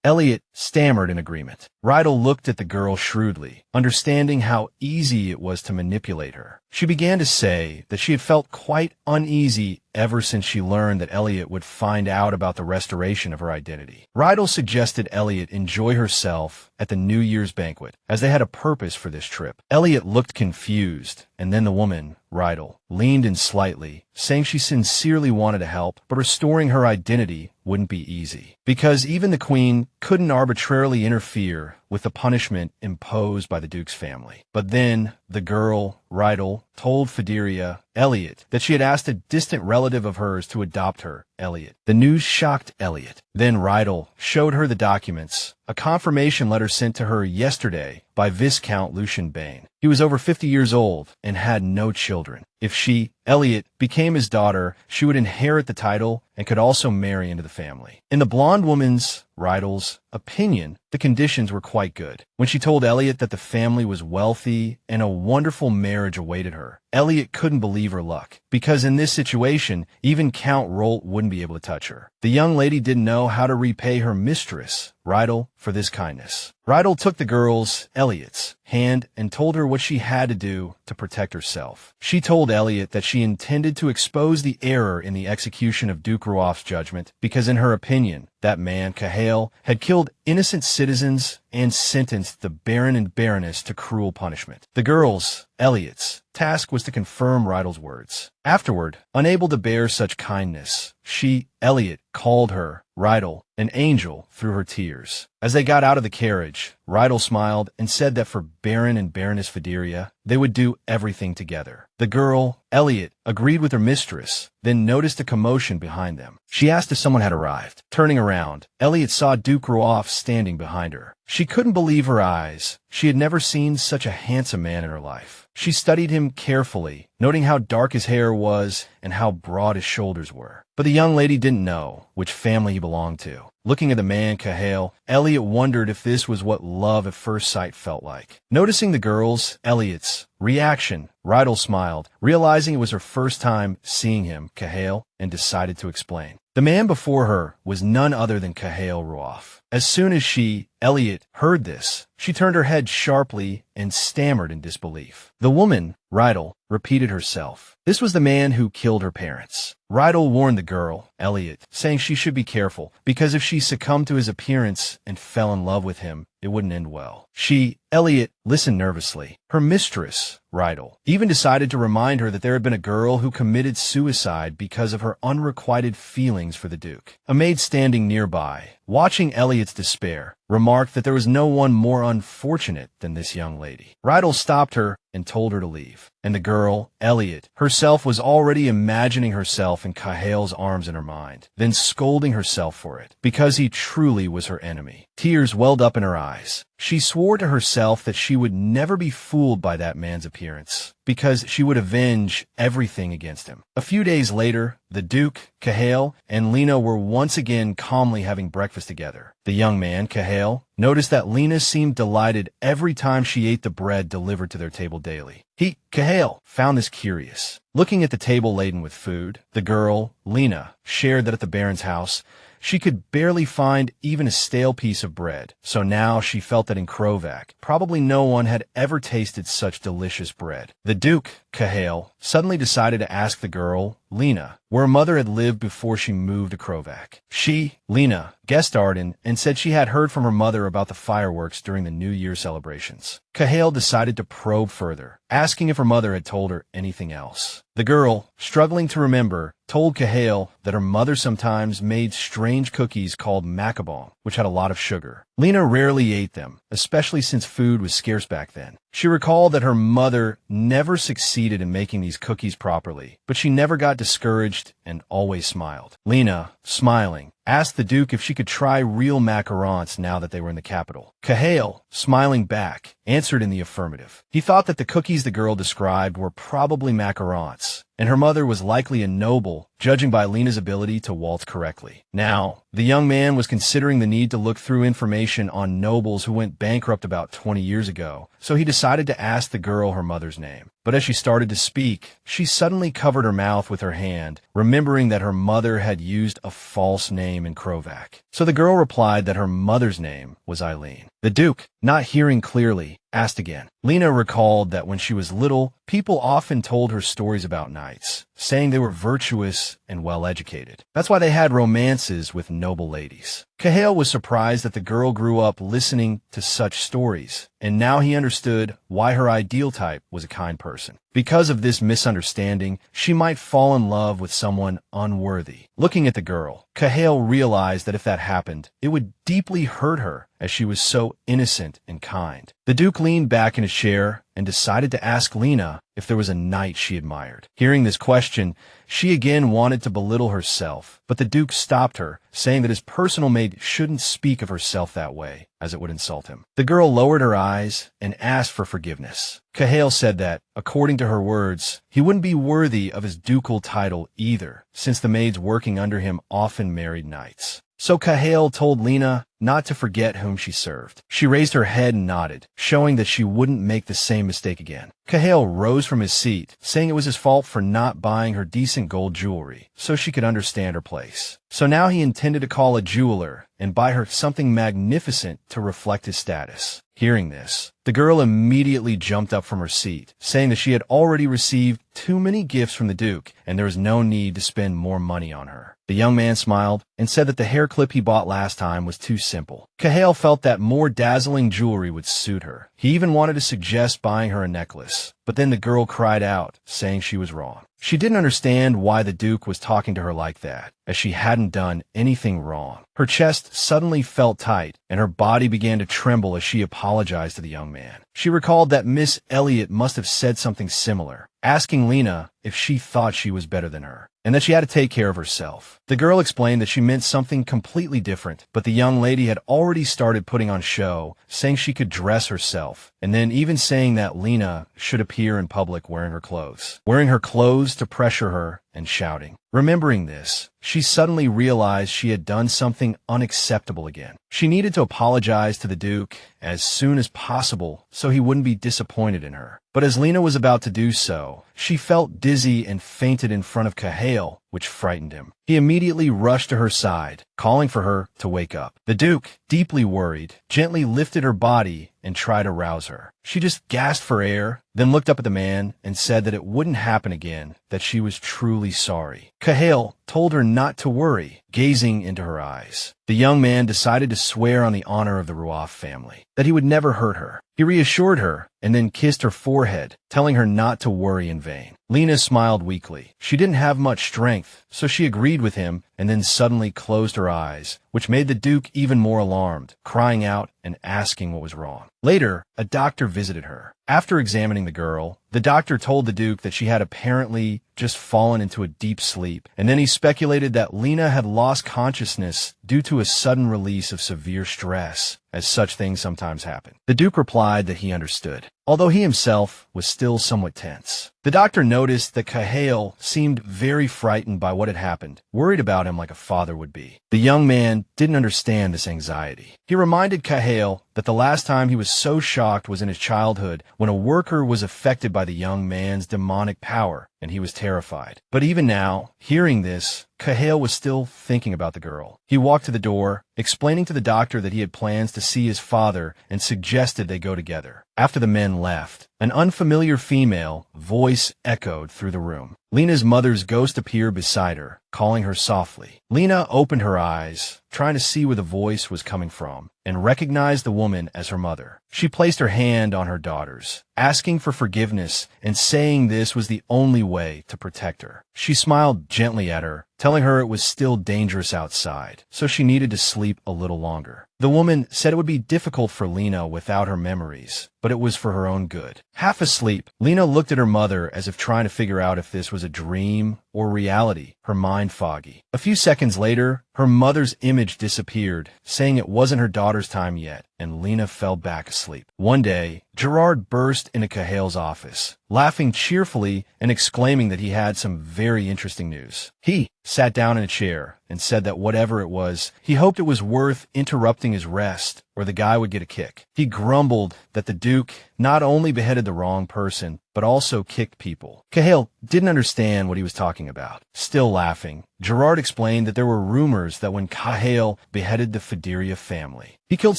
Elliot, stammered in agreement. Rydell looked at the girl shrewdly, understanding how easy it was to manipulate her. She began to say that she had felt quite uneasy ever since she learned that Elliot would find out about the restoration of her identity. Rydell suggested Elliot enjoy herself at the New Year's banquet, as they had a purpose for this trip. Elliot looked confused, and then the woman, Rydell, leaned in slightly, saying she sincerely wanted to help, but restoring her identity wouldn't be easy, because even the queen couldn't arbitrarily interfere with the punishment imposed by the Duke's family. But then the girl, Rydell, told Fideria, Elliot, that she had asked a distant relative of hers to adopt her, Elliot. The news shocked Elliot. Then Rydell showed her the documents, a confirmation letter sent to her yesterday by Viscount Lucian Bane. He was over 50 years old and had no children. If she, Elliot, became his daughter, she would inherit the title and could also marry into the family. In the blonde woman's, Rydell's, opinion, the conditions were quite good. When she told Elliot that the family was wealthy and a wonderful marriage awaited her, Elliot couldn't believe her luck, because in this situation, even Count Rolt wouldn't be able to touch her. The young lady didn't know how to repay her mistress, Rydell, for this kindness. Rydell took the girl's, Elliot's, hand and told her what she had to do to protect herself. She told Elliot that she intended to expose the error in the execution of Duke Ruoff's judgment, because in her opinion, that man, Cahail, had killed innocent citizens and sentenced the Baron and Baroness to cruel punishment. The girl's, Elliot's, task was to confirm Rydell's words. Afterward, unable to bear such kindness, she, Elliot, called her, Rydell, an angel through her tears. As they got out of the carriage, Rydell smiled and said that for Baron and Baroness Fideria, they would do everything together. The girl, Elliot, agreed with her mistress, then noticed a commotion behind them. She asked if someone had arrived. Turning around, Elliot saw Duke Ruoff standing behind her. She couldn't believe her eyes. She had never seen such a handsome man in her life. She studied him carefully, noting how dark his hair was and how broad his shoulders were. But the young lady didn't know which family he belonged to. Looking at the man, Cahail, Elliot wondered if this was what love at first sight felt like. Noticing the girl's, Elliot's, reaction, Rydell smiled, realizing it was her first time seeing him, Cahail, and decided to explain. The man before her was none other than Cahail Ruoff. As soon as she, Elliot, heard this, she turned her head sharply and stammered in disbelief. The woman, Rydell, repeated herself. This was the man who killed her parents. Rydell warned the girl, Elliot, saying she should be careful, because if she succumbed to his appearance and fell in love with him, it wouldn't end well. She, Elliot, listened nervously. Her mistress, Rydell, even decided to remind her that there had been a girl who committed suicide because of her unrequited feelings for the Duke. A maid standing nearby, watching Elliot's despair, remarked that there was no one more unfortunate than this young lady. Rydell stopped her and told her to leave. And the girl, Elliot, herself was already imagining herself in Cahail's arms in her mind, then scolding herself for it, because he truly was her enemy. Tears welled up in her eyes. She swore to herself that she would never be fooled by that man's appearance, because she would avenge everything against him. A few days later, the Duke, Cahail, and Elaina were once again calmly having breakfast together. The young man, Cahail, noticed that Elaina seemed delighted every time she ate the bread delivered to their table daily. He, Cahail, found this curious. Looking at the table laden with food, the girl, Elaina, shared that at the Baron's house, she could barely find even a stale piece of bread. So now she felt that in Krovac, probably no one had ever tasted such delicious bread. The Duke, Cahail, suddenly decided to ask the girl, Elaina, where her mother had lived before she moved to Krovac. She, Elaina, guessed Arden and said she had heard from her mother about the fireworks during the New Year celebrations. Cahail decided to probe further, asking if her mother had told her anything else. The girl, struggling to remember, told Cahail that her mother sometimes made strange cookies called macabong, which had a lot of sugar. Elaina rarely ate them, especially since food was scarce back then. She recalled that her mother never succeeded in making these cookies properly, but she never got discouraged and always smiled. Elaina, smiling, asked the Duke if she could try real macarons now that they were in the capital. Cahail, smiling back, answered in the affirmative. He thought that the cookies the girl described were probably macarons, and her mother was likely a noble, judging by Lena's ability to waltz correctly. Now, the young man was considering the need to look through information on nobles who went bankrupt about 20 years ago, so he decided to ask the girl her mother's name. But as she started to speak, she suddenly covered her mouth with her hand, remembering that her mother had used a false name in Krovac. So the girl replied that her mother's name was Eileen. The Duke, not hearing clearly, asked again. Lena recalled that when she was little, people often told her stories about knights, saying they were virtuous and well-educated. That's why they had romances with noble ladies. Cahill was surprised that the girl grew up listening to such stories, and now he understood why her ideal type was a kind person. Because of this misunderstanding, she might fall in love with someone unworthy. Looking at the girl, Cahill realized that if that happened, it would deeply hurt her, as she was so innocent and kind. The Duke leaned back in his chair and decided to ask Lena if there was a knight she admired. Hearing this question, she again wanted to belittle herself, but the Duke stopped her, saying that his personal maid shouldn't speak of herself that way, as it would insult him. The girl lowered her eyes and asked for forgiveness. Cahill said that, according to her words, he wouldn't be worthy of his ducal title either, since the maids working under him often married knights. So Cahill told Lena not to forget whom she served. She raised her head and nodded, showing that she wouldn't make the same mistake again. Cahill rose from his seat, saying it was his fault for not buying her decent gold jewelry, so she could understand her place. So now he intended to call a jeweler and buy her something magnificent to reflect his status. Hearing this, the girl immediately jumped up from her seat, saying that she had already received too many gifts from the Duke, and there was no need to spend more money on her. The young man smiled and said that the hair clip he bought last time was too simple. Cahill felt that more dazzling jewelry would suit her. He even wanted to suggest buying her a necklace, but then the girl cried out, saying she was wrong. She didn't understand why the Duke was talking to her like that, as she hadn't done anything wrong. Her chest suddenly felt tight, and her body began to tremble as she apologized to the young man. She recalled that Miss Elliot must have said something similar, asking Lena if she thought she was better than her, and that she had to take care of herself. The girl explained that she meant something completely different, but the young lady had already started putting on show, saying she could dress herself, and then even saying that Lena should appear in public wearing her clothes to pressure her, and shouting. Remembering this, she suddenly realized she had done something unacceptable again. She needed to apologize to the Duke as soon as possible so he wouldn't be disappointed in her. But as Lena was about to do so, she felt dizzy and fainted in front of Cahill, which frightened him. He immediately rushed to her side, calling for her to wake up. The Duke, deeply worried, gently lifted her body and tried to rouse her. She just gasped for air, then looked up at the man and said that it wouldn't happen again, that she was truly sorry. Cahill told her not to worry, gazing into her eyes. The young man decided to swear on the honor of the Ruoff family that he would never hurt her. He reassured her and then kissed her forehead, telling her not to worry in vain. Lena smiled weakly. She didn't have much strength, so she agreed with him and then suddenly closed her eyes, which made the Duke even more alarmed, crying out and asking what was wrong. Later, a doctor visited her. After examining the girl, the doctor told the Duke that she had apparently just fallen into a deep sleep, and then he speculated that Lena had lost consciousness due to a sudden release of severe stress, as such things sometimes happen. The Duke replied that he understood, although he himself was still somewhat tense. The doctor noticed that Cahill seemed very frightened by what had happened, worried about him like a father would be. The young man didn't understand this anxiety. He reminded Cahill that the last time he was so shocked was in his childhood when a worker was affected by the young man's demonic power, and he was terrified. But even now, hearing this, Cahill was still thinking about the girl. He walked to the door, explaining to the doctor that he had plans to see his father and suggested they go together. After the men left, an unfamiliar female voice echoed through the room. Lena's mother's ghost appeared beside her, calling her softly. Lena opened her eyes, trying to see where the voice was coming from, and recognized the woman as her mother. She placed her hand on her daughter's, asking for forgiveness and saying this was the only way to protect her. She smiled gently at her, telling her it was still dangerous outside, so she needed to sleep a little longer. The woman said it would be difficult for Lena without her memories, but it was for her own good. Half asleep, Lena looked at her mother as if trying to figure out if this was a dream or reality, her mind foggy. A few seconds later, her mother's image disappeared, saying it wasn't her daughter's time yet, and Lena fell back asleep. One day, Gerard burst into Cahill's office, laughing cheerfully and exclaiming that he had some very interesting news. He sat down in a chair and said that whatever it was, he hoped it was worth interrupting his rest, or the guy would get a kick. He grumbled that the Duke not only beheaded the wrong person, but also kicked people. Cahill didn't understand what he was talking about. Still laughing, Gerard explained that there were rumors that when Cahill beheaded the Fideria family, he killed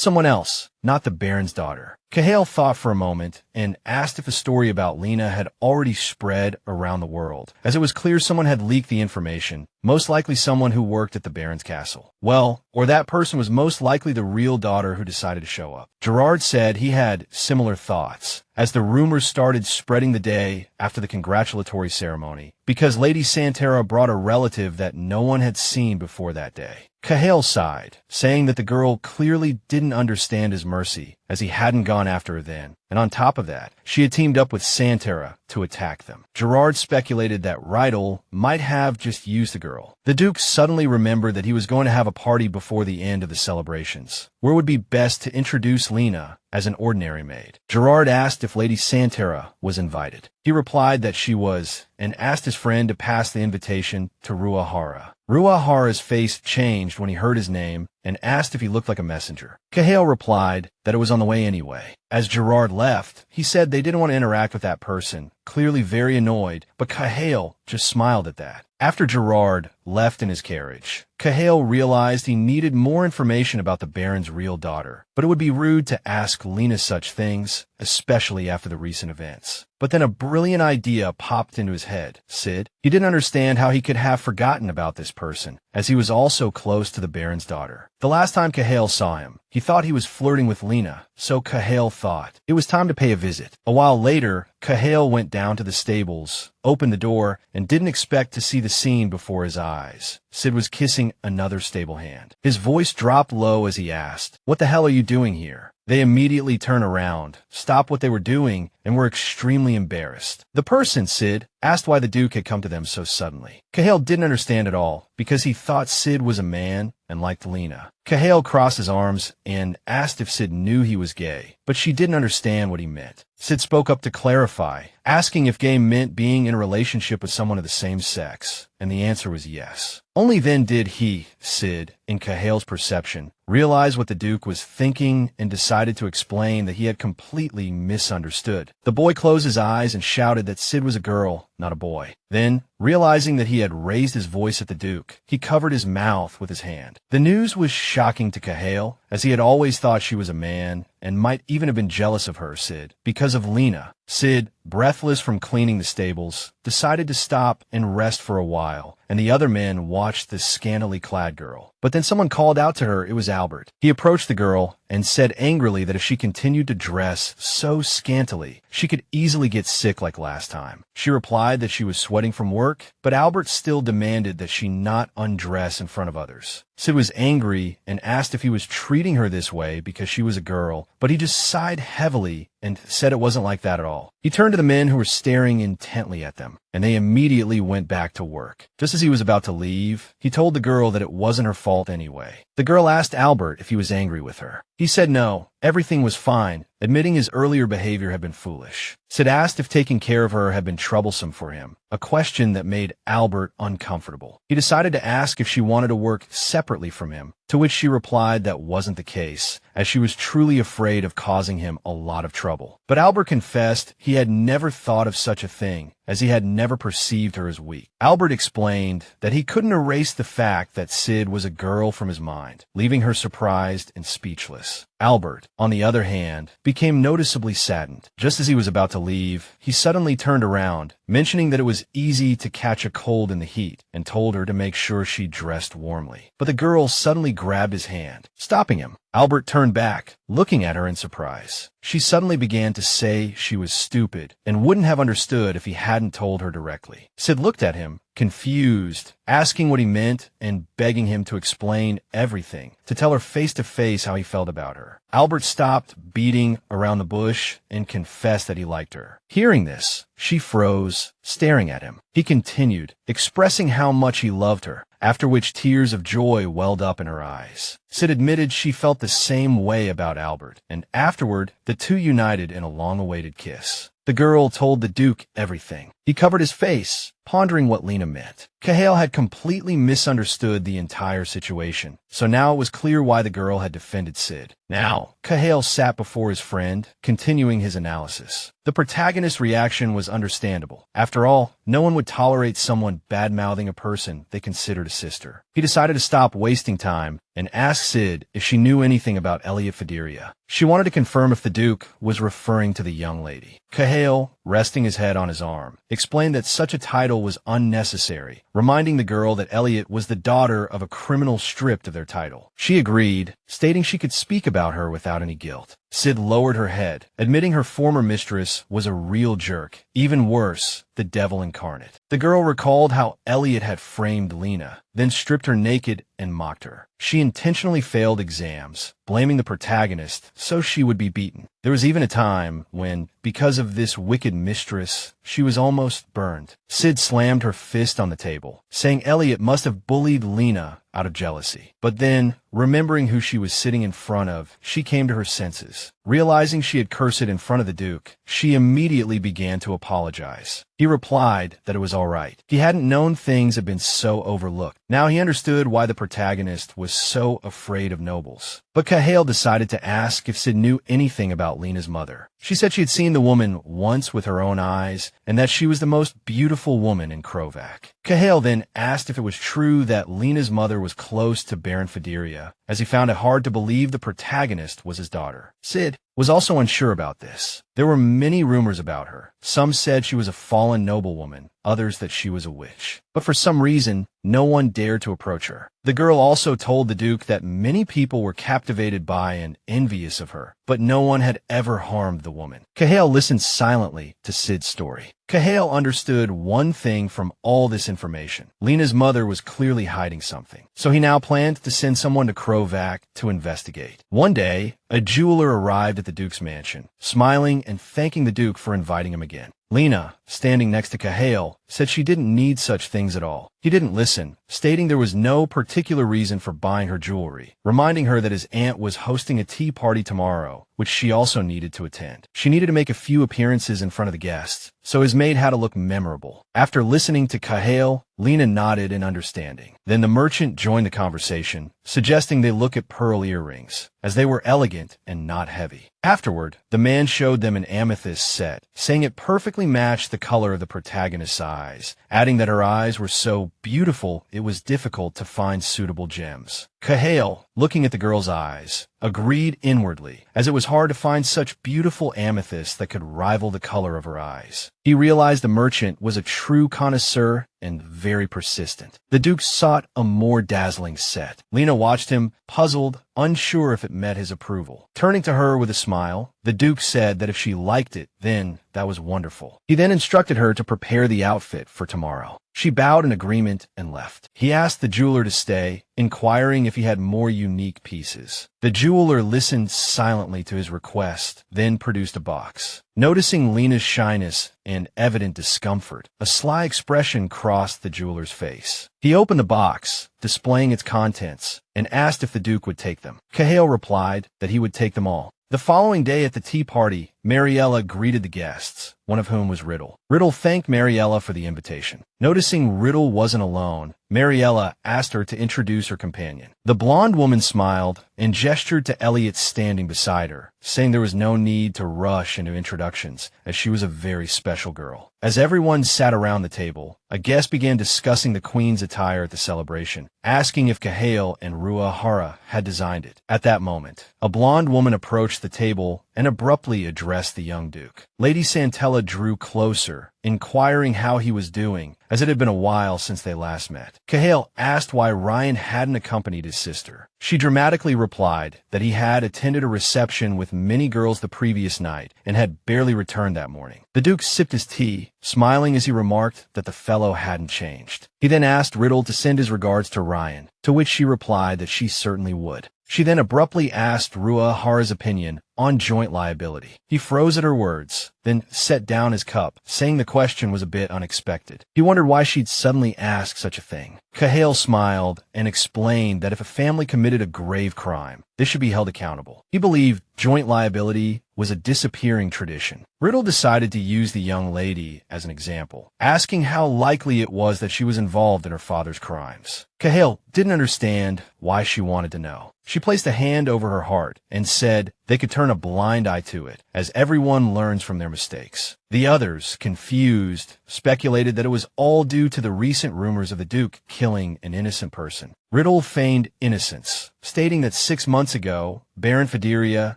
someone else, not the Baron's daughter. Cahill thought for a moment and asked if a story about Lena had already spread around the world, as it was clear someone had leaked the information, most likely someone who worked at the Baron's castle. Well, or that person was most likely the real daughter who decided to show up. Gerard said he had similar thoughts, as the rumors started spreading the day after the congratulatory ceremony, because Lady Santara brought a relative that no one had seen before that day. Cahill sighed, saying that the girl clearly didn't understand his mercy, as he hadn't gone after her then, and on top of that, she had teamed up with Santara to attack them. Gerard speculated that Rydell might have just used the girl. The Duke suddenly remembered that he was going to have a party before the end of the celebrations, where it would be best to introduce Lena as an ordinary maid. Gerard asked if Lady Santara was invited. He replied that she was, and asked his friend to pass the invitation to Ruahara. Ruahara's face changed when he heard his name and asked if he looked like a messenger. Cahill replied that it was on the way anyway. As Gerard left, he said they didn't want to interact with that person, clearly very annoyed, but Cahill just smiled at that. After Gerard left in his carriage, Cahill realized he needed more information about the Baron's real daughter, but it would be rude to ask Lena such things, especially after the recent events. But then a brilliant idea popped into his head. Sid. He didn't understand how he could have forgotten about this person, as he was also close to the Baron's daughter. The last time Cahill saw him, he thought he was flirting with Lena, so Cahill thought it was time to pay a visit. A while later, Cahill went down to the stables, opened the door, and didn't expect to see the scene before his eyes. Sid was kissing another stable hand. His voice dropped low as he asked, "What the hell are you doing here?" They immediately turned around, stopped what they were doing, and were extremely embarrassed. The person, Sid, asked why the Duke had come to them so suddenly. Cahill didn't understand at all, because he thought Sid was a man and liked Lena. Cahill crossed his arms and asked if Sid knew he was gay, but she didn't understand what he meant. Sid spoke up to clarify, asking if gay meant being in a relationship with someone of the same sex, and the answer was yes. Only then did he, Sid, in Cahill's perception, realize what the Duke was thinking and decided to explain that he had completely misunderstood. The boy closed his eyes and shouted that Sid was a girl, not a boy. Then, realizing that he had raised his voice at the Duke, he covered his mouth with his hand. The news was shocking to Cahill, as he had always thought she was a man, and might even have been jealous of her, Sid, because of Lena. Sid, breathless from cleaning the stables, decided to stop and rest for a while, and the other men watched this scantily clad girl. But then someone called out to her it was Albert. He approached the girl and said angrily that if she continued to dress so scantily, she could easily get sick like last time. She replied that she was sweating from work, but Albert still demanded that she not undress in front of others. Sid was angry and asked if he was treating her this way because she was a girl, but he just sighed heavily and said it wasn't like that at all. He turned to the men who were staring intently at them, and they immediately went back to work. Just as he was about to leave, he told the girl that it wasn't her fault anyway. The girl asked Albert if he was angry with her. He said no, everything was fine, admitting his earlier behavior had been foolish. Sid asked if taking care of her had been troublesome for him, a question that made Albert uncomfortable. He decided to ask if she wanted to work separately from him, to which she replied that wasn't the case, as she was truly afraid of causing him a lot of trouble. But Albert confessed he had never thought of such a thing, as he had never perceived her as weak. Albert explained that he couldn't erase the fact that Sid was a girl from his mind, leaving her surprised and speechless. Albert, on the other hand, became noticeably saddened. Just as he was about to leave, he suddenly turned around, mentioning that it was easy to catch a cold in the heat, and told her to make sure she dressed warmly. But the girl suddenly grabbed his hand, stopping him. Albert turned back, looking at her in surprise. She suddenly began to say she was stupid and wouldn't have understood if he hadn't told her directly. Sid looked at him, confused, asking what he meant and begging him to explain everything, to tell her face to face how he felt about her. Albert stopped beating around the bush and confessed that he liked her. Hearing this, she froze, staring at him. He continued, expressing how much he loved her, after which tears of joy welled up in her eyes. Sid admitted she felt the same way about Albert, and afterward, the two united in a long-awaited kiss. The girl told the Duke everything. He covered his face, pondering what Lena meant. Cahill had completely misunderstood the entire situation, so now it was clear why the girl had defended Sid. Now, Cahill sat before his friend, continuing his analysis. The protagonist's reaction was understandable. After all, no one would tolerate someone bad-mouthing a person they considered a sister. He decided to stop wasting time and ask Sid if she knew anything about Elliot Fideria. She wanted to confirm if the Duke was referring to the young lady. Cahill, resting his head on his arm, explained that such a title was unnecessary, reminding the girl that Elliot was the daughter of a criminal stripped of their title. She agreed, stating she could speak about her without any guilt. Sid lowered her head, admitting her former mistress was a real jerk. Even worse, the devil incarnate. The girl recalled how Elliot had framed Lena, then stripped her naked and mocked her. She intentionally failed exams, blaming the protagonist so she would be beaten. There was even a time when, because of this wicked mistress, she was almost burned. Sid slammed her fist on the table, saying Elliot must have bullied Lena out of jealousy. But then, remembering who she was sitting in front of, she came to her senses. Realizing she had cursed in front of the Duke, she immediately began to apologize. He replied that it was all right. He hadn't known things had been so overlooked. Now he understood why the protagonist was so afraid of nobles. But Cahill decided to ask if Sid knew anything about Lena's mother. She said she had seen the woman once with her own eyes, and that she was the most beautiful woman in Krovac. Cahill then asked if it was true that Lena's mother was close to Baron Fideria, as he found it hard to believe the protagonist was his daughter. Sid was also unsure about this. There were many rumors about her. Some said she was a fallen noblewoman, others that she was a witch. But for some reason, no one dared to approach her. The girl also told the Duke that many people were captivated by and envious of her, but no one had ever harmed the woman. Cahill listened silently to Sid's story. Cahill understood one thing from all this information. Lena's mother was clearly hiding something, so he now planned to send someone to Krovac to investigate. One day, a jeweler arrived at the Duke's mansion, smiling and thanking the Duke for inviting him again. Lena, standing next to Cahill, said she didn't need such things at all. He didn't listen, stating there was no particular reason for buying her jewelry, reminding her that his aunt was hosting a tea party tomorrow, which she also needed to attend. She needed to make a few appearances in front of the guests, so his maid had to look memorable. After listening to Cahill, Lena nodded in understanding. Then the merchant joined the conversation, suggesting they look at pearl earrings, as they were elegant and not heavy. Afterward, the man showed them an amethyst set, saying it perfectly matched the color of the protagonist's eyes, adding that her eyes were so beautiful it was difficult to find suitable gems. Cahill, looking at the girl's eyes, agreed inwardly, as it was hard to find such beautiful amethysts that could rival the color of her eyes. He realized the merchant was a true connoisseur and very persistent. The Duke sought a more dazzling set. Lena watched him, puzzled, unsure if it met his approval. Turning to her with a smile, the Duke said that if she liked it, then that was wonderful. He then instructed her to prepare the outfit for tomorrow. She bowed in agreement and left. He asked the jeweler to stay, inquiring if he had more unique pieces. The jeweler listened silently to his request, then produced a box. Noticing Lena's shyness and evident discomfort, a sly expression crossed the jeweler's face. He opened the box, displaying its contents, and asked if the Duke would take them. Cahill replied that he would take them all. The following day at the tea party, Mariella greeted the guests, one of whom was Riddle. Riddle thanked Mariella for the invitation. Noticing Riddle wasn't alone, Mariella asked her to introduce her companion. The blonde woman smiled and gestured to Elliot standing beside her, saying there was no need to rush into introductions, as she was a very special girl. As everyone sat around the table, a guest began discussing the queen's attire at the celebration, asking if Cahill and Rua Hara had designed it. At that moment, a blonde woman approached the table and abruptly addressed the young Duke. Lady Santella drew closer, inquiring how he was doing, as it had been a while since they last met. Cahill asked why Ryan hadn't accompanied his sister. She dramatically replied that he had attended a reception with many girls the previous night and had barely returned that morning. The Duke sipped his tea, smiling as he remarked that the fellow hadn't changed. He then asked Riddle to send his regards to Ryan, to which she replied that she certainly would. She then abruptly asked Rua Hara's opinion on joint liability. He froze at her words, then set down his cup, saying the question was a bit unexpected. He wondered why she'd suddenly ask such a thing. Cahill smiled and explained that if a family committed a grave crime, they this should be held accountable. He believed joint liability was a disappearing tradition. Riddle decided to use the young lady as an example, asking how likely it was that she was involved in her father's crimes. Cahill didn't understand why she wanted to know. She placed a hand over her heart and said they could turn a blind eye to it, as everyone learns from their mistakes. The others, confused, speculated that it was all due to the recent rumors of the Duke killing an innocent person. Riddle feigned innocence, stating that 6 months ago, Baron Fideria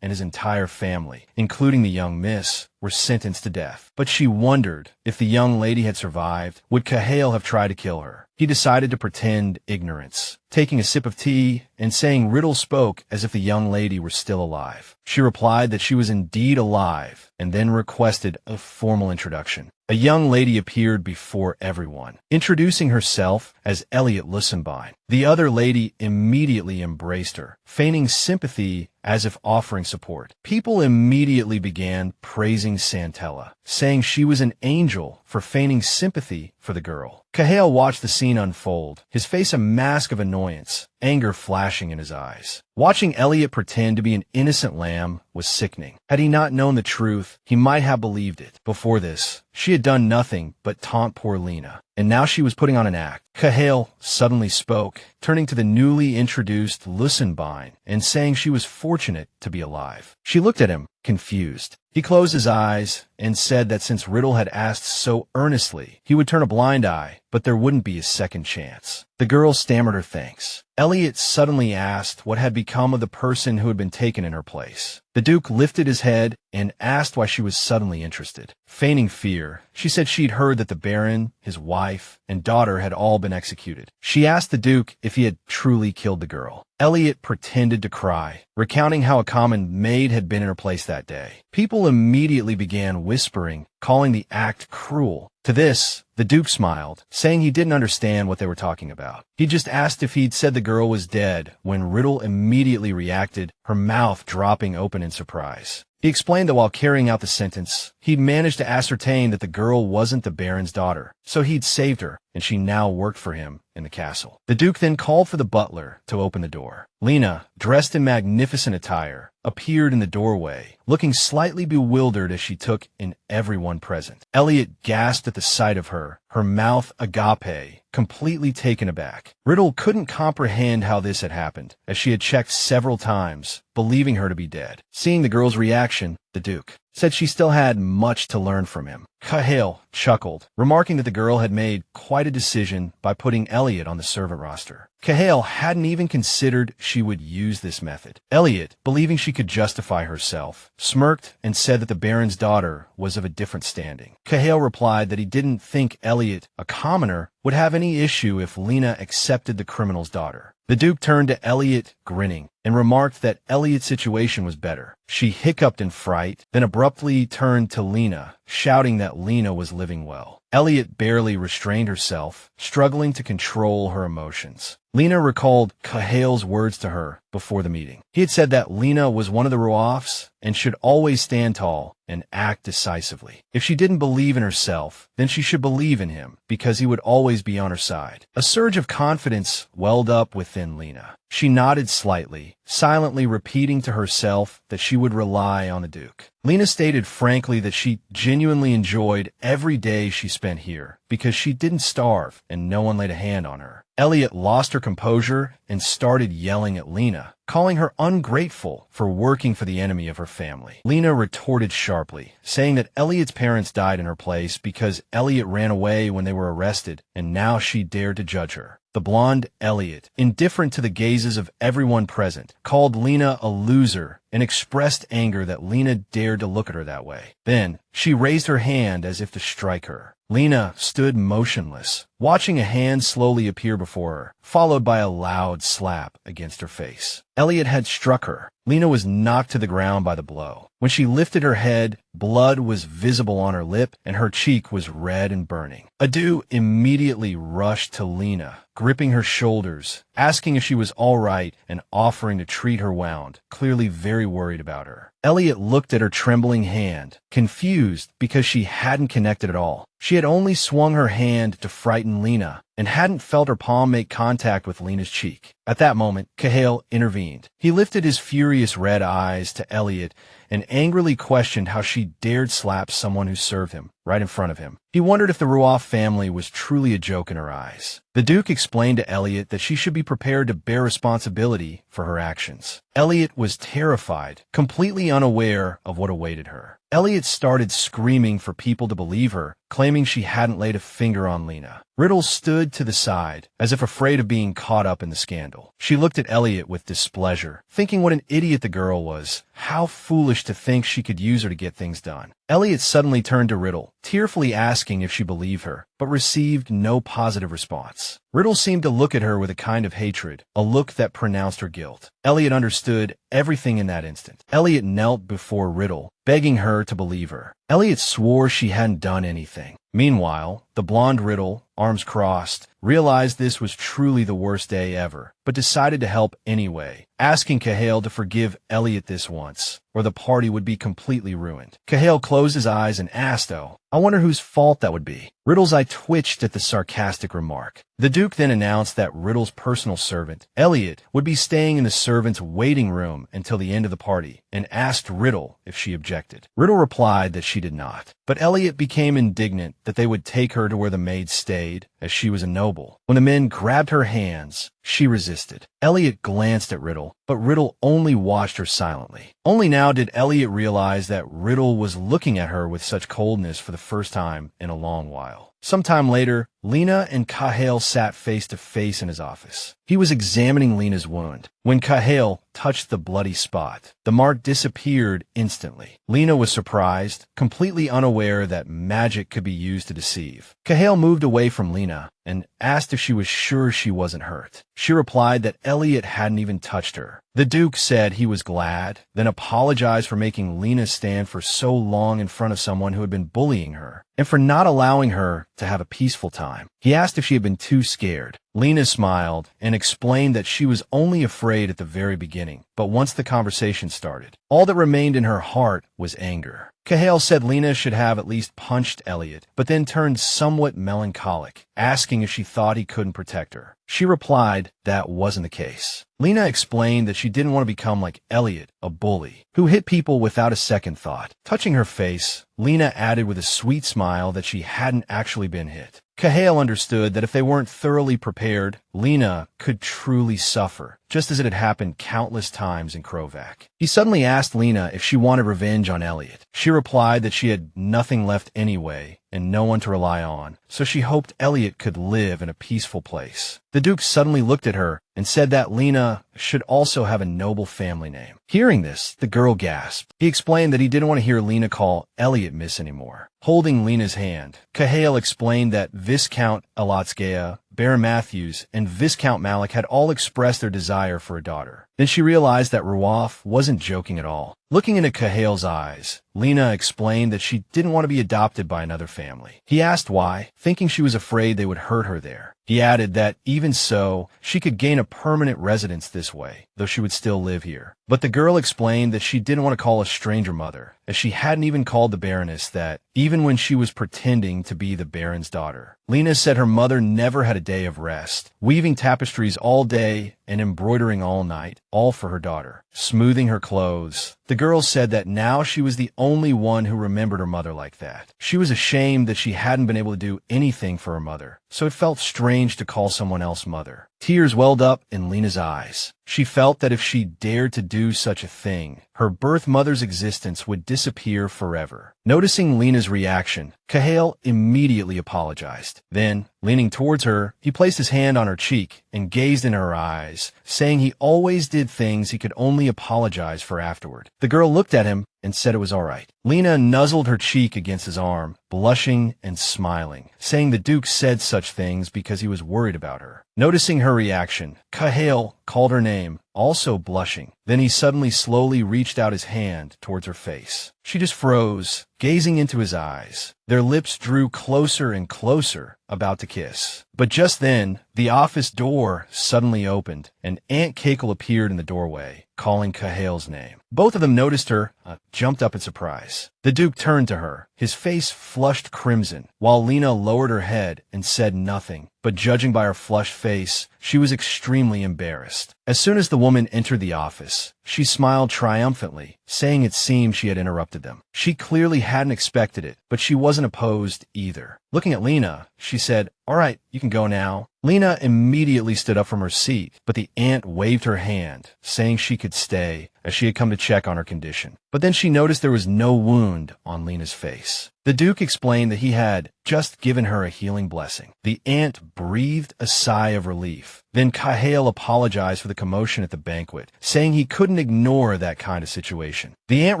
and his entire family, including the young miss, were sentenced to death. But she wondered if the young lady had survived, would Cahill have tried to kill her? He decided to pretend ignorance, taking a sip of tea and saying Riddle spoke as if the young lady were still alive. She replied that she was indeed alive and then requested a formal introduction. A young lady appeared before everyone, introducing herself as Elliot Lussenbein. The other lady immediately embraced her, feigning sympathy as if offering support. People immediately began praising Santella, saying she was an angel for feigning sympathy for the girl. Cahill watched the scene unfold, his face a mask of annoyance, anger flashing in his eyes. Watching Elliot pretend to be an innocent lamb was sickening. Had he not known the truth, he might have believed it. Before this, she had done nothing but taunt poor Lena, and now she was putting on an act. Cahill suddenly spoke, turning to the newly introduced Lussenbein and saying she was fortunate to be alive. She looked at him, confused. He closed his eyes and said that since Riddle had asked so earnestly, he would turn a blind eye, but there wouldn't be a second chance. The girl stammered her thanks. Elliot suddenly asked what had become of the person who had been taken in her place. The Duke lifted his head and asked why she was suddenly interested. Feigning fear, she said she'd heard that the Baron, his wife, and daughter had all been executed. She asked the Duke if he had truly killed the girl. Elliot pretended to cry, recounting how a common maid had been in her place that day. People immediately began whispering, calling the act cruel. To this, the Duke smiled, saying he didn't understand what they were talking about. He just asked if he'd said the girl was dead, when Riddle immediately reacted, her mouth dropping open in surprise. He explained that while carrying out the sentence, he'd managed to ascertain that the girl wasn't the Baron's daughter, so he'd saved her, and she now worked for him in the castle. The Duke then called for the butler to open the door. Lena, dressed in magnificent attire, appeared in the doorway, looking slightly bewildered as she took in everyone present. Elliot gasped at the sight of her, her mouth agape, completely taken aback. Riddle couldn't comprehend how this had happened, as she had checked several times, believing her to be dead. Seeing the girl's reaction, the Duke said she still had much to learn from him. Cahill chuckled, remarking that the girl had made quite a decision by putting Elliot on the servant roster. Cahill hadn't even considered she would use this method. Elliot, believing she could justify herself, smirked and said that the Baron's daughter was of a different standing. Cahill replied that he didn't think Elliot, a commoner, would have any issue if Lena accepted the criminal's daughter. The Duke turned to Elliot, grinning, and remarked that Elliot's situation was better. She hiccuped in fright, then abruptly turned to Lena, shouting that Lena was living well. Elliot barely restrained herself, struggling to control her emotions. Lena recalled Cahill's words to her before the meeting. He had said that Lena was one of the Ruoffs and should always stand tall and act decisively. If she didn't believe in herself, then she should believe in him, because he would always be on her side. A surge of confidence welled up within Lena. She nodded slightly, silently repeating to herself that she would rely on the Duke. Lena stated frankly that she genuinely enjoyed every day she spent here, because she didn't starve and no one laid a hand on her. Elliot lost her composure and started yelling at Lena, calling her ungrateful for working for the enemy of her family. Lena retorted sharply, saying that Elliot's parents died in her place because Elliot ran away when they were arrested, and now she dared to judge her. The blonde Elliot, indifferent to the gazes of everyone present, called Lena a loser and expressed anger that Lena dared to look at her that way. Then, she raised her hand as if to strike her. Lena stood motionless, watching a hand slowly appear before her, followed by a loud slap against her face. Elliot had struck her. Lena was knocked to the ground by the blow. When she lifted her head, blood was visible on her lip, and her cheek was red and burning. Adu immediately rushed to Lena, gripping her shoulders, asking if she was all right, and offering to treat her wound, clearly very worried about her. Elliot looked at her trembling hand, confused because she hadn't connected at all. She had only swung her hand to frighten Lena, and hadn't felt her palm make contact with Lena's cheek. At that moment, Cahill intervened. He lifted his furious red eyes to Elliot and angrily questioned how she dared slap someone who served him right in front of him. He wondered if the Ruoff family was truly a joke in her eyes. The Duke explained to Elliot that she should be prepared to bear responsibility for her actions. Elliot was terrified, completely unaware of what awaited her. Elliot started screaming for people to believe her, claiming she hadn't laid a finger on Lena. Riddle stood to the side, as if afraid of being caught up in the scandal. She looked at Elliot with displeasure, thinking what an idiot the girl was. How foolish to think she could use her to get things done. Elliot suddenly turned to Riddle, tearfully asking if she believed her, but received no positive response. Riddle seemed to look at her with a kind of hatred, a look that pronounced her guilt. Elliot understood everything in that instant. Elliot knelt before Riddle, begging her to believe her. Elliot swore she hadn't done anything. Meanwhile, the blonde Riddle, arms crossed, realized this was truly the worst day ever, but decided to help anyway, asking Cahill to forgive Elliot this once, or the party would be completely ruined. Cahill closed his eyes and asked, "Oh, I wonder whose fault that would be." Riddle's eye twitched at the sarcastic remark. The Duke then announced that Riddle's personal servant, Elliot, would be staying in the servants' waiting room until the end of the party, and asked Riddle if she objected. Riddle replied that she did not, but Elliot became indignant that they would take her to where the maid stayed, as she was a noble. When the men grabbed her hands, she resisted. Elliot glanced at Riddle, but Riddle only watched her silently. Only now did Elliot realize that Riddle was looking at her with such coldness for the first time in a long while. Sometime later, Lena and Cahill sat face to face in his office. He was examining Lena's wound. When Cahill touched the bloody spot, the mark disappeared instantly. Lena was surprised, completely unaware that magic could be used to deceive. Cahill moved away from Lena and asked if she was sure she wasn't hurt. She replied that Elliot hadn't even touched her. The Duke said he was glad, then apologized for making Lena stand for so long in front of someone who had been bullying her, and for not allowing her to have a peaceful time. He asked if she had been too scared. Lena smiled and explained that she was only afraid at the very beginning, but once the conversation started, all that remained in her heart was anger. Cahill said Lena should have at least punched Elliot, but then turned somewhat melancholic, asking if she thought he couldn't protect her. She replied that wasn't the case. Lena explained that she didn't want to become like Elliot, a bully, who hit people without a second thought. Touching her face, Lena added with a sweet smile that she hadn't actually been hit. Cahill understood that if they weren't thoroughly prepared, Lena could truly suffer, just as it had happened countless times in Krovac. He suddenly asked Lena if she wanted revenge on Elliot. She replied that she had nothing left anyway and no one to rely on, so she hoped Elliot could live in a peaceful place. The Duke suddenly looked at her and said that Lena should also have a noble family name. Hearing this, the girl gasped. He explained that he didn't want to hear Lena call Elliot Miss anymore. Holding Lena's hand, Cahill explained that Viscount Alotskaya, Baron Matthews, and Viscount Malik had all expressed their desire for a daughter. Then she realized that Ruoff wasn't joking at all. Looking into Cahill's eyes, Lena explained that she didn't want to be adopted by another family. He asked why, thinking she was afraid they would hurt her there. He added that even so, she could gain a permanent residence this way, though she would still live here. But the girl explained that she didn't want to call a stranger mother, as she hadn't even called the Baroness that, even when she was pretending to be the Baron's daughter. Lena said her mother never had a day of rest, weaving tapestries all day and embroidering all night, all for her daughter, smoothing her clothes. The girl said that now she was the only one who remembered her mother like that. She was ashamed that she hadn't been able to do anything for her mother, so it felt strange to call someone else mother. Tears welled up in Lena's eyes. She felt that if she dared to do such a thing, her birth mother's existence would disappear forever. Noticing Lena's reaction, Cahill immediately apologized. Then, leaning towards her, he placed his hand on her cheek and gazed in her eyes, saying he always did things he could only apologize for afterward. The girl looked at him and said it was all right. Lena nuzzled her cheek against his arm, blushing and smiling, saying the Duke said such things because he was worried about her. Noticing her reaction, Cahill called her name, also blushing. Then he suddenly slowly reached out his hand towards her face. She just froze, gazing into his eyes. Their lips drew closer and closer, about to kiss. But just then, the office door suddenly opened, and Aunt Kekel appeared in the doorway, calling Cahill's name. Both of them noticed her, jumped up in surprise. The Duke turned to her, his face flushed crimson, while Lena lowered her head and said nothing, but judging by her flushed face, she was extremely embarrassed. As soon as the woman entered the office, she smiled triumphantly, saying it seemed she had interrupted them. She clearly hadn't expected it, but she wasn't opposed either. Looking at Lena, she said, "All right, you can go now." Lena immediately stood up from her seat, but the aunt waved her hand, saying she could stay, as she had come to check on her condition. But then she noticed there was no wound on Lena's face. The Duke explained that he had just given her a healing blessing. The aunt breathed a sigh of relief. Then Cahill apologized for the commotion at the banquet, saying he couldn't ignore that kind of situation. The aunt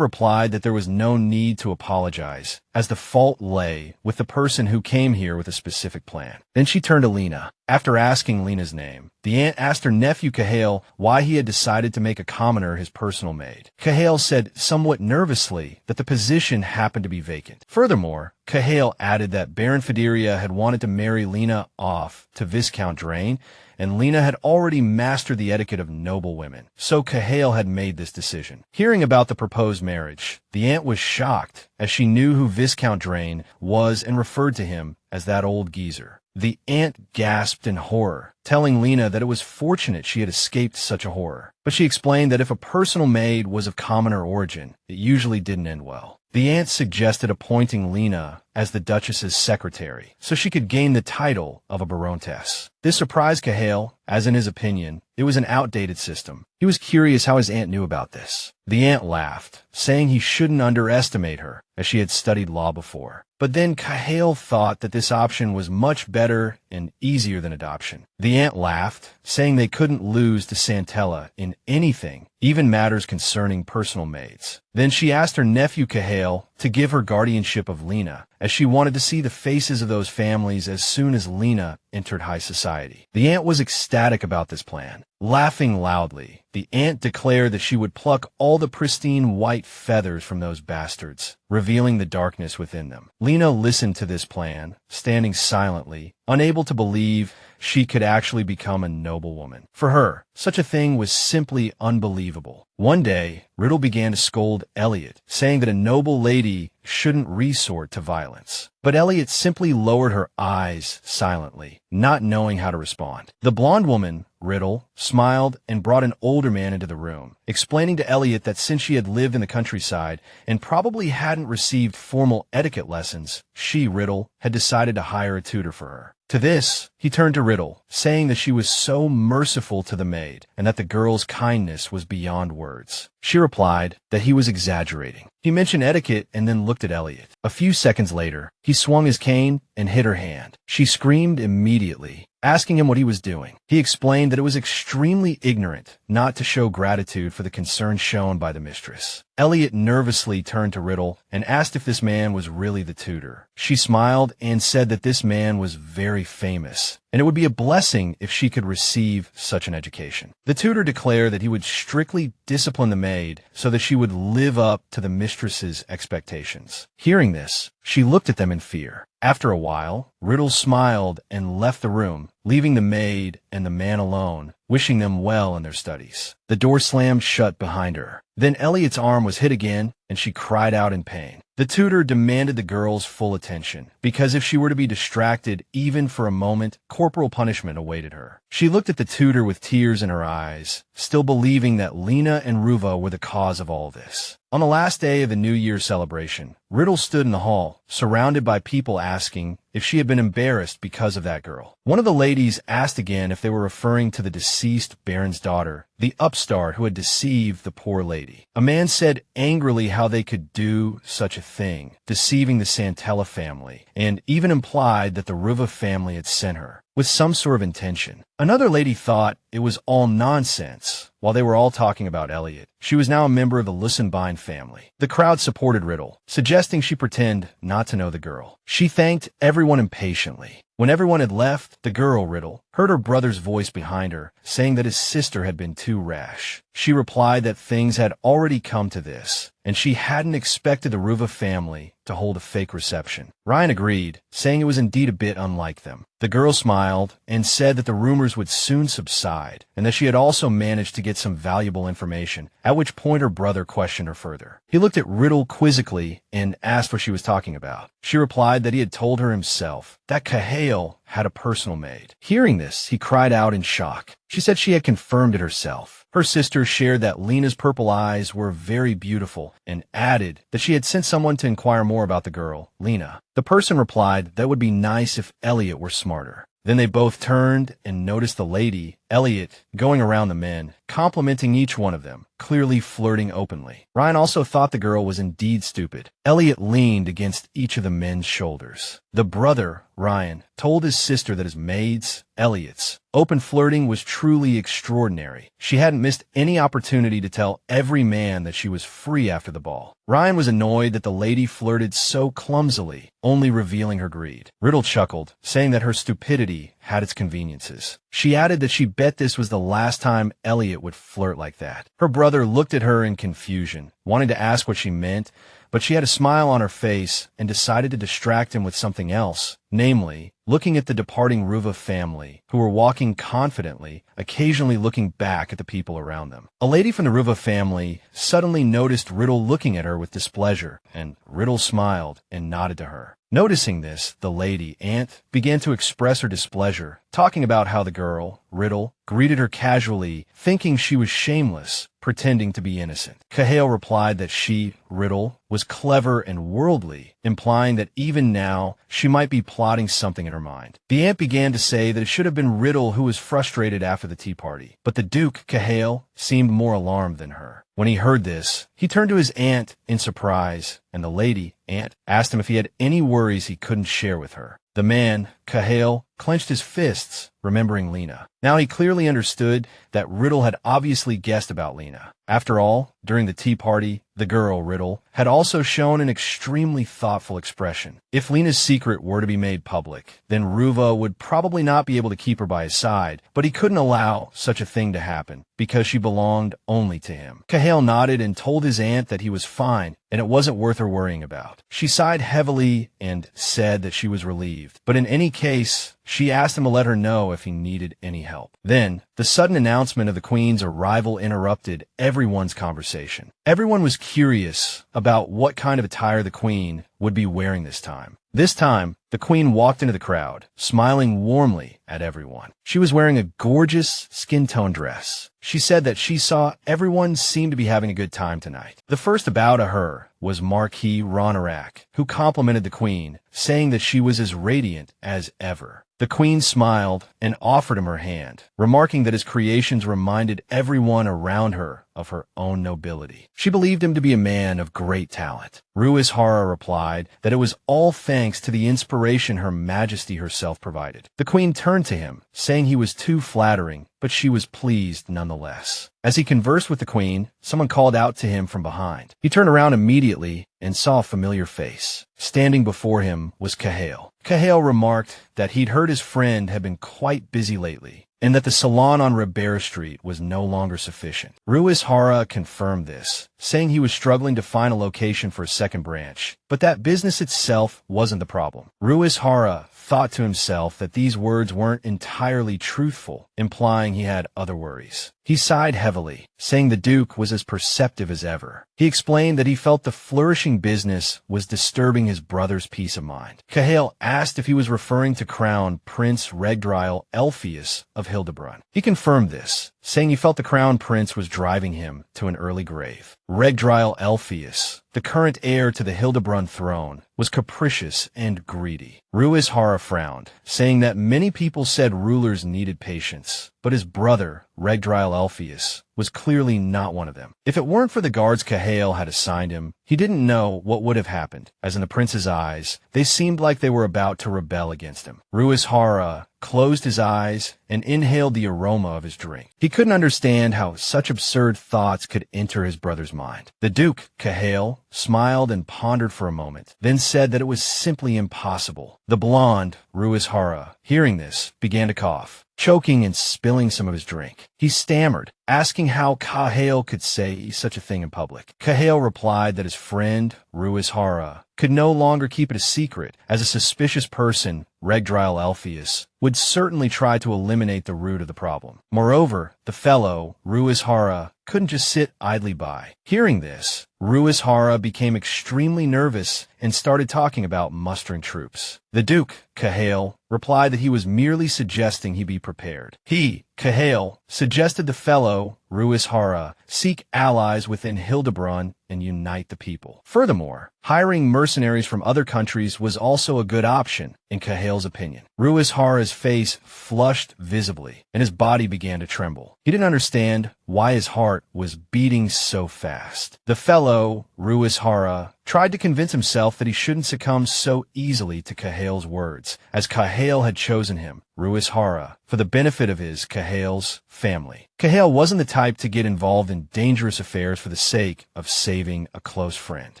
replied that there was no need to apologize, as the fault lay with the person who came here with a specific plan. Then she turned to Lena. After asking Lena's name, the aunt asked her nephew Cahill why he had decided to make a commoner his personal maid. Cahill said somewhat nervously that the position happened to be vacant. Furthermore, Cahill added that Baron Fideria had wanted to marry Lena off to Viscount Drain, and Lena had already mastered the etiquette of noble women, so Cahill had made this decision. Hearing about the proposed marriage, the aunt was shocked, as she knew who Viscount Drain was and referred to him as that old geezer. The aunt gasped in horror, telling Lena that it was fortunate she had escaped such a horror. But she explained that if a personal maid was of commoner origin, it usually didn't end well. The aunt suggested appointing Lena as the Duchess's secretary, so she could gain the title of a baroness. This surprised Cahill, as in his opinion, it was an outdated system. He was curious how his aunt knew about this. The aunt laughed, saying he shouldn't underestimate her, as she had studied law before. But then Cahill thought that this option was much better and easier than adoption. The aunt laughed, saying they couldn't lose to Santella in anything, even matters concerning personal maids. Then she asked her nephew Cahill to give her guardianship of Lena, as she wanted to see the faces of those families as soon as Lena entered high society. The aunt was ecstatic about this plan. Laughing loudly, the aunt declared that she would pluck all the pristine white feathers from those bastards, revealing the darkness within them. Lena listened to this plan, standing silently, unable to believe she could actually become a noblewoman. For her, such a thing was simply unbelievable. One day, Riddle began to scold Elliot, saying that a noble lady shouldn't resort to violence. But Elliot simply lowered her eyes silently, not knowing how to respond. The blonde woman, Riddle, smiled and brought an older man into the room, explaining to Elliot that since she had lived in the countryside and probably hadn't received formal etiquette lessons, she, Riddle, had decided to hire a tutor for her. To this, he turned to Riddle, saying that she was so merciful to the maid and that the girl's kindness was beyond words. She replied that he was exaggerating. He mentioned etiquette and then looked at Elliot. A few seconds later, he swung his cane and hit her hand. She screamed immediately, asking him what he was doing. He explained that it was extremely ignorant not to show gratitude for the concern shown by the mistress. Elliot nervously turned to Riddle and asked if this man was really the tutor. She smiled and said that this man was very famous, and it would be a blessing if she could receive such an education. The tutor declared that he would strictly discipline the maid so that she would live up to the mistress's expectations. Hearing this, she looked at them in fear. After a while, Riddle smiled and left the room, leaving the maid and the man alone, wishing them well in their studies. The door slammed shut behind her. Then Elliot's arm was hit again, and she cried out in pain. The tutor demanded the girl's full attention, because if she were to be distracted even for a moment, corporal punishment awaited her. She looked at the tutor with tears in her eyes, still believing that Lena and Ruva were the cause of all this. On the last day of the New Year's celebration, Riddle stood in the hall, surrounded by people asking if she had been embarrassed because of that girl. One of the ladies asked again if they were referring to the deceased Baron's daughter, the upstart who had deceived the poor lady. A man said angrily how they could do such a thing, deceiving the Santella family, and even implied that the Ruva family had sent her with some sort of intention. Another lady thought it was all nonsense while they were all talking about Elliot. She was now a member of the Lussenbein family. The crowd supported Riddle, suggesting she pretend not to know the girl. She thanked everyone impatiently. When everyone had left, the girl, Riddle, heard her brother's voice behind her, saying that his sister had been too rash. She replied that things had already come to this, and she hadn't expected the Ruva family to hold a fake reception. Ryan agreed, saying it was indeed a bit unlike them. The girl smiled and said that the rumors would soon subside, and that she had also managed to get some valuable information, at which point her brother questioned her further. He looked at Riddle quizzically and asked what she was talking about. She replied that he had told her himself that Kahale had a personal maid. Hearing this, he cried out in shock. She said she had confirmed it herself. Her sister shared that Lena's purple eyes were very beautiful and added that she had sent someone to inquire more about the girl, Lena. The person replied that it would be nice if Elliot were smarter. Then they both turned and noticed the lady, Elliot, going around the men, complimenting each one of them, clearly flirting openly. Ryan also thought the girl was indeed stupid. Elliot leaned against each of the men's shoulders. The brother, Ryan, told his sister that his maid's, Elliot's, open flirting was truly extraordinary. She hadn't missed any opportunity to tell every man that she was free after the ball. Ryan was annoyed that the lady flirted so clumsily, only revealing her greed. Riddle chuckled, saying that her stupidity had its conveniences. She added that she bet this was the last time Elliot would flirt like that. Her brother looked at her in confusion, wanting to ask what she meant, but she had a smile on her face and decided to distract him with something else, namely, looking at the departing Ruva family, who were walking confidently, occasionally looking back at the people around them. A lady from the Ruva family suddenly noticed Riddle looking at her with displeasure, and Riddle smiled and nodded to her. Noticing this, the lady, Aunt, began to express her displeasure, talking about how the girl, Riddle, greeted her casually, thinking she was shameless, pretending to be innocent. Kahale replied that she, Riddle, was clever and worldly, implying that even now, she might be plotting something in her mind. The aunt began to say that it should have been Riddle who was frustrated after the tea party, but the Duke, Kahale, seemed more alarmed than her. When he heard this, he turned to his aunt in surprise, and the lady, Aunt, asked him if he had any worries he couldn't share with her. The man, Kahale, clenched his fists, remembering Lena. Now he clearly understood that Riddle had obviously guessed about Lena. After all, during the tea party, the girl, Riddle, had also shown an extremely thoughtful expression. If Lena's secret were to be made public, then Ruva would probably not be able to keep her by his side, but he couldn't allow such a thing to happen, because she belonged only to him. Kahale nodded and told his aunt that he was fine, and it wasn't worth her worrying about. She sighed heavily and said that she was relieved, but in any case, she asked him to let her know if he needed any help. Then, the sudden announcement of the Queen's arrival interrupted everyone's conversation. Everyone was curious about what kind of attire the Queen would be wearing this time. This time, the Queen walked into the crowd, smiling warmly at everyone. She was wearing a gorgeous skin-tone dress. She said that she saw everyone seem to be having a good time tonight. The first to bow to her was Marquis Ronarak, who complimented the Queen, saying that she was as radiant as ever. The Queen smiled and offered him her hand, remarking that his creations reminded everyone around her of her own nobility. She believed him to be a man of great talent. Ruishara replied that it was all thanks to the inspiration Her Majesty herself provided. The Queen turned to him, saying he was too flattering, but she was pleased nonetheless. As he conversed with the Queen, someone called out to him from behind. He turned around immediately and saw a familiar face. Standing before him was Kahale. Kahale remarked that he'd heard his friend had been quite busy lately, and that the salon on Ribera Street was no longer sufficient. Ruishara confirmed this, saying he was struggling to find a location for a second branch, but that business itself wasn't the problem. Ruishara thought to himself that these words weren't entirely truthful, implying he had other worries. He sighed heavily, saying the Duke was as perceptive as ever. He explained that he felt the flourishing business was disturbing his brother's peace of mind. Kahale asked if he was referring to Crown Prince Regdrial Elpheus of Hildebrand. He confirmed this, saying he felt the Crown Prince was driving him to an early grave. Regdrial Elpheus, the current heir to the Hildebrand throne, was capricious and greedy. Ruishara frowned, saying that many people said rulers needed patience, but his brother, Regdrial Elpheus, was clearly not one of them. If it weren't for the guards Kahale had assigned him, he didn't know what would have happened, as in the prince's eyes, they seemed like they were about to rebel against him. Ruishara closed his eyes and inhaled the aroma of his drink. He couldn't understand how such absurd thoughts could enter his brother's mind. The Duke, Kahale, smiled and pondered for a moment, then said that it was simply impossible. The blonde, Ruishara, hearing this, began to cough, choking and spilling some of his drink. He stammered, asking how Kahale could say such a thing in public. Kahale replied that his friend, Ruishara, could no longer keep it a secret, as a suspicious person, Regdrile Alpheus, would certainly try to eliminate the root of the problem. Moreover, the fellow, Ruishara, couldn't just sit idly by. Hearing this, Ruishara became extremely nervous and started talking about mustering troops. The Duke, Kahale, replied that he was merely suggesting he be prepared. He, Kahale, suggested the fellow, Ruishara, seek allies within Hildebrand and unite the people. Furthermore, hiring mercenaries from other countries was also a good option, in Kahale's opinion. Ruishara's face flushed visibly, and his body began to tremble. He didn't understand why his heart was beating so fast. The fellow, Ruishara, tried to convince himself that he shouldn't succumb so easily to Kahale's words, as Kahale had chosen him, Ruishara, for the benefit of his, Kahale's, family. Kahale wasn't the type to get involved in dangerous affairs for the sake of saving a close friend.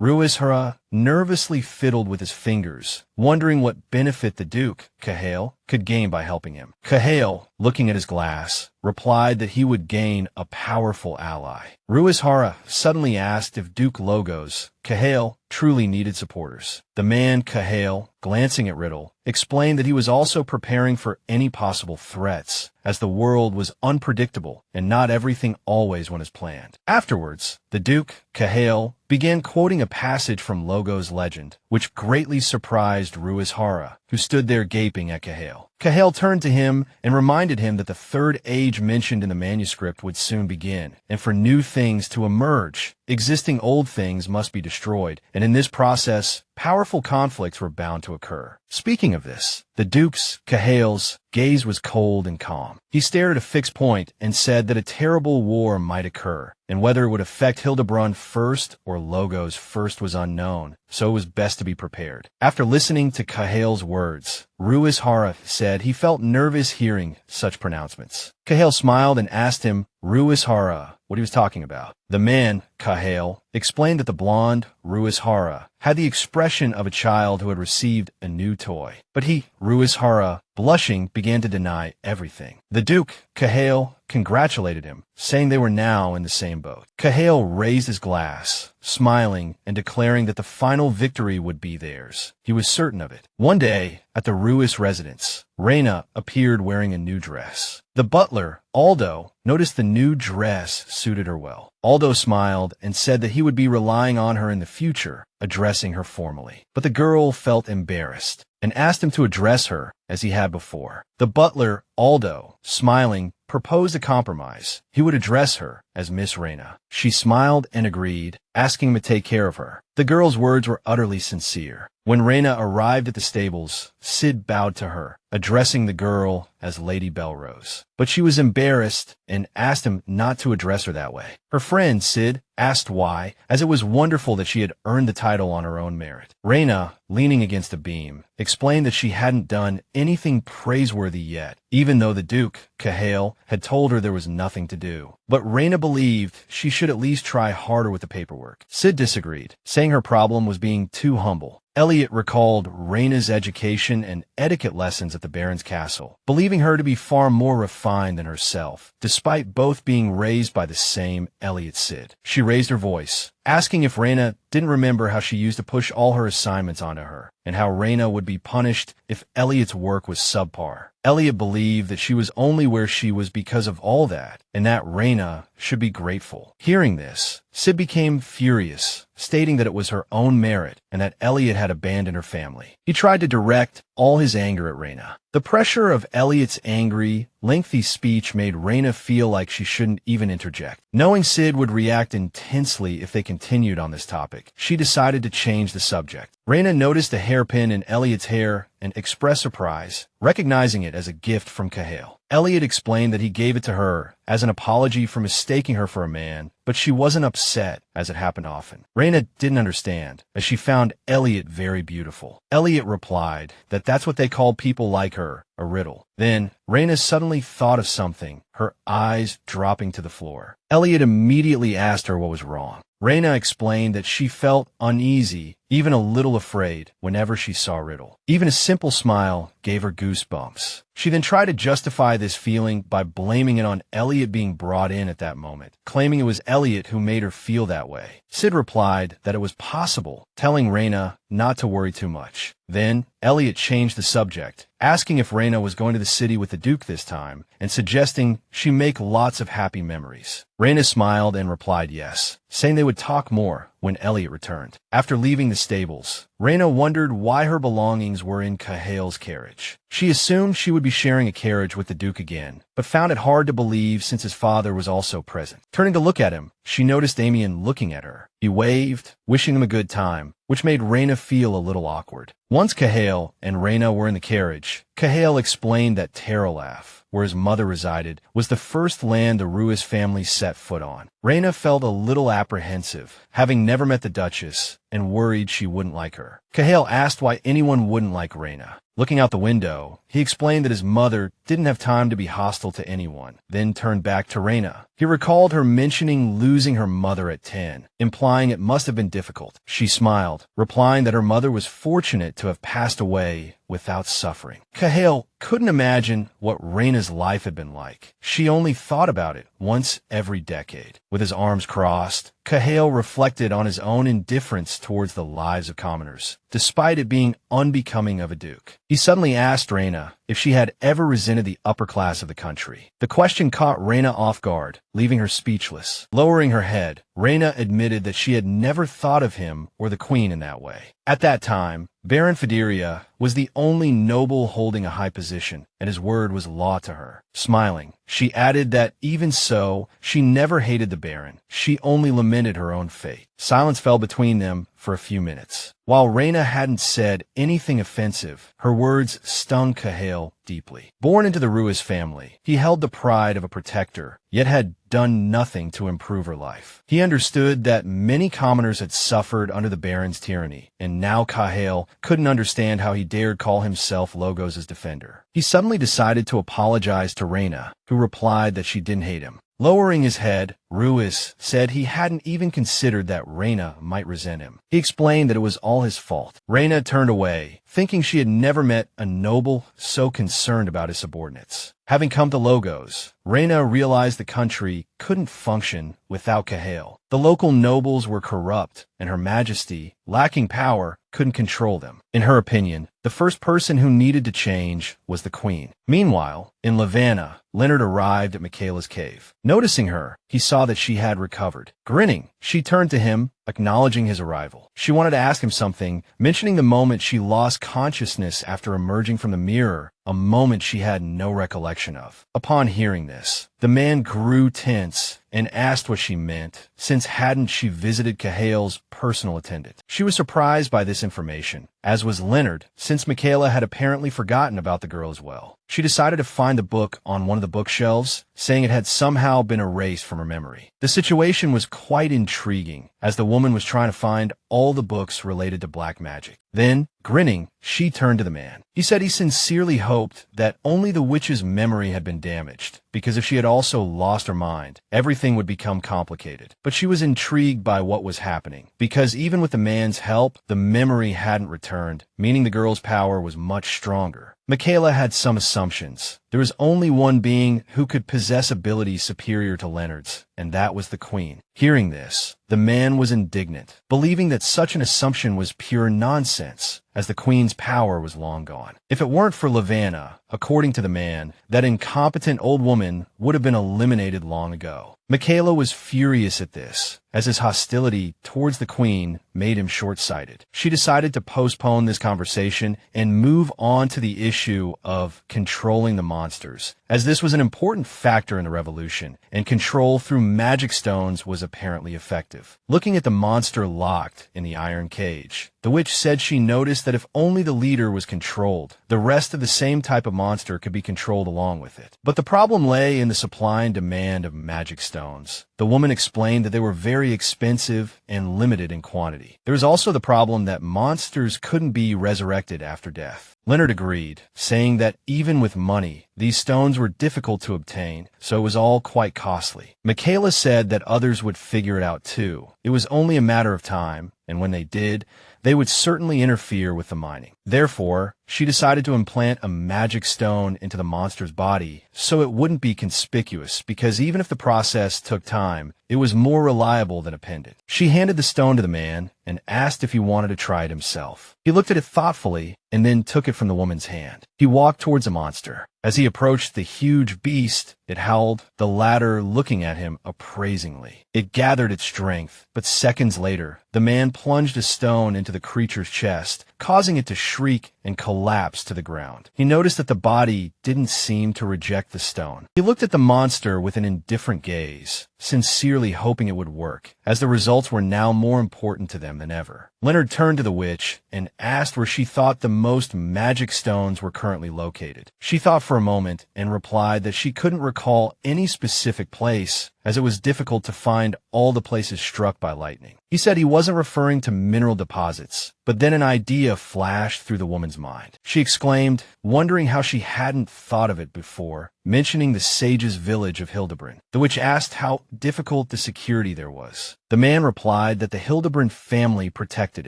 Ruishara nervously fiddled with his fingers, wondering what benefit the Duke, Kahale, could gain by helping him. Kahale, looking at his glass, replied that he would gain a powerful ally. Ruishara suddenly asked if Duke Logos, Kahale, truly needed supporters. The man, Kahale, glancing at Riddle, explained that he was also preparing for any possible threats, as the world was unpredictable and not everything always went as planned. Afterwards, the Duke, Kahale, began quoting a passage from Logos' legend, which greatly surprised Ruishara, who stood there gaping at Kahale. Kahale turned to him and reminded him that the third age mentioned in the manuscript would soon begin, and for new things to emerge, existing old things must be destroyed, and in this process, powerful conflicts were bound to occur. Speaking of this, the Duke's, Kahale's, gaze was cold and calm. He stared at a fixed point and said that a terrible war might occur, and whether it would affect Hildebrand first or Logos first was unknown, so it was best to be prepared. After listening to Kahale's words, Ruishara said he felt nervous hearing such pronouncements. Kahale smiled and asked him, Ruishara, what he was talking about. The man, Kahale, explained that the blonde, Ruishara, had the expression of a child who had received a new toy. But he, Ruishara, blushing, began to deny everything. The Duke, Kahale, congratulated him, saying they were now in the same boat. Kahale raised his glass, smiling and declaring that the final victory would be theirs. He was certain of it. One day, at the Ruis residence, Reena appeared wearing a new dress. The butler, Aldo, noticed the new dress suited her well. Aldo smiled and said that he would be relying on her in the future, addressing her formally. But the girl felt embarrassed and asked him to address her as he had before. The butler, Aldo, smiling, proposed a compromise. He would address her as Miss Reena. She smiled and agreed, asking him to take care of her. The girl's words were utterly sincere. When Reena arrived at the stables, Sid bowed to her, addressing the girl as Lady Belrose. But she was embarrassed and asked him not to address her that way. Her friend, Sid, asked why, as it was wonderful that she had earned the title on her own merit. Reena, leaning against a beam, explained that she hadn't done anything praiseworthy yet, even though the Duke, Kahale, had told her there was nothing to do. But Reena believed she should at least try harder with the paperwork. Sid disagreed, saying her problem was being too humble. Elliot recalled Reyna's education and etiquette lessons at the Baron's castle, believing her to be far more refined than herself, despite both being raised by the same Elliot Sid. She raised her voice, asking if Reena didn't remember how she used to push all her assignments onto her, and how Reena would be punished if Elliot's work was subpar. Elliot believed that she was only where she was because of all that, and that Reena should be grateful. Hearing this, Sid became furious, stating that it was her own merit and that Elliot had abandoned her family. He tried to direct all his anger at Reena. The pressure of Elliot's angry, lengthy speech made Reena feel like she shouldn't even interject. Knowing Sid would react intensely if they continued on this topic, she decided to change the subject. Reena noticed a hairpin in Elliot's hair and expressed surprise, recognizing it as a gift from Kahale. Elliot explained that he gave it to her as an apology for mistaking her for a man, but she wasn't upset, as it happened often. Reena didn't understand, as she found Elliot very beautiful. Elliot replied that that's what they called people like her, a riddle. Then, Reena suddenly thought of something, her eyes dropping to the floor. Elliot immediately asked her what was wrong. Reena explained that she felt uneasy, even a little afraid, whenever she saw Riddle. Even a simple smile gave her goosebumps. She then tried to justify this feeling by blaming it on Elliot being brought in at that moment, claiming it was Elliot who made her feel that way. Sid replied that it was possible, telling Reena not to worry too much. Then, Elliot changed the subject, asking if Reena was going to the city with the Duke this time, and suggesting she make lots of happy memories. Reena smiled and replied yes, saying they would talk more when Elliot returned. After leaving the stables, Reena wondered why her belongings were in Cahail's carriage. She assumed she would be sharing a carriage with the Duke again, but found it hard to believe since his father was also present. Turning to look at him, she noticed Damien looking at her. He waved, wishing him a good time, which made Reena feel a little awkward. Once Cahail and Reena were in the carriage, Cahail explained that Terralaf, where his mother resided, was the first land the Ruiz family set foot on. Reena felt a little apprehensive, having never met the Duchess, and worried she wouldn't like her. Cahail asked why anyone wouldn't like Reena. Looking out the window, he explained that his mother didn't have time to be hostile to anyone, then turned back to Reena. He recalled her mentioning losing her mother at 10, implying it must have been difficult. She smiled, replying that her mother was fortunate to have passed away without suffering. Cahail couldn't imagine what Reyna's life had been like. She only thought about it once every decade. With his arms crossed, Cahail reflected on his own indifference towards the lives of commoners, despite it being unbecoming of a duke. He suddenly asked Reena if she had ever resented the upper class of the country. The question caught Reena off guard, leaving her speechless. Lowering her head, Reena admitted that she had never thought of him or the queen in that way. At that time, Baron Fideria was the only noble holding a high position, and his word was law to her. Smiling, she added that even so, she never hated the Baron. She only lamented her own fate. Silence fell between them for a few minutes. While Reena hadn't said anything offensive, her words stung Cahail deeply. Born into the Ruiz family, he held the pride of a protector, yet had done nothing to improve her life. He understood that many commoners had suffered under the Baron's tyranny, and now Cahail couldn't understand how he dared call himself Logos' defender. He suddenly decided to apologize to Reena, who replied that she didn't hate him. Lowering his head, Ruiz said he hadn't even considered that Reena might resent him. He explained that it was all his fault. Reena turned away, thinking she had never met a noble so concerned about his subordinates. Having come to Logos, Reena realized the country couldn't function without Cahail. The local nobles were corrupt, and Her Majesty, lacking power, couldn't control them. In her opinion, the first person who needed to change was the queen. Meanwhile, in Lavanna, Leonard arrived at Michaela's cave. Noticing her, he saw that she had recovered. Grinning, she turned to him, acknowledging his arrival. She wanted to ask him something, mentioning the moment she lost consciousness after emerging from the mirror, a moment she had no recollection of. Upon hearing this, the man grew tense and asked what she meant, since hadn't she visited Cahail's personal attendant. She was surprised by this information, as was Leonard, since Michaela had apparently forgotten about the girl as well. She decided to find the book on one of the bookshelves, saying it had somehow been erased from her memory. The situation was quite intriguing, as the woman was trying to find all the books related to black magic. Then, grinning, she turned to the man. He said he sincerely hoped that only the witch's memory had been damaged, because if she had also lost her mind, everything would become complicated. But she was intrigued by what was happening, because even with the man's help, the memory hadn't returned, meaning the girl's power was much stronger. Michaela had some assumptions. There was only one being who could possess abilities superior to Leonard's, and that was the queen. Hearing this, the man was indignant, believing that such an assumption was pure nonsense, as the queen's power was long gone. If it weren't for Lavanna, according to the man, that incompetent old woman would have been eliminated long ago. Michaela was furious at this, as his hostility towards the queen made him short-sighted. She decided to postpone this conversation and move on to the issue of controlling the monsters, as this was an important factor in the revolution, and control through magic stones was apparently effective. Looking at the monster locked in the iron cage, the witch said she noticed that if only the leader was controlled, the rest of the same type of monster could be controlled along with it. But the problem lay in the supply and demand of magic stones. The woman explained that they were very expensive and limited in quantity. There was also the problem that monsters couldn't be resurrected after death. Leonard agreed, saying that even with money, These stones were difficult to obtain, so it was all quite costly. Michaela said that others would figure it out too. It was only a matter of time, and when they did, they would certainly interfere with the mining. Therefore, she decided to implant a magic stone into the monster's body so it wouldn't be conspicuous, because even if the process took time, it was more reliable than a pendant. She handed the stone to the man and asked if he wanted to try it himself. He looked at it thoughtfully and then took it from the woman's hand. He walked towards the monster. As he approached the huge beast, it howled, the latter looking at him appraisingly. It gathered its strength, but seconds later, the man plunged a stone into the creature's chest, causing it to shriek and collapse to the ground. He noticed that the body didn't seem to reject the stone. He looked at the monster with an indifferent gaze, sincerely hoping it would work, as the results were now more important to them than ever. Leonard turned to the witch and asked where she thought the most magic stones were currently located. She thought for a moment and replied that she couldn't recall any specific place, as it was difficult to find all the places struck by lightning. He said he wasn't referring to mineral deposits, but then an idea flashed through the woman's mind. She exclaimed, wondering how she hadn't thought of it before, mentioning the sage's village of Hildebrand. The witch asked how difficult the security there was. The man replied that the Hildebrand family protected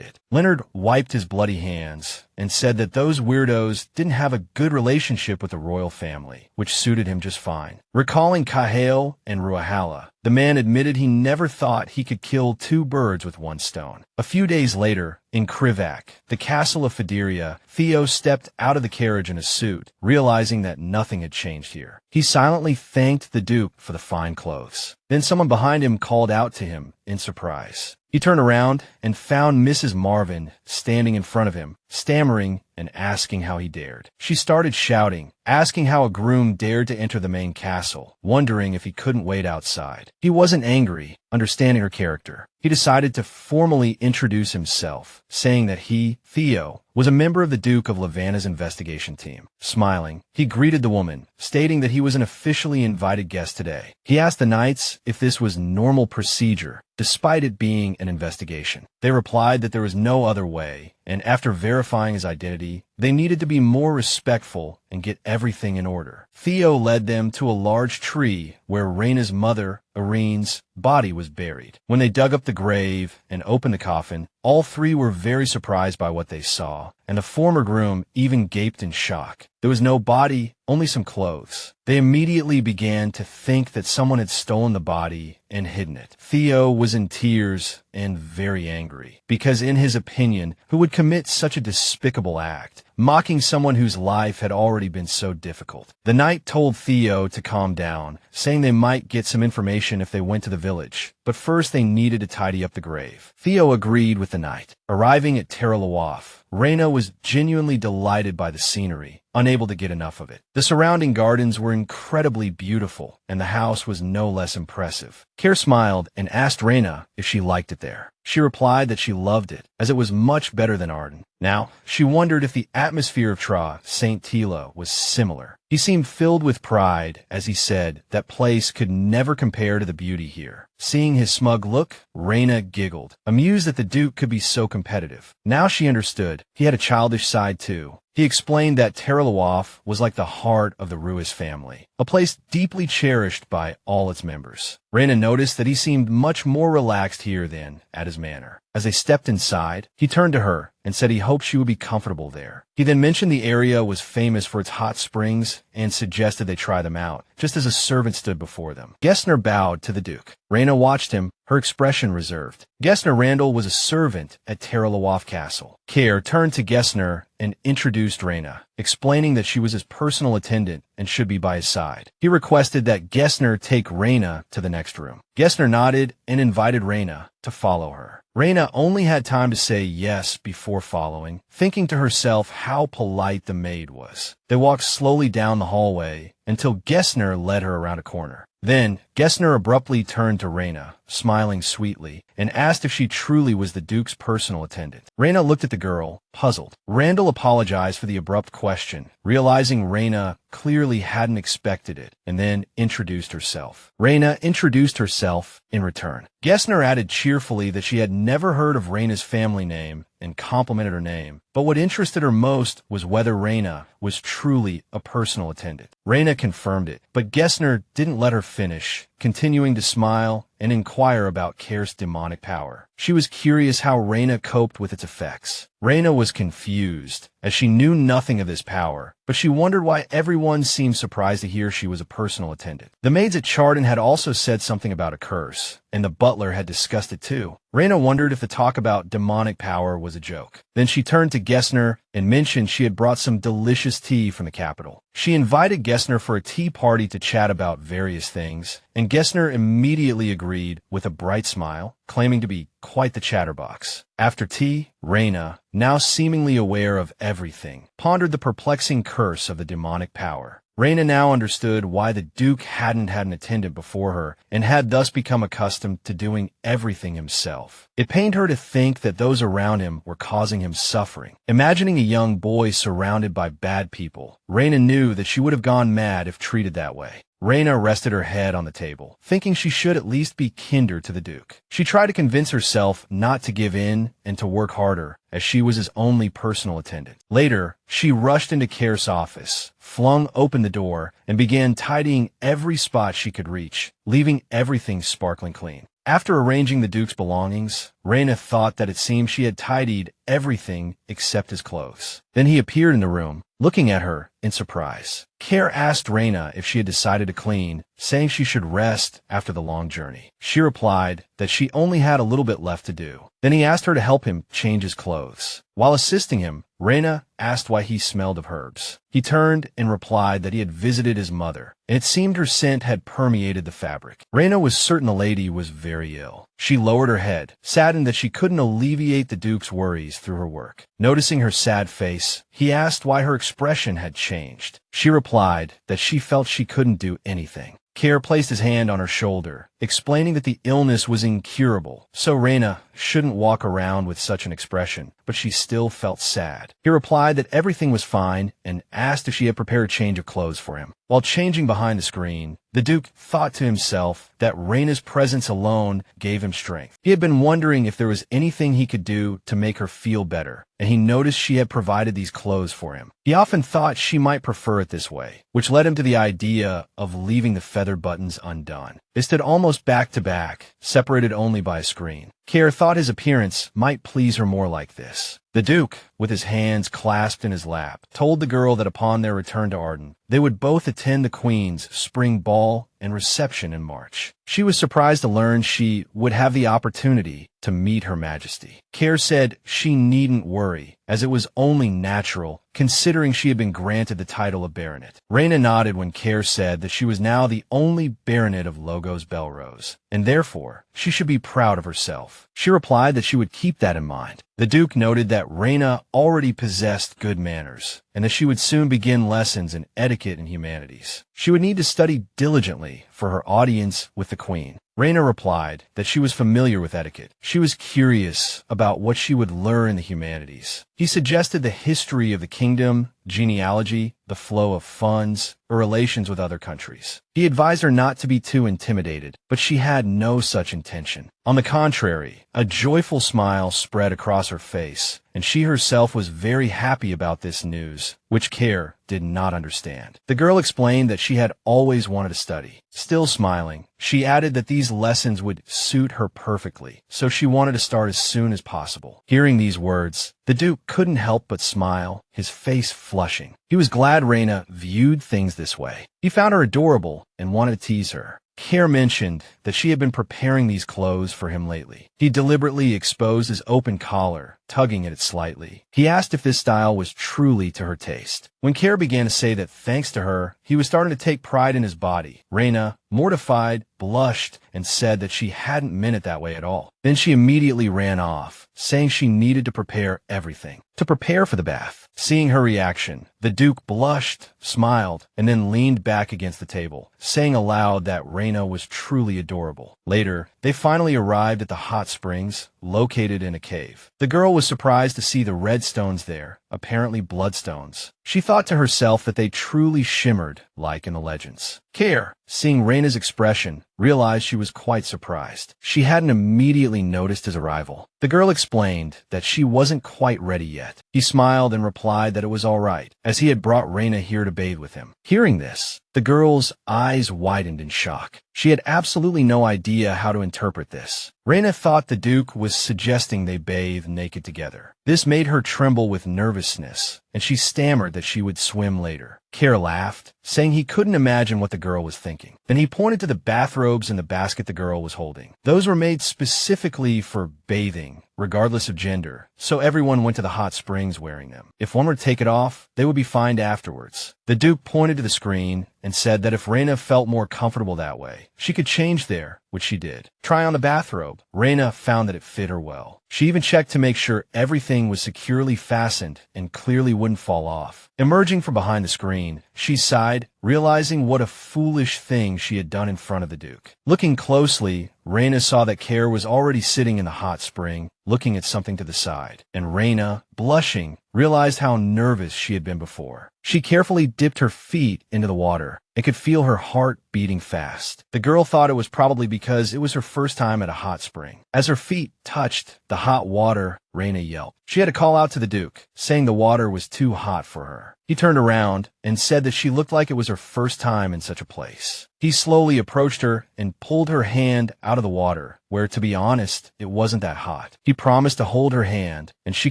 it. Leonard wiped his bloody hands and said that those weirdos didn't have a good relationship with the royal family, which suited him just fine. Recalling Cahill and Ruahala, the man admitted he never thought he could kill two birds with one stone. A few days later, in Krivak, the castle of Fideria, Theo stepped out of the carriage in a suit, realizing that nothing had changed here. He silently thanked the Duke for the fine clothes. Then someone behind him called out to him in surprise. He turned around and found Mrs. Marvin standing in front of him, stammering and asking how he dared. She started shouting, asking how a groom dared to enter the main castle, wondering if he couldn't wait outside. He wasn't angry, understanding her character. He decided to formally introduce himself, saying that he, Theo, was a member of the Duke of Lavana's investigation team. Smiling, he greeted the woman, stating that he was an officially invited guest today. He asked the knights if this was normal procedure, despite it being an investigation. They replied that there was no other way, and after verifying his identity, they needed to be more respectful and get everything in order. Theo led them to a large tree where Reena's mother, Irene's, body was buried. When they dug up the grave and opened the coffin, all three were very surprised by what they saw, and the former groom even gaped in shock. There was no body, only some clothes. They immediately began to think that someone had stolen the body and hidden it. Theo was in tears and very angry, because in his opinion, who would commit such a despicable act, mocking someone whose life had already been so difficult? The knight told Theo to calm down, saying they might get some information if they went to the village, but first they needed to tidy up the grave. Theo agreed with the knight. Arriving at Terralawaf, Reena was genuinely delighted by the scenery, unable to get enough of it. The surrounding gardens were incredibly beautiful, and the house was no less impressive. Care smiled and asked Reena if she liked it there. She replied that she loved it, as it was much better than Arden. Now, she wondered if the atmosphere of Tra, St. Tilo, was similar. He seemed filled with pride as he said that place could never compare to the beauty here. Seeing his smug look, Reena giggled, amused that the Duke could be so competitive. Now she understood. He had a childish side too. He explained that Terralawaf was like the heart of the Ruiz family, a place deeply cherished by all its members. Reena noticed that he seemed much more relaxed here than at his manor. As they stepped inside, he turned to her and said he hoped she would be comfortable there. He then mentioned the area was famous for its hot springs and suggested they try them out, just as a servant stood before them. Gessner bowed to the Duke. Reena watched him, her expression reserved. Gessner Randall was a servant at Terralawaf Castle. Care turned to Gessner and introduced Reena, explaining that she was his personal attendant and should be by his side. He requested that Gessner take Reena to the next room. Gessner nodded and invited Reena to follow her. Reena only had time to say yes before following, thinking to herself how polite the maid was. They walked slowly down the hallway until Gessner led her around a corner. Then, Gessner abruptly turned to Reena, smiling sweetly, and asked if she truly was the Duke's personal attendant. Reena looked at the girl, puzzled. Randall apologized for the abrupt question, realizing Reena clearly hadn't expected it, and then introduced herself. Reena introduced herself in return. Gessner added cheerfully that she had never heard of Reena's family name and complimented her name. But what interested her most was whether Reena was truly a personal attendant. Reena confirmed it, but Gessner didn't let her finish, continuing to smile and inquire about Kair's demonic power. She was curious how Reena coped with its effects. Reena was confused, as she knew nothing of this power, but she wondered why everyone seemed surprised to hear she was a personal attendant. The maids at Chardon had also said something about a curse, and the butler had discussed it too. Reena wondered if the talk about demonic power was a joke. Then she turned to Gessner and mentioned she had brought some delicious tea from the capital. She invited Gessner for a tea party to chat about various things, and Gessner immediately agreed with a bright smile, claiming to be quite the chatterbox. After tea, Reena, now seemingly aware of everything, pondered the perplexing curse of the demonic power. Reena now understood why the Duke hadn't had an attendant before her and had thus become accustomed to doing everything himself. It pained her to think that those around him were causing him suffering. Imagining a young boy surrounded by bad people, Reena knew that she would have gone mad if treated that way. Reena rested her head on the table, thinking she should at least be kinder to the Duke. She tried to convince herself not to give in and to work harder, as she was his only personal attendant. Later, she rushed into Kair's office, flung open the door, and began tidying every spot she could reach, leaving everything sparkling clean. After arranging the Duke's belongings, Reena thought that it seemed she had tidied everything except his clothes. Then he appeared in the room, looking at her in surprise. Kair asked Reena if she had decided to clean, saying she should rest after the long journey. She replied that she only had a little bit left to do. Then he asked her to help him change his clothes. While assisting him, Reena asked why he smelled of herbs. He turned and replied that he had visited his mother, and it seemed her scent had permeated the fabric. Reena was certain the lady was very ill. She lowered her head, saddened that she couldn't alleviate the Duke's worries through her work. Noticing her sad face, he asked why her expression had changed. She replied that she felt she couldn't do anything. Kair placed his hand on her shoulder, explaining that the illness was incurable, so Reena shouldn't walk around with such an expression, but she still felt sad. He replied that everything was fine and asked if she had prepared a change of clothes for him. While changing behind the screen, the Duke thought to himself that Reena's presence alone gave him strength. He had been wondering if there was anything he could do to make her feel better, and he noticed she had provided these clothes for him. He often thought she might prefer it this way, which led him to the idea of leaving the feather buttons undone. They stood almost back to back, separated only by a screen. Kair thought his appearance might please her more like this. The Duke, with his hands clasped in his lap, told the girl that upon their return to Arden, they would both attend the Queen's spring ball and reception in March. She was surprised to learn she would have the opportunity to meet Her Majesty. Kair said she needn't worry, as it was only natural, considering she had been granted the title of baronet. Reena nodded when Kair said that she was now the only baronet of Logos Belrose, and therefore she should be proud of herself. She replied that she would keep that in mind. The Duke noted that Reena already possessed good manners, and that she would soon begin lessons in etiquette and humanities. She would need to study diligently for her audience with the Queen. Reena replied that she was familiar with etiquette. She was curious about what she would learn in the humanities. He suggested the history of the kingdom, genealogy, the flow of funds, or relations with other countries. He advised her not to be too intimidated, but she had no such intention. On the contrary, a joyful smile spread across her face, and she herself was very happy about this news, which Kair did not understand. The girl explained that she had always wanted to study. Still smiling, she added that these lessons would suit her perfectly, so she wanted to start as soon as possible. Hearing these words, the Duke couldn't help but smile, his face flushing. He was glad Reena viewed things this way. He found her adorable and wanted to tease her. Kair mentioned that she had been preparing these clothes for him lately. He deliberately exposed his open collar, tugging at it slightly. He asked if this style was truly to her taste. When Kair began to say that thanks to her, he was starting to take pride in his body, Reena, mortified, blushed, and said that she hadn't meant it that way at all. Then she immediately ran off, saying she needed to prepare everything. To prepare for the bath. Seeing her reaction, the Duke blushed, smiled, and then leaned back against the table, saying aloud that Reena was truly adorable. Later, they finally arrived at the hot springs, located in a cave. The girl was surprised to see the red stones there, apparently bloodstones. She thought to herself that they truly shimmered like in the legends. Kair, seeing Reena's expression, realized she was quite surprised. She hadn't immediately noticed his arrival. The girl explained that she wasn't quite ready yet. He smiled and replied that it was all right, as he had brought Reena here to bathe with him. Hearing this, the girl's eyes widened in shock. She had absolutely no idea how to interpret this. Reena thought the Duke was suggesting they bathe naked together. This made her tremble with nervousness, and she stammered that she would swim later. Care laughed, saying he couldn't imagine what the girl was thinking. Then he pointed to the bathrobes in the basket the girl was holding. Those were made specifically for bathing, regardless of gender, so everyone went to the hot springs wearing them. If one were to take it off, they would be fined afterwards. The Duke pointed to the screen and said that if Reena felt more comfortable that way, she could change there, which she did. Try on the bathrobe. Reena found that it fit her well. She even checked to make sure everything was securely fastened and clearly wouldn't fall off. Emerging from behind the screen, she sighed, realizing what a foolish thing she had done in front of the Duke. Looking closely, Reena saw that Care was already sitting in the hot spring, looking at something to the side, and Reena, blushing, realized how nervous she had been before. She carefully dipped her feet into the water and could feel her heart beating fast. The girl thought it was probably because it was her first time at a hot spring. As her feet touched the hot water, Reena yelped. She had to call out to the Duke, saying the water was too hot for her. He turned around and said that she looked like it was her first time in such a place. He slowly approached her and pulled her hand out of the water, where, to be honest, it wasn't that hot. He promised to hold her hand, and she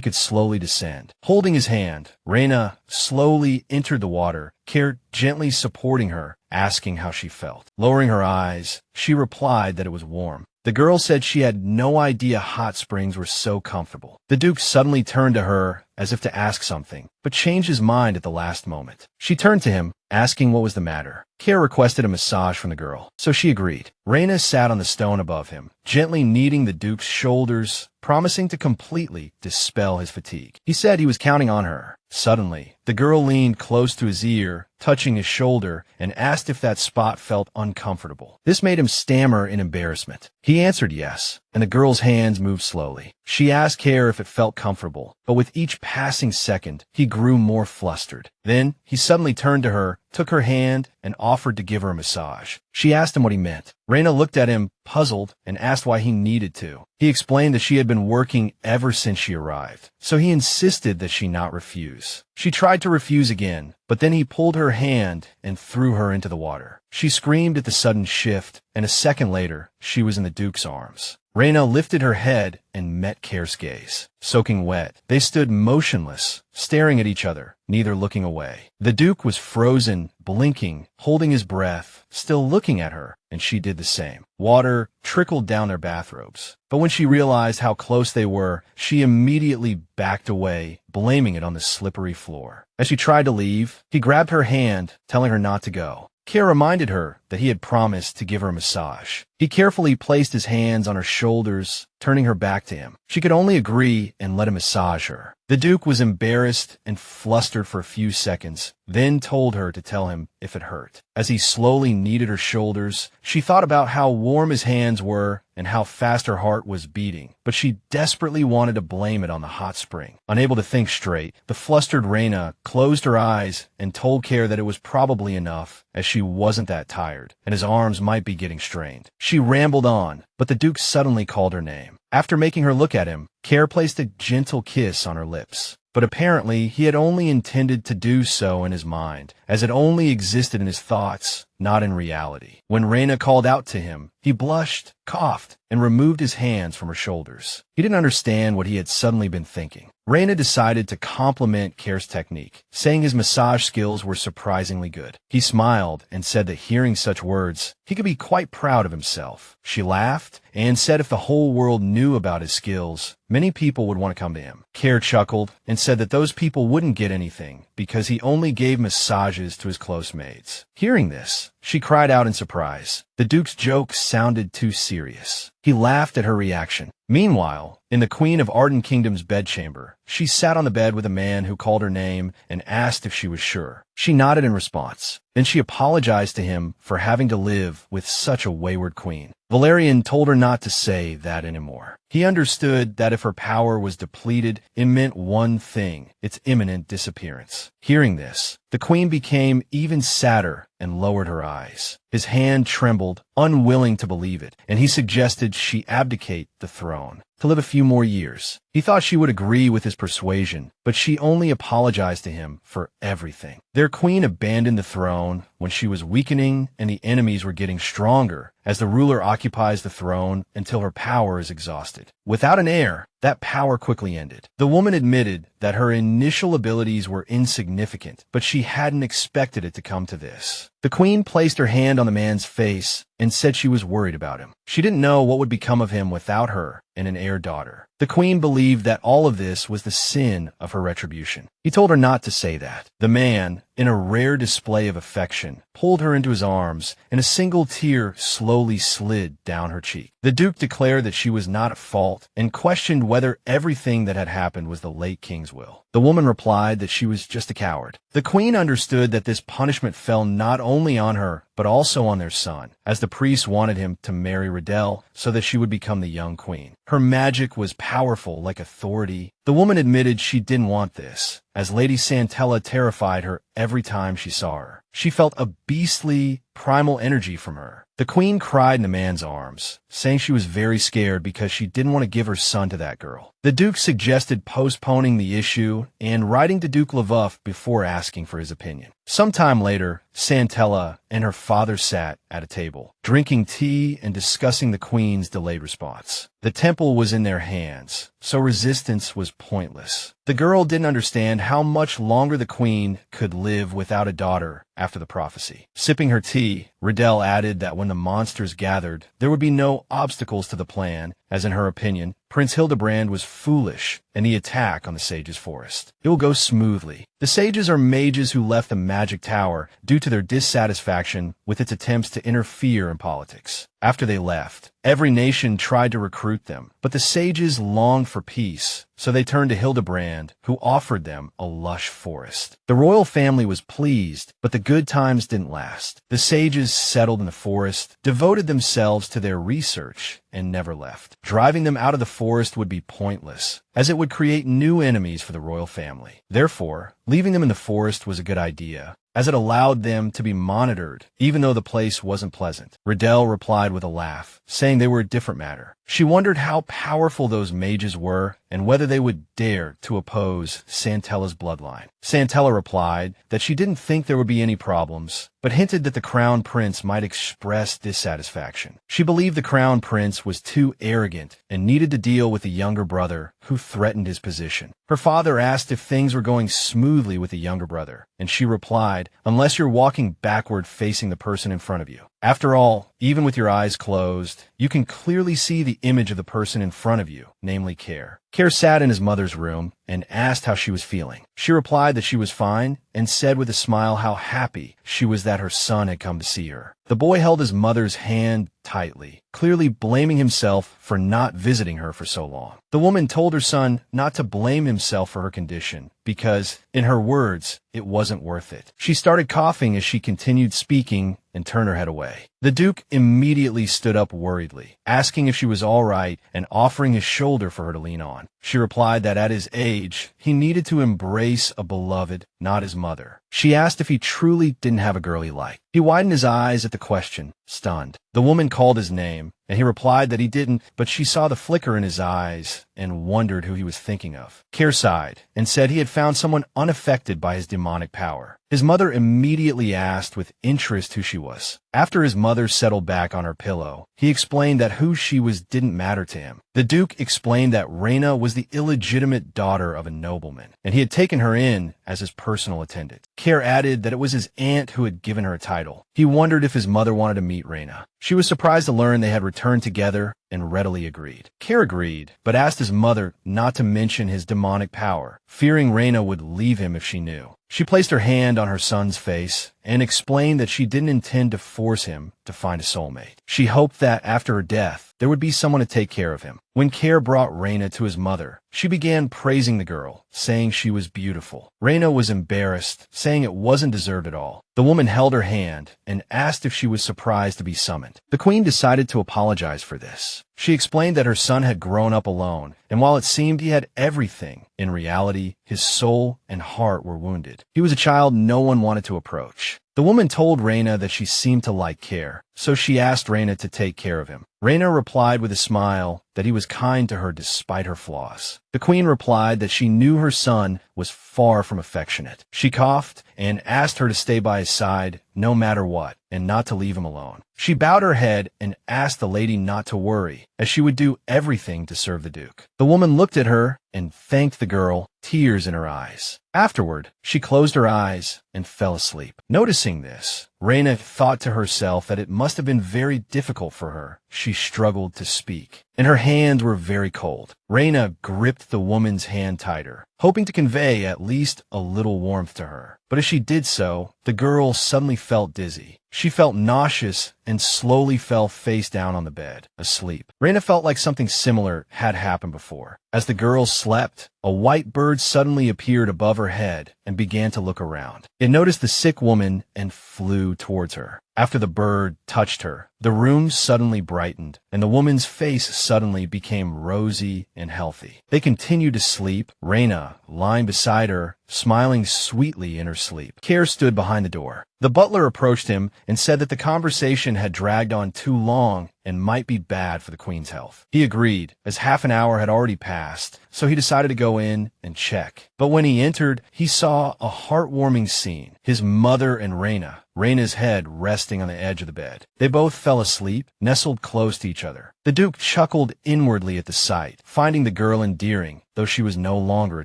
could slowly descend. Holding his hand, Reena slowly entered the water, Care gently supporting her, asking how she felt. Lowering her eyes, she replied that it was warm. The girl said she had no idea hot springs were so comfortable. The Duke suddenly turned to her as if to ask something, but changed his mind at the last moment. She turned to him, asking what was the matter. Care requested a massage from the girl, so she agreed. Reena sat on the stone above him, gently kneading the Duke's shoulders, promising to completely dispel his fatigue. He said he was counting on her. Suddenly, the girl leaned close to his ear, touching his shoulder, and asked if that spot felt uncomfortable. This made him stammer in embarrassment. He answered yes, and the girl's hands moved slowly. She asked Care if it felt comfortable, but with each passing second, he grew more flustered. Then, he suddenly turned to her, took her hand, and offered to give her a massage. She asked him what he meant. Reena looked at him, puzzled, and asked why he needed to. He explained that she had been working ever since she arrived, so he insisted that she not refuse. She tried to refuse again, but then he pulled her hand and threw her into the water. She screamed at the sudden shift, and a second later, she was in the Duke's arms. Reena lifted her head and met Care's gaze. Soaking wet, they stood motionless, staring at each other, neither looking away. The Duke was frozen, blinking, holding his breath, still looking at her, and she did the same. Water trickled down their bathrobes. But when she realized how close they were, she immediately backed away, blaming it on the slippery floor. As she tried to leave, he grabbed her hand, telling her not to go. Care reminded her that he had promised to give her a massage. He carefully placed his hands on her shoulders, turning her back to him. She could only agree and let him massage her. The Duke was embarrassed and flustered for a few seconds, then told her to tell him if it hurt. As he slowly kneaded her shoulders, she thought about how warm his hands were and how fast her heart was beating, but she desperately wanted to blame it on the hot spring. Unable to think straight, the flustered Reena closed her eyes and told Care that it was probably enough, as she wasn't that tired, and his arms might be getting strained. She rambled on, but the Duke suddenly called her name. After making her look at him, Care placed a gentle kiss on her lips. But apparently he had only intended to do so in his mind, as it only existed in his thoughts, not in reality. When Reena called out to him, he blushed, coughed, and removed his hands from her shoulders. He didn't understand what he had suddenly been thinking. Reena decided to compliment Care's technique, saying his massage skills were surprisingly good. He smiled and said that hearing such words, he could be quite proud of himself. She laughed and said if the whole world knew about his skills, many people would want to come to him. Care chuckled and said that those people wouldn't get anything because he only gave massages to his close mates. Hearing this, she cried out in surprise. The Duke's joke sounded too serious. He laughed at her reaction. Meanwhile, In the Queen of Arden Kingdom's bedchamber, she sat on the bed with a man who called her name and asked if she was sure. She nodded in response. Then she apologized to him for having to live with such a wayward queen. Valerian told her not to say that anymore. He understood that if her power was depleted, it meant one thing: its imminent disappearance. Hearing this, the queen became even sadder and lowered her eyes. His hand trembled, unwilling to believe it, and he suggested she abdicate the throne to live a few more years. He thought she would agree with his persuasion, but she only apologized to him for everything. Their queen abandoned the throne when she was weakening and the enemies were getting stronger, as the ruler occupies the throne until her power is exhausted. Without an heir, that power quickly ended. The woman admitted that her initial abilities were insignificant, but she hadn't expected it to come to this. The queen placed her hand on the man's face and said she was worried about him. She didn't know what would become of him without her and an heir daughter. The queen believed that all of this was the sin of her retribution. He told her not to say that. The man, in a rare display of affection, pulled her into his arms, and a single tear slowly slid down her cheek. The Duke declared that she was not at fault and questioned whether everything that had happened was the late king's will. The woman replied that she was just a coward. The queen understood that this punishment fell not only on her, but also on their son, as the priest wanted him to marry Riddell so that she would become the young queen. Her magic was powerful like authority. The woman admitted she didn't want this, as Lady Santella terrified her every time she saw her. She felt a beastly, primal energy from her. The queen cried in the man's arms, saying she was very scared because she didn't want to give her son to that girl. The Duke suggested postponing the issue and writing to Duke Lavouf before asking for his opinion. Sometime later, Santella and her father sat at a table, drinking tea and discussing the queen's delayed response. The temple was in their hands, so resistance was pointless. The girl didn't understand how much longer the queen could live without a daughter after the prophecy. Sipping her tea, Riddell added that when the monsters gathered, there would be no obstacles to the plan, as in her opinion, Prince Hildebrand was foolish and the attack on the Sages' Forest. It will go smoothly. The Sages are mages who left the Magic Tower due to their dissatisfaction with its attempts to interfere in politics. After they left, every nation tried to recruit them, but the Sages longed for peace, so they turned to Hildebrand, who offered them a lush forest. The royal family was pleased, but the good times didn't last. The Sages settled in the forest, devoted themselves to their research, and never left. Driving them out of the forest would be pointless, as it would create new enemies for the royal family. Therefore, leaving them in the forest was a good idea, as it allowed them to be monitored, even though the place wasn't pleasant. Riddell replied with a laugh, saying they were a different matter. She wondered how powerful those mages were and whether they would dare to oppose Santella's bloodline. Santella replied that she didn't think there would be any problems, but hinted that the crown prince might express dissatisfaction. She believed the crown prince was too arrogant and needed to deal with the younger brother who threatened his position. Her father asked if things were going smoothly with the younger brother, and she replied, "Unless you're walking backward facing the person in front of you. After all, even with your eyes closed, you can clearly see the image of the person in front of you, namely Care." Care sat in his mother's room and asked how she was feeling. She replied that she was fine and said with a smile how happy she was that her son had come to see her. The boy held his mother's hand tightly, clearly blaming himself for not visiting her for so long. The woman told her son not to blame himself for her condition because, in her words, it wasn't worth it. She started coughing as she continued speaking and turned her head away. The Duke immediately stood up worriedly, asking if she was all right and offering his shoulder for her to lean on. She replied that at his age, he needed to embrace a beloved, not his mother. She asked if he truly didn't have a girl he liked. He widened his eyes at the question, stunned. The woman called his name, and he replied that he didn't, but she saw the flicker in his eyes and wondered who he was thinking of. Care sighed and said he had found someone unaffected by his demonic power. His mother immediately asked with interest who she was. After his mother settled back on her pillow, he explained that who she was didn't matter to him. The Duke explained that Reena was the illegitimate daughter of a nobleman, and he had taken her in as his personal attendant. Care added that it was his aunt who had given her a title. He wondered if his mother wanted to meet Reena. She was surprised to learn they had returned together and readily agreed. Care agreed, but asked his mother not to mention his demonic power, fearing Reena would leave him if she knew. She placed her hand on her son's face and explained that she didn't intend to force him to find a soulmate. She hoped that after her death, there would be someone to take care of him. When Care brought Reena to his mother, she began praising the girl, saying she was beautiful. Reena was embarrassed, saying it wasn't deserved at all. The woman held her hand and asked if she was surprised to be summoned. The queen decided to apologize for this. She explained that her son had grown up alone, and while it seemed he had everything, in reality, his soul and heart were wounded. He was a child no one wanted to approach. The woman told Reena that she seemed to like Care, so she asked Reena to take care of him. Reena replied with a smile that he was kind to her despite her flaws. The queen replied that she knew her son was far from affectionate. She coughed and asked her to stay by his side no matter what, and not to leave him alone. She bowed her head and asked the lady not to worry, as she would do everything to serve the duke. The woman looked at her and thanked the girl, tears in her eyes. Afterward, she closed her eyes and fell asleep. Noticing this, Reena thought to herself that it must have been very difficult for her. She struggled to speak, and her hands were very cold. Reena gripped the woman's hand tighter, hoping to convey at least a little warmth to her. But as she did so, the girl suddenly felt dizzy. She felt nauseous and slowly fell face down on the bed, asleep. Reena felt like something similar had happened before. As the girl slept, a white bird suddenly appeared above her head and began to look around. It noticed the sick woman and flew towards her. After the bird touched her, the room suddenly brightened, and the woman's face suddenly became rosy and healthy. They continued to sleep, Reena lying beside her, smiling sweetly in her sleep. Care stood behind the door. The butler approached him and said that the conversation had dragged on too long and might be bad for the queen's health. He agreed, as half an hour had already passed, so he decided to go in and check. But when he entered, he saw a heartwarming scene. His mother and Reena's head resting on the edge of the bed. They both fell asleep, nestled close to each other. The duke chuckled inwardly at the sight, finding the girl endearing, though she was no longer a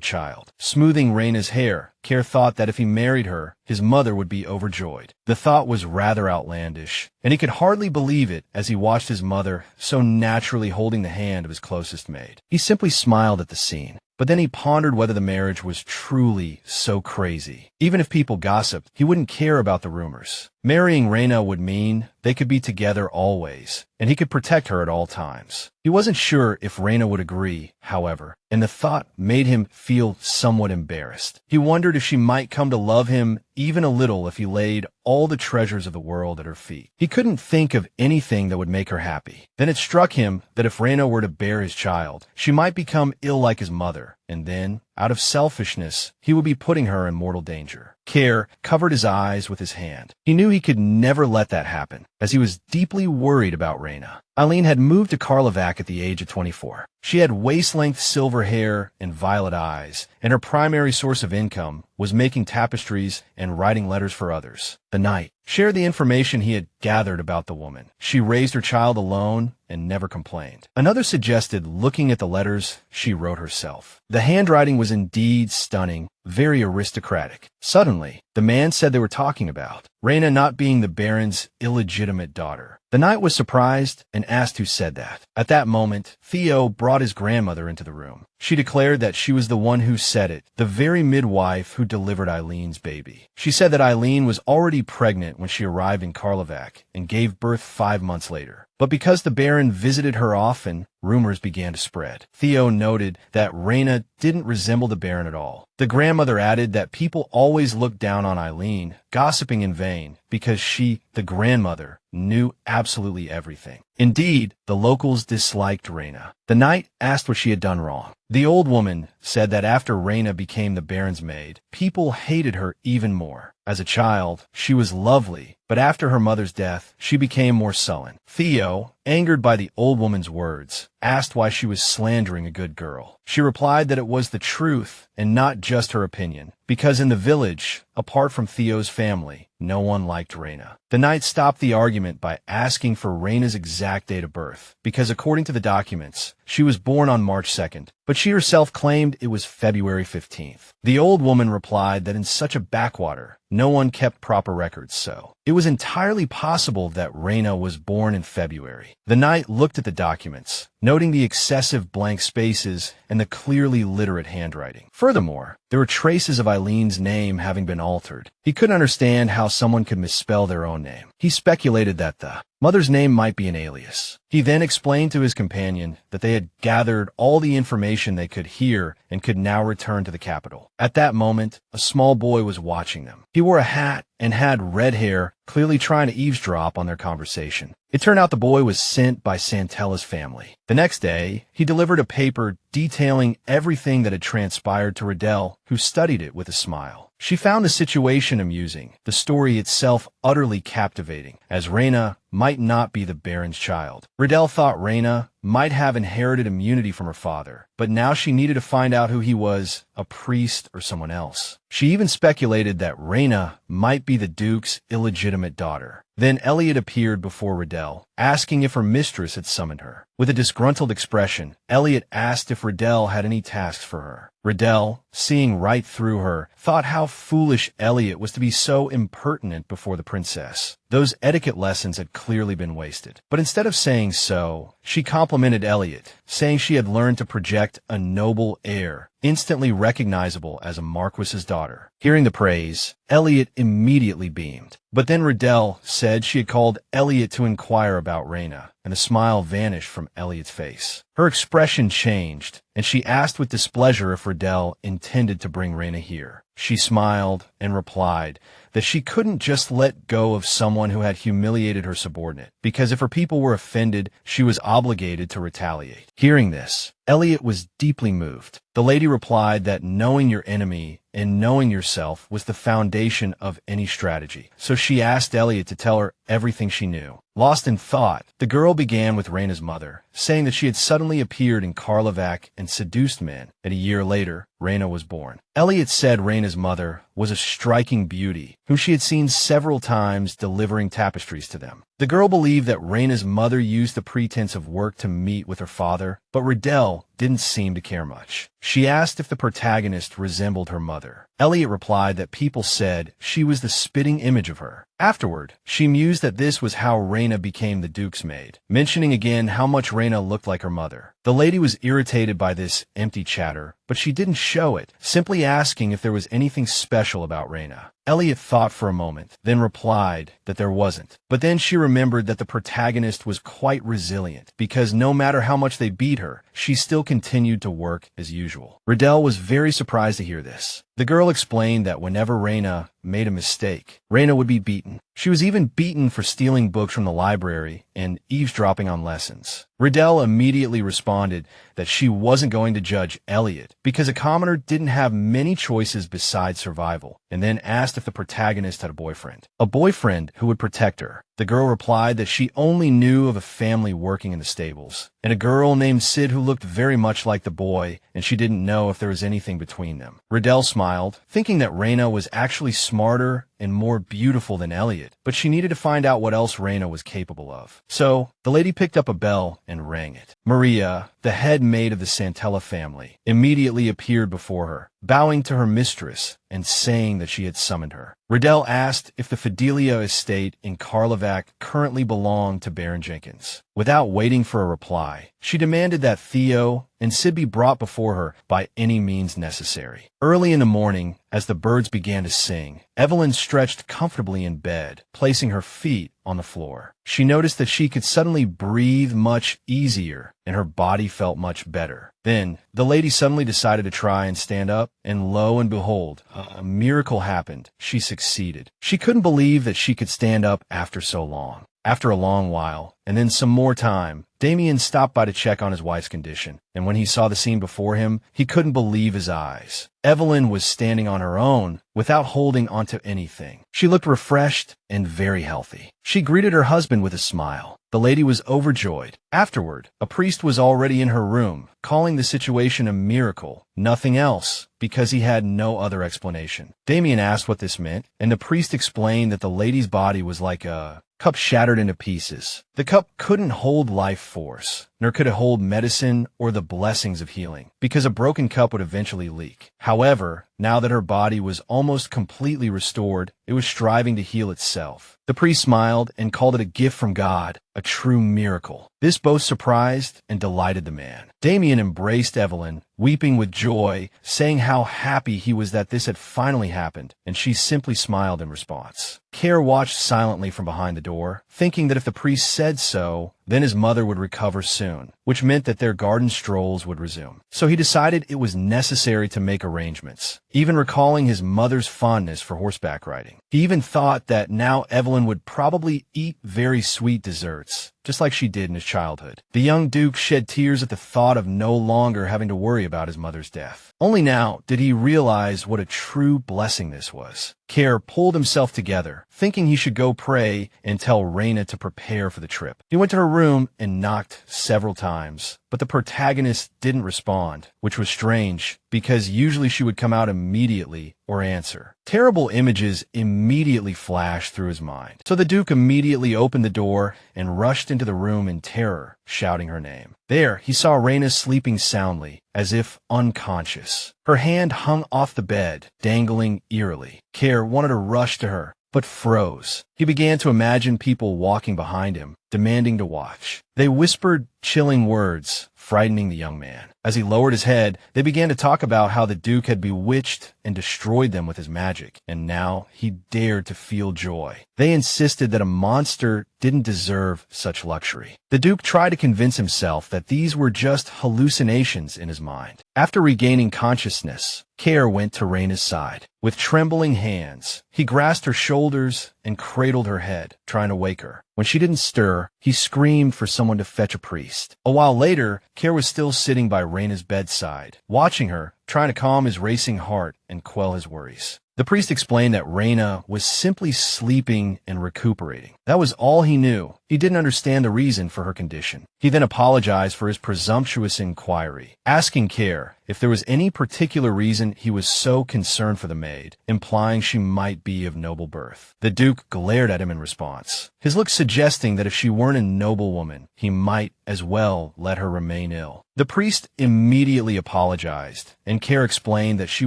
child. Smoothing Reena's hair, Care thought that if he married her, his mother would be overjoyed. The thought was rather outlandish, and he could hardly believe it as he watched his mother so naturally holding the hand of his closest maid. He simply smiled at the scene. But then he pondered whether the marriage was truly so crazy. Even if people gossiped, he wouldn't care about the rumors. Marrying Reena would mean they could be together always, and he could protect her at all times. He wasn't sure if Reena would agree, however, and the thought made him feel somewhat embarrassed. He wondered if she might come to love him even a little if he laid all the treasures of the world at her feet. He couldn't think of anything that would make her happy. Then it struck him that if Reena were to bear his child, she might become ill like his mother, and then, out of selfishness, he would be putting her in mortal danger. Care covered his eyes with his hand. He knew he could never let that happen, as he was deeply worried about Reena. Eileen had moved to Karlovac at the age of 24. She had waist-length silver hair and violet eyes, and her primary source of income was making tapestries and writing letters for others. The knight shared the information he had gathered about the woman. She raised her child alone and never complained. Another suggested looking at the letters she wrote herself. The handwriting was indeed stunning, very aristocratic. Suddenly, the man said they were talking about Reena not being the Baron's illegitimate daughter. The knight was surprised and asked who said that. At that moment, Theo brought his grandmother into the room. She declared that she was the one who said it, the very midwife who delivered Eileen's baby. She said that Eileen was already pregnant when she arrived in Karlovac and gave birth 5 months later. But because the Baron visited her often, rumors began to spread. Theo noted that Reena didn't resemble the Baron at all. The grandmother added that people always looked down on Eileen, gossiping in vain, because she, the grandmother, knew absolutely everything. Indeed, the locals disliked Reena. The knight asked what she had done wrong. The old woman said that after Reena became the Baron's maid, people hated her even more. As a child, she was lovely, but after her mother's death, she became more sullen. Theo, angered by the old woman's words, asked why she was slandering a good girl. She replied that it was the truth and not just her opinion, because in the village, apart from Theo's family, no one liked Reena. The knight stopped the argument by asking for Reena's exact date of birth, because according to the documents, she was born on March 2nd, but she herself claimed it was February 15th. The old woman replied that in such a backwater, no one kept proper records, so it was entirely possible that Reena was born in February. The knight looked at the documents, noting the excessive blank spaces and the clearly literate handwriting. Furthermore, there were traces of Eileen's name having been altered. He couldn't understand how someone could misspell their own name. He speculated that the mother's name might be an alias. He then explained to his companion that they had gathered all the information they could hear and could now return to the capital. At that moment, a small boy was watching them. He wore a hat and had red hair, clearly trying to eavesdrop on their conversation. It turned out the boy was sent by Santella's family. The next day, he delivered a paper detailing everything that had transpired to Riddell, who studied it with a smile. She found the situation amusing, the story itself utterly captivating, as Reena might not be the Baron's child. Riddell thought Reena might have inherited immunity from her father, but now she needed to find out who he was, a priest or someone else. She even speculated that Reena might be the Duke's illegitimate daughter. Then Elliot appeared before Riddell, asking if her mistress had summoned her. With a disgruntled expression, Elliot asked if Riddell had any tasks for her. Riddell, seeing right through her, thought how foolish Elliot was to be so impertinent before the princess. Those etiquette lessons had clearly been wasted. But instead of saying so, she complimented Elliot, saying she had learned to project a noble air, instantly recognizable as a marquis's daughter. Hearing the praise, Elliot immediately beamed. But then Riddell said she had called Elliot to inquire about Reena, and the smile vanished from Elliot's face. Her expression changed, and she asked with displeasure if Riddell intended to bring Reena here. She smiled and replied that she couldn't just let go of someone who had humiliated her subordinate, because if her people were offended, she was obligated to retaliate. Hearing this, Elliot was deeply moved. The lady replied that knowing your enemy and knowing yourself was the foundation of any strategy. So she asked Elliot to tell her everything she knew. Lost in thought, the girl began with Reyna's mother, saying that she had suddenly appeared in Karlovac and seduced men, and a year later, Reena was born. Elliot said Reyna's mother was a striking beauty, whom she had seen several times delivering tapestries to them. The girl believed that Reyna's mother used the pretense of work to meet with her father, but Riddell didn't seem to care much. She asked if the protagonist resembled her mother. Elliot replied that people said she was the spitting image of her. Afterward, she mused that this was how Reena became the Duke's maid, mentioning again how much Reena looked like her mother. The lady was irritated by this empty chatter, but she didn't show it, simply asking if there was anything special about Reena. Elliot thought for a moment, then replied that there wasn't. But then she remembered that the protagonist was quite resilient, because no matter how much they beat her, she still continued to work as usual. Riddell was very surprised to hear this. The girl explained that whenever Reena made a mistake, Reena would be beaten. She was even beaten for stealing books from the library and eavesdropping on lessons. Riddell immediately responded that she wasn't going to judge Elliot because a commoner didn't have many choices besides survival, and then asked if the protagonist had a boyfriend who would protect her. The girl replied that she only knew of a family working in the stables, and a girl named Sid who looked very much like the boy, and she didn't know if there was anything between them. Riddell smiled, thinking that Reena was actually smarter and more beautiful than Elliot, but she needed to find out what else Reena was capable of. So, the lady picked up a bell and rang it. Maria, the head maid of the Santella family, immediately appeared before her, bowing to her mistress and saying that she had summoned her. Riddell asked if the Fidelia estate in Karlovac currently belonged to Baron Jenkins. Without waiting for a reply, she demanded that Theo and Sid be brought before her by any means necessary. Early in the morning, as the birds began to sing, Evelyn stretched comfortably in bed, placing her feet on the floor. She noticed that she could suddenly breathe much easier, and her body felt much better. Then, the lady suddenly decided to try and stand up, and lo and behold, a miracle happened. She succeeded. She couldn't believe that she could stand up after so long. After a long while, and then some more time, Damien stopped by to check on his wife's condition, and when he saw the scene before him, he couldn't believe his eyes. Evelyn was standing on her own, without holding onto anything. She looked refreshed and very healthy. She greeted her husband with a smile. The lady was overjoyed. Afterward, a priest was already in her room, calling the situation a miracle, nothing else, because he had no other explanation. Damien asked what this meant, and the priest explained that the lady's body was like a cup shattered into pieces. The cup couldn't hold life force, nor could it hold medicine or the blessings of healing, because a broken cup would eventually leak. However, now that her body was almost completely restored, it was striving to heal itself. The priest smiled and called it a gift from God, a true miracle. This both surprised and delighted the man. Damien embraced Evelyn, weeping with joy, saying how happy he was that this had finally happened, and she simply smiled in response. Care watched silently from behind the door, thinking that if the priest said so, then his mother would recover soon, which meant that their garden strolls would resume. So he decided it was necessary to make arrangements, even recalling his mother's fondness for horseback riding. He even thought that now Evelyn would probably eat very sweet desserts, just like she did in his childhood. The young duke shed tears at the thought of no longer having to worry about his mother's death. Only now did he realize what a true blessing this was. Care pulled himself together, thinking he should go pray and tell Reena to prepare for the trip. He went to her room and knocked several times, but the protagonist didn't respond, which was strange, because usually she would come out immediately or answer. Terrible images immediately flashed through his mind. So the Duke immediately opened the door and rushed into the room in terror, shouting her name. There, he saw Reena sleeping soundly, as if unconscious. Her hand hung off the bed, dangling eerily. Care wanted to rush to her, but froze. He began to imagine people walking behind him, demanding to watch. They whispered chilling words, frightening the young man. As he lowered his head, they began to talk about how the Duke had bewitched and destroyed them with his magic, and now he dared to feel joy. They insisted that a monster didn't deserve such luxury. The Duke tried to convince himself that these were just hallucinations in his mind. After regaining consciousness, Care went to Reyna's side. With trembling hands, he grasped her shoulders and cradled her head, trying to wake her. When she didn't stir, he screamed for someone to fetch a priest. A while later, Care was still sitting by Reyna's bedside, watching her, trying to calm his racing heart and quell his worries. The priest explained that Reena was simply sleeping and recuperating. That was all he knew. He didn't understand the reason for her condition. He then apologized for his presumptuous inquiry, asking Care if there was any particular reason he was so concerned for the maid, implying she might be of noble birth. The Duke glared at him in response, his look suggesting that if she weren't a noblewoman, he might as well let her remain ill. The priest immediately apologized, and Care explained that she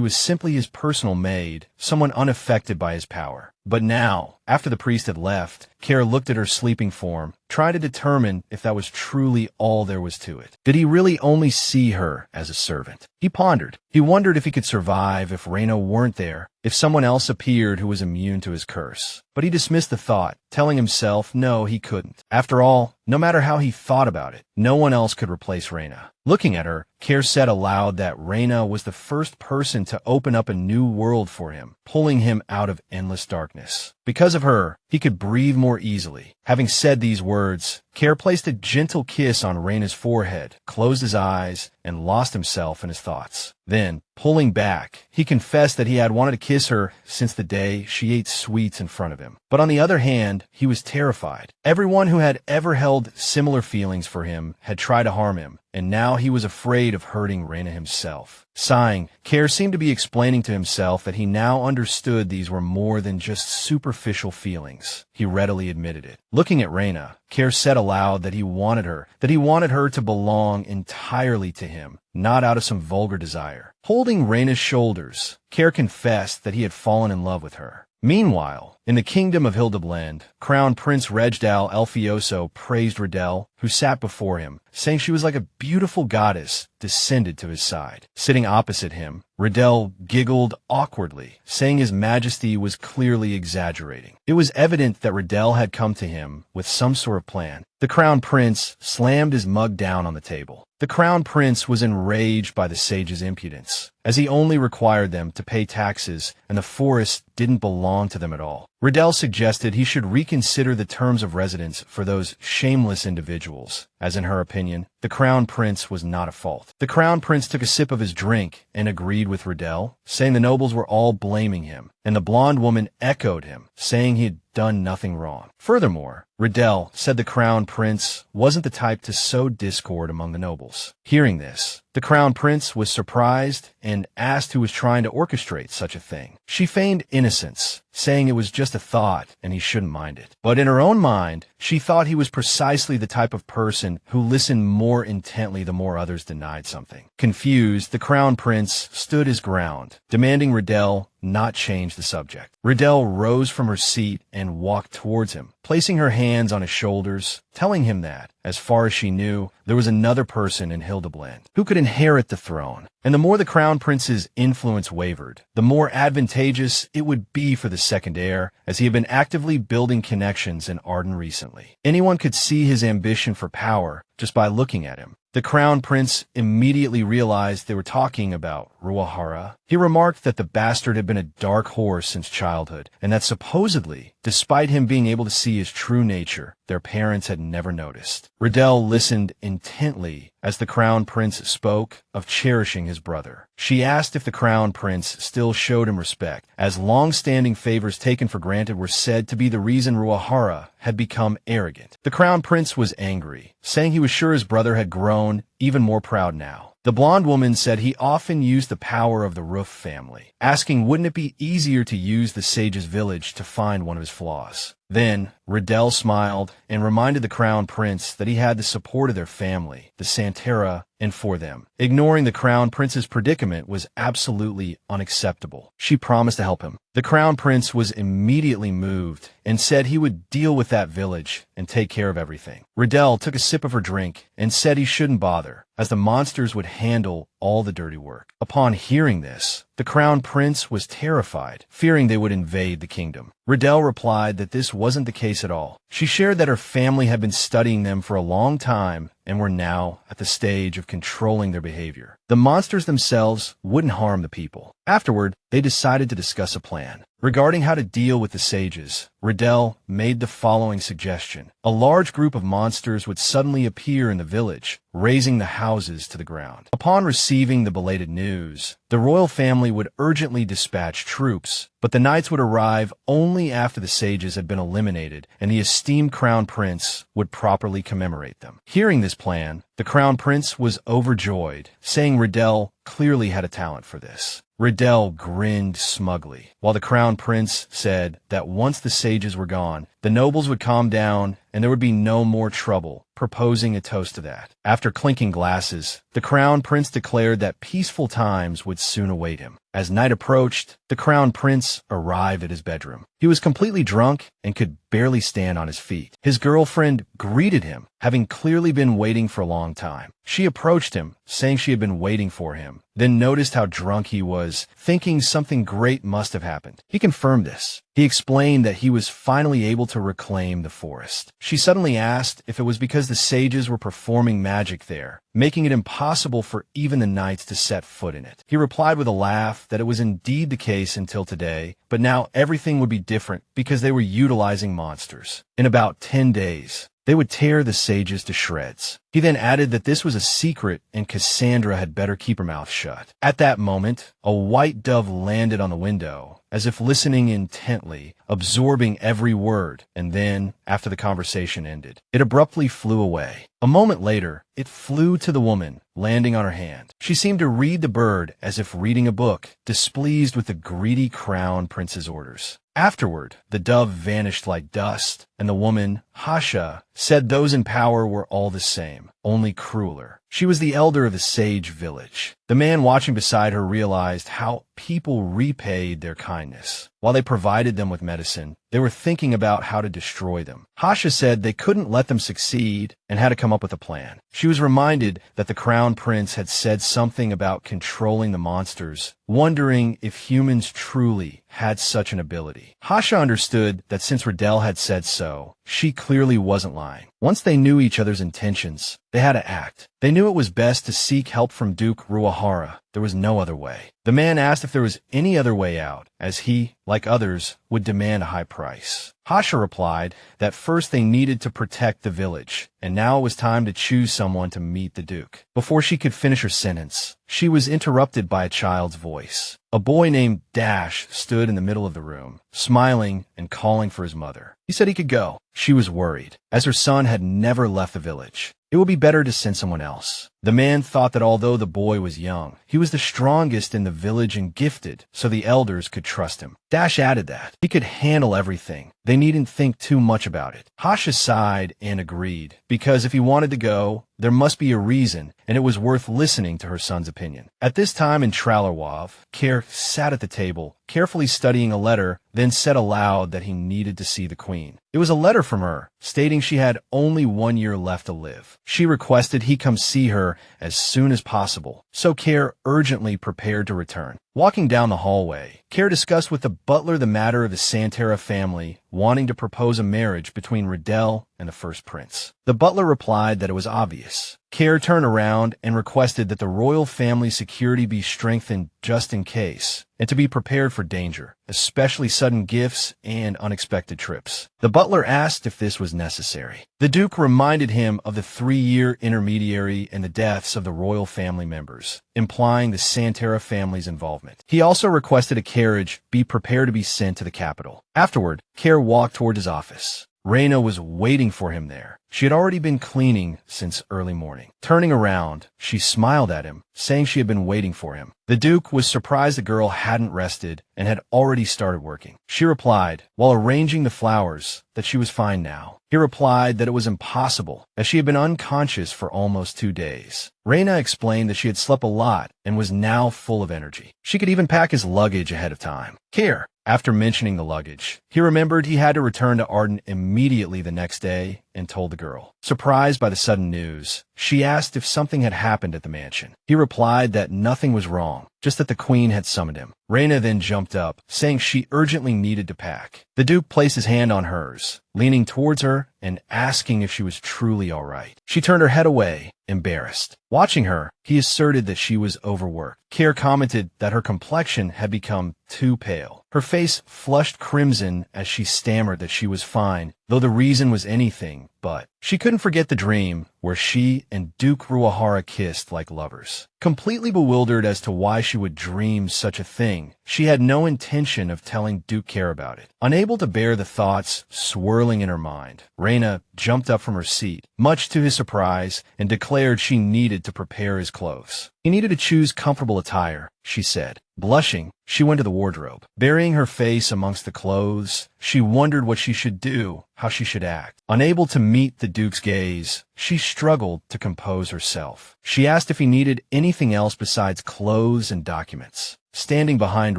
was simply his personal maid, someone unaffected by his power. But now, after the priest had left, Care looked at her sleeping form, trying to determine if that was truly all there was to it. Did he really only see her as a servant? He pondered. He wondered if he could survive if Reena weren't there, if someone else appeared who was immune to his curse. But he dismissed the thought, telling himself no, he couldn't. After all, no matter how he thought about it, no one else could replace Reena. Looking at her, Care said aloud that Reena was the first person to open up a new world for him, pulling him out of endless darkness. Because of her, he could breathe more easily. Having said these words, Care placed a gentle kiss on Reyna's forehead, closed his eyes, and lost himself in his thoughts. Then, pulling back, he confessed that he had wanted to kiss her since the day she ate sweets in front of him. But on the other hand, he was terrified. Everyone who had ever held similar feelings for him had tried to harm him, and now he was afraid of hurting Reena himself. Sighing, Care seemed to be explaining to himself that he now understood these were more than just superficial feelings. He readily admitted it. Looking at Reena, Care said aloud that he wanted her to belong entirely to him, not out of some vulgar desire. Holding Reyna's shoulders, Care confessed that he had fallen in love with her. Meanwhile, in the kingdom of Hildeblend, Crown Prince Rejdal Elfioso praised Riddell, who sat before him, saying she was like a beautiful goddess descended to his side. Sitting opposite him, Riddell giggled awkwardly, saying his majesty was clearly exaggerating. It was evident that Riddell had come to him with some sort of plan. The Crown Prince slammed his mug down on the table. The Crown Prince was enraged by the sage's impudence, as he only required them to pay taxes and the forest didn't belong to them at all. Riddell suggested he should reconsider the terms of residence for those shameless individuals, as in her opinion, the Crown Prince was not at fault. The Crown Prince took a sip of his drink and agreed with Riddell, saying the nobles were all blaming him, and the blonde woman echoed him, saying he had done nothing wrong. Furthermore, Riddell said the Crown Prince wasn't the type to sow discord among the nobles. Hearing this, the Crown Prince was surprised and asked who was trying to orchestrate such a thing. She feigned innocence, saying it was just a thought and he shouldn't mind it. But in her own mind, she thought he was precisely the type of person who listened more intently the more others denied something. Confused, the Crown Prince stood his ground, demanding Riddell not change the subject. Riddell rose from her seat and walked towards him, placing her hands on his shoulders, telling him that, as far as she knew, there was another person in Hildeblend who could inherit the throne. And the more the Crown Prince's influence wavered, the more advantageous it would be for the second heir, as he had been actively building connections in Arden recently. Anyone could see his ambition for power just by looking at him. The Crown Prince immediately realized they were talking about Ruahara. He remarked that the bastard had been a dark horse since childhood, and that supposedly, despite him being able to see his true nature, their parents had never noticed. Riddell listened intently as the Crown Prince spoke of cherishing his brother. She asked if the Crown Prince still showed him respect, as long-standing favors taken for granted were said to be the reason Ruahara had become arrogant. The Crown Prince was angry, saying he was sure his brother had grown even more proud now. The blonde woman said he often used the power of the Roof family, asking wouldn't it be easier to use the sage's village to find one of his flaws. Then, Riddell smiled and reminded the Crown Prince that he had the support of their family, the Santara, and for them. Ignoring the Crown Prince's predicament was absolutely unacceptable. She promised to help him. The Crown Prince was immediately moved and said he would deal with that village and take care of everything. Riddell took a sip of her drink and said he shouldn't bother, as the monsters would handle all the dirty work. Upon hearing this, the Crown Prince was terrified, fearing they would invade the kingdom. Riddell replied that this wasn't the case at all. She shared that her family had been studying them for a long time and were now at the stage of controlling their behavior. The monsters themselves wouldn't harm the people. Afterward, they decided to discuss a plan. Regarding how to deal with the sages, Riddell made the following suggestion. A large group of monsters would suddenly appear in the village, razing the houses to the ground. Upon receiving the belated news, the royal family would urgently dispatch troops, but the knights would arrive only after the sages had been eliminated, and the esteemed Crown Prince would properly commemorate them. Hearing this plan, the Crown Prince was overjoyed, saying Riddell clearly had a talent for this. Riddell grinned smugly, while the Crown Prince said that once the sages were gone, the nobles would calm down and there would be no more trouble, proposing a toast to that. After clinking glasses, the Crown Prince declared that peaceful times would soon await him. As night approached, the Crown Prince arrived at his bedroom. He was completely drunk and could barely stand on his feet. His girlfriend greeted him, having clearly been waiting for a long time. She approached him, saying she had been waiting for him, then noticed how drunk he was, thinking something great must have happened. He confirmed this. He explained that he was finally able to reclaim the forest. She suddenly asked if it was because the sages were performing magic there, making it impossible for even the knights to set foot in it. He replied with a laugh that it was indeed the case until today, but now everything would be different because they were utilizing monsters. In about 10 days, they would tear the sages to shreds. He then added that this was a secret and Cassandra had better keep her mouth shut. At that moment, a white dove landed on the window, as if listening intently, absorbing every word, and then, after the conversation ended, it abruptly flew away. A moment later, it flew to the woman, landing on her hand. She seemed to read the bird as if reading a book, displeased with the greedy Crown Prince's orders. Afterward, the dove vanished like dust, and the woman, Hasha, said those in power were all the same, only crueler. She was the elder of the sage village. The man watching beside her realized how people repaid their kindness. While they provided them with medicine, they were thinking about how to destroy them. Hasha said they couldn't let them succeed and had to come up with a plan. She was reminded that the Crown Prince had said something about controlling the monsters, wondering if humans truly had such an ability. Hasha understood that since Riddell had said so, she clearly wasn't lying. Once they knew each other's intentions, they had to act. They knew it was best to seek help from Duke Ruahara. There was no other way. The man asked if there was any other way out, as he, like others, would demand a high price. Hasha replied that first they needed to protect the village, and now it was time to choose someone to meet the Duke. Before she could finish her sentence, she was interrupted by a child's voice. A boy named Dash stood in the middle of the room, smiling and calling for his mother. He said he could go. She was worried, as her son had never left the village. It would be better to send someone else. The man thought that although the boy was young, he was the strongest in the village and gifted, so the elders could trust him. Dash added that he could handle everything. They needn't think too much about it. Hasha sighed and agreed, because if he wanted to go, there must be a reason, and it was worth listening to her son's opinion. At this time in Tralarwav, Kare sat at the table, carefully studying a letter, then said aloud that he needed to see the queen. It was a letter from her, stating she had only 1 year left to live. She requested he come see her as soon as possible, so Kare urgently prepared to return. Walking down the hallway, Kare discussed with the butler the matter of the Santara family wanting to propose a marriage between Riddell and the first prince. The butler replied that it was obvious. Kare turned around and requested that the royal family security be strengthened just in case, and to be prepared for danger, especially sudden gifts and unexpected trips. The butler asked if this was necessary. The Duke reminded him of the 3-year intermediary and the deaths of the royal family members, implying the Santara family's involvement. He also requested a carriage be prepared to be sent to the capital. Afterward, Kare walked toward his office. Reena was waiting for him there. She had already been cleaning since early morning. Turning around, she smiled at him, saying she had been waiting for him. The Duke was surprised the girl hadn't rested and had already started working. She replied, while arranging the flowers, that she was fine now. He replied that it was impossible, as she had been unconscious for almost 2 days. Reena explained that she had slept a lot and was now full of energy. She could even pack his luggage ahead of time. Kare, after mentioning the luggage, he remembered he had to return to Arden immediately the next day and told the girl. Surprised by the sudden news, she asked if something had happened at the mansion. He replied that nothing was wrong, just that the queen had summoned him. Reena then jumped up, saying she urgently needed to pack. The Duke placed his hand on hers, leaning towards her and asking if she was truly all right. She turned her head away, embarrassed. Watching her, he asserted that she was overworked. Kare commented that her complexion had become too pale. Her face flushed crimson as she stammered that she was fine, though the reason was anything but. She couldn't forget the dream where she and Duke Ruahara kissed like lovers. Completely bewildered as to why she would dream such a thing, she had no intention of telling Duke Kare about it. Unable to bear the thoughts swirling in her mind, Reena jumped up from her seat, much to his surprise, and declared she needed to prepare his clothes. He needed to choose comfortable attire, she said. Blushing, she went to the wardrobe. Burying her face amongst the clothes, she wondered what she should do, how she should act. Unable to meet the Duke's gaze, she struggled to compose herself. She asked if he needed anything else besides clothes and documents. Standing behind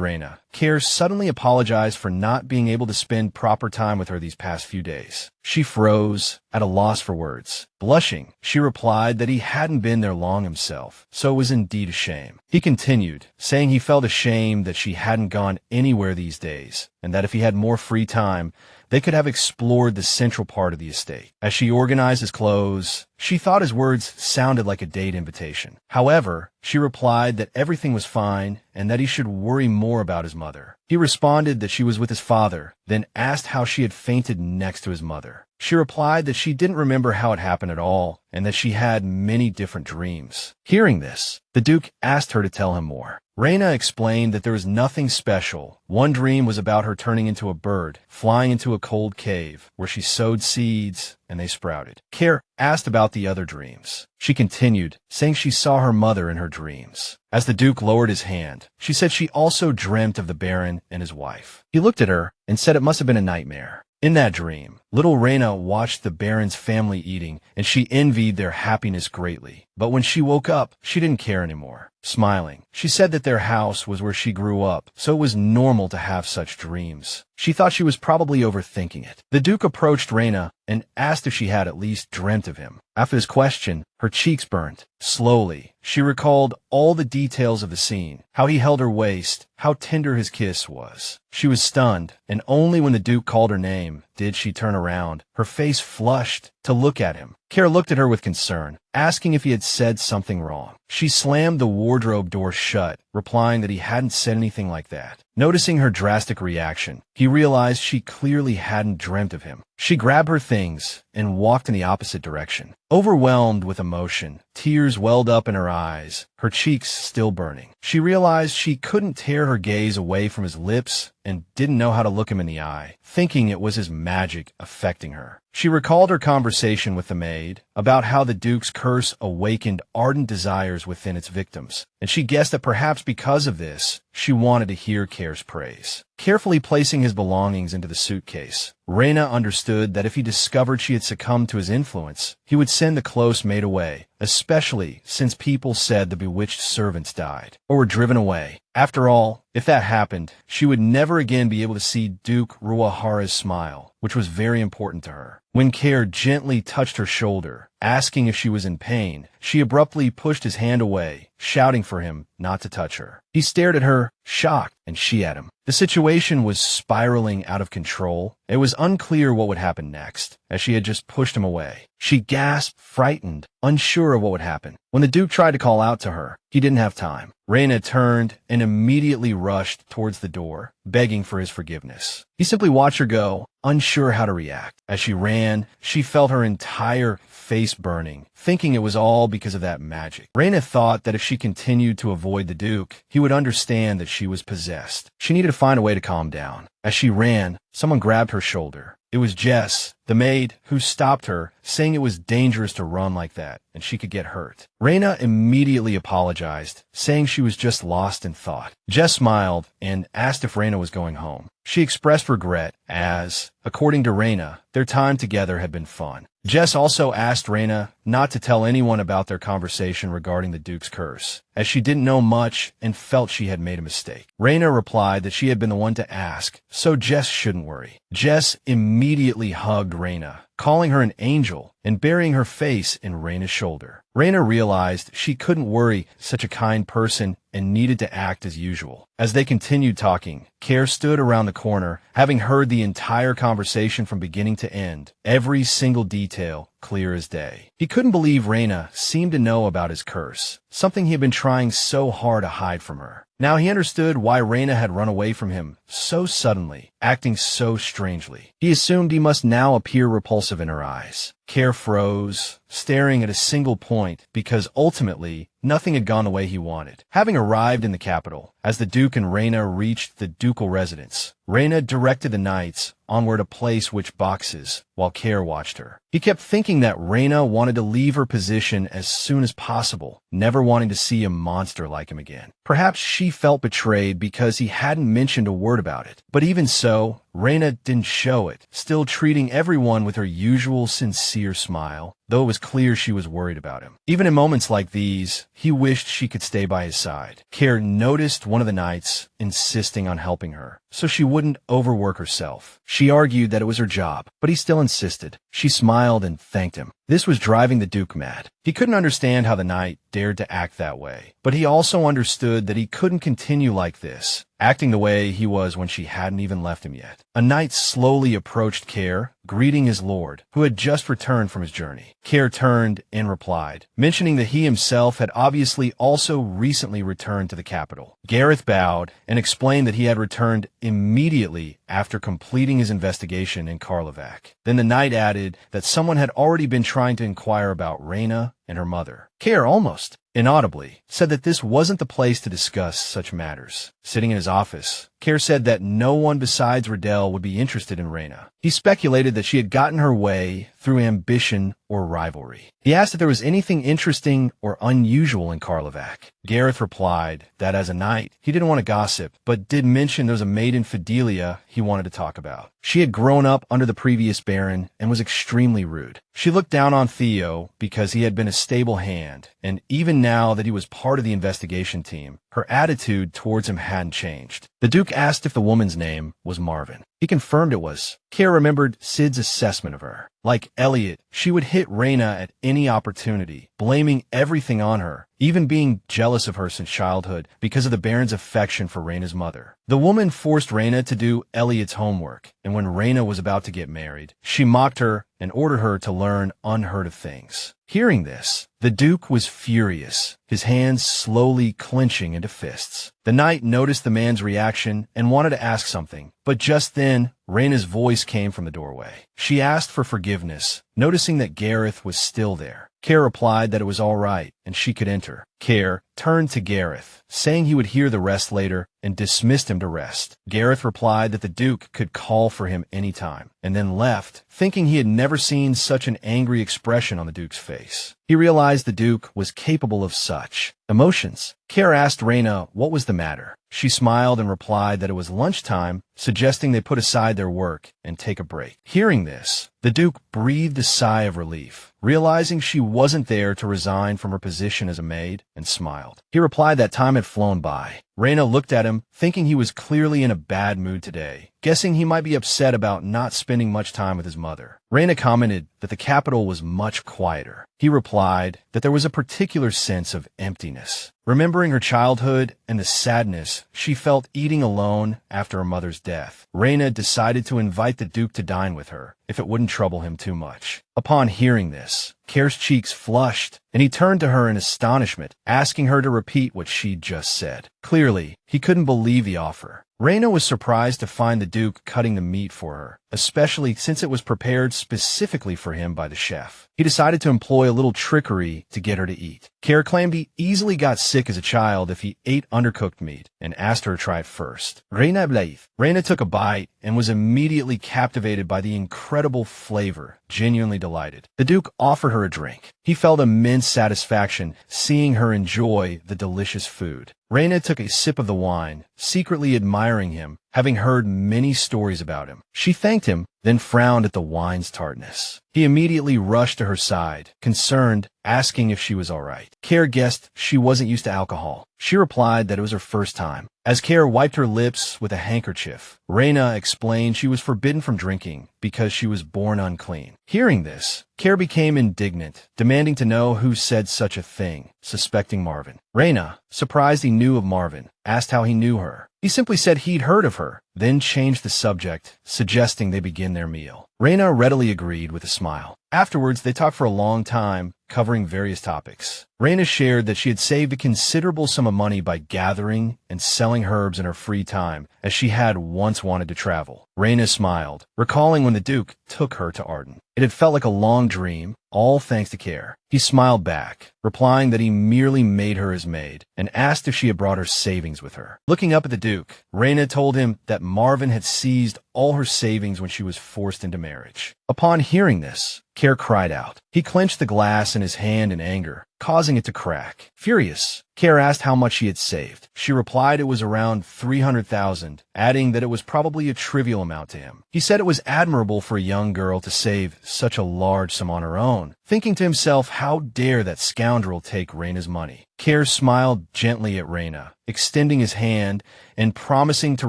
Reena, Kare suddenly apologized for not being able to spend proper time with her these past few days. She froze, at a loss for words. Blushing, she replied that he hadn't been there long himself, so it was indeed a shame. He continued, saying he felt ashamed that she hadn't gone anywhere these days, and that if he had more free time, they could have explored the central part of the estate. As she organized his clothes, she thought his words sounded like a date invitation. However, she replied that everything was fine and that he should worry more about his mother. He responded that she was with his father, then asked how she had fainted next to his mother. She replied that she didn't remember how it happened at all and that she had many different dreams. Hearing this, the Duke asked her to tell him more. Reena explained that there was nothing special. One dream was about her turning into a bird, flying into a cold cave, where she sowed seeds and they sprouted. Kare asked about the other dreams. She continued, saying she saw her mother in her dreams. As the Duke lowered his hand, she said she also dreamt of the Baron and his wife. He looked at her and said it must have been a nightmare. In that dream, little Reena watched the Baron's family eating, and she envied their happiness greatly. But when she woke up, she didn't care anymore. Smiling, she said that their house was where she grew up, so it was normal to have such dreams. She thought she was probably overthinking it. The Duke approached Reena and asked if she had at least dreamt of him. After his question, her cheeks burnt. Slowly, she recalled all the details of the scene, how he held her waist, how tender his kiss was. She was stunned, and only when the Duke called her name did she turn around, her face flushed, to look at him. Care looked at her with concern, asking if he had said something wrong. She slammed the wardrobe door shut, replying that he hadn't said anything like that. Noticing her drastic reaction, he realized she clearly hadn't dreamt of him. She grabbed her things and walked in the opposite direction. Overwhelmed with emotion, tears welled up in her eyes, her cheeks still burning. She realized she couldn't tear her gaze away from his lips and didn't know how to look him in the eye, thinking it was his magic affecting her. She recalled her conversation with the maid about how the Duke's curse awakened ardent desires within its victims, and she guessed that perhaps because of this, she wanted to hear Care's praise. Carefully placing his belongings into the suitcase, Reena understood that if he discovered she had succumbed to his influence, he would send the close maid away, especially since people said the bewitched servants died, or were driven away. After all, if that happened, she would never again be able to see Duke Ruahara's smile, which was very important to her. When Care gently touched her shoulder, asking if she was in pain, she abruptly pushed his hand away, shouting for him not to touch her. He stared at her, shocked, and she at him. The situation was spiraling out of control. It was unclear what would happen next, as she had just pushed him away. She gasped, frightened, unsure of what would happen. When the Duke tried to call out to her, he didn't have time. Reena turned and immediately rushed towards the door, begging for his forgiveness. He simply watched her go, unsure how to react. As she ran, she felt her entire face burning, thinking it was all because of that magic. Reena thought that if she continued to avoid the Duke, he would understand that she was possessed. She needed to find a way to calm down. As she ran, someone grabbed her shoulder. It was Jess, the maid, who stopped her, saying it was dangerous to run like that, and she could get hurt. Reena immediately apologized, saying she was just lost in thought. Jess smiled and asked if Reena was going home. She expressed regret as, according to Reena, their time together had been fun. Jess also asked Reena not to tell anyone about their conversation regarding the Duke's curse, as she didn't know much and felt she had made a mistake. Reena replied that she had been the one to ask, so Jess shouldn't worry. Jess immediately hugged Reena, calling her an angel and burying her face in Reena's shoulder. Reena realized she couldn't worry such a kind person and needed to act as usual. As they continued talking, Care stood around the corner, having heard the entire conversation from beginning to end, every single detail clear as day. He couldn't believe Reena seemed to know about his curse, something he had been trying so hard to hide from her. Now he understood why Reena had run away from him so suddenly, acting so strangely. He assumed he must now appear repulsive in her eyes. Care froze, staring at a single point, because ultimately, nothing had gone the way he wanted. Having arrived in the capital, as the Duke and Reena reached the ducal residence, Reena directed the knights onward to place which boxes, while Care watched her. He kept thinking that Reena wanted to leave her position as soon as possible, never wanting to see a monster like him again. Perhaps she felt betrayed because he hadn't mentioned a word about it. But even so, Reena didn't show it, still treating everyone with her usual sincere smile, though it was clear she was worried about him. Even in moments like these, he wished she could stay by his side. Care noticed one of the knights insisting on helping her, so she wouldn't overwork herself. She argued that it was her job, but he still insisted. She smiled and thanked him. This was driving the Duke mad. He couldn't understand how the knight dared to act that way, but he also understood that he couldn't continue like this, acting the way he was when she hadn't even left him yet. A knight slowly approached Care, greeting his lord, who had just returned from his journey. Care turned and replied, mentioning that he himself had obviously also recently returned to the capital. Gareth bowed and explained that he had returned immediately after completing his investigation in Karlovac. Then the knight added that someone had already been trying to inquire about Reena and her mother. Care almost inaudibly said that this wasn't the place to discuss such matters. Sitting in his office, Care said that no one besides Riddell would be interested in Reena. He speculated that she had gotten her way through ambition or rivalry. He asked if there was anything interesting or unusual in Karlovac. Gareth replied that as a knight, he didn't want to gossip, but did mention there was a maiden Fidelia he wanted to talk about. She had grown up under the previous baron and was extremely rude. She looked down on Theo because he had been a stable hand, and even now that he was part of the investigation team, her attitude towards him hadn't changed. The Duke asked if the woman's name was Marvin. He confirmed it was. Care remembered Sid's assessment of her. Like Elliot, she would hit Reena at any opportunity, blaming everything on her, even being jealous of her since childhood because of the Baron's affection for Reena's mother. The woman forced Reena to do Elliot's homework, and when Reena was about to get married, she mocked her and order her to learn unheard of things. Hearing this, the Duke was furious, his hands slowly clenching into fists. The knight noticed the man's reaction and wanted to ask something, but just then, Reena's voice came from the doorway. She asked for forgiveness, noticing that Gareth was still there. Care replied that it was all right, and she could enter. Care turned to Gareth, saying he would hear the rest later, and dismissed him to rest. Gareth replied that the Duke could call for him any time, and then left, thinking he had never seen such an angry expression on the Duke's face. He realized the Duke was capable of such emotions. Care asked Reena what was the matter. She smiled and replied that it was lunchtime, suggesting they put aside their work and take a break. Hearing this, the Duke breathed a sigh of relief, realizing she wasn't there to resign from her position as a maid, and smiled. He replied that time had flown by. Reena looked at him, thinking he was clearly in a bad mood today, guessing he might be upset about not spending much time with his mother. Reena commented that the capital was much quieter. He replied that there was a particular sense of emptiness, remembering her childhood and the sadness she felt eating alone after her mother's death. Reena decided to invite the Duke to dine with her, if it wouldn't trouble him too much. Upon hearing this, Care's cheeks flushed, and he turned to her in astonishment, asking her to repeat what she'd just said. Clearly, he couldn't believe the offer. Reena was surprised to find the Duke cutting the meat for her, especially since it was prepared specifically for him by the chef. He decided to employ a little trickery to get her to eat. Care claimed he easily got sick as a child if he ate undercooked meat, and asked her to try it first. Reena took a bite and was immediately captivated by the incredible flavor, genuinely delighted. The Duke offered her a drink. He felt immense satisfaction seeing her enjoy the delicious food. Reena took a sip of the wine, secretly admiring him, having heard many stories about him. She thanked him, then frowned at the wine's tartness. He immediately rushed to her side, concerned, asking if she was all right. Care guessed she wasn't used to alcohol. She replied that it was her first time. As Care wiped her lips with a handkerchief, Reena explained she was forbidden from drinking because she was born unclean. Hearing this, Care became indignant, demanding to know who said such a thing, suspecting Marvin. Reena, surprised he knew of Marvin, asked how he knew her. He simply said he'd heard of her, then changed the subject, suggesting they begin their meal. Reena readily agreed with a smile. Afterwards, they talked for a long time, covering various topics. Reena shared that she had saved a considerable sum of money by gathering and selling herbs in her free time, as she had once wanted to travel. Reena smiled, recalling when the Duke took her to Arden. It had felt like a long dream, all thanks to Care. He smiled back, replying that he merely made her his maid, and asked if she had brought her savings with her. Looking up at the Duke, Reena told him that Marvin had seized all her savings when she was forced into marriage. Upon hearing this, Care cried out. He clenched the glass in his hand in anger, causing it to crack. Furious, Care asked how much she had saved. She replied it was around 300,000, adding that it was probably a trivial amount to him. He said it was admirable for a young girl to save such a large sum on her own, thinking to himself, how dare that scoundrel take Reena's money. Care smiled gently at Reena, extending his hand and promising to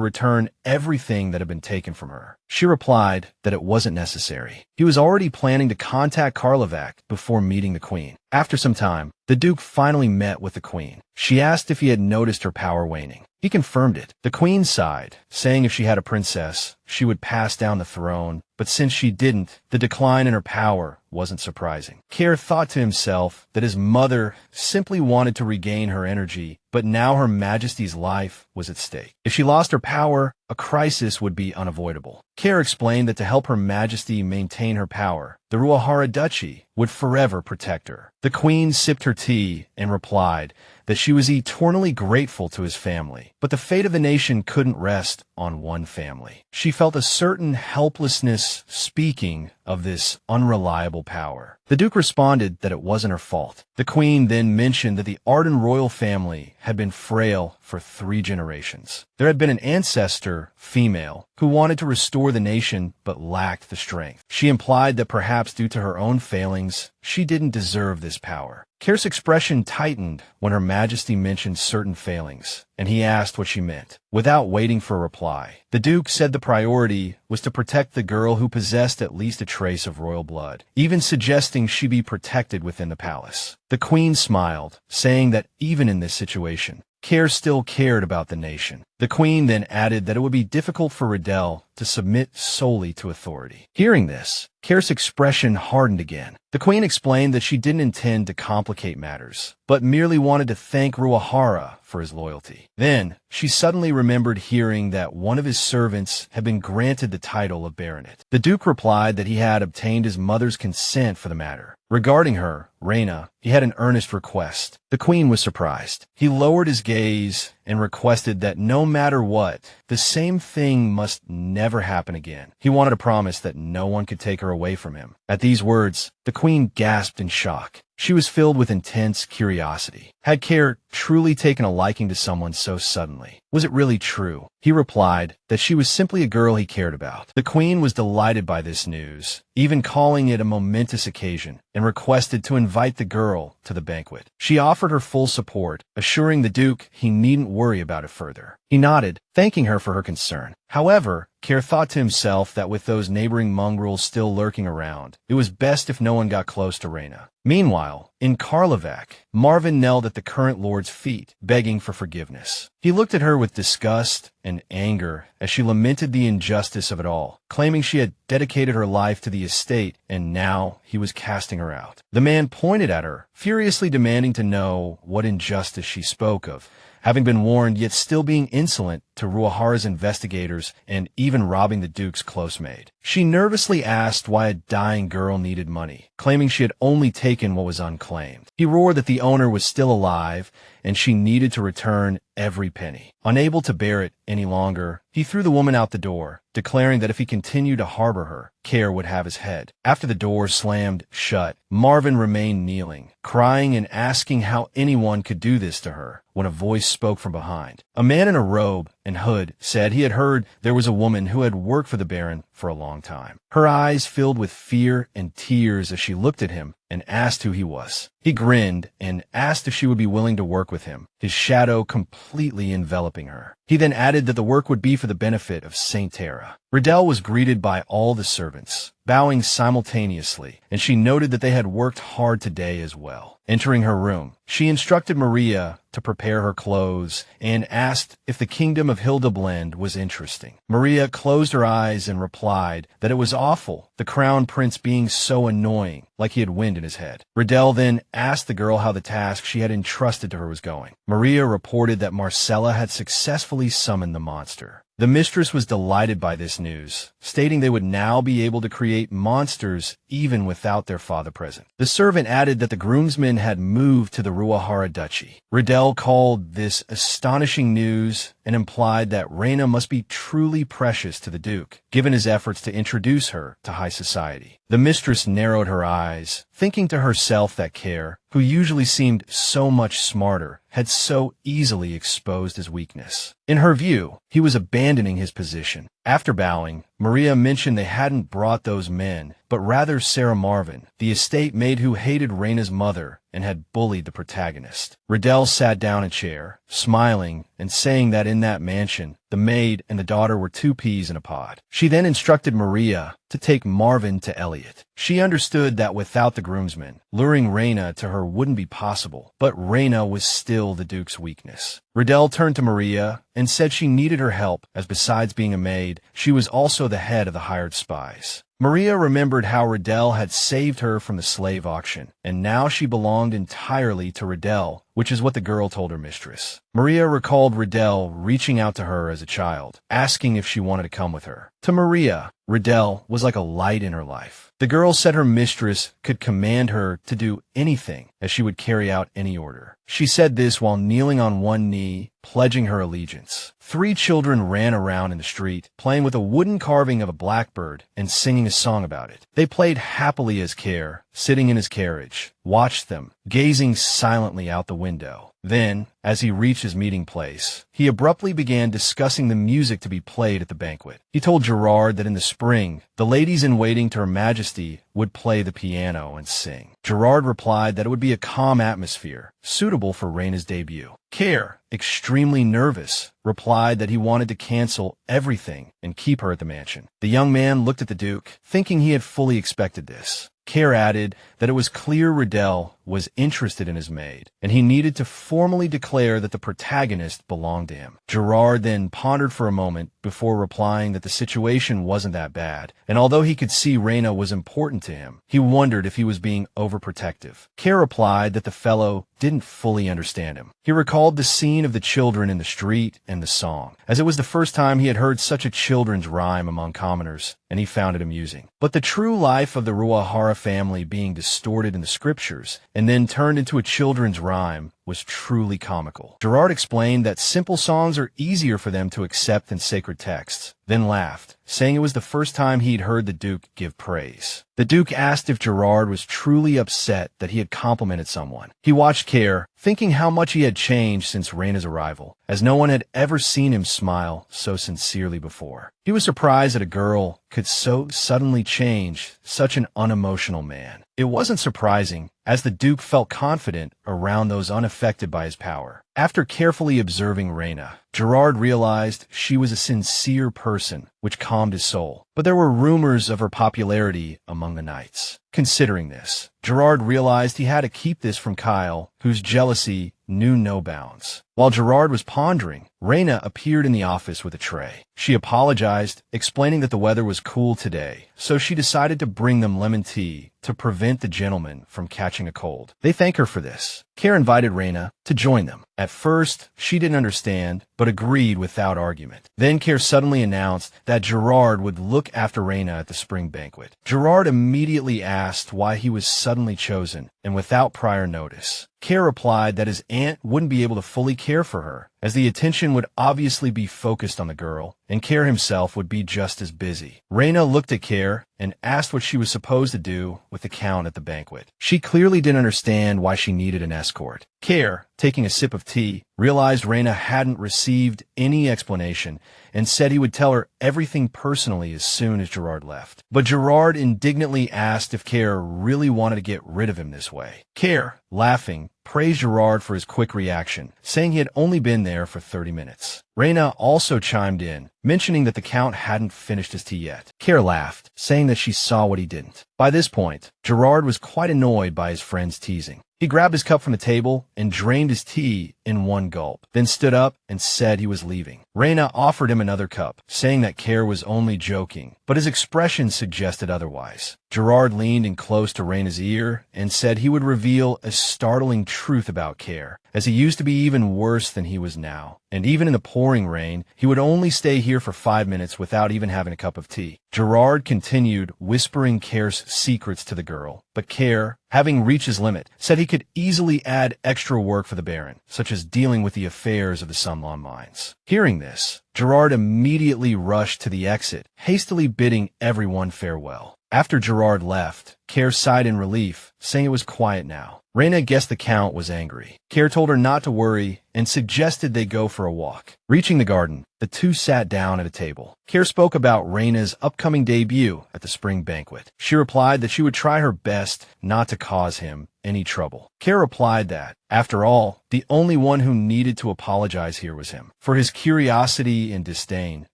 return everything that had been taken from her. She replied that it wasn't necessary. He was already planning to contact Karlovac before meeting the Queen. After some time, the Duke finally met with the Queen. She asked if he had noticed her power waning. He confirmed it. The Queen sighed, saying if she had a princess, she would pass down the throne, but since she didn't, the decline in her power wasn't surprising. Care thought to himself that his mother simply wanted to regain her energy, but now Her Majesty's life was at stake. If she lost her power, a crisis would be unavoidable. Care explained that to help Her Majesty maintain her power, the Ruahara Duchy would forever protect her. The Queen sipped her tea and replied that she was eternally grateful to his family, but the fate of the nation couldn't rest on one family. She felt a certain helplessness speaking of this unreliable power. The Duke responded that it wasn't her fault. The Queen then mentioned that the Arden royal family had been frail for 3 generations. There had been an ancestor, female, who wanted to restore the nation but lacked the strength. She implied that perhaps due to her own failings, she didn't deserve this power. Care's expression tightened when Her Majesty mentioned certain failings, and he asked what she meant. Without waiting for a reply, the Duke said the priority was to protect the girl who possessed at least a trace of royal blood, even suggesting she be protected within the palace. The Queen smiled, saying that even in this situation, Care still cared about the nation. The queen then added that it would be difficult for Riddell to submit solely to authority. Hearing this, Care's expression hardened again. The queen explained that she didn't intend to complicate matters, but merely wanted to thank Ruahara for his loyalty. Then, she suddenly remembered hearing that one of his servants had been granted the title of baronet. The duke replied that he had obtained his mother's consent for the matter. Regarding her, Reena, he had an earnest request. The queen was surprised. He lowered his gaze and requested that no matter what, the same thing must never happen again. He wanted a promise that no one could take her away from him. At these words, the queen gasped in shock. She was filled with intense curiosity. Had Care truly taken a liking to someone so suddenly? Was it really true? He replied that she was simply a girl he cared about. The queen was delighted by this news, even calling it a momentous occasion, and requested to invite the girl to the banquet. She offered her full support, assuring the duke he needn't worry about it further. He nodded, thanking her for her concern. However, Care thought to himself that with those neighboring mongrels still lurking around, it was best if no one got close to Reena. Meanwhile, in Karlovac, Marvin knelt at the current lord's feet, begging for forgiveness. He looked at her with disgust and anger as she lamented the injustice of it all, claiming she had dedicated her life to the estate and now he was casting her out. The man pointed at her, furiously demanding to know what injustice she spoke of, having been warned yet still being insolent to Ruahara's investigators and even robbing the duke's close maid. She nervously asked why a dying girl needed money, claiming she had only taken what was unclaimed. He roared that the owner was still alive and she needed to return every penny. Unable to bear it any longer, he threw the woman out the door, declaring that if he continued to harbor her, Care would have his head. After the door slammed shut, Marvin remained kneeling, crying and asking how anyone could do this to her, when a voice spoke from behind. A man in a robe and hood said he had heard there was a woman who had worked for the Baron for a long time. Her eyes filled with fear and tears as she looked at him and asked who he was. He grinned and asked if she would be willing to work with him, his shadow completely enveloping her. He then added that the work would be for the benefit of Saint Terra. Riddell was greeted by all the servants, bowing simultaneously, and she noted that they had worked hard today as well. Entering her room, she instructed Maria to prepare her clothes and asked if the kingdom of Hildeblend was interesting. Maria closed her eyes and replied that it was awful, the crown prince being so annoying, like he had wind in his head. Riddell then asked the girl how the task she had entrusted to her was going. Maria reported that Marcella had successfully summoned the monster. The mistress was delighted by this news, stating they would now be able to create monsters even without their father present. The servant added that the groomsmen had moved to the Ruahara Duchy. Riddell called this astonishing news and implied that Reena must be truly precious to the Duke, given his efforts to introduce her to high society. The mistress narrowed her eyes, thinking to herself that Care, who usually seemed so much smarter, had so easily exposed his weakness. In her view, he was abandoning his position. After bowing, Maria mentioned they hadn't brought those men, but rather Sarah Marvin, the estate maid who hated Reyna's mother and had bullied the protagonist. Riddell sat down in a chair, smiling and saying that in that mansion, the maid and the daughter were two peas in a pod. She then instructed Maria to take Marvin to Elliot. She understood that without the groomsmen, luring Reena to her wouldn't be possible, but Reena was still the Duke's weakness. Riddell turned to Maria and said she needed her help, as besides being a maid, she was also the head of the hired spies. Maria remembered how Riddell had saved her from the slave auction, and now she belonged entirely to Riddell, which is what the girl told her mistress. Maria recalled Riddell reaching out to her as a child, asking if she wanted to come with her. To Maria, Riddell was like a light in her life. The girl said her mistress could command her to do anything, as she would carry out any order. She said this while kneeling on one knee, pledging her allegiance. 3 children ran around in the street, playing with a wooden carving of a blackbird and singing a song about it. They played happily as Care, sitting in his carriage, watched them, gazing silently out the window. Then, as he reached his meeting place, he abruptly began discussing the music to be played at the banquet. He told Gerard that in the spring, the ladies-in-waiting to Her Majesty would play the piano and sing. Gerard replied that it would be a calm atmosphere, suitable for Reyna's debut. Care, extremely nervous, replied that he wanted to cancel everything and keep her at the mansion. The young man looked at the Duke, thinking he had fully expected this. Care added that it was clear Riddell was interested in his maid, and he needed to formally declare that the protagonist belonged to him. Gerard then pondered for a moment before replying that the situation wasn't that bad, and although he could see Reena was important to him, he wondered if he was being overprotective. Care replied that the fellow didn't fully understand him. He recalled the scene of the children in the street and the song, as it was the first time he had heard such a children's rhyme among commoners, and he found it amusing. But the true life of the Ruahara family being distorted in the scriptures and then turned into a children's rhyme was truly comical. Gerard explained that simple songs are easier for them to accept than sacred texts, then laughed, saying it was the first time he'd heard the Duke give praise. The Duke asked if Gerard was truly upset that he had complimented someone. He watched Care, thinking how much he had changed since Reena's arrival, as no one had ever seen him smile so sincerely before. He was surprised that a girl could so suddenly change such an unemotional man. It wasn't surprising, as the Duke felt confident around those unaffected by his power. After carefully observing Reena, Gerard realized she was a sincere person, which calmed his soul. But there were rumors of her popularity among the knights. Considering this, Gerard realized he had to keep this from Kyle, whose jealousy knew no bounds. While Gerard was pondering, Reena appeared in the office with a tray. She apologized, explaining that the weather was cool today, so she decided to bring them lemon tea to prevent the gentleman from catching a cold. They thank her for this. Care invited Reena to join them. At first, she didn't understand, but agreed without argument. Then Care suddenly announced that Gerard would look after Reena at the spring banquet. Gerard immediately asked why he was suddenly chosen, and without prior notice. Care replied that his aunt wouldn't be able to fully care for her, as the attention would obviously be focused on the girl, and Care himself would be just as busy. Reena looked at Care and asked what she was supposed to do with the count at the banquet. She clearly didn't understand why she needed an escort. Care, taking a sip of tea, realized Reena hadn't received any explanation and said he would tell her everything personally as soon as Gerard left. But Gerard indignantly asked if Care really wanted to get rid of him this way. Care, laughing, praised Gerard for his quick reaction, saying he had only been there for 30 minutes. Reena also chimed in, mentioning that the Count hadn't finished his tea yet. Care laughed, saying that she saw what he didn't. By this point, Gerard was quite annoyed by his friend's teasing. He grabbed his cup from the table and drained his tea in one gulp, then stood up and said he was leaving. Reena offered him another cup, saying that Care was only joking, but his expression suggested otherwise. Gerard leaned in close to Reena's ear and said he would reveal a startling truth about Care, as he used to be even worse than he was now. And even in the pouring rain, he would only stay here for 5 minutes without even having a cup of tea. Gerard continued whispering Care's secrets to the girl, but Care, having reached his limit, said he could easily add extra work for the Baron, such as dealing with the affairs of the Sunlawn mines. Hearing this, Gerard immediately rushed to the exit, hastily bidding everyone farewell. After Gerard left, Care sighed in relief, saying it was quiet now. Reena guessed the Count was angry. Care told her not to worry and suggested they go for a walk. Reaching the garden, the two sat down at a table. Care spoke about Reena's upcoming debut at the spring banquet. She replied that she would try her best not to cause him any trouble. Care replied that, after all, the only one who needed to apologize here was him, for his curiosity and disdain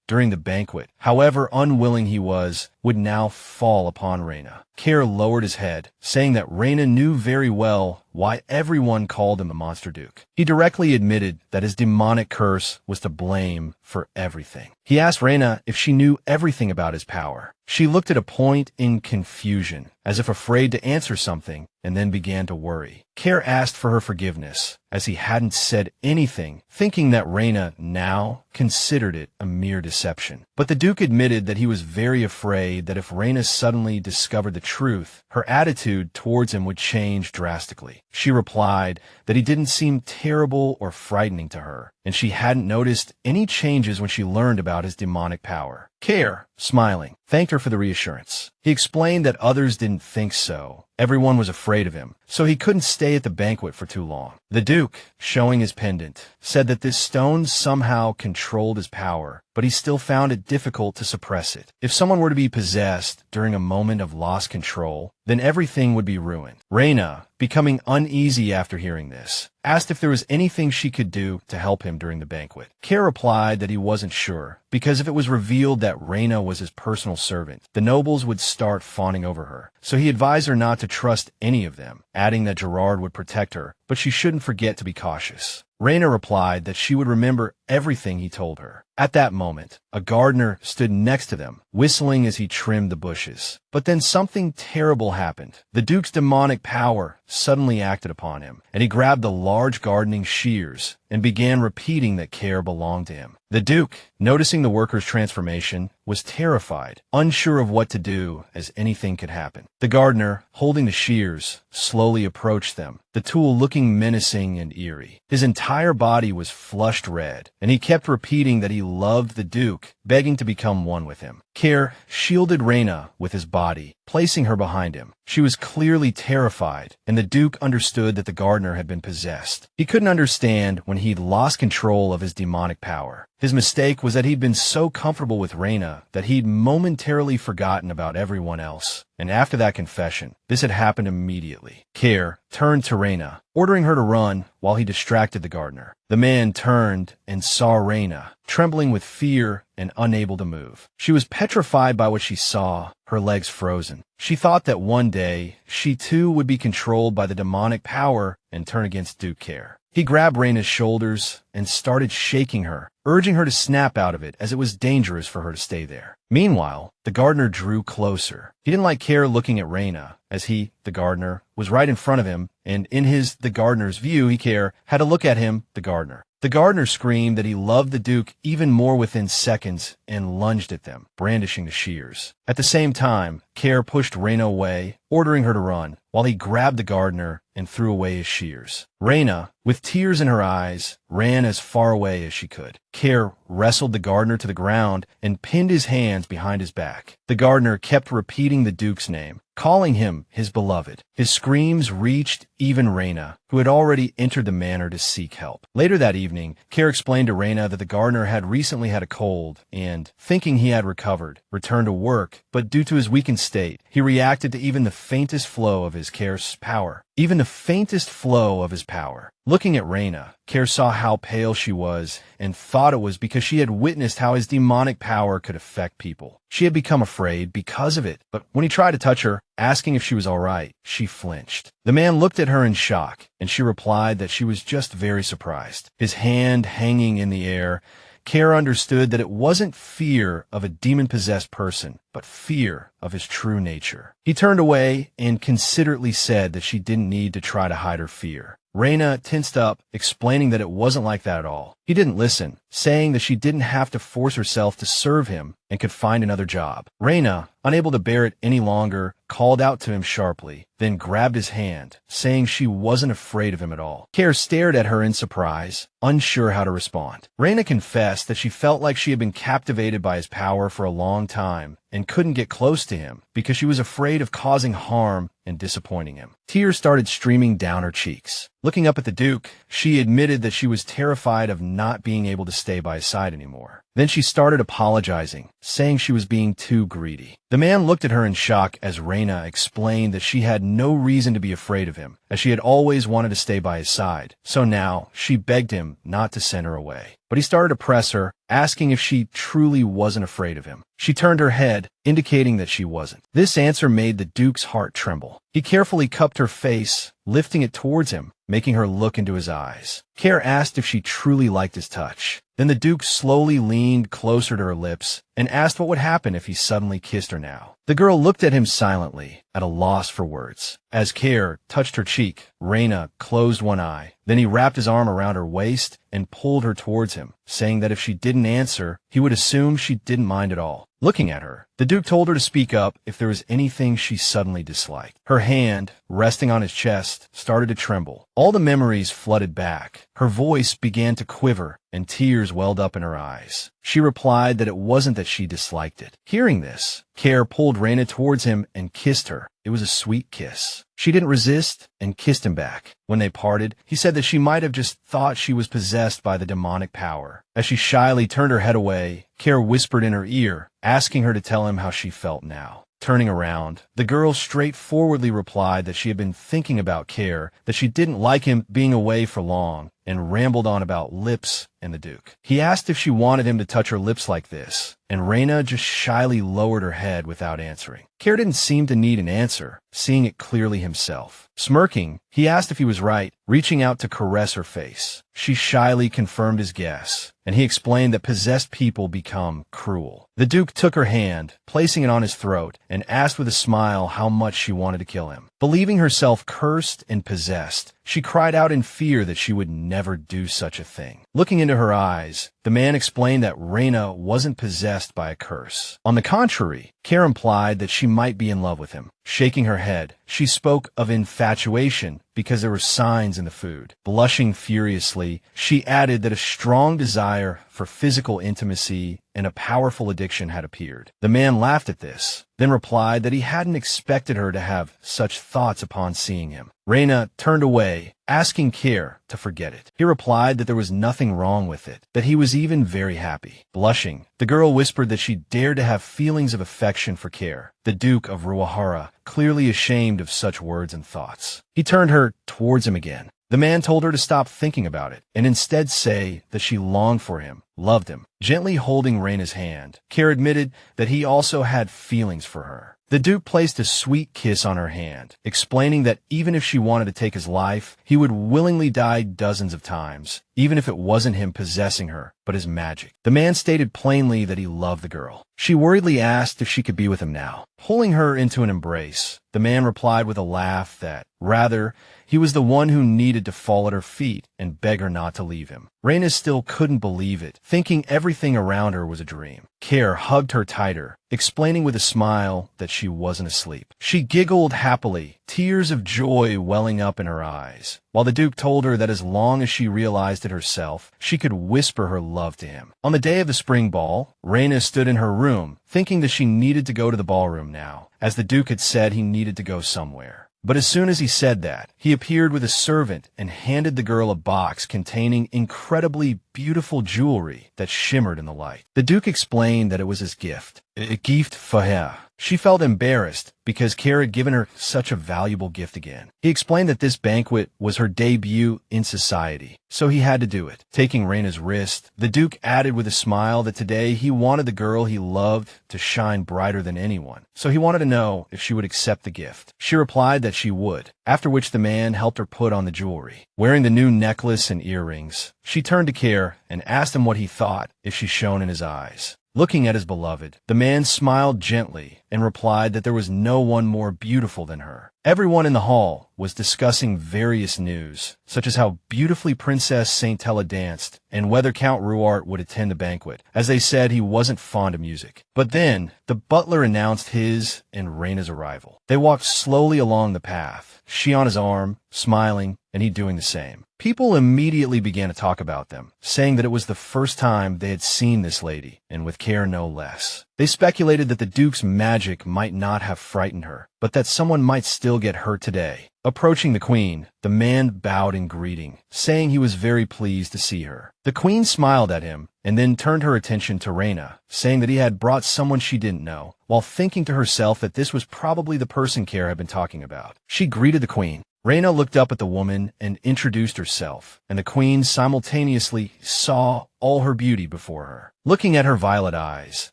during the banquet, however unwilling he was, would now fall upon Reena. Care lowered his head, saying that Reena knew very well why everyone called him the Monster Duke. He directly admitted that his demonic curse was to blame for everything. He asked Reena if she knew everything about his power. She looked at a point in confusion, as if afraid to answer something, and then began to worry. Care asked for her forgiveness, as he hadn't said anything, thinking that Reena now considered it a mere deception. But the Duke admitted that he was very afraid that if Reena suddenly discovered the truth, her attitude towards him would change drastically. She replied that he didn't seem terrible or frightening to her, and she hadn't noticed any changes when she learned about his demonic power. Care, smiling, thanked her for the reassurance. He explained that others didn't think so. Everyone was afraid of him, so he couldn't stay at the banquet for too long. The Duke, showing his pendant, said that this stone somehow controlled his power, but he still found it difficult to suppress it. If someone were to be possessed during a moment of lost control, then everything would be ruined. Reena, becoming uneasy after hearing this, asked if there was anything she could do to help him during the banquet. Care replied that he wasn't sure, because if it was revealed that Reena was his personal servant, the nobles would start fawning over her. So he advised her not to trust any of them, adding that Gerard would protect her, but she shouldn't forget to be cautious. Reena replied that she would remember everything he told her. At that moment, a gardener stood next to them, whistling as he trimmed the bushes. But then something terrible happened. The Duke's demonic power suddenly acted upon him, and he grabbed the large gardening shears and began repeating that Care belonged to him. The Duke, noticing the worker's transformation, was terrified, unsure of what to do as anything could happen. The gardener, holding the shears, slowly approached them, the tool looking menacing and eerie. His entire body was flushed red, and he kept repeating that he loved the Duke, begging to become one with him. Care shielded Reena with his body, placing her behind him. She was clearly terrified, and the Duke understood that the gardener had been possessed. He couldn't understand when he'd lost control of his demonic power. His mistake was that he'd been so comfortable with Reena that he'd momentarily forgotten about everyone else. And after that confession, this had happened immediately. Care turned to Reena, ordering her to run while he distracted the gardener. The man turned and saw Reena, trembling with fear and unable to move. She was petrified by what she saw, her legs frozen. She thought that one day, she too would be controlled by the demonic power and turn against Duke Care. He grabbed Reyna's shoulders and started shaking her, urging her to snap out of it as it was dangerous for her to stay there. Meanwhile, the gardener drew closer. He didn't like Care looking at Reena, as he, the gardener, was right in front of him, and in his, the gardener's view, Care had to look at him, the gardener. The gardener screamed that he loved the Duke even more within seconds and lunged at them, brandishing the shears. At the same time, Care pushed Reena away, ordering her to run, while he grabbed the gardener and threw away his shears. Reena, with tears in her eyes, ran as far away as she could. Care wrestled the gardener to the ground and pinned his hands behind his back. The gardener kept repeating the Duke's name, calling him his beloved. His screams reached even Reena, who had already entered the manor to seek help. Later that evening, Care explained to Reena that the gardener had recently had a cold and, thinking he had recovered, returned to work, but due to his weakened state, he reacted to even the faintest flow of his Care's power. Even the faintest flow of his power. Looking at Reena, Care saw how pale she was and thought it was because she had witnessed how his demonic power could affect people. She had become afraid because of it, but when he tried to touch her, asking if she was all right, she flinched. The man looked at her in shock, and she replied that she was just very surprised. His hand hanging in the air, Care understood that it wasn't fear of a demon-possessed person, but fear of his true nature. He turned away and considerately said that she didn't need to try to hide her fear. Reena tensed up, explaining that it wasn't like that at all. He didn't listen, saying that she didn't have to force herself to serve him and could find another job. Reena, unable to bear it any longer, called out to him sharply, then grabbed his hand, saying she wasn't afraid of him at all. Care stared at her in surprise, unsure how to respond. Reena confessed that she felt like she had been captivated by his power for a long time and couldn't get close to him because she was afraid of causing harm and disappointing him. Tears started streaming down her cheeks. Looking up at the Duke, she admitted that she was terrified of not being able to stay by his side anymore. Then she started apologizing, saying she was being too greedy. The man looked at her in shock as Reena explained that she had no reason to be afraid of him, as she had always wanted to stay by his side. So now, she begged him not to send her away. But he started to press her, asking if she truly wasn't afraid of him. She turned her head, indicating that she wasn't. This answer made the Duke's heart tremble. He carefully cupped her face, lifting it towards him, making her look into his eyes. Care asked if she truly liked his touch. Then the Duke slowly leaned closer to her lips and asked what would happen if he suddenly kissed her now. The girl looked at him silently, at a loss for words. As Care touched her cheek, Reena closed one eye. Then he wrapped his arm around her waist and pulled her towards him, saying that if she didn't answer, he would assume she didn't mind at all. Looking at her, the Duke told her to speak up if there was anything she suddenly disliked. Her hand, resting on his chest, started to tremble. All the memories flooded back. Her voice began to quiver, and tears welled up in her eyes. She replied that it wasn't that she disliked it. Hearing this, Care pulled Reena towards him and kissed her. It was a sweet kiss. She didn't resist and kissed him back. When they parted, he said that she might have just thought she was possessed by the demonic power. As she shyly turned her head away, Care whispered in her ear, asking her to tell him how she felt now. Turning around, the girl straightforwardly replied that she had been thinking about Care, that she didn't like him being away for long, and rambled on about lips and the Duke. He asked if she wanted him to touch her lips like this, and Reena just shyly lowered her head without answering. Care didn't seem to need an answer, seeing it clearly himself. Smirking, he asked if he was right, reaching out to caress her face. She shyly confirmed his guess, and he explained that possessed people become cruel. The Duke took her hand, placing it on his throat, and asked with a smile how much she wanted to kill him. Believing herself cursed and possessed, she cried out in fear that she would never do such a thing. Looking into her eyes, the man explained that Reena wasn't possessed by a curse. On the contrary, Care implied that she might be in love with him. Shaking her head, she spoke of infatuation because there were signs in the food. Blushing furiously, she added that a strong desire for physical intimacy and a powerful addiction had appeared. The man laughed at this, then replied that he hadn't expected her to have such thoughts upon seeing him. Reena turned away, asking Care to forget it. He replied that there was nothing wrong with it, that he was even very happy. Blushing, the girl whispered that she dared to have feelings of affection for Care, the Duke of Ruahara, clearly ashamed of such words and thoughts. He turned her towards him again. The man told her to stop thinking about it, and instead say that she longed for him, loved him. Gently holding Reyna's hand, Care admitted that he also had feelings for her. The Duke placed a sweet kiss on her hand, explaining that even if she wanted to take his life, he would willingly die dozens of times, even if it wasn't him possessing her, but his magic. The man stated plainly that he loved the girl. She worriedly asked if she could be with him now. Pulling her into an embrace, the man replied with a laugh that, rather, he was the one who needed to fall at her feet and beg her not to leave him. Reena still couldn't believe it, thinking everything around her was a dream. Care hugged her tighter, explaining with a smile that she wasn't asleep. She giggled happily, tears of joy welling up in her eyes, while the Duke told her that as long as she realized it herself, she could whisper her love to him. On the day of the spring ball, Reena stood in her room, thinking that she needed to go to the ballroom now, as the Duke had said he needed to go somewhere. But as soon as he said that, he appeared with a servant and handed the girl a box containing incredibly beautiful jewelry that shimmered in the light. The Duke explained that it was his gift, a gift for her. She felt embarrassed because Care had given her such a valuable gift again. He explained that this banquet was her debut in society, so he had to do it. Taking Reyna's wrist, the Duke added with a smile that today he wanted the girl he loved to shine brighter than anyone, so he wanted to know if she would accept the gift. She replied that she would, after which the man helped her put on the jewelry. Wearing the new necklace and earrings, she turned to Care and asked him what he thought if she shone in his eyes. Looking at his beloved, the man smiled gently and replied that there was no one more beautiful than her. Everyone in the hall was discussing various news, such as how beautifully Princess Saintella danced and whether Count Ruart would attend the banquet, as they said he wasn't fond of music. But then, the butler announced his and Reyna's arrival. They walked slowly along the path, she on his arm, smiling, and he doing the same. People immediately began to talk about them, saying that it was the first time they had seen this lady, and with Care no less. They speculated that the Duke's magic might not have frightened her, but that someone might still get hurt today. Approaching the Queen, the man bowed in greeting, saying he was very pleased to see her. The Queen smiled at him, and then turned her attention to Reena, saying that he had brought someone she didn't know, while thinking to herself that this was probably the person Care had been talking about. She greeted the Queen. Reena looked up at the woman and introduced herself, and the Queen simultaneously saw all her beauty before her. Looking at her violet eyes,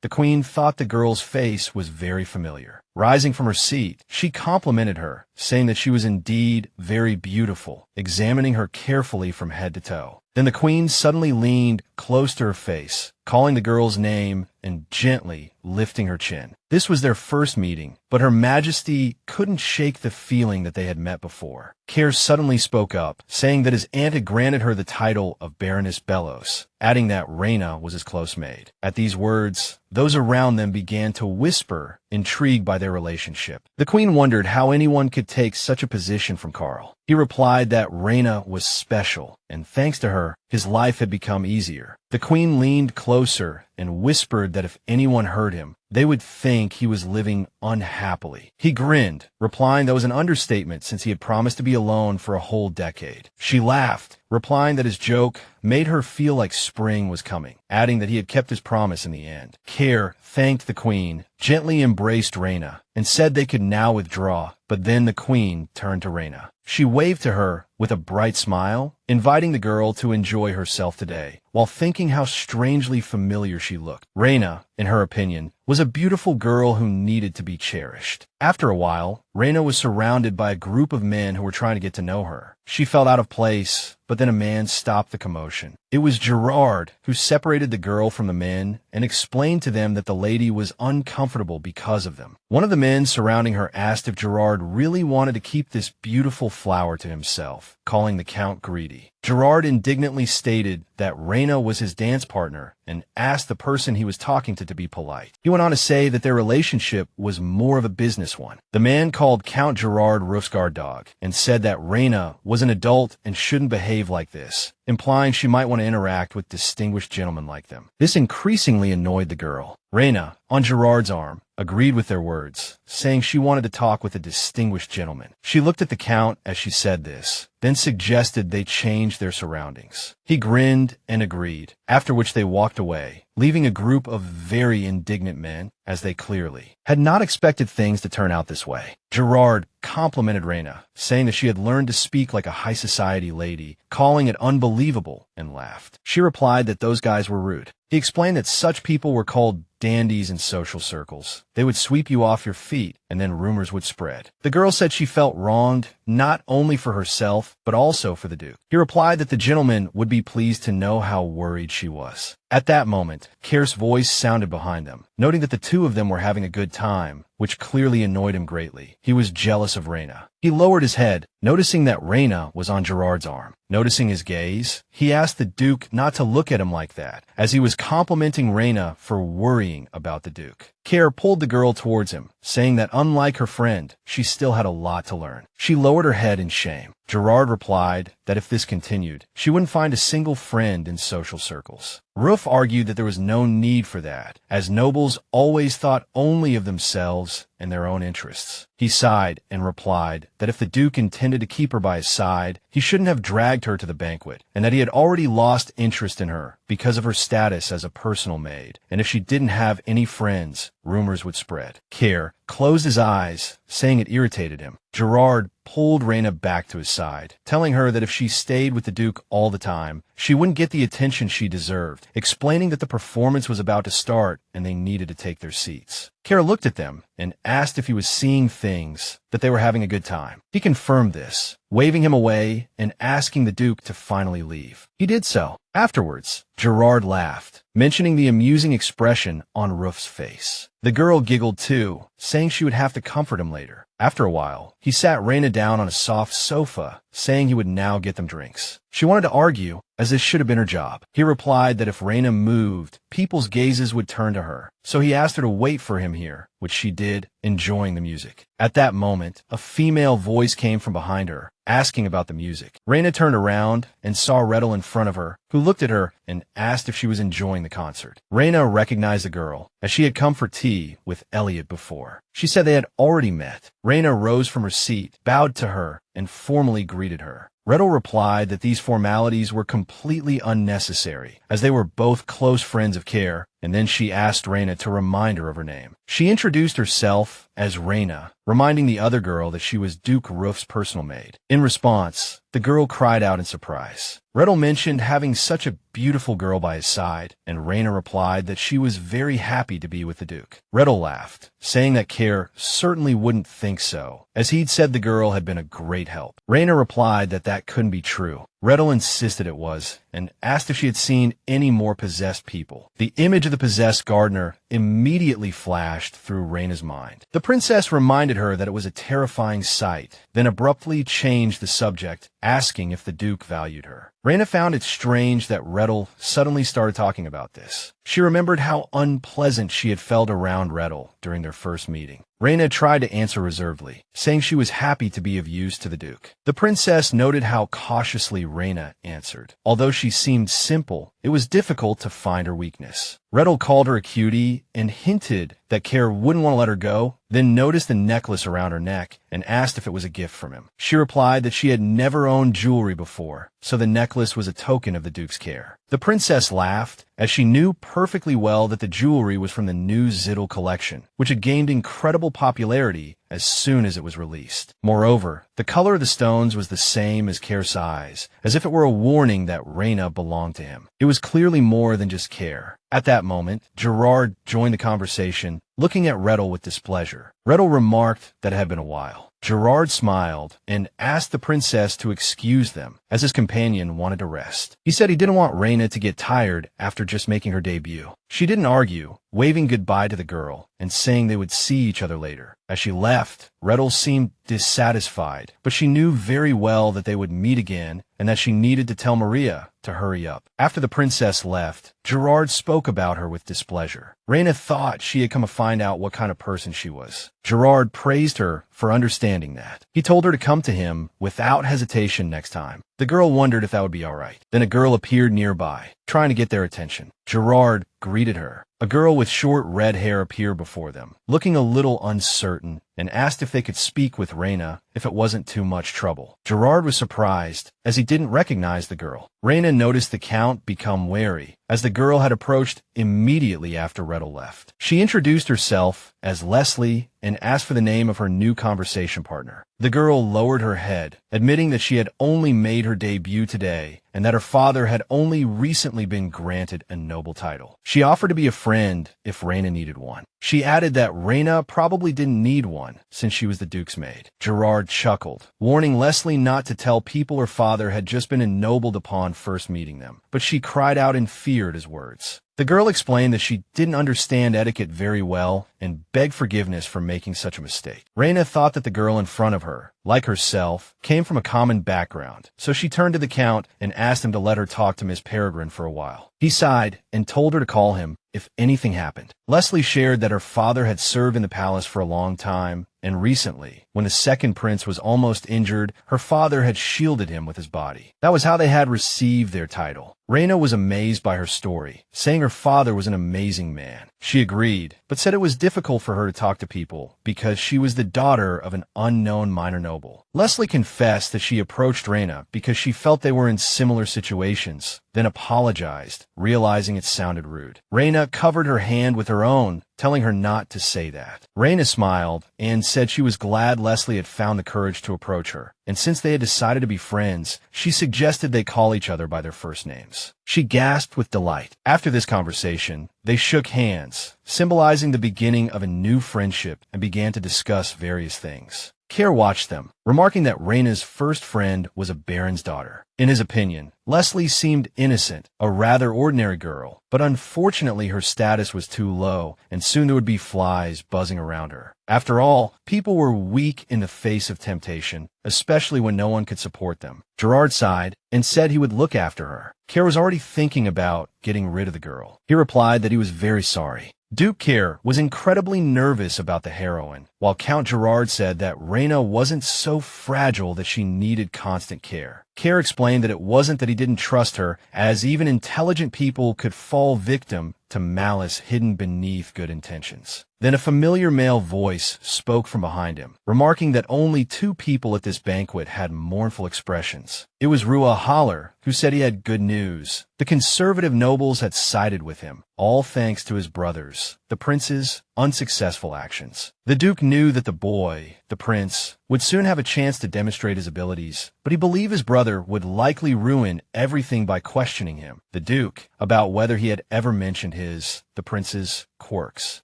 the Queen thought the girl's face was very familiar. Rising from her seat, she complimented her, saying that she was indeed very beautiful, examining her carefully from head to toe. Then the Queen suddenly leaned close to her face, calling the girl's name and gently lifting her chin. This was their first meeting, but Her Majesty couldn't shake the feeling that they had met before. Care suddenly spoke up, saying that his aunt had granted her the title of Baroness Bellos, adding that Reena was his close maid. At these words, those around them began to whisper, intrigued by their relationship. The Queen wondered how anyone could take such a position from Carl. He replied that Reena was special, and thanks to her, his life had become easier. The Queen leaned closer and whispered that if anyone heard him, they would think he was living unhappily. He grinned, replying that was an understatement since he had promised to be alone for a whole decade. She laughed, replying that his joke made her feel like spring was coming, adding that he had kept his promise in the end. Care thanked the queen, gently embraced Reena, and said they could now withdraw, but then the queen turned to Reena. She waved to her with a bright smile, inviting the girl to enjoy herself today, while thinking how strangely familiar she looked. Reena, in her opinion, was a beautiful girl who needed to be cherished. After a while, Reena was surrounded by a group of men who were trying to get to know her. She felt out of place, but then a man stopped the commotion. It was Gerard who separated the girl from the men and explained to them that the lady was uncomfortable because of them. One of the men surrounding her asked if Gerard really wanted to keep this beautiful flower to himself, calling the Count greedy. Gerard indignantly stated that Reena was his dance partner and asked the person he was talking to be polite. He went on to say that their relationship was more of a business one. The man called Count Gerard Roof's guard dog and said that Reena was an adult and shouldn't behave like this, implying she might want to interact with distinguished gentlemen like them. This increasingly annoyed the girl. Reena, on Gerard's arm, agreed with their words, saying she wanted to talk with a distinguished gentleman. She looked at the Count as she said this, then suggested they change their surroundings. He grinned and agreed, after which they walked away, leaving a group of very indignant men, as they clearly had not expected things to turn out this way. Gerard complimented Reena, saying that she had learned to speak like a high society lady, calling it unbelievable, and laughed. She replied that those guys were rude. He explained that such people were called dandies in social circles. They would sweep you off your feet, and then rumors would spread. The girl said she felt wronged, not only for herself, but also for the Duke. He replied that the gentleman would be pleased to know how worried she was. At that moment, Kair's voice sounded behind them, noting that the two of them were having a good time, which clearly annoyed him greatly. He was jealous of Reena. He lowered his head, noticing that Reena was on Gerard's arm. Noticing his gaze, he asked the Duke not to look at him like that, as he was complimenting Reena for worrying about the Duke. Kair pulled the girl towards him, saying that unlike her friend, she still had a lot to learn. She lowered her head in shame. Gerard replied that if this continued, she wouldn't find a single friend in social circles. Roof argued that there was no need for that, as nobles always thought only of themselves and their own interests. He sighed and replied that if the Duke intended to keep her by his side, he shouldn't have dragged her to the banquet, and that he had already lost interest in her because of her status as a personal maid, and if she didn't have any friends, rumors would spread. Kair closed his eyes, saying it irritated him. Gerard pulled Reena back to his side, telling her that if she stayed with the Duke all the time, she wouldn't get the attention she deserved, explaining that the performance was about to start and they needed to take their seats. Kair looked at them and asked if he was seeing things, that they were having a good time. He confirmed this, waving him away and asking the Duke to finally leave. He did so. Afterwards, Gerard laughed, mentioning the amusing expression on Roof's face. The girl giggled too, saying she would have to comfort him later. After a while, he sat Reena down on a soft sofa, saying he would now get them drinks. She wanted to argue, as this should have been her job. He replied that if Reena moved, people's gazes would turn to her, so he asked her to wait for him here, which she did, enjoying the music. At that moment, a female voice came from behind her, asking about the music. Reena turned around and saw Rettel in front of her, who looked at her and asked if she was enjoying the concert. Reena recognized the girl, as she had come for tea with Elliot before. She said they had already met. Reena rose from her seat, bowed to her, and formally greeted her. Rettel replied that these formalities were completely unnecessary, as they were both close friends of Kair, and then she asked Reena to remind her of her name. She introduced herself as Reena, reminding the other girl that she was Duke Roof's personal maid. In response, the girl cried out in surprise. Rettel mentioned having such a beautiful girl by his side, and Reena replied that she was very happy to be with the Duke. Rettel laughed, saying that Kair certainly wouldn't think so, as he'd said the girl had been a great help. Reena replied that that couldn't be true. Rettel insisted it was, and asked if she had seen any more possessed people. The image of the possessed gardener immediately flashed through Reena's mind. The princess reminded her that it was a terrifying sight, then abruptly changed the subject, asking if the Duke valued her. Reena found it strange that Rettel suddenly started talking about this. She remembered how unpleasant she had felt around Rettel during their first meeting. Reena tried to answer reservedly, saying she was happy to be of use to the Duke. The princess noted how cautiously Reena answered. Although she seemed simple, it was difficult to find her weakness. Rettel called her a cutie and hinted that Care wouldn't want to let her go, then noticed the necklace around her neck and asked if it was a gift from him. She replied that she had never owned jewelry before, so the necklace was a token of the Duke's care. The princess laughed, as she knew perfectly well that the jewelry was from the new Ziddle collection, which had gained incredible popularity as soon as it was released. Moreover, the color of the stones was the same as Care's eyes, as if it were a warning that Reena belonged to him. It was clearly more than just Care. At that moment, Gerard joined the conversation, looking at Rettel with displeasure. Rettel remarked that it had been a while. Gerard smiled and asked the princess to excuse them, as his companion wanted to rest. He said he didn't want Reena to get tired after just making her debut. She didn't argue, waving goodbye to the girl and saying they would see each other later. As she left, Rettel seemed dissatisfied, but she knew very well that they would meet again and that she needed to tell Maria to hurry up. After the princess left, Gerard spoke about her with displeasure. Reena thought she had come to find out what kind of person she was. Gerard praised her for understanding that. He told her to come to him without hesitation next time. The girl wondered if that would be all right. Then a girl appeared nearby, trying to get their attention. Gerard greeted her. A girl with short red hair appeared before them, looking a little uncertain, and asked if they could speak with Reena if it wasn't too much trouble. Gerard was surprised, as he didn't recognize the girl. Reena noticed the Count become wary, as the girl had approached immediately after Rettel left. She introduced herself as Leslie and asked for the name of her new conversation partner. The girl lowered her head, admitting that she had only made her debut today and that her father had only recently been granted a noble title. She offered to be a friend if Reena needed one. She added that Reena probably didn't need one since she was the Duke's maid. Gerard chuckled, warning Leslie not to tell people her father had just been ennobled upon first meeting them, but she cried out in fear at his words. The girl explained that she didn't understand etiquette very well and begged forgiveness for making such a mistake. Reena thought that the girl in front of her, like herself, came from a common background, so she turned to the Count and asked him to let her talk to Miss Peregrine for a while. He sighed and told her to call him if anything happened. Leslie shared that her father had served in the palace for a long time, and recently, when the second prince was almost injured, her father had shielded him with his body. That was how they had received their title. Reena was amazed by her story, saying her father was an amazing man. She agreed, but said it was difficult for her to talk to people because she was the daughter of an unknown minor noble. Leslie confessed that she approached Reena because she felt they were in similar situations, then apologized, realizing it sounded rude. Reena covered her hand with her own, telling her not to say that. Reena smiled and said she was glad Leslie had found the courage to approach her, and since they had decided to be friends, she suggested they call each other by their first names. She gasped with delight. After this conversation, they shook hands, symbolizing the beginning of a new friendship, and began to discuss various things. Care watched them, remarking that Reena's first friend was a baron's daughter. In his opinion, Leslie seemed innocent, a rather ordinary girl, but unfortunately her status was too low, and soon there would be flies buzzing around her. After all, people were weak in the face of temptation, especially when no one could support them. Gerard sighed and said he would look after her. Care was already thinking about getting rid of the girl. He replied that he was very sorry. Duke Care was incredibly nervous about the heroine, while Count Gerard said that Reena wasn't so fragile that she needed constant care. Care explained that it wasn't that he didn't trust her, as even intelligent people could fall victim to malice hidden beneath good intentions. Then a familiar male voice spoke from behind him, remarking that only 2 people at this banquet had mournful expressions. It was Rua Haller, who said he had good news. The conservative nobles had sided with him, all thanks to his brothers, the prince's unsuccessful actions. The Duke knew that the boy, the prince, would soon have a chance to demonstrate his abilities, but he believed his brother would likely ruin everything by questioning him, the Duke, about whether he had ever mentioned the prince's quirks.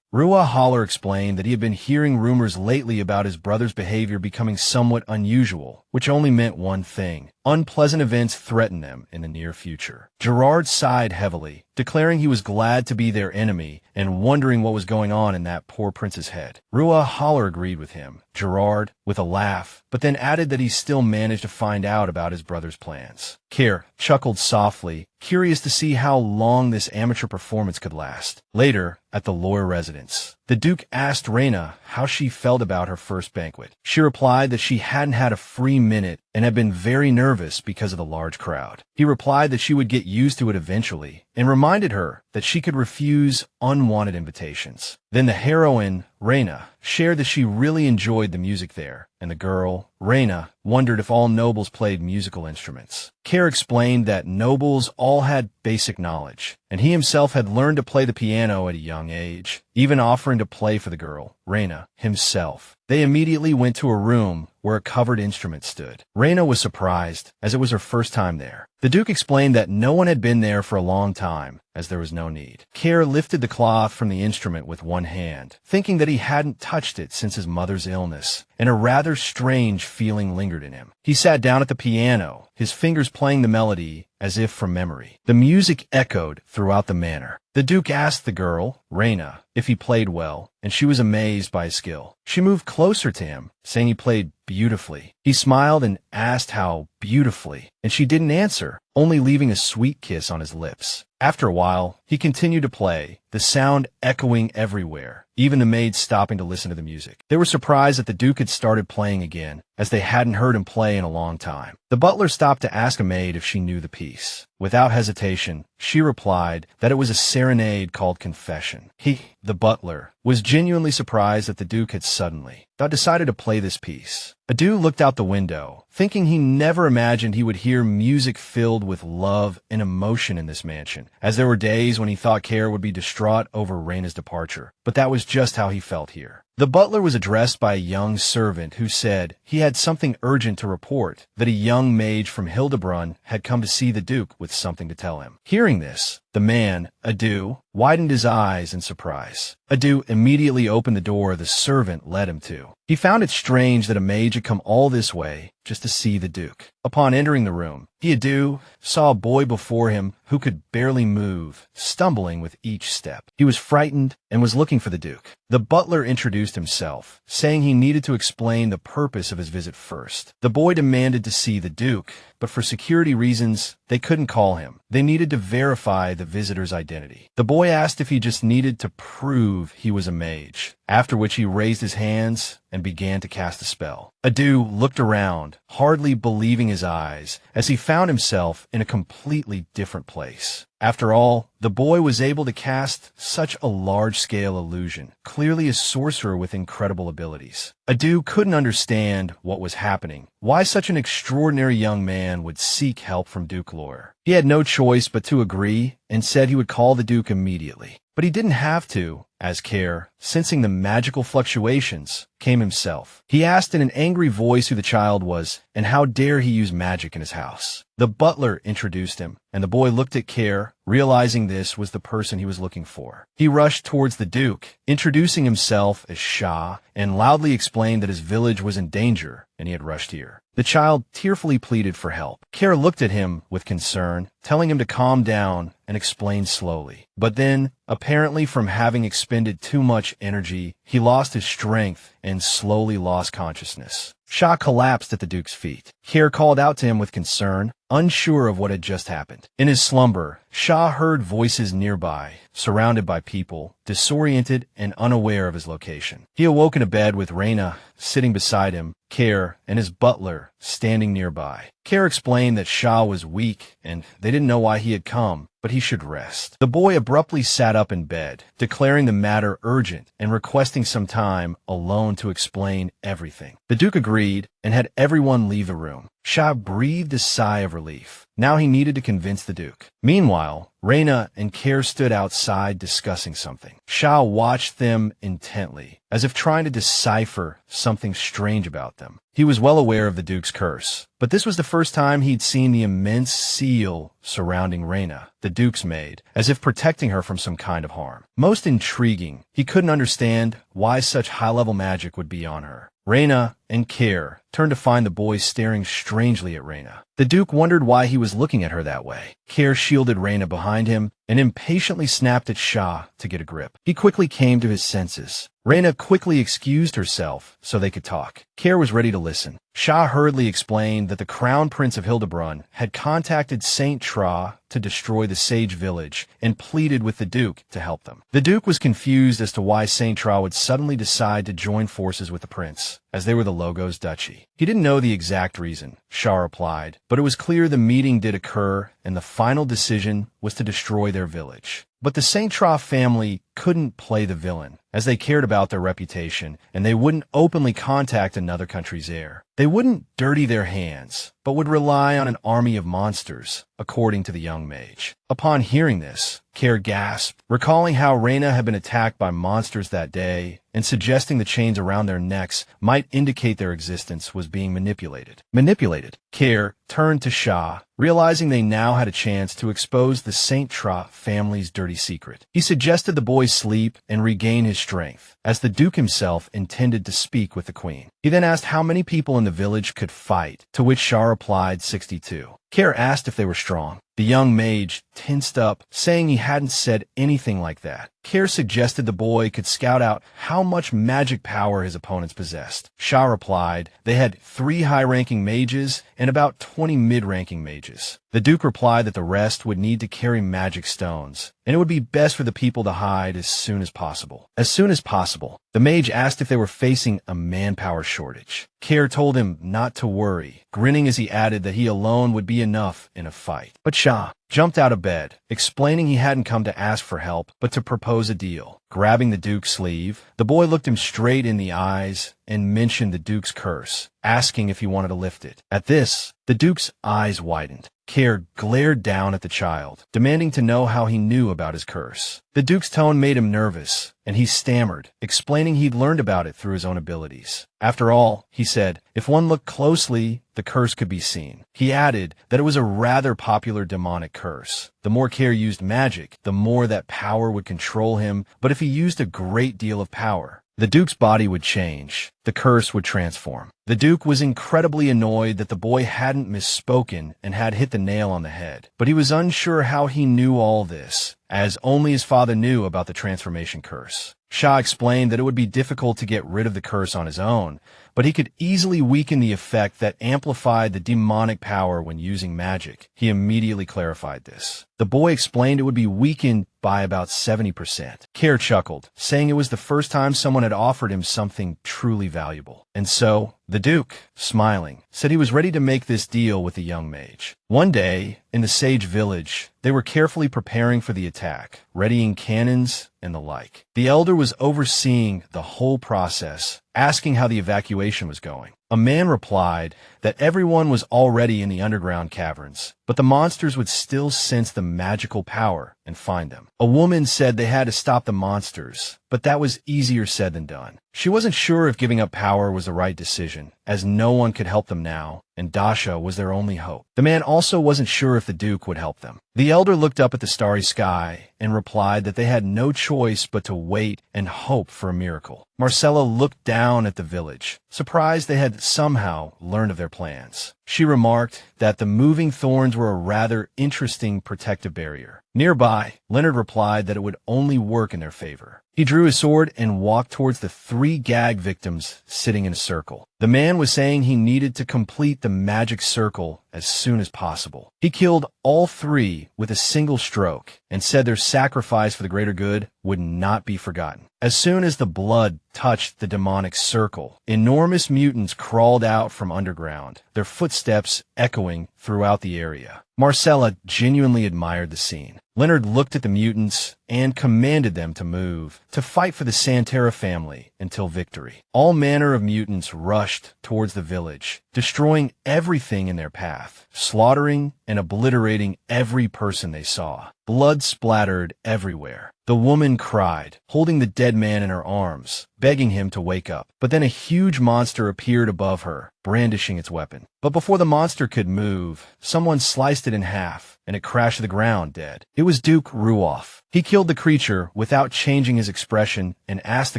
Rua Haller explained that he had been hearing rumors lately about his brother's behavior becoming somewhat unusual, which only meant one thing: unpleasant events threatened them in the near future. Gerard sighed heavily, declaring he was glad to be their enemy and wondering what was going on in that poor prince's head. Rua Haller agreed with him, Gerard, with a laugh, but then added that he still managed to find out about his brother's plans. Care chuckled softly, curious to see how long this amateur performance could last. Later, at the Loire residence. The Duke asked Reena how she felt about her first banquet. She replied that she hadn't had a free minute and had been very nervous because of the large crowd. He replied that she would get used to it eventually and reminded her that she could refuse unwanted invitations. Then the heroine, Reena, shared that she really enjoyed the music there, and the girl, Reena, wondered if all nobles played musical instruments. Care explained that nobles all had basic knowledge, and he himself had learned to play the piano at a young age, even offering to play for the girl, Reena, himself. They immediately went to a room where a covered instrument stood. Reena was surprised, as it was her first time there. The Duke explained that no one had been there for a long time, as there was no need. Care lifted the cloth from the instrument with one hand, thinking that he hadn't touched it since his mother's illness, and a rather strange feeling lingered in him. He sat down at the piano, his fingers playing the melody as if from memory. The music echoed throughout the manor. The Duke asked the girl, Reena, if he played well, and she was amazed by his skill. She moved closer to him, saying he played beautifully. He smiled and asked how beautifully, and she didn't answer, only leaving a sweet kiss on his lips. After a while, he continued to play, the sound echoing everywhere, even the maids stopping to listen to the music. They were surprised that the Duke had started playing again, as they hadn't heard him play in a long time. The butler stopped to ask a maid if she knew the piece. Without hesitation, she replied that it was a serenade called Confession. He, the butler, was genuinely surprised that the Duke had suddenly decided to play this piece. Adu looked out the window, thinking he never imagined he would hear music filled with love and emotion in this mansion, as there were days when he thought Care would be distraught over Reyna's departure. But that was just how he felt here. The butler was addressed by a young servant who said he had something urgent to report, that a young mage from Hildebrand had come to see the Duke with something to tell him. Hearing this, the man, Adu, widened his eyes in surprise. Adu immediately opened the door the servant led him to. He found it strange that a mage had come all this way just to see the Duke. Upon entering the room, Adu saw a boy before him who could barely move, stumbling with each step. He was frightened and was looking for the Duke. The butler introduced himself, saying he needed to explain the purpose of his visit first. The boy demanded to see the Duke, but for security reasons, they couldn't call him. They needed to verify the visitor's identity. The boy asked if he just needed to prove he was a mage, after which he raised his hands and began to cast a spell. Adu looked around, hardly believing his eyes, as he found himself in a completely different place. After all, the boy was able to cast such a large-scale illusion, clearly a sorcerer with incredible abilities. Adu couldn't understand what was happening, why such an extraordinary young man would seek help from Duke Loire. He had no choice but to agree and said he would call the Duke immediately. But he didn't have to, as Care, sensing the magical fluctuations, came himself. He asked in an angry voice who the child was, and how dare he use magic in his house. The butler introduced him, and the boy looked at Care, realizing this was the person he was looking for. He rushed towards the Duke, introducing himself as Shah, and loudly explained that his village was in danger, and he had rushed here. The child tearfully pleaded for help. Care looked at him with concern, telling him to calm down and explain slowly. But then, apparently from having expended too much energy, he lost his strength and slowly lost consciousness. Shah collapsed at the Duke's feet. Care called out to him with concern, unsure of what had just happened. In his slumber, Shah heard voices nearby, surrounded by people, disoriented and unaware of his location. He awoke in a bed with Reena sitting beside him, Care, and his butler standing nearby. Care explained that Shah was weak and they didn't know why he had come, but he should rest. The boy abruptly sat up in bed, declaring the matter urgent and requesting some time alone to explain everything. The Duke agreed and had everyone leave the room. Shah breathed a sigh of relief. Now he needed to convince the Duke. Meanwhile, Reena and Care stood outside discussing something. Shah watched them intently, as if trying to decipher something strange about them. He was well aware of the Duke's curse, but this was the first time he'd seen the immense seal surrounding Reena, the Duke's maid, as if protecting her from some kind of harm. Most intriguing, he couldn't understand why such high-level magic would be on her. Reena and Care turned to find the boy staring strangely at Reena. The Duke wondered why he was looking at her that way. Care shielded Reena behind him and impatiently snapped at Shah to get a grip. He quickly came to his senses, Reena quickly excused herself so they could talk. Care was ready to listen. Shah hurriedly explained that the Crown Prince of Hildebrand had contacted Saint Tra to destroy the Sage Village and pleaded with the Duke to help them. The Duke was confused as to why Saint Tra would suddenly decide to join forces with the prince, as they were the Logos Duchy. He didn't know the exact reason, Shah replied, but it was clear the meeting did occur and the final decision was to destroy their village. But the Saint Tra family couldn't play the villain, as they cared about their reputation, and they wouldn't openly contact another country's heir. They wouldn't dirty their hands, but would rely on an army of monsters, according to the young mage. Upon hearing this, Care gasped, recalling how Reena had been attacked by monsters that day, and suggesting the chains around their necks might indicate their existence was being manipulated. Care turned to Shah, realizing they now had a chance to expose the Saint Tra family's dirty secret. He suggested the boy sleep and regain his strength, as the Duke himself intended to speak with the Queen. He then asked how many people in the village could fight, to which Shah replied 62. Care asked if they were strong. The young mage tensed up, saying he hadn't said anything like that. Care suggested the boy could scout out how much magic power his opponents possessed. Shah replied they had 3 high-ranking mages and about 20 mid-ranking mages. The Duke replied that the rest would need to carry magic stones, and it would be best for the people to hide as soon as possible. The mage asked if they were facing a manpower shortage. Care told him not to worry, grinning as he added that he alone would be enough in a fight. But Shah jumped out of bed, explaining he hadn't come to ask for help, but to propose a deal. Grabbing the Duke's sleeve, the boy looked him straight in the eyes and mentioned the Duke's curse, asking if he wanted to lift it. At this, the Duke's eyes widened. Care glared down at the child, demanding to know how he knew about his curse. The Duke's tone made him nervous, and he stammered, explaining he'd learned about it through his own abilities. After all, he said, if one looked closely, the curse could be seen. He added that it was a rather popular demonic curse. The more Care used magic, the more that power would control him, but if he used a great deal of power, the Duke's body would change. The curse would transform. The Duke was incredibly annoyed that the boy hadn't misspoken and had hit the nail on the head, but he was unsure how he knew all this, as only his father knew about the transformation curse. Shah explained that it would be difficult to get rid of the curse on his own, but he could easily weaken the effect that amplified the demonic power when using magic. He immediately clarified this. The boy explained it would be weakened by about 70%. Care chuckled, saying it was the first time someone had offered him something truly valuable. And so, the Duke, smiling, said he was ready to make this deal with the young mage. One day, in the Sage Village, they were carefully preparing for the attack, readying cannons and the like. The elder was overseeing the whole process, asking how the evacuation was going. A man replied that everyone was already in the underground caverns, but the monsters would still sense the magical power and find them. A woman said they had to stop the monsters, but that was easier said than done. She wasn't sure if giving up power was the right decision, as no one could help them now, and Dasha was their only hope. The man also wasn't sure if the Duke would help them. The elder looked up at the starry sky and replied that they had no choice but to wait and hope for a miracle. Marcella looked down at the village, surprised they had somehow learned of their plans. She remarked that the moving thorns were a rather interesting protective barrier. Nearby, Leonard replied that it would only work in their favor. He drew his sword and walked towards the 3 gag victims sitting in a circle. The man was saying he needed to complete the magic circle as soon as possible. He killed all 3 with a single stroke and said their sacrifice for the greater good would not be forgotten. As soon as the blood touched the demonic circle, enormous mutants crawled out from underground, their footsteps echoing throughout the area. Marcella genuinely admired the scene. Leonard looked at the mutants and commanded them to move, to fight for the Santara family until victory. All manner of mutants rushed towards the village, destroying everything in their path, slaughtering and obliterating every person they saw. Blood splattered everywhere. The woman cried, holding the dead man in her arms, begging him to wake up. But then a huge monster appeared above her, brandishing its weapon. But before the monster could move, someone sliced it in half, and it crashed to the ground dead. It was Duke Ruoff. He killed the creature without changing his expression and asked the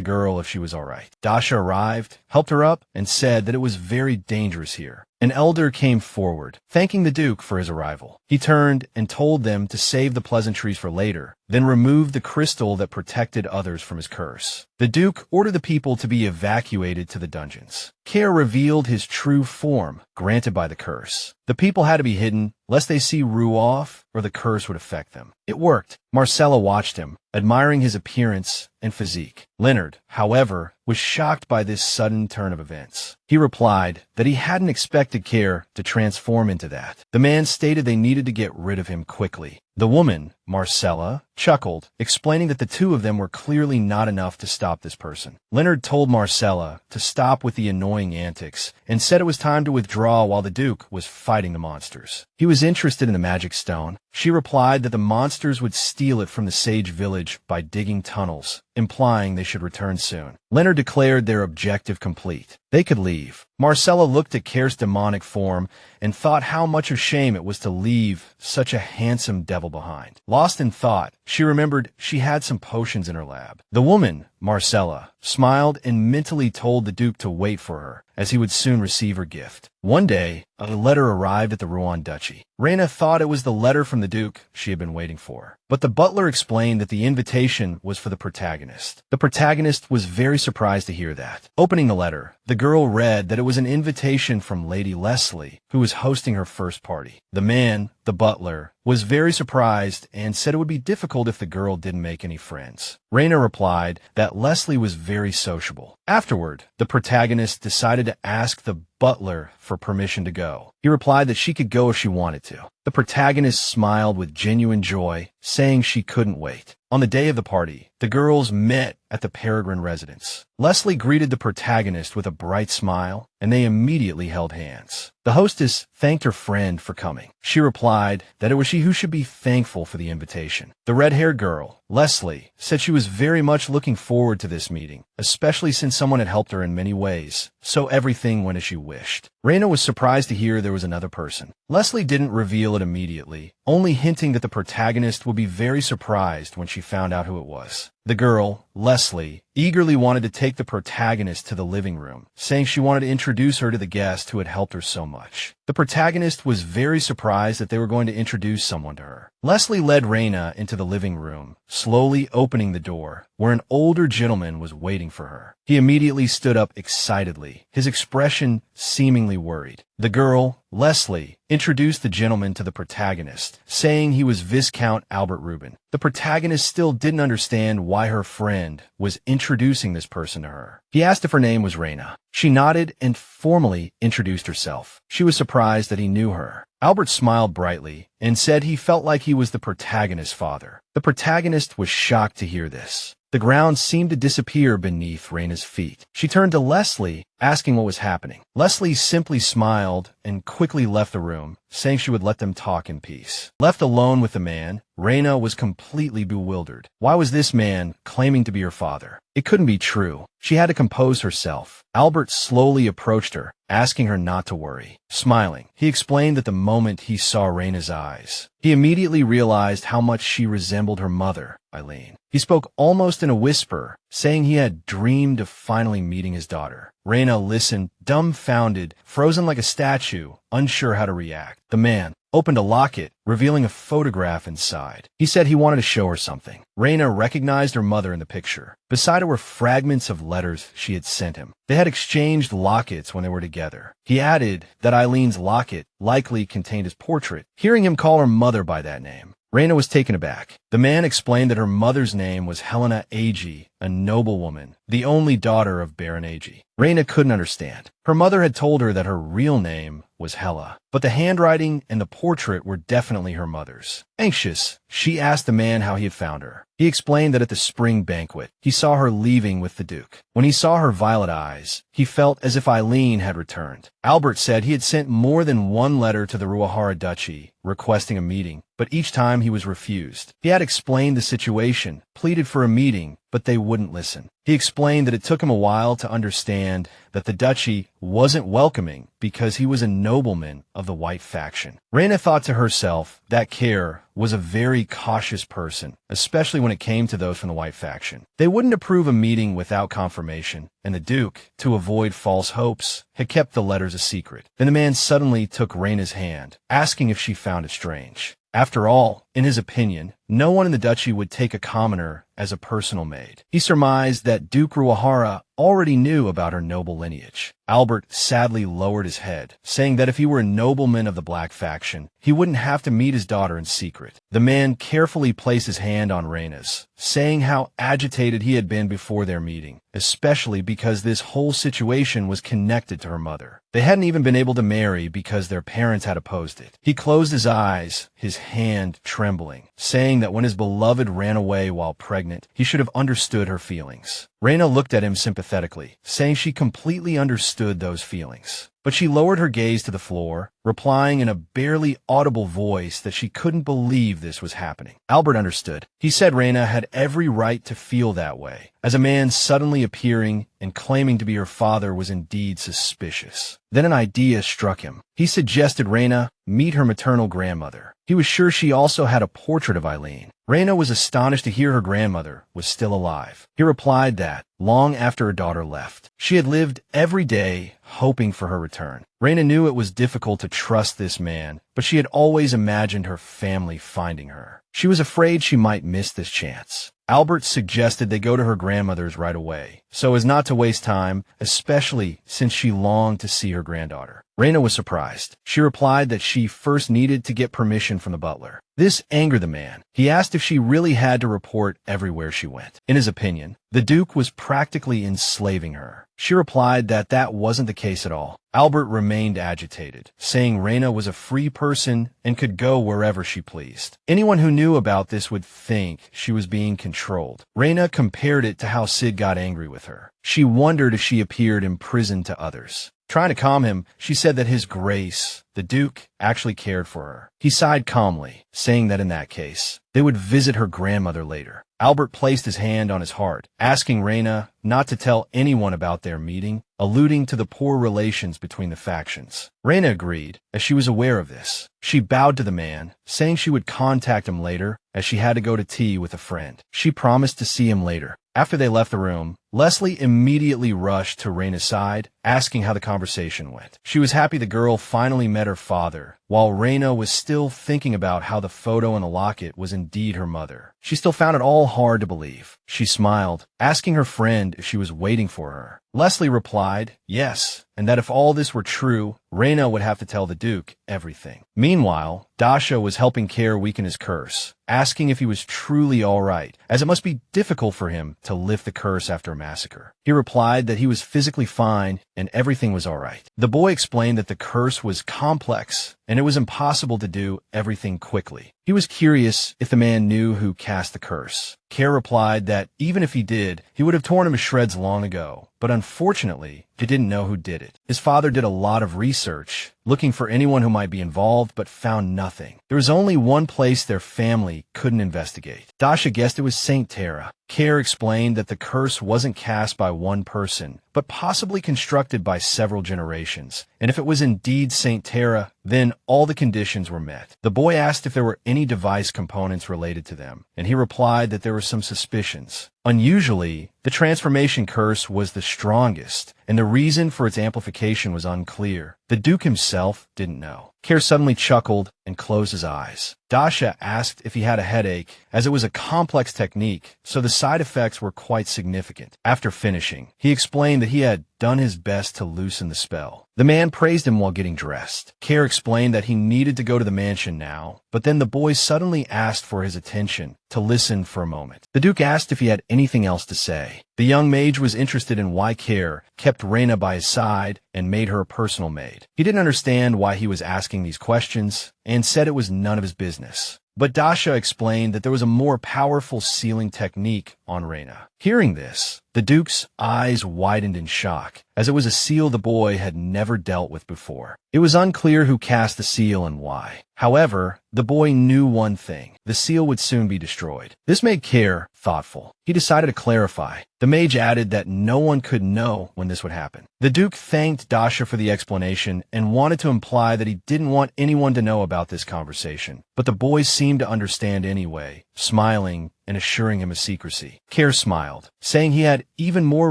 girl if she was all right. Dasha arrived, helped her up, and said that it was very dangerous here. An elder came forward, thanking the Duke for his arrival. He turned and told them to save the pleasantries for later, then removed the crystal that protected others from his curse. The Duke ordered the people to be evacuated to the dungeons. Care revealed his true form, granted by the curse. The people had to be hidden, lest they see Rue off, or the curse would affect them. It worked. Marcella watched him, admiring his appearance and physique. Leonard, however, was shocked by this sudden turn of events. He replied that he hadn't expected Care to transform into that. The man stated they needed to get rid of him quickly. The woman, Marcella, chuckled, explaining that the two of them were clearly not enough to stop this person. Leonard told Marcella to stop with the annoying antics and said it was time to withdraw while the Duke was fighting the monsters. He was interested in the magic stone. She replied that the monsters would steal it from the Sage Village by digging tunnels, implying they should return soon. Leonard declared their objective complete. They could leave. Marcella looked at Care's demonic form and thought how much of shame it was to leave such a handsome devil behind. Lost in thought, she remembered she had some potions in her lab. The woman, Marcella, smiled and mentally told the Duke to wait for her, as he would soon receive her gift. One day, a letter arrived at the Rouen Duchy. Reena thought it was the letter from the Duke she had been waiting for. But the butler explained that the invitation was for the protagonist. The protagonist was very surprised to hear that. Opening the letter, the girl read that it was an invitation from Lady Leslie, who was hosting her first party. The man, the butler, was very surprised and said it would be difficult if the girl didn't make any friends. Reena replied that Leslie was very sociable. Afterward, the protagonist decided to ask the butler for permission to go. He replied that she could go if she wanted to. The protagonist smiled with genuine joy, saying she couldn't wait. On the day of the party, the girls met at the Peregrine residence. Leslie greeted the protagonist with a bright smile, and they immediately held hands. The hostess thanked her friend for coming. She replied that it was she who should be thankful for the invitation. The red-haired girl, Leslie, said she was very much looking forward to this meeting, especially since someone had helped her in many ways, so everything went as she wished. Reena was surprised to hear there was another person. Leslie didn't reveal it immediately, only hinting that the protagonist would be very surprised when she found out who it was. The girl, Leslie, eagerly wanted to take the protagonist to the living room, saying she wanted to introduce her to the guest who had helped her so much. The protagonist was very surprised that they were going to introduce someone to her. Leslie led Reena into the living room, slowly opening the door, where an older gentleman was waiting for her. He immediately stood up excitedly, his expression seemingly worried. The girl, Leslie, introduced the gentleman to the protagonist, saying he was Viscount Albert Reuben. The protagonist still didn't understand why her friend was introducing this person to her. He asked if her name was Reena. She nodded and formally introduced herself. She was surprised that he knew her. Albert smiled brightly and said he felt like he was the protagonist's father. The protagonist was shocked to hear this. The ground seemed to disappear beneath Reena's feet. She turned to Leslie, asking what was happening. Leslie simply smiled and quickly left the room, saying she would let them talk in peace. Left alone with the man, Reena was completely bewildered. Why was this man claiming to be her father? It couldn't be true. She had to compose herself. Albert slowly approached her, asking her not to worry. Smiling, he explained that the moment he saw Reena's eyes, he immediately realized how much she resembled her mother, Eileen. He spoke almost in a whisper, saying he had dreamed of finally meeting his daughter. Reena listened, dumbfounded, frozen like a statue, unsure how to react. The man opened a locket, revealing a photograph inside. He said he wanted to show her something. Reena recognized her mother in the picture. Beside her were fragments of letters she had sent him. They had exchanged lockets when they were together. He added that Eileen's locket likely contained his portrait, hearing him call her mother by that name. Reena was taken aback. The man explained that her mother's name was Helena Agee, a noblewoman, the only daughter of Baron Agee. Reena couldn't understand. Her mother had told her that her real name was Hela, but the handwriting and the portrait were definitely her mother's. Anxious, she asked the man how he had found her. He explained that at the spring banquet, he saw her leaving with the Duke. When he saw her violet eyes, he felt as if Eileen had returned. Albert said he had sent more than one letter to the Ruahara Duchy, requesting a meeting, but each time he was refused. He had explained the situation, pleaded for a meeting, but they wouldn't listen. He explained that it took him a while to understand that the duchy wasn't welcoming because he was a nobleman of the white faction. Reena thought to herself that Care was a very cautious person, especially when it came to those from the white faction. They wouldn't approve a meeting without confirmation, and the Duke, to avoid false hopes, had kept the letters a secret. Then the man suddenly took Reena's hand, asking if she found it strange. After all, in his opinion, no one in the duchy would take a commoner as a personal maid. He surmised that Duke Ruahara already knew about her noble lineage. Albert sadly lowered his head, saying that if he were a nobleman of the Black faction, he wouldn't have to meet his daughter in secret. The man carefully placed his hand on Reena's, saying how agitated he had been before their meeting, especially because this whole situation was connected to her mother. They hadn't even been able to marry because their parents had opposed it. He closed his eyes, his hand trembling, saying that when his beloved ran away while pregnant, he should have understood her feelings. Reena looked at him sympathetically, saying she completely understood those feelings. But she lowered her gaze to the floor, replying in a barely audible voice that she couldn't believe this was happening. Albert understood. He said Reena had every right to feel that way, as a man suddenly appearing and claiming to be her father was indeed suspicious. Then an idea struck him. He suggested Reena meet her maternal grandmother. He was sure she also had a portrait of Eileen. Reena was astonished to hear her grandmother was still alive. He replied that, long after her daughter left, she had lived every day hoping for her return. Reena knew it was difficult to trust this man, but she had always imagined her family finding her. She was afraid she might miss this chance. Albert suggested they go to her grandmother's right away, so as not to waste time, especially since she longed to see her granddaughter. Reena was surprised. She replied that she first needed to get permission from the butler. This angered the man. He asked if she really had to report everywhere she went. In his opinion, the Duke was practically enslaving her. She replied that that wasn't the case at all. Albert remained agitated, saying Reena was a free person and could go wherever she pleased. Anyone who knew about this would think she was being controlled. Reena compared it to how Sid got angry with her. She wondered if she appeared imprisoned to others. Trying to calm him, she said that His Grace, the Duke, actually cared for her. He sighed calmly, saying that in that case, they would visit her grandmother later. Albert placed his hand on his heart, asking Reena not to tell anyone about their meeting, alluding to the poor relations between the factions. Reena agreed, as she was aware of this. She bowed to the man, saying she would contact him later, as she had to go to tea with a friend. She promised to see him later. After they left the room, Leslie immediately rushed to Reena's side, asking how the conversation went. She was happy the girl finally met her father, while Reena was still thinking about how the photo in the locket was indeed her mother. She still found it all hard to believe. She smiled, asking her friend if she was waiting for her. Leslie replied, yes, and that if all this were true, Reena would have to tell the Duke everything. Meanwhile, Dasha was helping Care weaken his curse, asking if he was truly all right, as it must be difficult for him to lift the curse after a massacre. He replied that he was physically fine and everything was all right. The boy explained that the curse was complex and it was impossible to do everything quickly. He was curious if the man knew who cast the curse. Care replied that even if he did, he would have torn him to shreds long ago, but unfortunately, he didn't know who did it. His father did a lot of research, looking for anyone who might be involved, but found nothing. There was only one place their family couldn't investigate. Dasha guessed it was Saint Tara. Care explained that the curse wasn't cast by one person, but possibly constructed by several generations, and if it was indeed Saint Tara, then all the conditions were met. The boy asked if there were any device components related to them, and he replied that there were some suspicions. Unusually, the transformation curse was the strongest, and the reason for its amplification was unclear. The Duke himself didn't know. Care suddenly chuckled and closed his eyes. Dasha asked if he had a headache, as it was a complex technique, so the side effects were quite significant. After finishing, he explained that he had done his best to loosen the spell. The man praised him while getting dressed. Care explained that he needed to go to the mansion now, but then the boy suddenly asked for his attention, to listen for a moment. The Duke asked if he had anything else to say. The young mage was interested in why Care kept Reena by his side and made her a personal maid. He didn't understand why he was asking these questions, and said it was none of his business. But Dasha explained that there was a more powerful sealing technique on Reena. Hearing this, The Duke's eyes widened in shock, as it was a seal the boy had never dealt with before. It was unclear who cast the seal and why. However, the boy knew one thing: the seal would soon be destroyed. This made Care thoughtful. He decided to clarify. The mage added that no one could know when this would happen. The Duke thanked Dasha for the explanation and wanted to imply that he didn't want anyone to know about this conversation. But the boy seemed to understand anyway, smiling and assuring him of secrecy. Care smiled, saying he had even more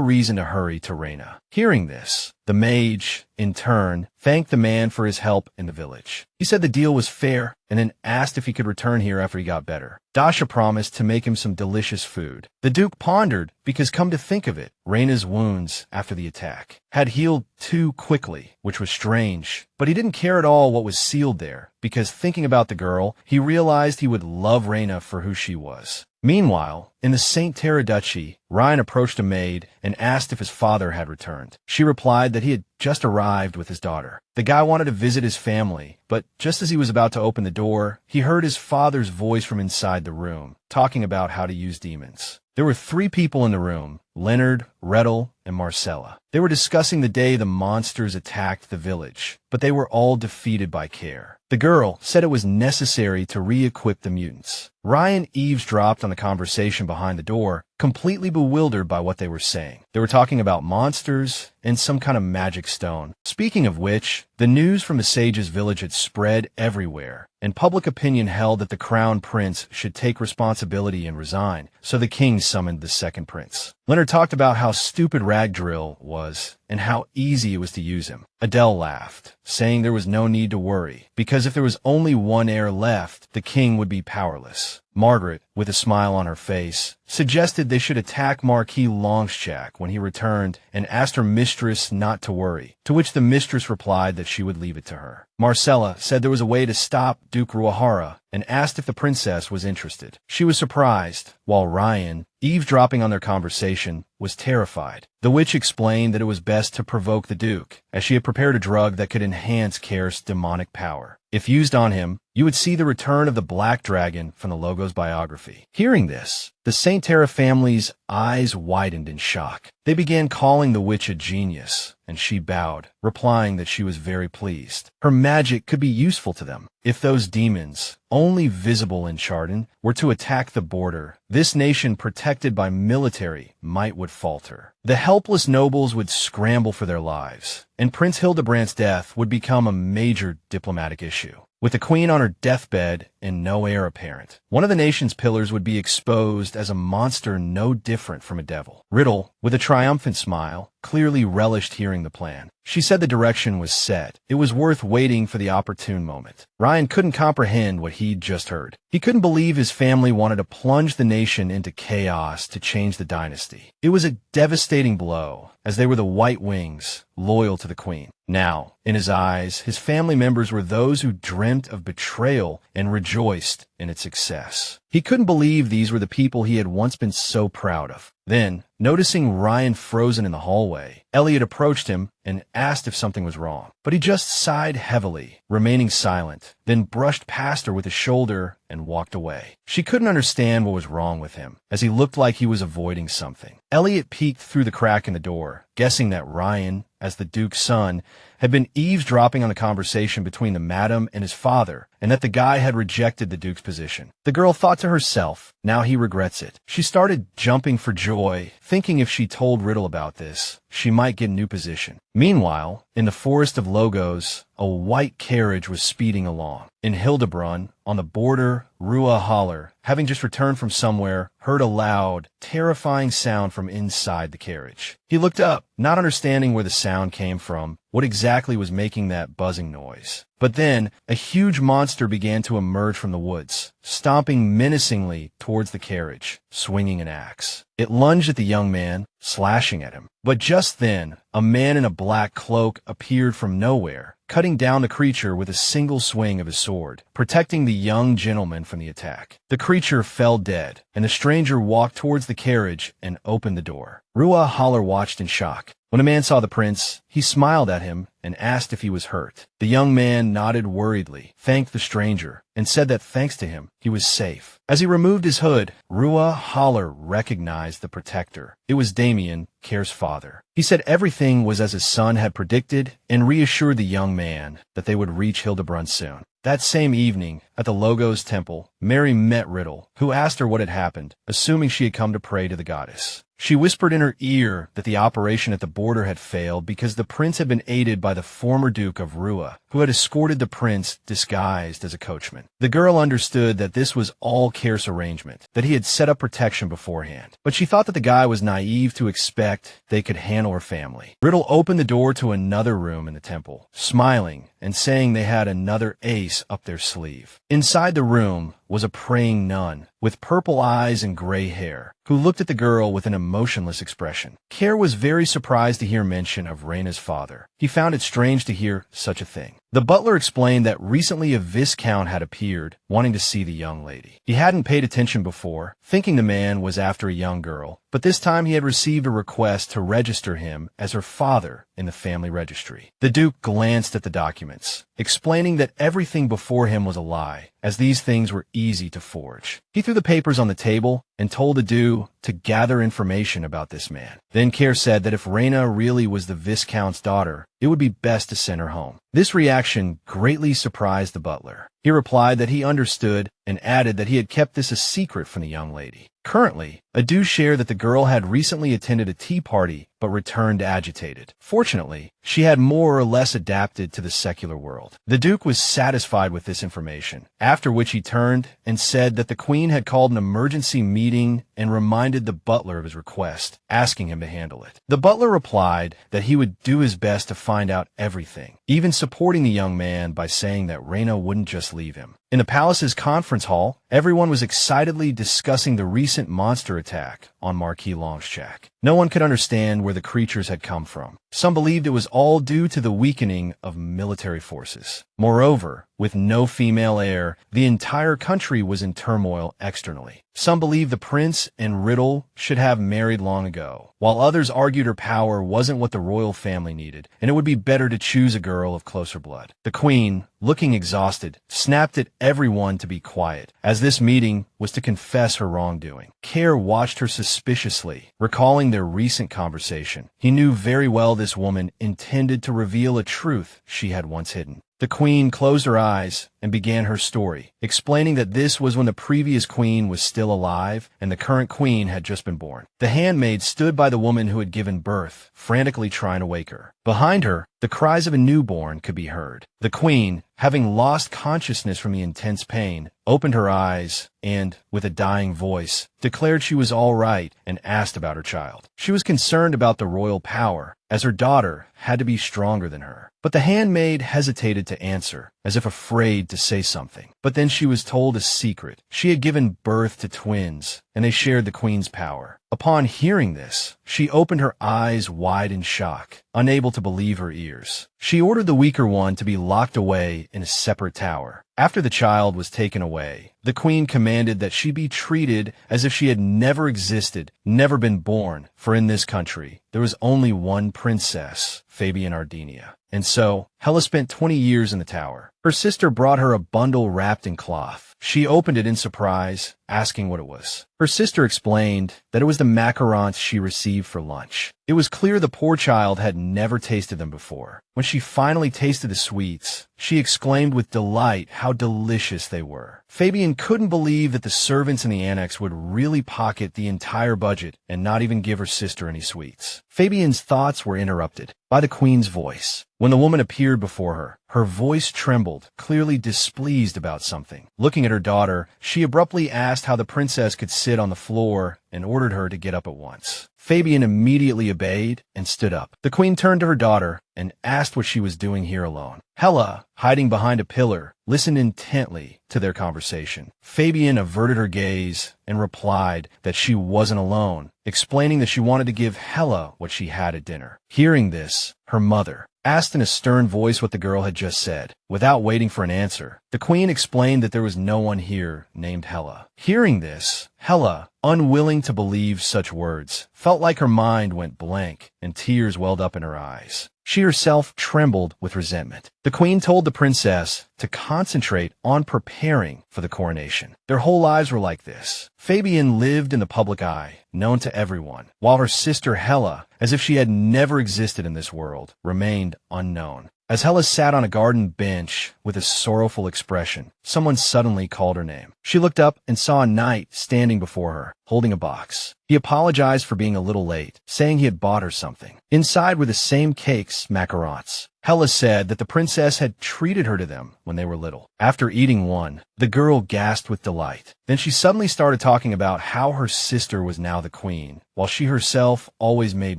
reason to hurry to Reena. Hearing this, the mage, in turn, thanked the man for his help in the village. He said the deal was fair and then asked if he could return here after he got better. Dasha promised to make him some delicious food. The Duke pondered because, come to think of it, Reena's wounds after the attack had healed too quickly, which was strange. But he didn't care at all what was sealed there, because thinking about the girl, he realized he would love Reena for who she was. Meanwhile, in the St. Terra Duchy, Ryan approached a maid and asked if his father had returned. She replied that he had just arrived with his daughter. The guy wanted to visit his family, but just as he was about to open the door, he heard his father's voice from inside the room, talking about how to use demons. There were 3 people in the room: Leonard, Rettel, and Marcella. They were discussing the day the monsters attacked the village, but they were all defeated by Care. The girl said it was necessary to re-equip the mutants. Ryan eavesdropped on the conversation behind the door, completely bewildered by what they were saying. They were talking about monsters and some kind of magic stone. Speaking of which, the news from the sage's village had spread everywhere, and public opinion held that the crown prince should take responsibility and resign, so the king summoned the second prince. Leonard talked about how stupid Ragdrill was and how easy it was to use him. Adele laughed, saying there was no need to worry, because if there was only one heir left, the king would be powerless. Margaret, with a smile on her face, suggested they should attack Marquis Longschak when he returned and asked her mistress not to worry, to which the mistress replied that she would leave it to her. Marcella said there was a way to stop Duke Ruahara and asked if the princess was interested. She was surprised, while Ryan, eavesdropping on their conversation, was terrified. The witch explained that it was best to provoke the Duke, as she had prepared a drug that could enhance Care's demonic power. If used on him, you would see the return of the Black Dragon from the Logo's biography. Hearing this, the St. Terra family's eyes widened in shock. They began calling the witch a genius, and she bowed, replying that she was very pleased. Her magic could be useful to them. If those demons, only visible in Chardon, were to attack the border, this nation protected by military might would falter. The helpless nobles would scramble for their lives, and Prince Hildebrand's death would become a major diplomatic issue. With the queen on her deathbed and no heir apparent, one of the nation's pillars would be exposed as a monster no different from a devil. Riddle, with a triumphant smile, clearly relished hearing the plan. She said the direction was set. It was worth waiting for the opportune moment. Ryan couldn't comprehend what he'd just heard. He couldn't believe his family wanted to plunge the nation into chaos to change the dynasty. It was a devastating blow, as they were the White Wings, loyal to the queen. Now, in his eyes, his family members were those who dreamt of betrayal and rejoiced in its success. He couldn't believe these were the people he had once been so proud of. Then, noticing Ryan frozen in the hallway, Elliot approached him and asked if something was wrong. But he just sighed heavily, remaining silent, then brushed past her with his shoulder and walked away. She couldn't understand what was wrong with him, as he looked like he was avoiding something. Elliot peeked through the crack in the door, guessing that Ryan, as the Duke's son, had been eavesdropping on the conversation between the madam and his father, and that the guy had rejected the Duke's position. The girl thought to herself, now he regrets it. She started jumping for joy, thinking if she told Riddle about this, she might get a new position. Meanwhile, in the Forest of Logos, a white carriage was speeding along. In Hildebrand, on the border, Rua Holler, having just returned from somewhere, heard a loud, terrifying sound from inside the carriage. He looked up, not understanding where the sound came from, what exactly was making that buzzing noise. But then, a huge monster began to emerge from the woods, stomping menacingly towards the carriage, swinging an axe. It lunged at the young man, slashing at him. But just then, a man in a black cloak appeared from nowhere, cutting down the creature with a single swing of his sword, protecting the young gentleman from the attack. The creature fell dead, and the stranger walked towards the carriage and opened the door. Rua Holler watched in shock. When the man saw the prince, he smiled at him and asked if he was hurt. The young man nodded worriedly, thanked the stranger, and said that thanks to him, he was safe. As he removed his hood, Rua Holler recognized the protector. It was Damien, Care's father. He said everything was as his son had predicted and reassured the young man that they would reach Hildebrand soon. That same evening, at the Logos temple, Mary met Riddle, who asked her what had happened, assuming she had come to pray to the goddess. She whispered in her ear that the operation at the border had failed because the prince had been aided by the former Duke of Rua, who had escorted the prince disguised as a coachman. The girl understood that this was all Care's arrangement, that he had set up protection beforehand, but she thought that the guy was naive to expect they could handle her family. Riddle opened the door to another room in the temple, smiling and saying they had another ace up their sleeve. Inside the room was a praying nun with purple eyes and gray hair, who looked at the girl with an emotionless expression. Care was very surprised to hear mention of Reena's father. He found it strange to hear such a thing. The butler explained that recently a viscount had appeared, wanting to see the young lady. He hadn't paid attention before, thinking the man was after a young girl, but this time he had received a request to register him as her father in the family registry. The Duke glanced at the documents, explaining that everything before him was a lie, as these things were easy to forge. He threw the papers on the table and told the Duke to gather information about this man. Then Care said that if Reena really was the Viscount's daughter, it would be best to send her home. This reaction greatly surprised the butler. He replied that he understood and added that he had kept this a secret from the young lady. Currently, Adu shared that the girl had recently attended a tea party but returned agitated. Fortunately, she had more or less adapted to the secular world. The Duke was satisfied with this information, after which he turned and said that the Queen had called an emergency meeting and reminded the butler of his request, asking him to handle it. The butler replied that he would do his best to find out everything, even supporting the young man by saying that Reena wouldn't just leave him. In the palace's conference hall, everyone was excitedly discussing the recent monster attack on Marquis Longshak. No one could understand where the creatures had come from. Some believed it was all due to the weakening of military forces. Moreover, with no female heir, the entire country was in turmoil externally. Some believed the prince and Riddle should have married long ago, while others argued her power wasn't what the royal family needed, and it would be better to choose a girl of closer blood. The Queen, looking exhausted, snapped at everyone to be quiet, as this meeting was to confess her wrongdoing. Care watched her suspiciously, recalling their recent conversation. He knew very well this woman intended to reveal a truth she had once hidden. The Queen closed her eyes and began her story, explaining that this was when the previous queen was still alive and the current queen had just been born. The handmaid stood by the woman who had given birth, frantically trying to wake her. Behind her, the cries of a newborn could be heard. The Queen, having lost consciousness from the intense pain, opened her eyes and, with a dying voice, declared she was all right and asked about her child. She was concerned about the royal power, as her daughter had to be stronger than her. But the handmaid hesitated to answer, as if afraid to say something. But then she was told a secret. She had given birth to twins, and they shared the Queen's power. Upon hearing this, she opened her eyes wide in shock, unable to believe her ears. She ordered the weaker one to be locked away in a separate tower. After the child was taken away, the Queen commanded that she be treated as if she had never existed, never been born, for in this country, there was only one princess, Fabian Ardinia. And so, Hela spent 20 years in the tower. Her sister brought her a bundle wrapped in cloth. She opened it in surprise, asking what it was. Her sister explained that it was the macarons she received for lunch. It was clear the poor child had never tasted them before. When she finally tasted the sweets, she exclaimed with delight how delicious they were. Fabian couldn't believe that the servants in the annex would really pocket the entire budget and not even give her sister any sweets. Fabian's thoughts were interrupted by the Queen's voice. When the woman appeared before her, her voice trembled, clearly displeased about something. Looking at her daughter, she abruptly asked how the princess could sit on the floor and ordered her to get up at once. Fabian immediately obeyed and stood up. The Queen turned to her daughter and asked what she was doing here alone. Hela, hiding behind a pillar, listened intently to their conversation. Fabian averted her gaze and replied that she wasn't alone, explaining that she wanted to give Hela what she had at dinner. Hearing this, her mother asked in a stern voice what the girl had just said. Without waiting for an answer, the queen explained that there was no one here named Hela. Hearing this, Hela, unwilling to believe such words, felt like her mind went blank and tears welled up in her eyes. She herself trembled with resentment. The queen told the princess to concentrate on preparing for the coronation. Their whole lives were like this. Fabian lived in the public eye, known to everyone, while her sister Hela, as if she had never existed in this world, remained unknown. As Hela sat on a garden bench with a sorrowful expression, someone suddenly called her name. She looked up and saw a knight standing before her, holding a box. He apologized for being a little late, saying he had bought her something. Inside were the same cakes, macarons. Hela said that the princess had treated her to them when they were little. After eating one, the girl gasped with delight. Then she suddenly started talking about how her sister was now the queen, while she herself always made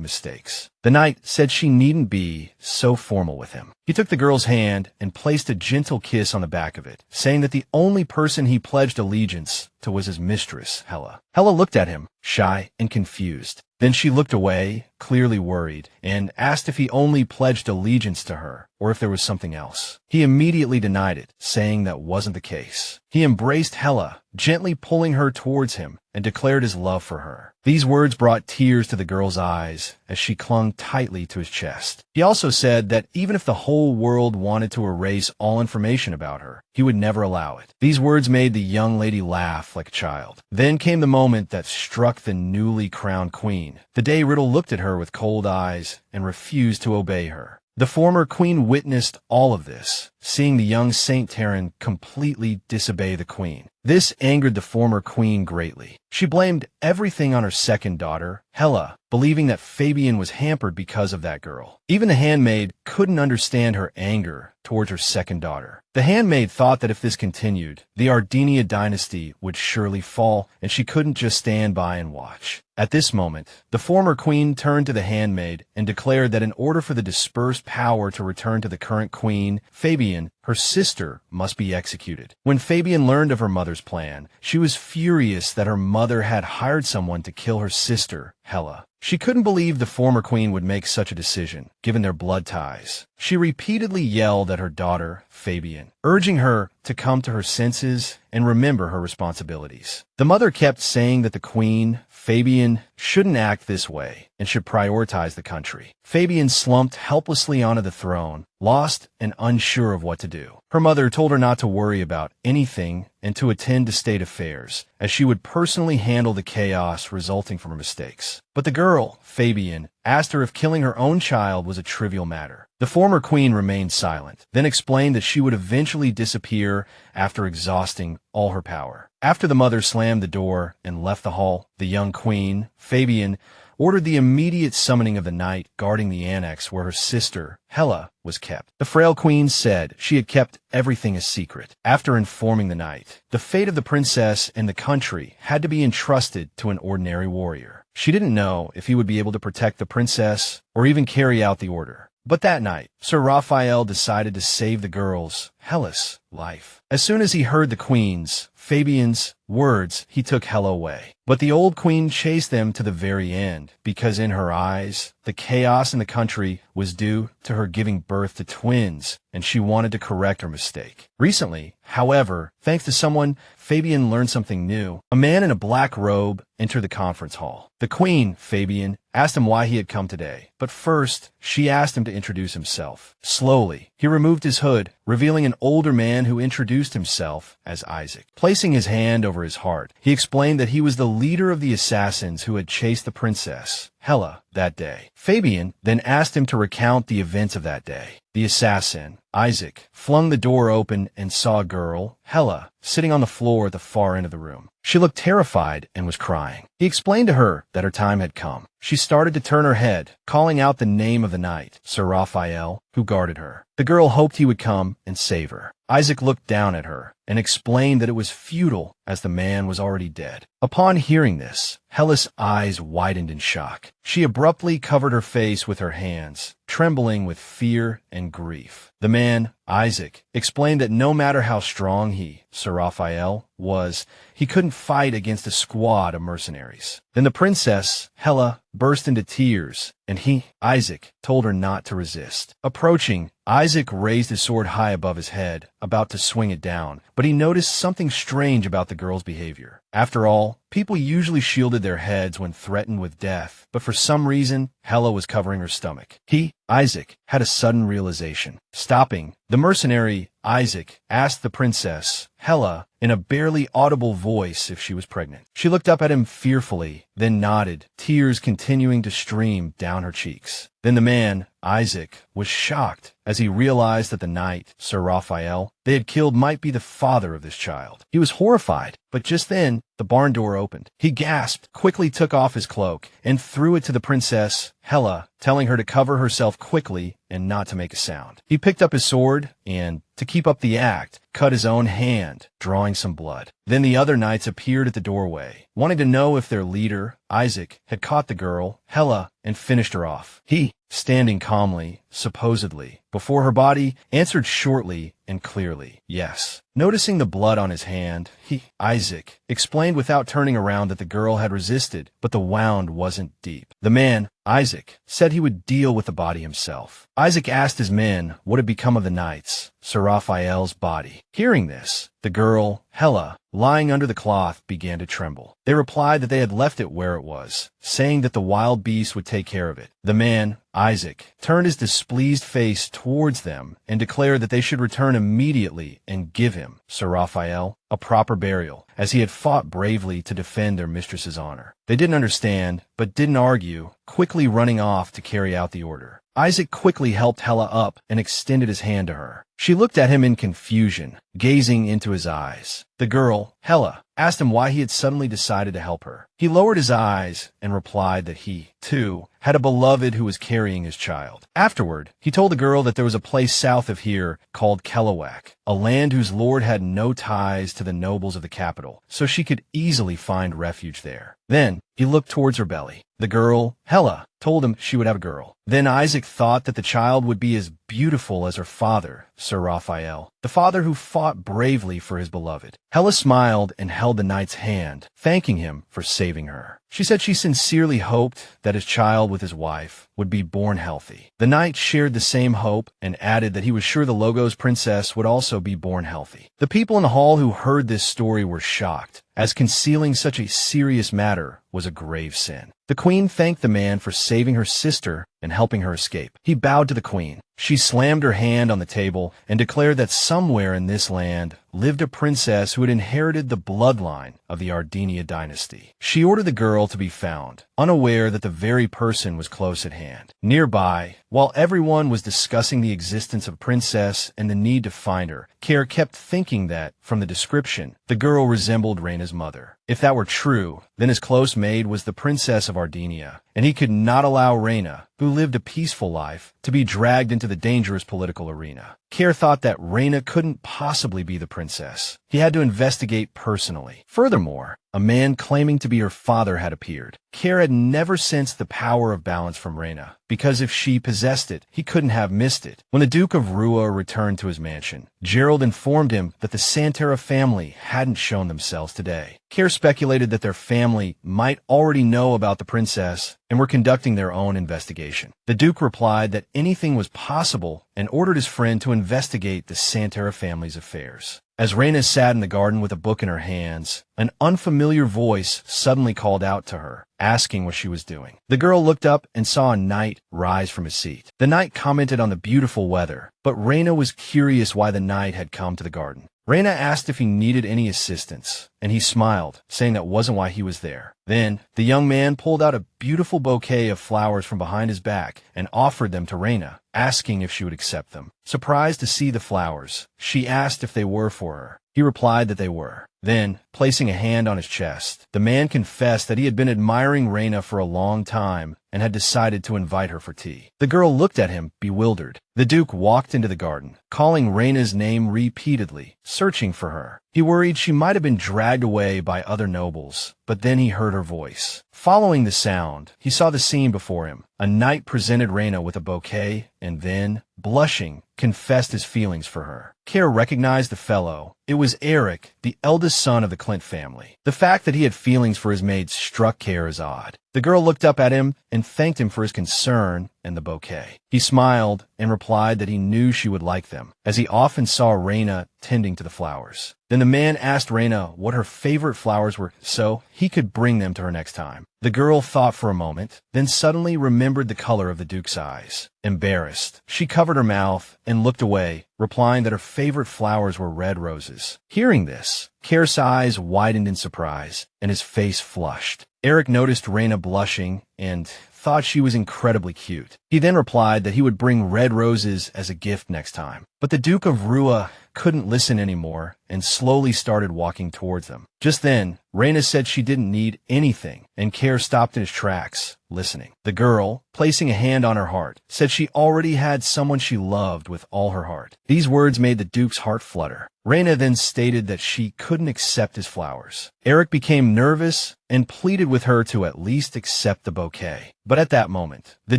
mistakes. The knight said she needn't be so formal with him. He took the girl's hand and placed a gentle kiss on the back of it, saying that the only person he pledged allegiance to was his mistress, Hela. Hela looked at him, shy and confused. Then she looked away, clearly worried, and asked if he only pledged allegiance to her, or if there was something else. He immediately denied it, saying that wasn't the case. He embraced Hela, gently pulling her towards him, and declared his love for her. These words brought tears to the girl's eyes as she clung tightly to his chest. He also said that even if the whole world wanted to erase all information about her, he would never allow it. These words made the young lady laugh like a child. Then came the moment that struck the newly crowned queen, the day Riddle looked at her with cold eyes and refused to obey her. The former queen witnessed all of this, seeing the young Saint Terran completely disobey the queen. This angered the former queen greatly. She blamed everything on her second daughter, Hela, believing that Fabian was hampered because of that girl. Even the handmaid couldn't understand her anger towards her second daughter. The handmaid thought that if this continued, the Ardinia dynasty would surely fall, and she couldn't just stand by and watch. At this moment, the former queen turned to the handmaid and declared that in order for the dispersed power to return to the current queen, Fabian, her sister, must be executed. When Fabian learned of her mother's plan, she was furious that her mother had hired someone to kill her sister, Hela. She couldn't believe the former queen would make such a decision, given their blood ties. She repeatedly yelled at her daughter, Fabian, urging her to come to her senses and remember her responsibilities. The mother kept saying that the queen, Fabian, shouldn't act this way and should prioritize the country. Fabian slumped helplessly onto the throne, lost and unsure of what to do. Her mother told her not to worry about anything and to attend to state affairs, as she would personally handle the chaos resulting from her mistakes. But the girl, Fabian, asked her if killing her own child was a trivial matter. The former queen remained silent, then explained that she would eventually disappear after exhausting all her power. After the mother slammed the door and left the hall, the young queen, Fabian, ordered the immediate summoning of the knight guarding the annex where her sister, Hela, was kept. The frail queen said she had kept everything a secret. After informing the knight, the fate of the princess and the country had to be entrusted to an ordinary warrior. She didn't know if he would be able to protect the princess or even carry out the order. But that night, Sir Raphael decided to save the girl's, Hela's, life. As soon as he heard the queen's, Fabian's, words, he took Hela away. But the old queen chased them to the very end, because in her eyes, the chaos in the country was due to her giving birth to twins, and she wanted to correct her mistake. Recently, however, thanks to someone, Fabian learned something new. A man in a black robe entered the conference hall. The queen, Fabian, asked him why he had come today, but first, she asked him to introduce himself. Slowly, he removed his hood, revealing an older man who introduced himself as Isaac. Placing his hand over his heart, he explained that he was the leader of the assassins who had chased the princess, Hela, that day. Fabian then asked him to recount the events of that day. The assassin, Isaac, flung the door open and saw a girl, Hela, sitting on the floor at the far end of the room. She looked terrified and was crying. He explained to her that her time had come. She started to turn her head, calling out the name of the knight, Sir Raphael, who guarded her. The girl hoped he would come and save her. Isaac looked down at her and explained that it was futile as the man was already dead. Upon hearing this, Hela's eyes widened in shock. She abruptly covered her face with her hands, trembling with fear and grief. The man, Isaac, explained that no matter how strong he, Sir Raphael, was, he couldn't fight against a squad of mercenaries. Then the princess, Hela, burst into tears, and he, Isaac, told her not to resist. Approaching, Isaac raised his sword high above his head, about to swing it down, but he noticed something strange about the girl's behavior. After all, people usually shielded their heads when threatened with death, but for some reason, Hela was covering her stomach. He, Isaac, had a sudden realization. Stopping, the mercenary, Isaac, asked the princess, Hela, in a barely audible voice if she was pregnant. She looked up at him fearfully, then nodded, tears continuing to stream down her cheeks. Then the man, Isaac, was shocked as he realized that the knight, Sir Raphael, they had killed might be the father of this child. He was horrified, but just then, the barn door opened. He gasped, quickly took off his cloak, and threw it to the princess, Hela, telling her to cover herself quickly and not to make a sound. He picked up his sword and, to keep up the act, cut his own hand, drawing some blood. Then the other knights appeared at the doorway, wanting to know if their leader, Isaac, had caught the girl, Hela, and finished her off. He, standing calmly, supposedly, before her body, answered shortly and clearly, yes. Noticing the blood on his hand, he, Isaac, explained without turning around that the girl had resisted, but the wound wasn't deep. The man, Isaac, said he would deal with the body himself. Isaac asked his men what had become of the knights, Sir Raphael's body. Hearing this, the girl, Hela, lying under the cloth, began to tremble. They replied that they had left it where it was, saying that the wild beast would take care of it. The man, Isaac, turned his displeased face towards them and declared that they should return immediately and give him, Sir Raphael, a proper burial, as he had fought bravely to defend their mistress's honor. They didn't understand, but didn't argue, quickly running off to carry out the order. Isaac quickly helped Hela up and extended his hand to her. She looked at him in confusion, gazing into his eyes. The girl, Hela, asked him why he had suddenly decided to help her. He lowered his eyes and replied that he, too, had a beloved who was carrying his child. Afterward, he told the girl that there was a place south of here called Kelowak, a land whose lord had no ties to the nobles of the capital, so she could easily find refuge there. Then, he looked towards her belly. The girl, Hela, told him she would have a girl. Then Isaac thought that the child would be as beautiful as her father, Sir Raphael, the father who fought bravely for his beloved. Hela smiled and held the knight's hand, thanking him for saving her. She said she sincerely hoped that his child with his wife would be born healthy. The knight shared the same hope and added that he was sure the Logos princess would also be born healthy. The people in the hall who heard this story were shocked, as concealing such a serious matter was a grave sin. The queen thanked the man for saving her sister and helping her escape. He bowed to the queen. She slammed her hand on the table and declared that somewhere in this land lived a princess who had inherited the bloodline of the Ardinia dynasty. She ordered the girl to be found, unaware that the very person was close at hand. Nearby, while everyone was discussing the existence of Princess and the need to find her, Care kept thinking that, from the description, the girl resembled Reena's mother. If that were true, then his close maid was the princess of Ardinia, and he could not allow Reena, who lived a peaceful life, to be dragged into the dangerous political arena. Care thought that Reena couldn't possibly be the princess. He had to investigate personally. Furthermore, a man claiming to be her father had appeared. Care had never sensed the power of balance from Reena, because if she possessed it, he couldn't have missed it. When the Duke of Rua returned to his mansion, Gerald informed him that the Santara family hadn't shown themselves today. Care speculated that their family might already know about the princess and were conducting their own investigation. The Duke replied that anything was possible and ordered his friend to investigate the Santara family's affairs. As Reena sat in the garden with a book in her hands, an unfamiliar voice suddenly called out to her, asking what she was doing. The girl looked up and saw a knight rise from his seat. The knight commented on the beautiful weather, but Reena was curious why the knight had come to the garden. Reena asked if he needed any assistance, and he smiled, saying that wasn't why he was there. Then, the young man pulled out a beautiful bouquet of flowers from behind his back and offered them to Reena, asking if she would accept them. Surprised to see the flowers, she asked if they were for her. He replied that they were. Then, placing a hand on his chest, the man confessed that he had been admiring Reena for a long time and had decided to invite her for tea. The girl looked at him, bewildered. The Duke walked into the garden, calling Reena's name repeatedly, searching for her. He worried she might have been dragged away by other nobles, but then he heard her voice. Following the sound, he saw the scene before him. A knight presented Reena with a bouquet and then blushing, confessed his feelings for her. Care recognized the fellow. It was Eric, the eldest son of the Clint family. The fact that he had feelings for his maid struck Care as odd. The girl looked up at him and thanked him for his concern and the bouquet. He smiled and replied that he knew she would like them, as he often saw Reena tending to the flowers. Then the man asked Reena what her favorite flowers were so he could bring them to her next time. The girl thought for a moment, then suddenly remembered the color of the Duke's eyes. Embarrassed, she covered her mouth and looked away, replying that her favorite flowers were red roses. Hearing this, Care's eyes widened in surprise, and his face flushed. Eric noticed Reena blushing and thought she was incredibly cute. He then replied that he would bring red roses as a gift next time. But the Duke of Rua couldn't listen anymore and slowly started walking towards them. Just then, Reena said she didn't need anything, and Care stopped in his tracks, listening. The girl, placing a hand on her heart, said she already had someone she loved with all her heart. These words made the Duke's heart flutter. Reena then stated that she couldn't accept his flowers. Eric became nervous and pleaded with her to at least accept the bouquet. But at that moment, the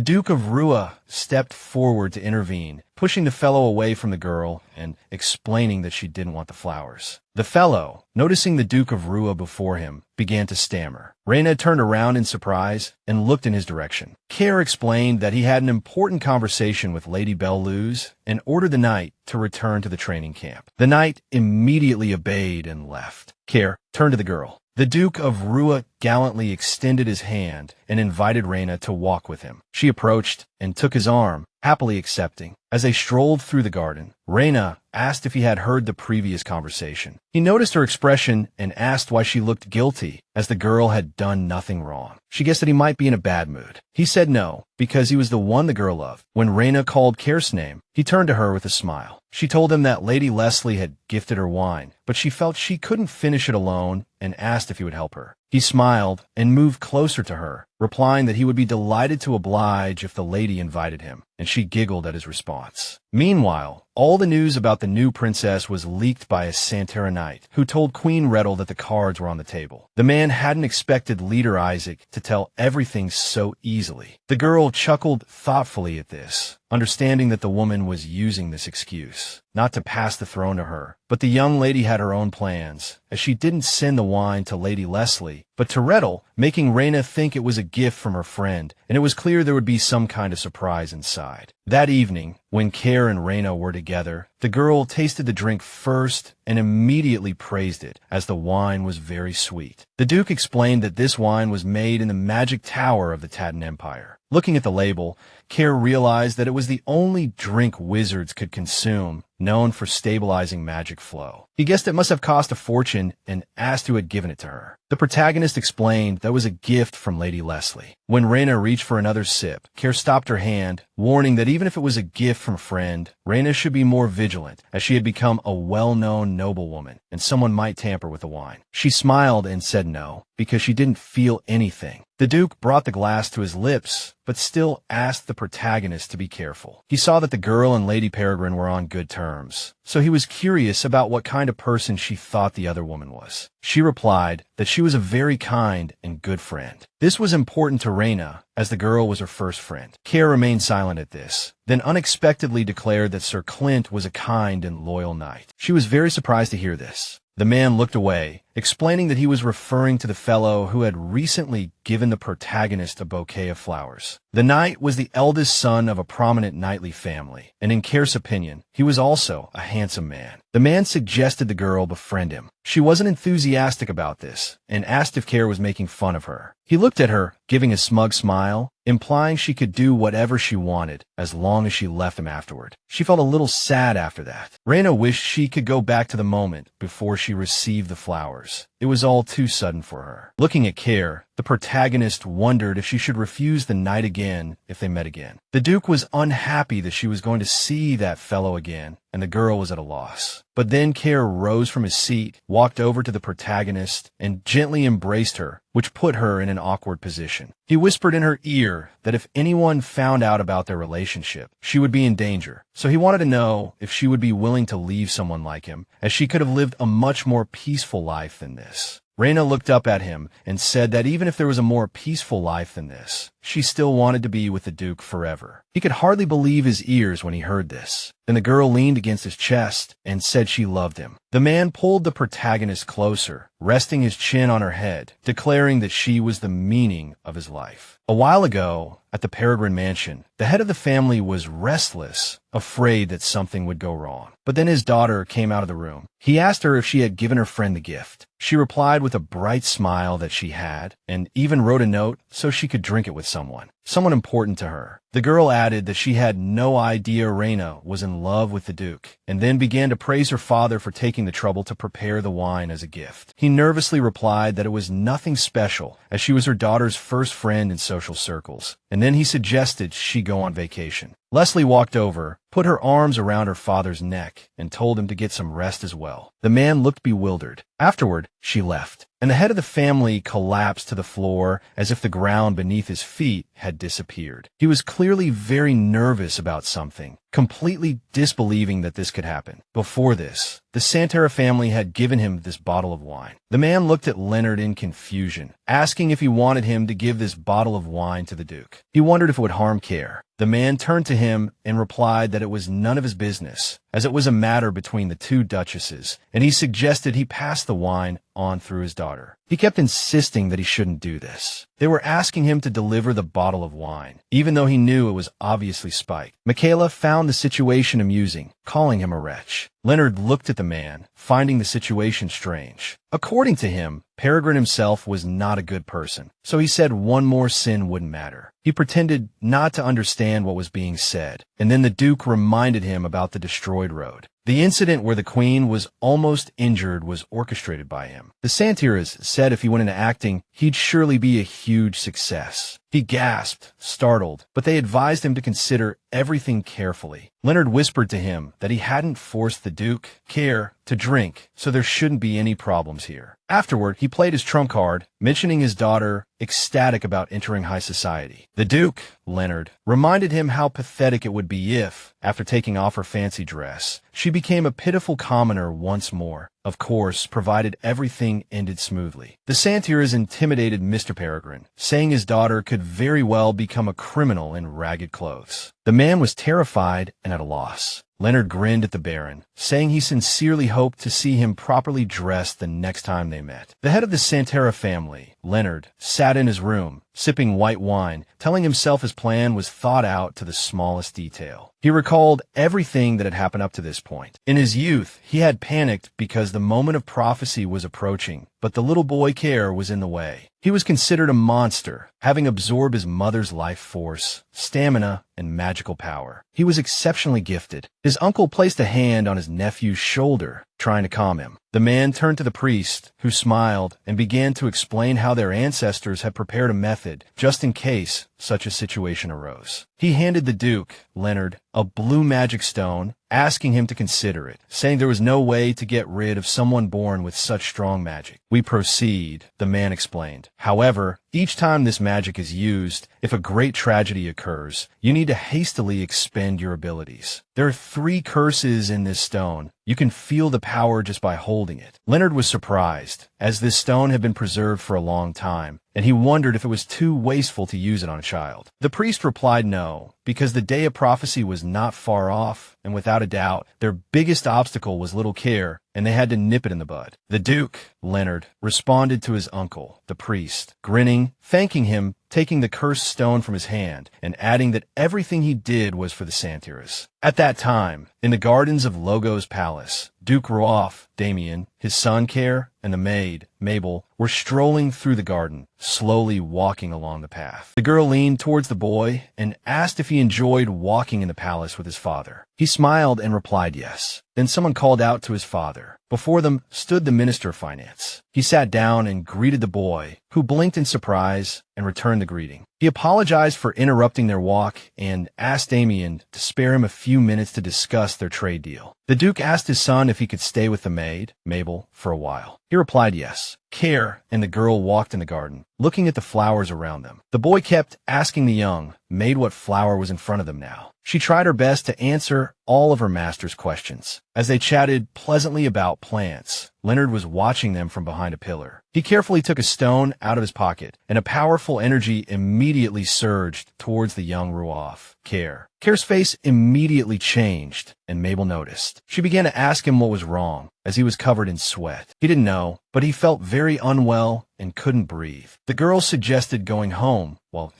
Duke of Rua stepped forward to intervene, pushing the fellow away from the girl and explaining that she didn't want the flowers. The fellow, noticing the Duke of Rua before him, began to stammer. Reena turned around in surprise and looked in his direction. Care explained that he had an important conversation with Lady Belle Luz and ordered the knight to return to the training camp. The knight immediately obeyed and left. Care turned to the girl. The Duke of Rua gallantly extended his hand and invited Reena to walk with him. She approached and took his arm, happily accepting. As they strolled through the garden, Reena asked if he had heard the previous conversation. He noticed her expression and asked why she looked guilty, as the girl had done nothing wrong. She guessed that he might be in a bad mood. He said no, because he was the one the girl loved. When Reena called Care's name, he turned to her with a smile. She told him that Lady Leslie had gifted her wine, but she felt she couldn't finish it alone and asked if he would help her. He smiled and moved closer to her, replying that he would be delighted to oblige if the lady invited him, and she giggled at his response. Meanwhile, all the news about the new princess was leaked by a Santara knight, who told Queen Rettle that the cards were on the table. The man hadn't expected Leader Isaac to tell everything so easily. The girl chuckled thoughtfully at this, understanding that the woman was using this excuse, not to pass the throne to her. But the young lady had her own plans, as she didn't send the wine to Lady Leslie, but to Rettle, making Reena think it was a gift from her friend, and it was clear there would be some kind of surprise inside. That evening, when Care and Reena were together, the girl tasted the drink first and immediately praised it, as the wine was very sweet. The Duke explained that this wine was made in the magic tower of the Tatan Empire. Looking at the label, Care realized that it was the only drink wizards could consume, known for stabilizing magic flow. He guessed it must have cost a fortune and asked who had given it to her. The protagonist explained that it was a gift from Lady Leslie. When Reena reached for another sip, Care stopped her hand, warning that even if it was a gift from a friend, Reena should be more vigilant, as she had become a well-known noblewoman, and someone might tamper with the wine. She smiled and said no, because she didn't feel anything. The Duke brought the glass to his lips, but still asked the protagonist to be careful. He saw that the girl and Lady Peregrine were on good terms, so he was curious about what kind of person she thought the other woman was. She replied that she was a very kind and good friend. This was important to Reena, as the girl was her first friend. Care remained silent at this, then unexpectedly declared that Sir Clint was a kind and loyal knight. She was very surprised to hear this. The man looked away, explaining that he was referring to the fellow who had recently given the protagonist a bouquet of flowers. The knight was the eldest son of a prominent knightly family, and in Care's opinion, he was also a handsome man. The man suggested the girl befriend him. She wasn't enthusiastic about this, and asked if Care was making fun of her. He looked at her, giving a smug smile, implying she could do whatever she wanted, as long as she left him afterward. She felt a little sad after that. Reena wished she could go back to the moment before she received the flowers. It was all too sudden for her. Looking at Care, the protagonist wondered if she should refuse the knight again if they met again. The Duke was unhappy that she was going to see that fellow again, and the girl was at a loss. But then Care rose from his seat, walked over to the protagonist, and gently embraced her, which put her in an awkward position. He whispered in her ear that if anyone found out about their relationship, she would be in danger. So he wanted to know if she would be willing to leave someone like him, as she could have lived a much more peaceful life than this. Reena looked up at him and said that even if there was a more peaceful life than this, she still wanted to be with the Duke forever. He could hardly believe his ears when he heard this. Then the girl leaned against his chest and said she loved him. The man pulled the protagonist closer, resting his chin on her head, declaring that she was the meaning of his life. A while ago, at the Peregrine mansion, the head of the family was restless, afraid that something would go wrong. But then his daughter came out of the room. He asked her if she had given her friend the gift. She replied with a bright smile that she had, and even wrote a note so she could drink it with someone important to her. The girl added that she had no idea Reena was in love with the Duke, and then began to praise her father for taking the trouble to prepare the wine as a gift. He nervously replied that it was nothing special, as she was her daughter's first friend in social circles, and then he suggested she go on vacation. Leslie walked over, put her arms around her father's neck, and told him to get some rest as well. The man looked bewildered. Afterward, she left, and the head of the family collapsed to the floor as if the ground beneath his feet had disappeared. He was clearly very nervous about something, completely disbelieving that this could happen. Before this, the Santaras family had given him this bottle of wine. The man looked at Leonard in confusion, asking if he wanted him to give this bottle of wine to the Duke. He wondered if it would harm Care. The man turned to him and replied that it was none of his business, as it was a matter between the two duchesses, and he suggested he pass the wine on through his daughter. He kept insisting that he shouldn't do this. They were asking him to deliver the bottle of wine, even though he knew it was obviously spiked. Michaela found the situation amusing, calling him a wretch. Leonard looked at the man, finding the situation strange. According to him, Peregrine himself was not a good person, so he said one more sin wouldn't matter. He pretended not to understand what was being said, and then the Duke reminded him about the destroyed road. The incident where the Queen was almost injured was orchestrated by him. The Santaras said if he went into acting, he'd surely be a huge success. He gasped, startled, but they advised him to consider everything carefully. Leonard whispered to him that he hadn't forced the Duke, Care, to drink, so there shouldn't be any problems here. Afterward, he played his trump card, mentioning his daughter, ecstatic about entering high society. The Duke, Leonard, reminded him how pathetic it would be if, after taking off her fancy dress, she became a pitiful commoner once more. Of course, provided everything ended smoothly. The Santaras intimidated Mr. Peregrine, saying his daughter could very well become a criminal in ragged clothes. The man was terrified and at a loss. Leonard grinned at the Baron, saying he sincerely hoped to see him properly dressed the next time they met. The head of the Santaras family, Leonard, sat in his room, sipping white wine, telling himself his plan was thought out to the smallest detail. He recalled everything that had happened up to this point. In his youth, he had panicked because the moment of prophecy was approaching, but the little boy Care was in the way. He was considered a monster, having absorbed his mother's life force, stamina, and magical power. He was exceptionally gifted. His uncle placed a hand on his nephew's shoulder, trying to calm him. The man turned to the priest, who smiled and began to explain how their ancestors had prepared a method just in case such a situation arose. He handed the Duke, Leonard, a blue magic stone, asking him to consider it, saying there was no way to get rid of someone born with such strong magic. We proceed, the man explained. However, each time this magic is used, if a great tragedy occurs, you need to hastily expend your abilities. There are 3 curses in this stone. You can feel the power just by holding it. Leonard was surprised, as this stone had been preserved for a long time, and he wondered if it was too wasteful to use it on a child. The priest replied no, because the day of prophecy was not far off, and without a doubt, their biggest obstacle was little Care, and they had to nip it in the bud. The Duke, Leonard, responded to his uncle, the priest, grinning, thanking him, taking the cursed stone from his hand, and adding that everything he did was for the Santaras. At that time, in the gardens of Logo's palace, Duke Roaf, Damien, his son Care, and the maid, Mabel, were strolling through the garden, slowly walking along the path. The girl leaned towards the boy and asked if he enjoyed walking in the palace with his father. He smiled and replied yes. Then someone called out to his father. Before them stood the Minister of Finance. He sat down and greeted the boy, who blinked in surprise and returned the greeting. He apologized for interrupting their walk and asked Damien to spare him a few minutes to discuss their trade deal. The Duke asked his son if he could stay with the maid, Mabel, for a while. He replied yes. Care and the girl walked in the garden, looking at the flowers around them. The boy kept asking the young maid what flower was in front of them now. She tried her best to answer all of her master's questions. As they chatted pleasantly about plants, Leonard was watching them from behind a pillar. He carefully took a stone out of his pocket, and a powerful energy immediately surged towards the young Ruoff. Care's face immediately changed, and Mabel noticed. She began to ask him what was wrong, as he was covered in sweat. He didn't know, but he felt very unwell and couldn't breathe. The girl suggested going home, while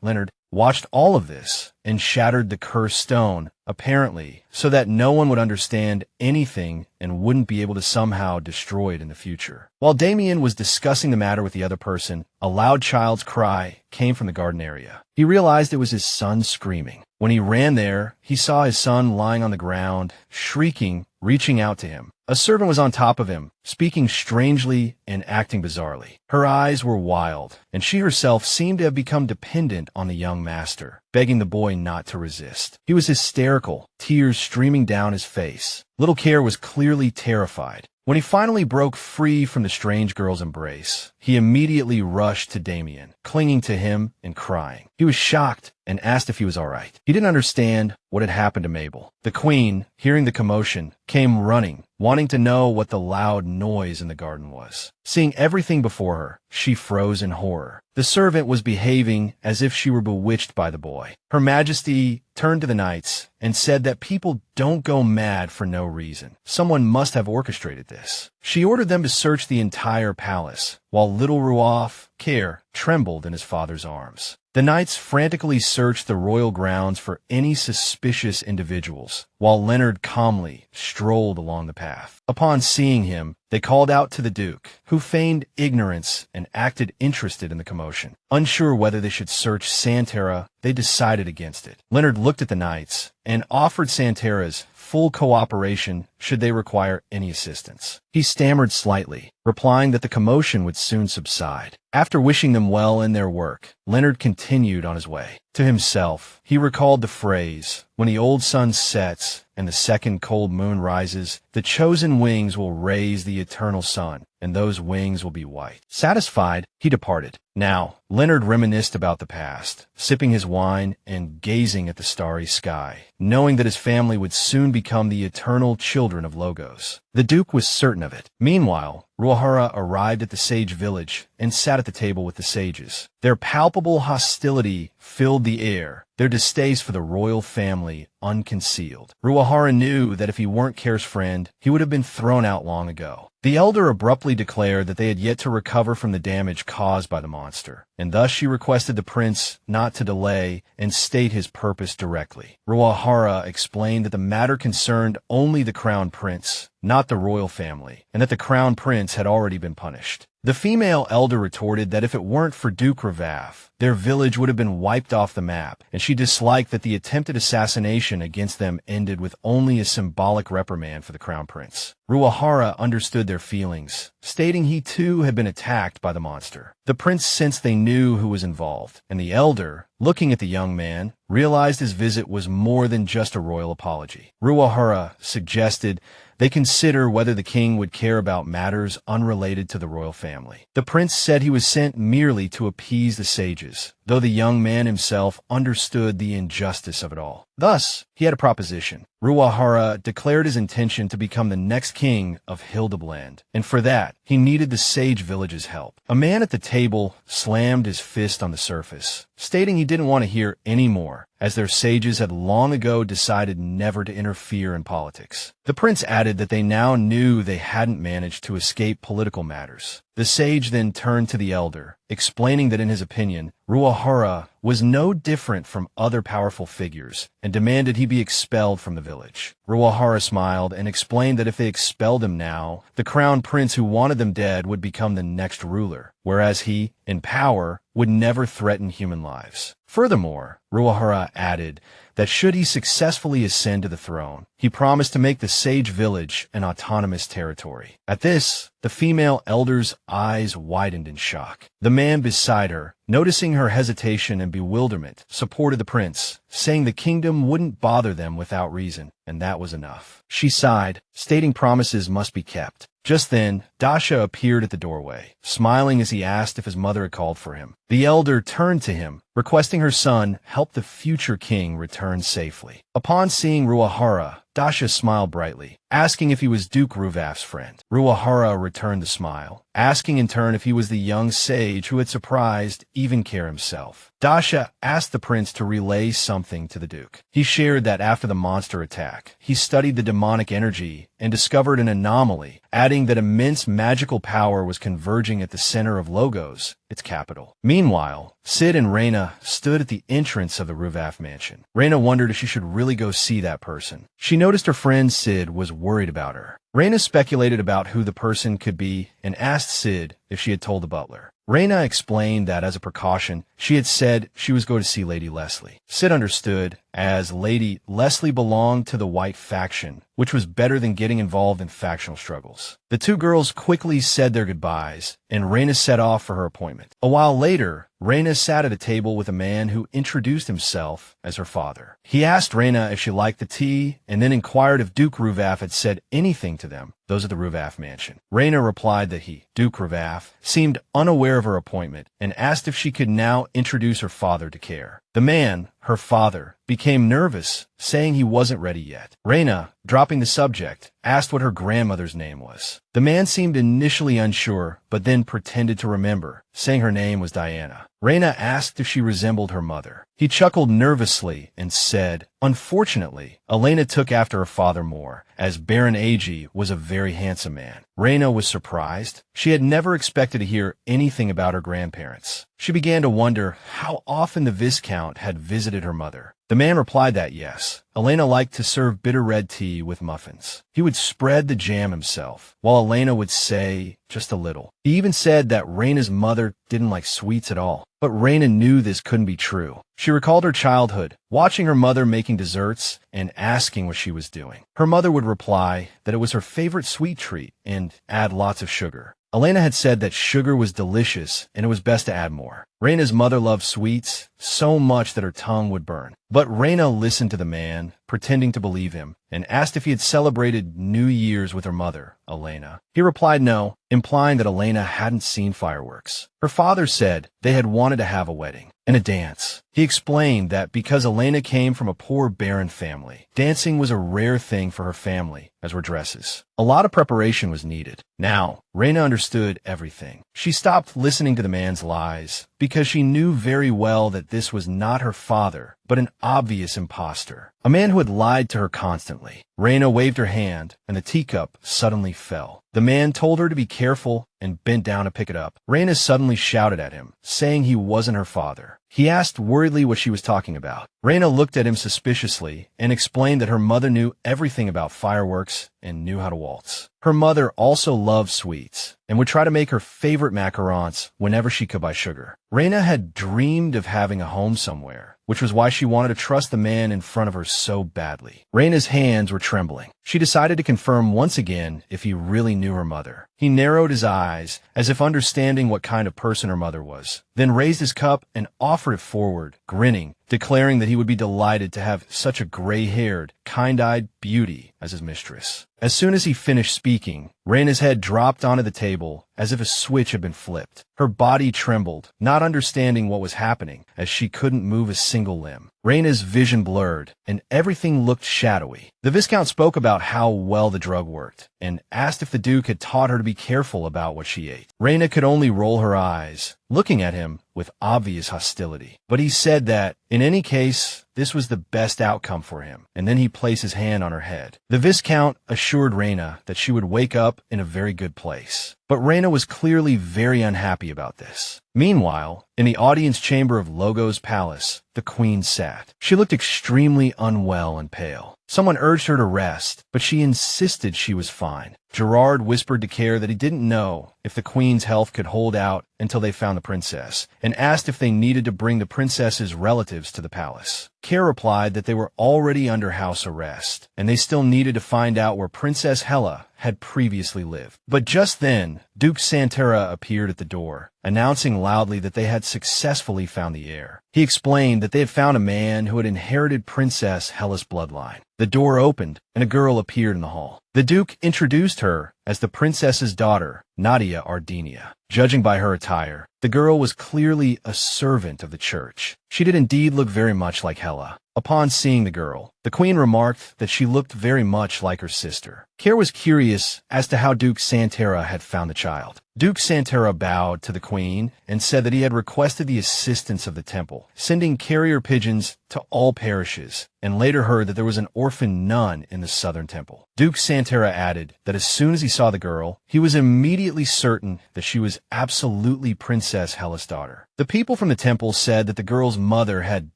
Leonard watched all of this and shattered the cursed stone, apparently, so that no one would understand anything and wouldn't be able to somehow destroy it in the future. While Damien was discussing the matter with the other person, a loud child's cry came from the garden area. He realized it was his son screaming. When he ran there, he saw his son lying on the ground, shrieking, reaching out to him. A servant was on top of him, speaking strangely and acting bizarrely. Her eyes were wild, and she herself seemed to have become dependent on the young master, begging the boy not to resist. He was hysterical, tears streaming down his face. Little Care was clearly terrified. When he finally broke free from the strange girl's embrace, he immediately rushed to Damien, clinging to him and crying. He was shocked and asked if he was all right. He didn't understand what had happened to Mabel. The queen, hearing the commotion, came running, wanting to know what the loud noise in the garden was. Seeing everything before her, she froze in horror. The servant was behaving as if she were bewitched by the boy. Her Majesty turned to the knights and said that people don't go mad for no reason. Someone must have orchestrated this. She ordered them to search the entire palace, while little Ruoff, Care, trembled in his father's arms. The knights frantically searched the royal grounds for any suspicious individuals, while Leonard calmly strolled along the path. Upon seeing him, they called out to the Duke, who feigned ignorance and acted interested in the commotion. Unsure whether they should search Santara, they decided against it. Leonard looked at the knights and offered Santara's full cooperation should they require any assistance. He stammered slightly, replying that the commotion would soon subside. After wishing them well in their work, Leonard continued on his way. To himself, he recalled the phrase, "When the old sun sets and the second cold moon rises, the chosen wings will raise the eternal sun, and those wings will be white." Satisfied, he departed. Now, Leonard reminisced about the past, sipping his wine and gazing at the starry sky, knowing that his family would soon become the eternal children of Logos. The Duke was certain of it. Meanwhile, Ruahara arrived at the sage village and sat at the table with the sages. Their palpable hostility filled the air, their distaste for the royal family unconcealed. Ruahara knew that if he weren't Care's friend, he would have been thrown out long ago. The elder abruptly declared that they had yet to recover from the damage caused by the monster, and thus she requested the prince not to delay and state his purpose directly. Ruahara explained that the matter concerned only the crown prince, not the royal family, and that the crown prince had already been punished. The female elder retorted that if it weren't for Duke Ravaf, their village would have been wiped off the map, and she disliked that the attempted assassination against them ended with only a symbolic reprimand for the crown prince. Ruahara understood their feelings, stating he too had been attacked by the monster. The prince sensed they knew who was involved, and the elder, looking at the young man, realized his visit was more than just a royal apology. Ruahara suggested they consider whether the king would care about matters unrelated to the royal family. The prince said he was sent merely to appease the sages, though the young man himself understood the injustice of it all. Thus, he had a proposition. Ruahara declared his intention to become the next king of Hildebrand, and for that, he needed the sage village's help. A man at the table slammed his fist on the surface, stating he didn't want to hear any more, as their sages had long ago decided never to interfere in politics. The prince added that they now knew they hadn't managed to escape political matters. The sage then turned to the elder, explaining that in his opinion, Ruahara was no different from other powerful figures, and demanded he be expelled from the village. Ruahara smiled and explained that if they expelled him now, the crown prince who wanted them dead would become the next ruler, whereas he, in power, would never threaten human lives. Furthermore, Ruahara added that should he successfully ascend to the throne, he promised to make the sage village an autonomous territory. At this, the female elder's eyes widened in shock. The man beside her, noticing her hesitation and bewilderment, supported the prince, saying the kingdom wouldn't bother them without reason, and that was enough. She sighed, stating promises must be kept. Just then, Dasha appeared at the doorway, smiling as he asked if his mother had called for him. The elder turned to him, requesting her son help the future king return safely. Upon seeing Ruahara, Dasha smiled brightly, asking if he was Duke Ruvaf's friend. Ruahara returned the smile, asking in turn if he was the young sage who had surprised Evenkare himself. Dasha asked the prince to relay something to the duke. He shared that after the monster attack, he studied the demonic energy and discovered an anomaly, adding that immense magical power was converging at the center of Logos, its capital. Meanwhile, Sid and Reena stood at the entrance of the Ruvaf mansion. Reena wondered if she should really go see that person. She noticed her friend Sid was worried about her. Reena speculated about who the person could be and asked Sid if she had told the butler. Reena explained that as a precaution, she had said she was going to see Lady Leslie. Sid understood, as Lady Leslie belonged to the White faction, which was better than getting involved in factional struggles. The two girls quickly said their goodbyes, and Reena set off for her appointment. A while later, Reena sat at a table with a man who introduced himself as her father. He asked Reena if she liked the tea, and then inquired if Duke Ruvaf had said anything to them, those at the Ruvaf mansion. Reena replied that he, Duke Ruvaf, seemed unaware of her appointment, and asked if she could now introduce her father to Care. The man, her father, became nervous, saying he wasn't ready yet. Reena, dropping the subject, asked what her grandmother's name was. The man seemed initially unsure, but then pretended to remember, saying her name was Diana. Reena asked if she resembled her mother. He chuckled nervously and said, "Unfortunately, Elaina took after her father more, as Baron Ag was a very handsome man." Reena was surprised. She had never expected to hear anything about her grandparents. She began to wonder how often the Viscount had visited her mother. The man replied that yes, Elaina liked to serve bitter red tea with muffins. He would spread the jam himself, while Elaina would say just a little. He even said that Reyna's mother didn't like sweets at all. But Reena knew this couldn't be true. She recalled her childhood, watching her mother making desserts and asking what she was doing. Her mother would reply that it was her favorite sweet treat and add lots of sugar. Elaina had said that sugar was delicious and it was best to add more. Reyna's mother loved sweets so much that her tongue would burn. But Reena listened to the man, pretending to believe him, and asked if he had celebrated New Year's with her mother, Elaina. He replied no, implying that Elaina hadn't seen fireworks. Her father said they had wanted to have a wedding and a dance. He explained that because Elaina came from a poor baron family, dancing was a rare thing for her family, as were dresses. A lot of preparation was needed. Now, Reena understood everything. She stopped listening to the man's lies, because she knew very well that this was not her father, but an obvious imposter, a man who had lied to her constantly. Reena waved her hand, and the teacup suddenly fell. The man told her to be careful and bent down to pick it up. Reena suddenly shouted at him, saying he wasn't her father. He asked worriedly what she was talking about. Reena looked at him suspiciously and explained that her mother knew everything about fireworks and knew how to waltz. Her mother also loved sweets and would try to make her favorite macarons whenever she could buy sugar. Reena had dreamed of having a home somewhere, which was why she wanted to trust the man in front of her so badly. Reyna's hands were trembling. She decided to confirm once again if he really knew her mother. He narrowed his eyes, as if understanding what kind of person her mother was, then raised his cup and offered it forward, grinning, declaring that he would be delighted to have such a gray-haired, kind-eyed beauty as his mistress. As soon as he finished speaking, Reyna's head dropped onto the table as if a switch had been flipped. Her body trembled, not understanding what was happening, as she couldn't move a single limb. Reyna's vision blurred, and everything looked shadowy. The Viscount spoke about how well the drug worked, and asked if the Duke had taught her to be careful about what she ate. Reena could only roll her eyes, looking at him with obvious hostility. But he said that, in any case, this was the best outcome for him, and then he placed his hand on her head. The Viscount assured Reena that she would wake up in a very good place. But Reena was clearly very unhappy about this. Meanwhile, in the audience chamber of Logos Palace, the Queen sat. She looked extremely unwell and pale. Someone urged her to rest, but she insisted she was fine. Gerard whispered to Care that he didn't know if the Queen's health could hold out until they found the princess, and asked if they needed to bring the princess's relatives to the palace. Care replied that they were already under house arrest, and they still needed to find out where Princess Hela had previously lived. But just then, Duke Santara appeared at the door, announcing loudly that they had successfully found the heir. He explained that they had found a man who had inherited Princess Hela's bloodline. The door opened, and a girl appeared in the hall. The Duke introduced her as the princess's daughter, Nadia Ardenia. Judging by her attire, the girl was clearly a servant of the church. She did indeed look very much like Hela. Upon seeing the girl, the queen remarked that she looked very much like her sister. Care was curious as to how Duke Santara had found the child. Duke Santara bowed to the queen and said that he had requested the assistance of the temple, sending carrier pigeons to all parishes, and later heard that there was an orphan nun in the southern temple. Duke Santara added that as soon as he saw the girl, he was immediately certain that she was absolutely Princess Hela's daughter. The people from the temple said that the girl's mother had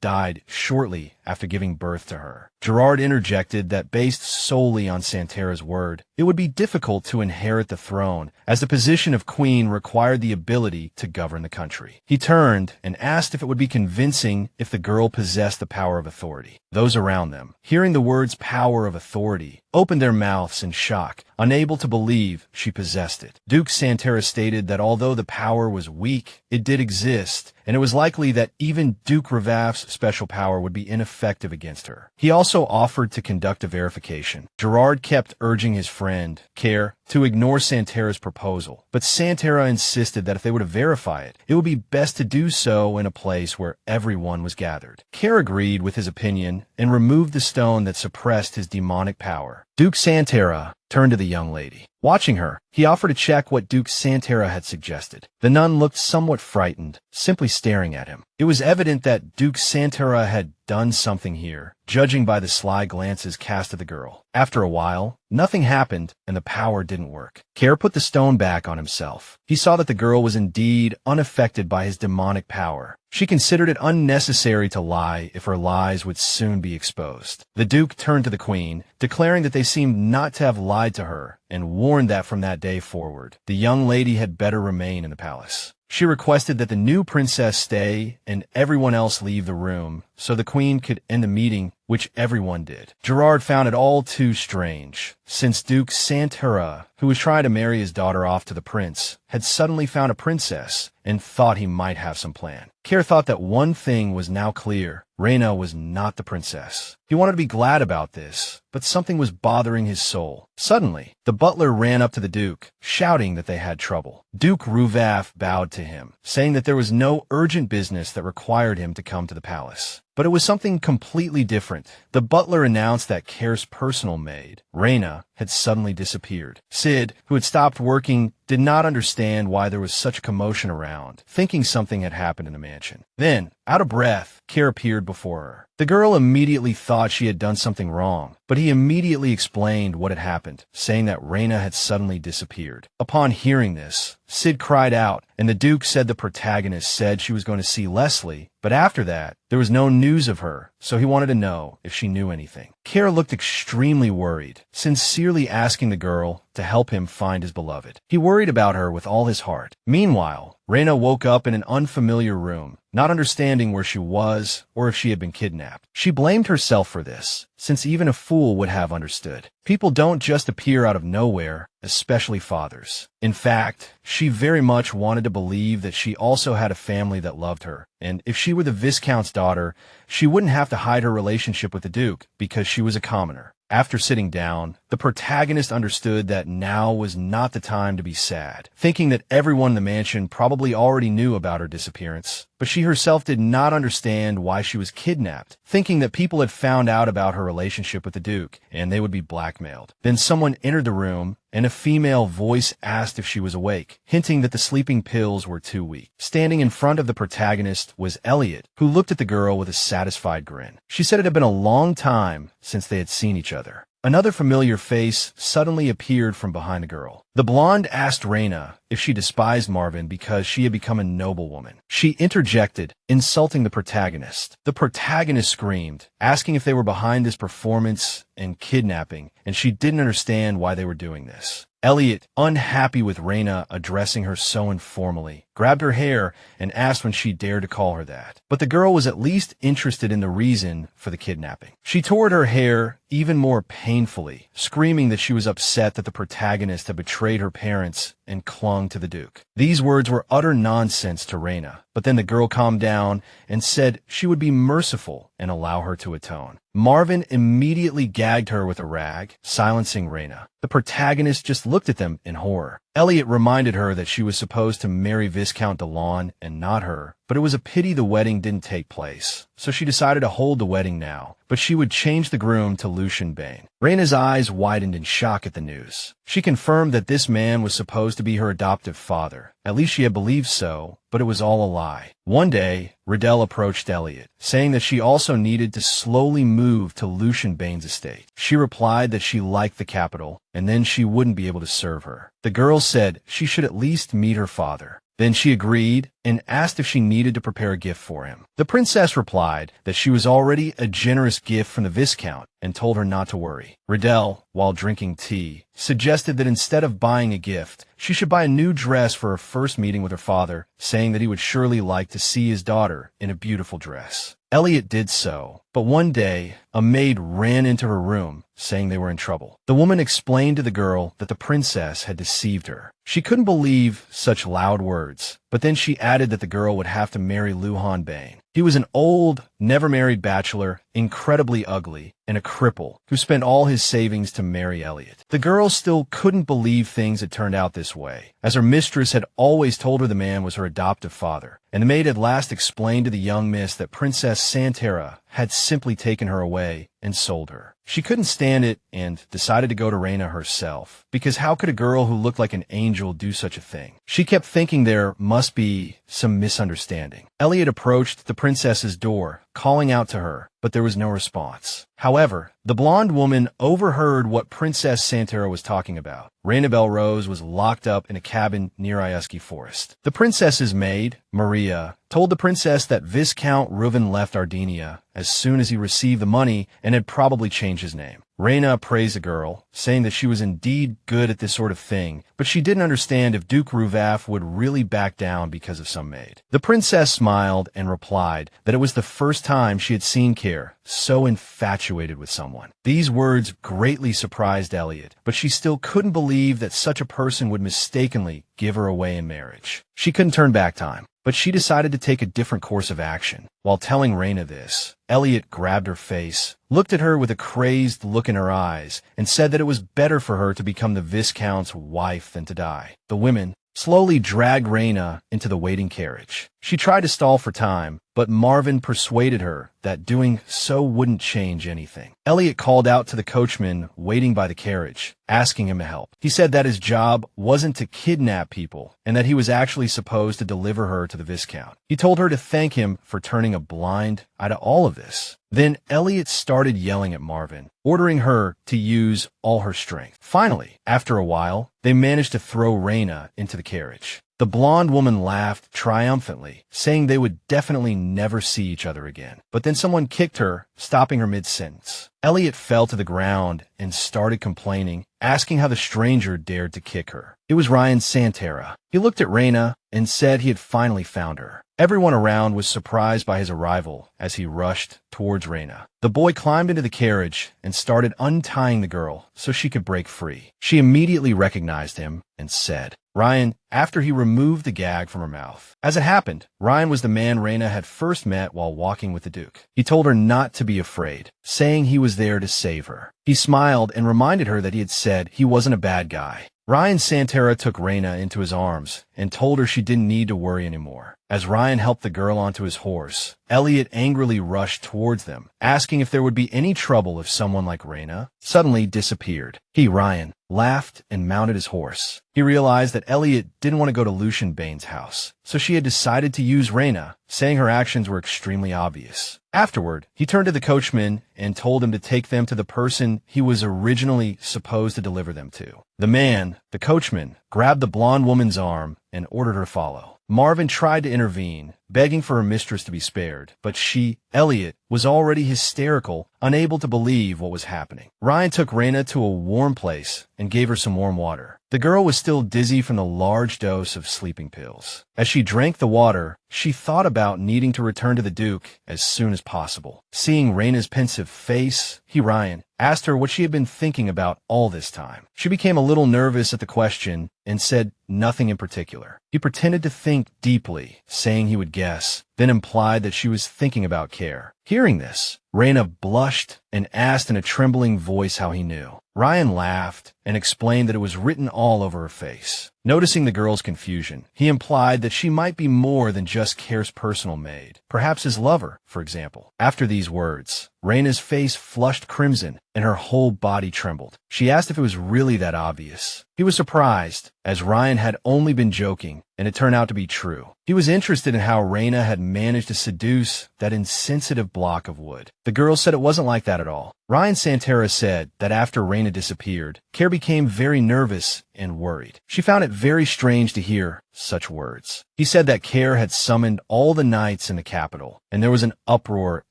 died shortly after giving birth to her. Gerard interjected that based solely on Santara's word, it would be difficult to inherit the throne, as the position of queen required the ability to govern the country. He turned and asked if it would be convincing if the girl possessed the power of authority. Those around them, hearing the words power of authority, opened their mouths in shock, unable to believe she possessed it. Duke Santara stated that although the power was weak, it did exist, and it was likely that even Duke Revaf's special power would be ineffective against her. He also offered to conduct a verification. Gerard kept urging his friend, Care, to ignore Santara's proposal, but Santara insisted that if they were to verify it, it would be best to do so in a place where everyone was gathered. Care agreed with his opinion and removed the stone that suppressed his demonic power. Duke Santara turned to the young lady. Watching her, he offered to check what Duke Santara had suggested. The nun looked somewhat frightened, simply staring at him. It was evident that Duke Santara had done something here, judging by the sly glances cast at the girl. After a while, nothing happened, and the power didn't work. Care put the stone back on himself. He saw that the girl was indeed unaffected by his demonic power. She considered it unnecessary to lie if her lies would soon be exposed. The Duke turned to the Queen, declaring that they seemed not to have lied to her, and warned that from that day forward, the young lady had better remain in the palace. She requested that the new princess stay and everyone else leave the room so the queen could end the meeting, which everyone did. Gerard found it all too strange, since Duke Santara, who was trying to marry his daughter off to the prince, had suddenly found a princess and thought he might have some plan. Care thought that one thing was now clear. Reena was not the princess. He wanted to be glad about this, but something was bothering his soul. Suddenly, the butler ran up to the Duke, shouting that they had trouble. Duke Ruvaf bowed to him, saying that there was no urgent business that required him to come to the palace. But it was something completely different. The butler announced that Care's personal maid, Reena, had suddenly disappeared. Sid, who had stopped working, did not understand why there was such commotion around, thinking something had happened in the mansion. Then, out of breath, Care appeared before her. The girl immediately thought she had done something wrong, but he immediately explained what had happened, saying that Reena had suddenly disappeared. Upon hearing this, Sid cried out, and the Duke said the protagonist said she was going to see Leslie, but after that, there was no news of her, so he wanted to know if she knew anything. Care looked extremely worried, sincerely asking the girl to help him find his beloved. He worried about her with all his heart. Meanwhile, Reena woke up in an unfamiliar room, not understanding where she was or if she had been kidnapped. She blamed herself for this, since even a fool would have understood. People don't just appear out of nowhere, especially fathers. In fact, she very much wanted to believe that she also had a family that loved her, and if she were the Viscount's daughter, she wouldn't have to hide her relationship with the Duke because she was a commoner. After sitting down, the protagonist understood that now was not the time to be sad, thinking that everyone in the mansion probably already knew about her disappearance. But she herself did not understand why she was kidnapped, thinking that people had found out about her relationship with the Duke, and they would be blackmailed. Then someone entered the room, and a female voice asked if she was awake, hinting that the sleeping pills were too weak. Standing in front of the protagonist was Elliot, who looked at the girl with a satisfied grin. She said it had been a long time since they had seen each other. Another familiar face suddenly appeared from behind the girl. The blonde asked Reena if she despised Marvin because she had become a noblewoman. She interjected, insulting the protagonist. The protagonist screamed, asking if they were behind this performance and kidnapping, and she didn't understand why they were doing this. Elliot, unhappy with Reena addressing her so informally, grabbed her hair, and asked when she dared to call her that. But the girl was at least interested in the reason for the kidnapping. She tore at her hair even more painfully, screaming that she was upset that the protagonist had betrayed her parents and clung to the Duke. These words were utter nonsense to Reena, but then the girl calmed down and said she would be merciful and allow her to atone. Marvin immediately gagged her with a rag, silencing Reena. The protagonist just looked at them in horror. Elliot reminded her that she was supposed to marry Viscount Delon and not her, but it was a pity the wedding didn't take place, so she decided to hold the wedding now, but she would change the groom to Lucian Bane. Reena's eyes widened in shock at the news. She confirmed that this man was supposed to be her adoptive father. At least she had believed so, but it was all a lie. One day, Riddell approached Elliot, saying that she also needed to slowly move to Lucian Bane's estate. She replied that she liked the capital, and then she wouldn't be able to serve her. The girl said she should at least meet her father. Then she agreed and asked if she needed to prepare a gift for him. The princess replied that she was already a generous gift from the Viscount and told her not to worry. Riddell, while drinking tea, suggested that instead of buying a gift, she should buy a new dress for her first meeting with her father, saying that he would surely like to see his daughter in a beautiful dress. Elliot did so, but one day, a maid ran into her room, saying they were in trouble. The woman explained to the girl that the princess had deceived her. She couldn't believe such loud words, but then she added that the girl would have to marry Luhan Bane. He was an old, never-married bachelor, incredibly ugly, and a cripple, who spent all his savings to marry Elliot. The girl still couldn't believe things had turned out this way, as her mistress had always told her the man was her adoptive father, and the maid had last explained to the young miss that Princess Santara had simply taken her away and sold her. She couldn't stand it and decided to go to Reena herself, because how could a girl who looked like an angel do such a thing? She kept thinking there must be some misunderstanding. Elliot approached the princess's door, calling out to her, but there was no response. However, the blonde woman overheard what Princess Santara was talking about. Reena Belrose was locked up in a cabin near Iuski Forest. The princess's maid, Maria, told the princess that Viscount Reuven left Ardinia as soon as he received the money and had probably changed his name. Reena praised the girl, saying that she was indeed good at this sort of thing, but she didn't understand if Duke Ruvaf would really back down because of some maid. The princess smiled and replied that it was the first time she had seen Keir so infatuated with someone. These words greatly surprised Elliot, but she still couldn't believe that such a person would mistakenly give her away in marriage. She couldn't turn back time, but she decided to take a different course of action. While telling Reena this, Elliot grabbed her face, looked at her with a crazed look in her eyes, and said that it was better for her to become the Viscount's wife than to die. The women slowly dragged Reena into the waiting carriage. She tried to stall for time, but Marvin persuaded her that doing so wouldn't change anything. Elliot called out to the coachman waiting by the carriage, asking him to help. He said that his job wasn't to kidnap people, and that he was actually supposed to deliver her to the Viscount. He told her to thank him for turning a blind eye to all of this. Then Elliot started yelling at Marvin, ordering her to use all her strength. Finally, after a while, they managed to throw Reena into the carriage. The blonde woman laughed triumphantly, saying they would definitely never see each other again. But then someone kicked her, stopping her mid-sentence. Elliot fell to the ground and started complaining, asking how the stranger dared to kick her. It was Ryan Santara. He looked at Reena and said he had finally found her. Everyone around was surprised by his arrival as he rushed towards Reena. The boy climbed into the carriage and started untying the girl so she could break free. She immediately recognized him and said, "Ryan," after he removed the gag from her mouth. As it happened, Ryan was the man Reena had first met while walking with the Duke. He told her not to be afraid, saying he was there to save her. He smiled and reminded her that he had said he wasn't a bad guy. Ryan Santara took Reena into his arms and told her she didn't need to worry anymore. As Ryan helped the girl onto his horse, Elliot angrily rushed towards them, asking if there would be any trouble if someone like Reena suddenly disappeared. He, Ryan, laughed and mounted his horse. He realized that Elliot didn't want to go to Lucian Bane's house, so she had decided to use Reena, saying her actions were extremely obvious. Afterward, he turned to the coachman and told him to take them to the person he was originally supposed to deliver them to. The man, the coachman, grabbed the blonde woman's arm and ordered her to follow. Marvin tried to intervene, begging for her mistress to be spared. But she, Elliot, was already hysterical, unable to believe what was happening. Ryan took Reena to a warm place and gave her some warm water. The girl was still dizzy from the large dose of sleeping pills. As she drank the water, she thought about needing to return to the Duke as soon as possible. Seeing Reena's pensive face, Ryan asked her what she had been thinking about all this time. She became a little nervous at the question and said nothing in particular. He pretended to think deeply, saying he would guess, then implied that she was thinking about Care. Hearing this, Reena blushed and asked in a trembling voice how he knew. Ryan laughed and explained that it was written all over her face. Noticing the girl's confusion, he implied that she might be more than just Care's personal maid, perhaps his lover, for example. After these words, Reena's face flushed crimson and her whole body trembled. She asked if it was really that obvious. He was surprised, as Ryan had only been joking, and it turned out to be true. He was interested in how Reena had managed to seduce that insensitive block of wood. The girl said it wasn't like that at all. Ryan Santaras said that after Reena disappeared, Care became very nervous and worried. She found it very strange to hear such words. He said that Care had summoned all the knights in the capital, and there was an uproar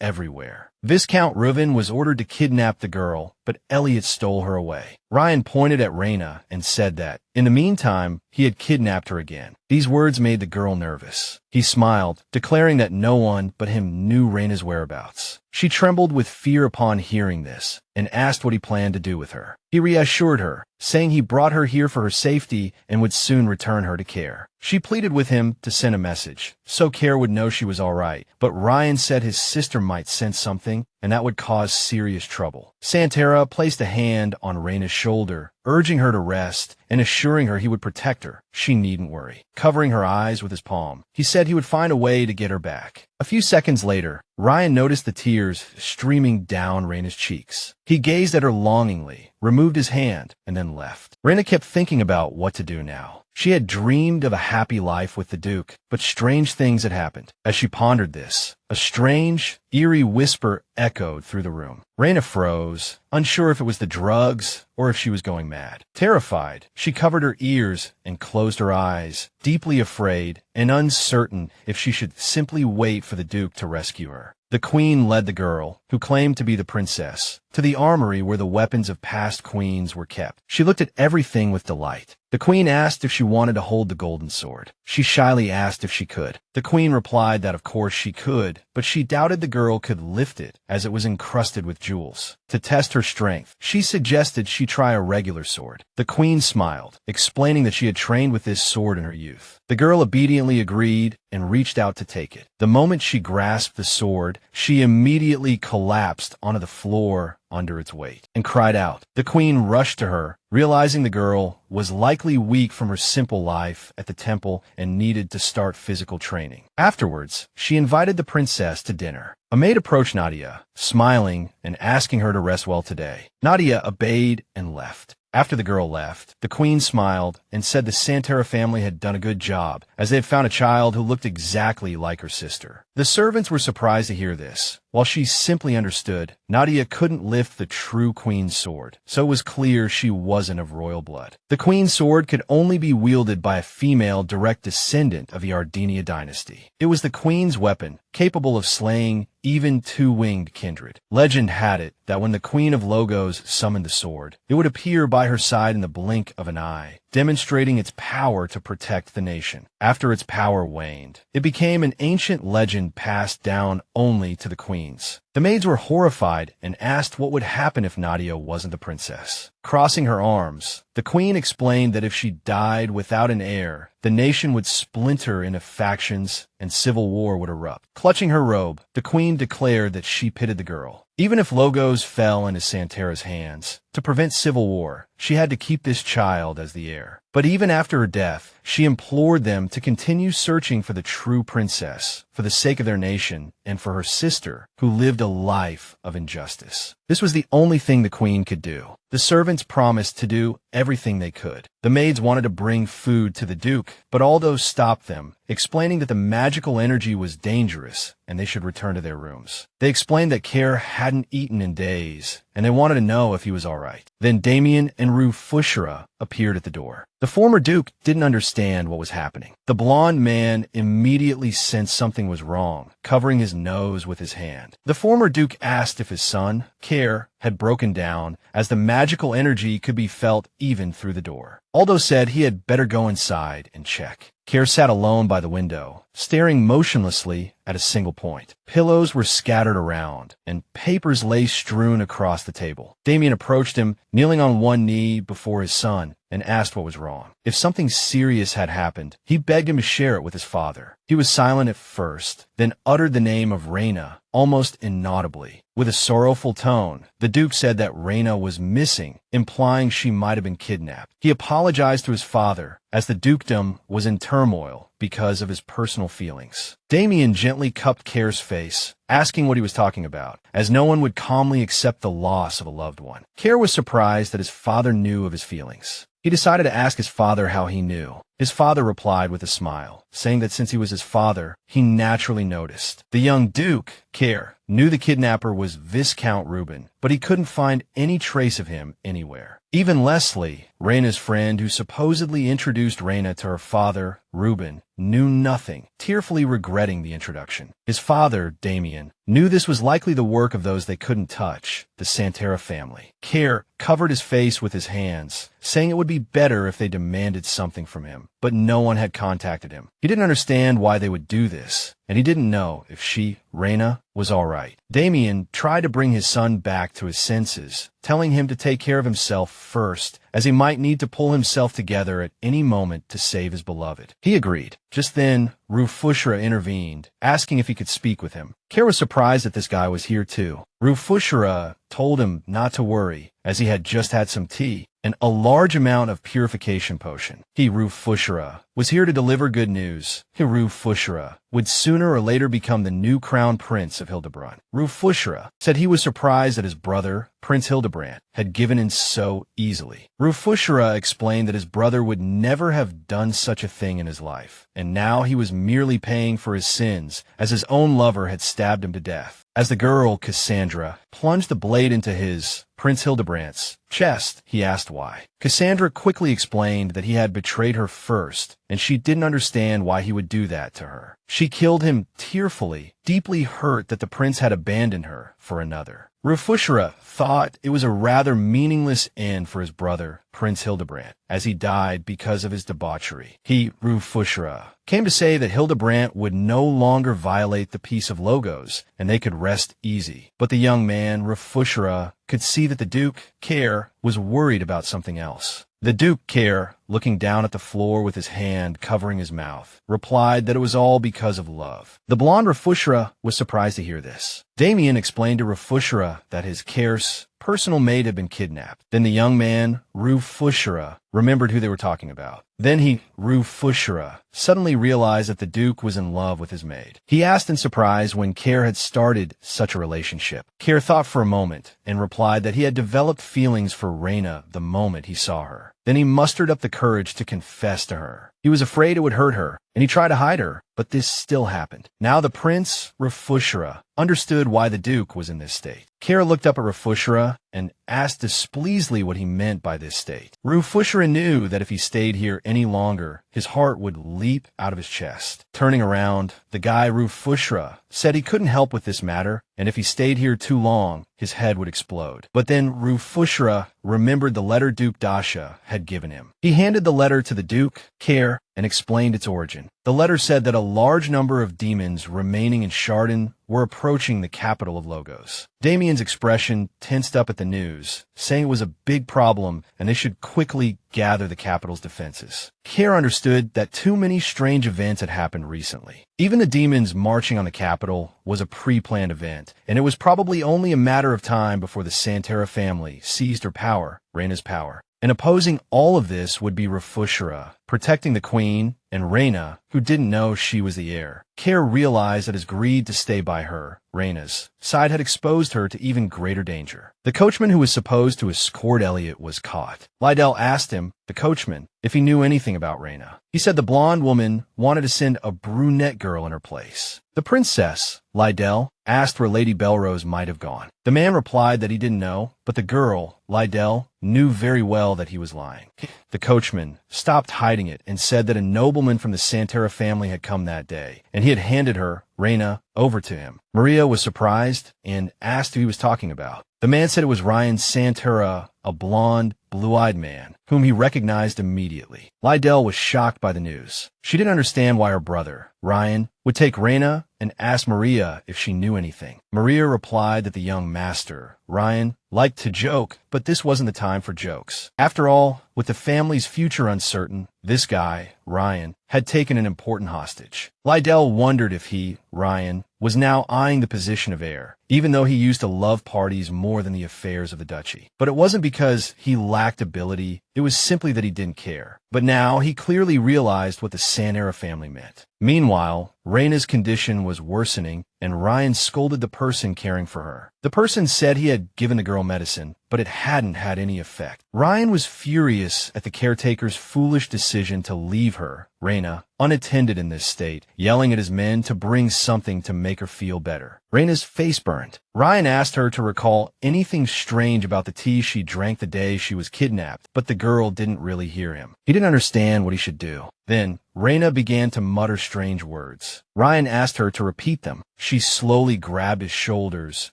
everywhere. Viscount Reuven was ordered to kidnap the girl, but Elliot stole her away. Ryan pointed at Reena and said that, in the meantime, he had kidnapped her again. These words made the girl nervous. He smiled, declaring that no one but him knew Reena's whereabouts. She trembled with fear upon hearing this, and asked what he planned to do with her. He reassured her, saying he brought her here for her safety and would soon return her to Care. She pleaded with him to send a message, so Care would know she was all right, but Ryan said his sister might sense something, and that would cause serious trouble. Santara placed a hand on Reena's shoulder, urging her to rest and assuring her he would protect her. She needn't worry. Covering her eyes with his palm, he said he would find a way to get her back. A few seconds later, Ryan noticed the tears streaming down Reena's cheeks. He gazed at her longingly, removed his hand, and then left. Reena kept thinking about what to do now. She had dreamed of a happy life with the Duke, but strange things had happened. As she pondered this, a strange, eerie whisper echoed through the room. Reena froze, unsure if it was the drugs or if she was going mad. Terrified, she covered her ears and closed her eyes, deeply afraid and uncertain if she should simply wait for the Duke to rescue her. The queen led the girl, who claimed to be the princess, to the armory where the weapons of past queens were kept. She looked at everything with delight. The queen asked if she wanted to hold the golden sword. She shyly asked if she could. The queen replied that of course she could, but she doubted the girl could lift it as it was encrusted with jewels. To test her strength, she suggested she try a regular sword. The queen smiled, explaining that she had trained with this sword in her youth. The girl obediently agreed and reached out to take it. The moment she grasped the sword, she immediately collapsed onto the floor under its weight and cried out. The queen rushed to her, realizing the girl was likely weak from her simple life at the temple and needed to start physical training. Afterwards, she invited the princess to dinner. A maid approached Nadia, smiling and asking her to rest well today. Nadia obeyed and left. After the girl left, the queen smiled and said the Santara family had done a good job, as they had found a child who looked exactly like her sister. The servants were surprised to hear this. While she simply understood, Nadia couldn't lift the true queen's sword, so it was clear she wasn't of royal blood. The queen's sword could only be wielded by a female direct descendant of the Ardinia dynasty. It was the queen's weapon, capable of slaying even two-winged kindred. Legend had it that when the Queen of Logos summoned the sword, it would appear by her side in the blink of an eye, demonstrating its power to protect the nation. After its power waned, it became an ancient legend passed down only to the queens. The maids were horrified and asked what would happen if Nadia wasn't the princess. Crossing her arms, the queen explained that if she died without an heir, the nation would splinter into factions and civil war would erupt. Clutching her robe, the queen declared that she pitied the girl. Even if Logos fell into Santara's hands, to prevent civil war, she had to keep this child as the heir. But even after her death, she implored them to continue searching for the true princess, for the sake of their nation, and for her sister, who lived a life of injustice. This was the only thing the queen could do. The servants promised to do everything they could. The maids wanted to bring food to the Duke, but all those stopped them, explaining that the magical energy was dangerous and they should return to their rooms. They explained that Care hadn't eaten in days, and they wanted to know if he was all right. Then Damien and Rue Fushra appeared at the door. The former duke didn't understand what was happening. The blond man immediately sensed something was wrong, covering his nose with his hand. The former duke asked if his son, Care, had broken down, as the magical energy could be felt even through the door. Aldo said he had better go inside and check. Care sat alone by the window, staring motionlessly at a single point. Pillows were scattered around, and papers lay strewn across the table. Damien approached him, kneeling on one knee before his son, and asked what was wrong. If something serious had happened, he begged him to share it with his father. He was silent at first, then uttered the name of Reena, almost inaudibly. With a sorrowful tone, the Duke said that Reena was missing, implying she might have been kidnapped. He apologized to his father, as the dukedom was in turmoil because of his personal feelings. Damien gently cupped Care's face, asking what he was talking about, as no one would calmly accept the loss of a loved one. Care was surprised that his father knew of his feelings. He decided to ask his father how he knew. His father replied with a smile, saying that since he was his father, he naturally noticed. The young Duke, Care, knew the kidnapper was Viscount Reuben, but he couldn't find any trace of him anywhere. Even Leslie, Reyna's friend who supposedly introduced Reena to her father, Reuben, knew nothing, tearfully regretting the introduction. His father, Damien, knew this was likely the work of those they couldn't touch, the Santaras family. Care covered his face with his hands, saying it would be better if they demanded something from him, but no one had contacted him. He didn't understand why they would do this, and he didn't know if she, Reena, was all right. Damien tried to bring his son back to his senses, telling him to take care of himself first, as he might need to pull himself together at any moment to save his beloved. He agreed. Just then, Rufushra intervened, asking if he could speak with him. Care was surprised that this guy was here too. Rufushra told him not to worry, as he had just had some tea and a large amount of purification potion. Rufushra was here to deliver good news. Rufushra would sooner or later become the new crown prince of Hildebrand. Rufushra said he was surprised that his brother, Prince Hildebrand, had given in so easily. Rufushra explained that his brother would never have done such a thing in his life, and now he was merely paying for his sins, as his own lover had stabbed him to death. As the girl, Cassandra, plunged the blade into his, Prince Hildebrand's, chest, he asked why. Cassandra quickly explained that he had betrayed her first, and she didn't understand why he would do that to her. She killed him tearfully, deeply hurt that the prince had abandoned her for another. Rufushra thought it was a rather meaningless end for his brother, Prince Hildebrand, as he died because of his debauchery. Rufushra came to say that Hildebrand would no longer violate the peace of Logos, and they could rest easy. But the young man, Rufushra, could see that the Duke, Care, was worried about something else. The Duke, Care, looking down at the floor with his hand covering his mouth, replied that it was all because of love. The blonde Rufushra was surprised to hear this. Damien explained to Rufushra that his Care's personal maid had been kidnapped. Then the young man, Rufushra, remembered who they were talking about. Then Rufushra, suddenly realized that the Duke was in love with his maid. He asked in surprise when Care had started such a relationship. Care thought for a moment and replied that he had developed feelings for Reena the moment he saw her. Then he mustered up the courage to confess to her. He was afraid it would hurt her, and he tried to hide her, but this still happened. Now the Prince, Rufushra, understood why the Duke was in this state. Care looked up at Rufushra and asked displeasedly what he meant by this state. Rufushra knew that if he stayed here any longer, his heart would leap out of his chest. Turning around, the guy Rufushra said he couldn't help with this matter, and if he stayed here too long, his head would explode. But then Rufushra remembered the letter Duke Dasha had given him. He handed the letter to the Duke, Care, and explained its origin. The letter said that a large number of demons remaining in Chardon were approaching the capital of Logos. Damien's expression tensed up at the news, saying it was a big problem and they should quickly gather the capital's defenses. Care understood that too many strange events had happened recently. Even the demons marching on the capital was a pre-planned event, and it was probably only a matter of time before the Santaras family seized her power, Reyna's power. And opposing all of this would be Rufushra, protecting the queen, and Reena, who didn't know she was the heir. Care realized that his greed to stay by her, Reyna's, side had exposed her to even greater danger. The coachman who was supposed to escort Elliot was caught. Lydell asked him, the coachman, if he knew anything about Reena. He said the blonde woman wanted to send a brunette girl in her place. The princess, Lydell, asked where Lady Belrose might have gone. The man replied that he didn't know, but the girl, Lydell, knew very well that he was lying. the coachman, stopped hiding it and said that a nobleman from the Santaras family had come that day, and he had handed her, Reena, over to him. Maria was surprised and asked who he was talking about. The man said it was Ryan Santaras, a blond, blue-eyed man, whom he recognized immediately. Lydell was shocked by the news. She didn't understand why her brother, Ryan, would take Reena and ask Maria if she knew anything. Maria replied that the young master, Ryan, liked to joke, but this wasn't the time for jokes. After all, with the family's future uncertain, this guy, Ryan, had taken an important hostage. Lydell wondered if he, Ryan, was now eyeing the position of heir, even though he used to love parties more than the affairs of the duchy. But it wasn't because he lacked ability, it was simply that he didn't care. But now he clearly realized what the Santaras family meant. Meanwhile, Reena's condition was worsening, and Ryan scolded the person caring for her. The person said he had given the girl medicine, but it hadn't had any effect. Ryan was furious at the caretaker's foolish decision to leave her, Reena, unattended in this state, yelling at his men to bring something to make her feel better. Reena's face burned. Ryan asked her to recall anything strange about the tea she drank the day she was kidnapped, but the girl didn't really hear him. He didn't understand what he should do. Then, Reena began to mutter strange words. Ryan asked her to repeat them. She slowly grabbed his shoulders,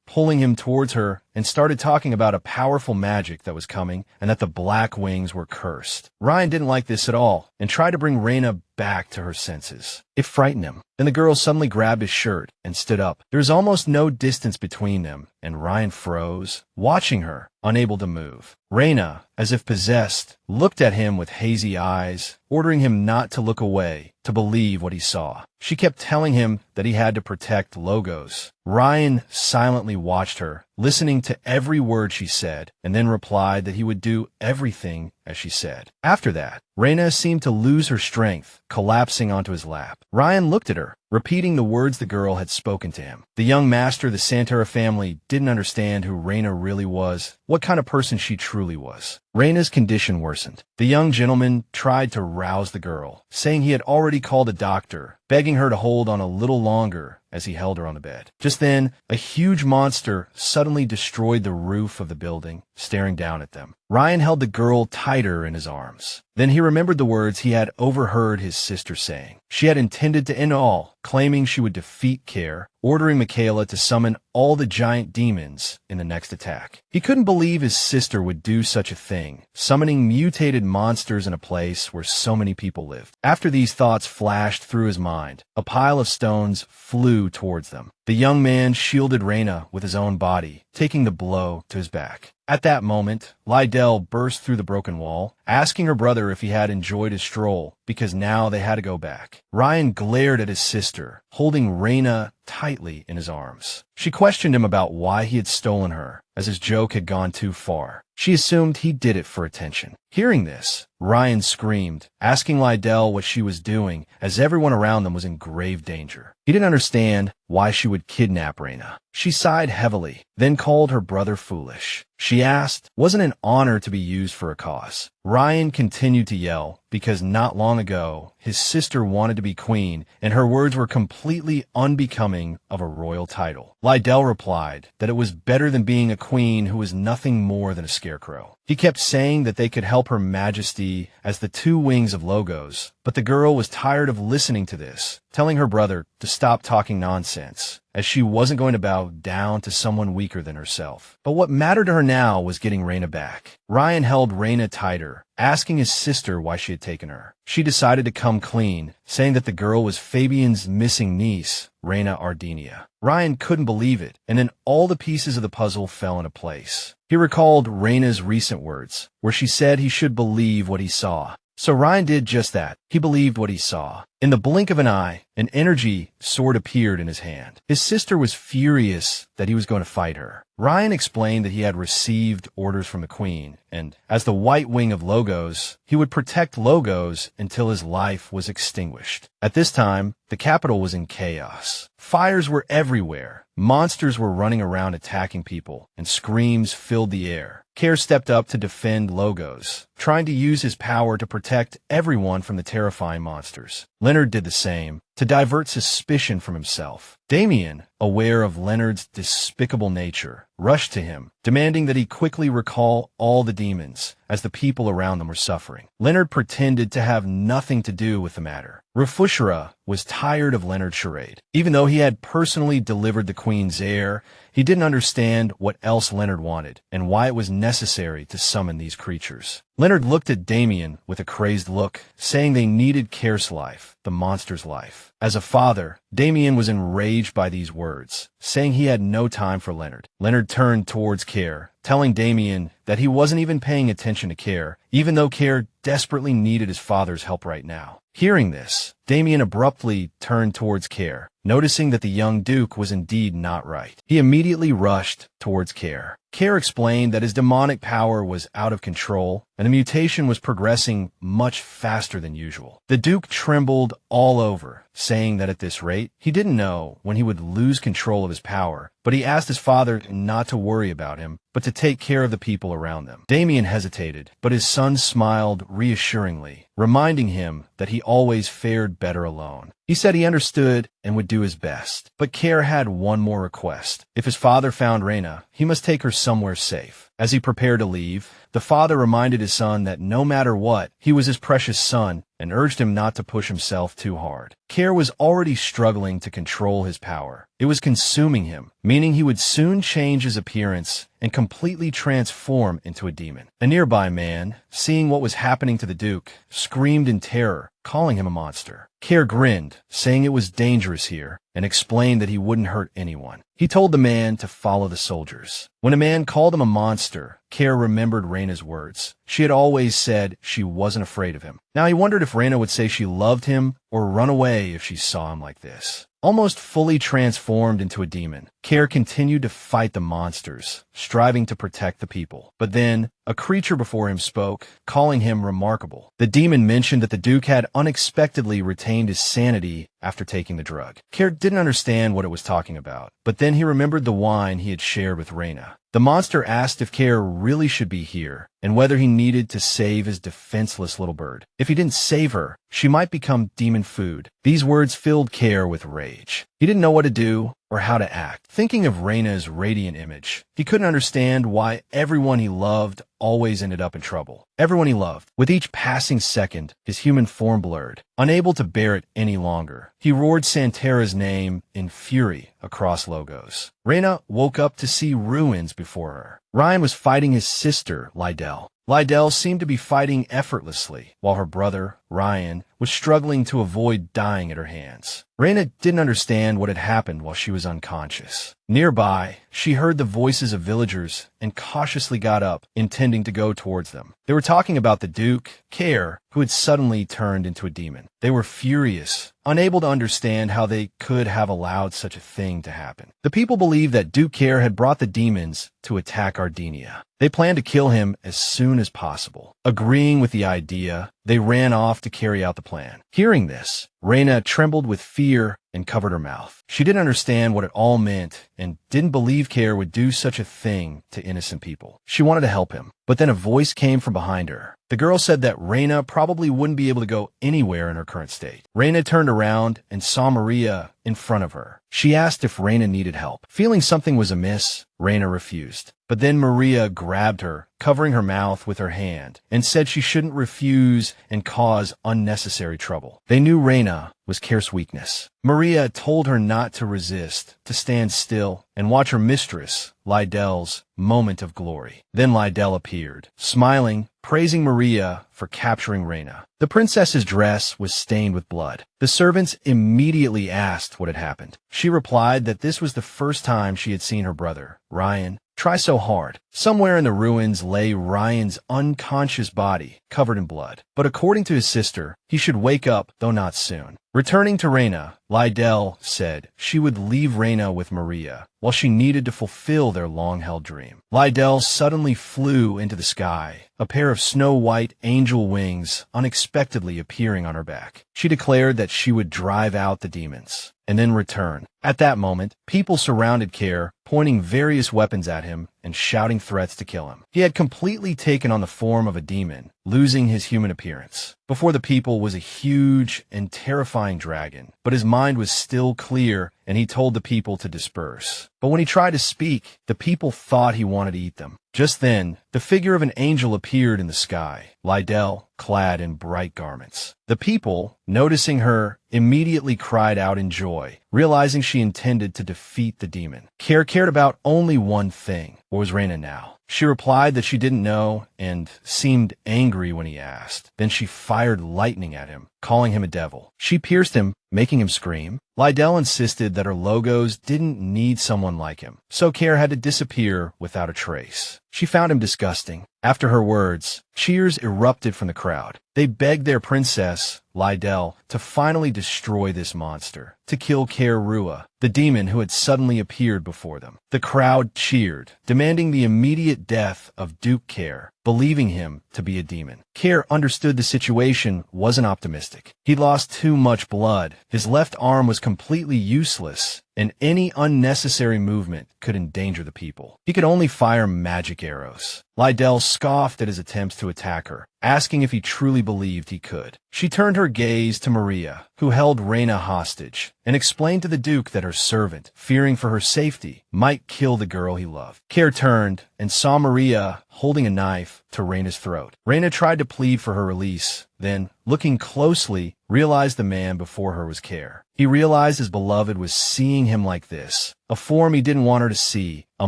pulling him towards her, and started talking about a powerful magic that was coming and that the Black Wings were cursed. Ryan didn't like this at all and tried to bring Reena back to her senses. It frightened him. Then the girl suddenly grabbed his shirt and stood up. There was almost no distance between them, and Ryan froze, watching her, unable to move. Reena, as if possessed, looked at him with hazy eyes, ordering him not to look away, to believe what he saw. She kept telling him that he had to protect Logos. Ryan silently watched her, listening to every word she said, and then replied that he would do everything as she said. After that, Reena seemed to lose her strength, collapsing onto his lap. Ryan looked at her, repeating the words the girl had spoken to him. The young master of the Santaras family didn't understand who Reena really was, what kind of person she truly was. Reena's condition worsened. The young gentleman tried to rouse the girl, saying he had already called a doctor, begging her to hold on a little longer as he held her on the bed. Just then, a huge monster suddenly destroyed the roof of the building, staring down at them. Ryan held the girl tighter in his arms. Then he remembered the words he had overheard his sister saying. She had intended to end all, claiming she would defeat Care, ordering Michaela to summon all the giant demons in the next attack. He couldn't believe his sister would do such a thing, summoning mutated monsters in a place where so many people lived. After these thoughts flashed through his mind, a pile of stones flew towards them. The young man shielded Reena with his own body, taking the blow to his back. At that moment, Lydell burst through the broken wall, asking her brother if he had enjoyed his stroll, because now they had to go back. Ryan glared at his sister, holding Reena tightly in his arms. She questioned him about why he had stolen her, as his joke had gone too far. She assumed he did it for attention. Hearing this, Ryan screamed, asking Lydell what she was doing, as everyone around them was in grave danger. He didn't understand why she would kidnap Reena. She sighed heavily, then called her brother foolish. She asked, wasn't an honor to be used for a cause? Ryan continued to yell, because not long ago, his sister wanted to be queen, and her words were completely unbecoming of a royal title. Lydell replied that it was better than being a queen who was nothing more than a scarecrow. He kept saying that they could help Her Majesty as the two wings of Logos, but the girl was tired of listening to this, telling her brother to stop talking nonsense, as she wasn't going to bow down to someone weaker than herself. But what mattered to her now was getting Reena back. Ryan held Reena tighter, asking his sister why she had taken her. She decided to come clean, saying that the girl was Fabian's missing niece, Reena Ardenia. Ryan couldn't believe it, and then all the pieces of the puzzle fell into place. He recalled Reena's recent words, where she said he should believe what he saw. So Ryan did just that. He believed what he saw. In the blink of an eye, an energy sword appeared in his hand. His sister was furious that he was going to fight her. Ryan explained that he had received orders from the queen, and as the white wing of Logos, he would protect Logos until his life was extinguished. At this time, the capital was in chaos. Fires were everywhere. Monsters were running around attacking people, and screams filled the air. Care stepped up to defend Logos, trying to use his power to protect everyone from the terrifying monsters. Leonard did the same, to divert suspicion from himself. Damien, aware of Leonard's despicable nature, rushed to him, demanding that he quickly recall all the demons, as the people around them were suffering. Leonard pretended to have nothing to do with the matter. Rafushra was tired of Leonard's charade. Even though he had personally delivered the Queen's heir, he didn't understand what else Leonard wanted, and why it was necessary to summon these creatures. Leonard looked at Damien with a crazed look, saying they needed Cair's life, the monster's life. As a father, Damien was enraged by these words, saying he had no time for Leonard. Leonard turned towards Cair, telling Damien that he wasn't even paying attention to Cair, even though Cair desperately needed his father's help right now. Hearing this, Damien abruptly turned towards Cair, noticing that the young Duke was indeed not right. He immediately rushed towards Cair. Cair explained that his demonic power was out of control, and the mutation was progressing much faster than usual. The Duke trembled all over, saying that at this rate, he didn't know when he would lose control of his power, but he asked his father not to worry about him, but to take care of the people around them. Damien hesitated, but his son smiled reassuringly, reminding him that he always fared better alone. He said he understood and would do his best. But Cair had one more request. If his father found Reena, he must take her somewhere safe. As he prepared to leave, the father reminded his son that no matter what, he was his precious son, and urged him not to push himself too hard. Cair was already struggling to control his power. It was consuming him, meaning he would soon change his appearance and completely transform into a demon. A nearby man, seeing what was happening to the Duke, screamed in terror, calling him a monster. Cair grinned, saying it was dangerous here, and explained that he wouldn't hurt anyone. He told the man to follow the soldiers. When a man called him a monster, Cair remembered Reena's words. She had always said she wasn't afraid of him. Now he wondered if Reena would say she loved him or run away if she saw him like this. Almost fully transformed into a demon, Cair continued to fight the monsters, striving to protect the people. But then, a creature before him spoke, calling him remarkable. The demon mentioned that the Duke had unexpectedly retained his sanity after taking the drug. Cair didn't understand what it was talking about, but then he remembered the wine he had shared with Reena. The monster asked if Cair really should be here, and whether he needed to save his defenseless little bird. If he didn't save her, she might become demon food. These words filled Cair with rage. He didn't know what to do or how to act. Thinking of Reena's radiant image, he couldn't understand why everyone he loved always ended up in trouble. Everyone he loved. With each passing second, his human form blurred. Unable to bear it any longer, he roared Santaras' name in fury across Logos. Reena woke up to see ruins before her. Ryan was fighting his sister, Lydell. Lydell seemed to be fighting effortlessly, while her brother, Ryan, was struggling to avoid dying at her hands. Reena didn't understand what had happened while she was unconscious. Nearby, she heard the voices of villagers and cautiously got up, intending to go towards them. They were talking about the Duke, Cair, who had suddenly turned into a demon. They were furious, unable to understand how they could have allowed such a thing to happen. The people believed that Duke Cair had brought the demons to attack Ardenia. They planned to kill him as soon as possible. Agreeing with the idea, they ran off to carry out the plan. Hearing this, Reena trembled with fear and covered her mouth. She didn't understand what it all meant and didn't believe Cair would do such a thing to innocent people. She wanted to help him, but then a voice came from behind her. The girl said that Reena probably wouldn't be able to go anywhere in her current state. Reena turned around and saw Maria in front of her. She asked if Reena needed help. Feeling something was amiss, Reena refused. But then Maria grabbed her, covering her mouth with her hand, and said she shouldn't refuse and cause unnecessary trouble. They knew Reena was Cair's weakness. Maria told her not to resist, to stand still, and watch her mistress, Lydell's, moment of glory. Then Lydell appeared, smiling, praising Maria for capturing Reena. The princess's dress was stained with blood. The servants immediately asked what had happened. She replied that this was the first time she had seen her brother, Ryan, try so hard. Somewhere in the ruins lay Ryan's unconscious body, covered in blood. But according to his sister, he should wake up, though not soon. Returning to Reena, Lydell said she would leave Reena with Maria, while she needed to fulfill their long-held dream. Lydell suddenly flew into the sky, a pair of snow-white angel wings unexpectedly appearing on her back. She declared that she would drive out the demons, and then return. At that moment, people surrounded Cair, pointing various weapons at him and shouting threats to kill him. He had completely taken on the form of a demon, losing his human appearance. Before the people was a huge and terrifying dragon, but his mind was still clear and he told the people to disperse. But when he tried to speak, the people thought he wanted to eat them. Just then, the figure of an angel appeared in the sky, Lydell, clad in bright garments. The people, noticing her, immediately cried out in joy, realizing she intended to defeat the demon. Cared about only one thing. What was Reena now? She replied that she didn't know and seemed angry when he asked. Then she fired lightning at him, calling him a devil. She pierced him, making him scream. Lydell insisted that her logos didn't need someone like him, so Care had to disappear without a trace. She found him disgusting. After her words, cheers erupted from the crowd. They begged their princess, Lydell, to finally destroy this monster, to kill Care Rua, the demon who had suddenly appeared before them. The crowd cheered, demanding the immediate death of Duke Care, believing him to be a demon. Care understood the situation wasn't optimistic. He'd lost too much blood. His left arm was completely useless, and any unnecessary movement could endanger the people. He could only fire magic arrows. Lydell scoffed at his attempts to attack her, asking if he truly believed he could. She turned her gaze to Maria, who held Reena hostage, and explained to the Duke that her servant, fearing for her safety, might kill the girl he loved. Care turned and saw Maria holding a knife to Reyna's throat. Reena tried to plead for her release, then, looking closely, realized the man before her was Care. He realized his beloved was seeing him like this, a form he didn't want her to see, a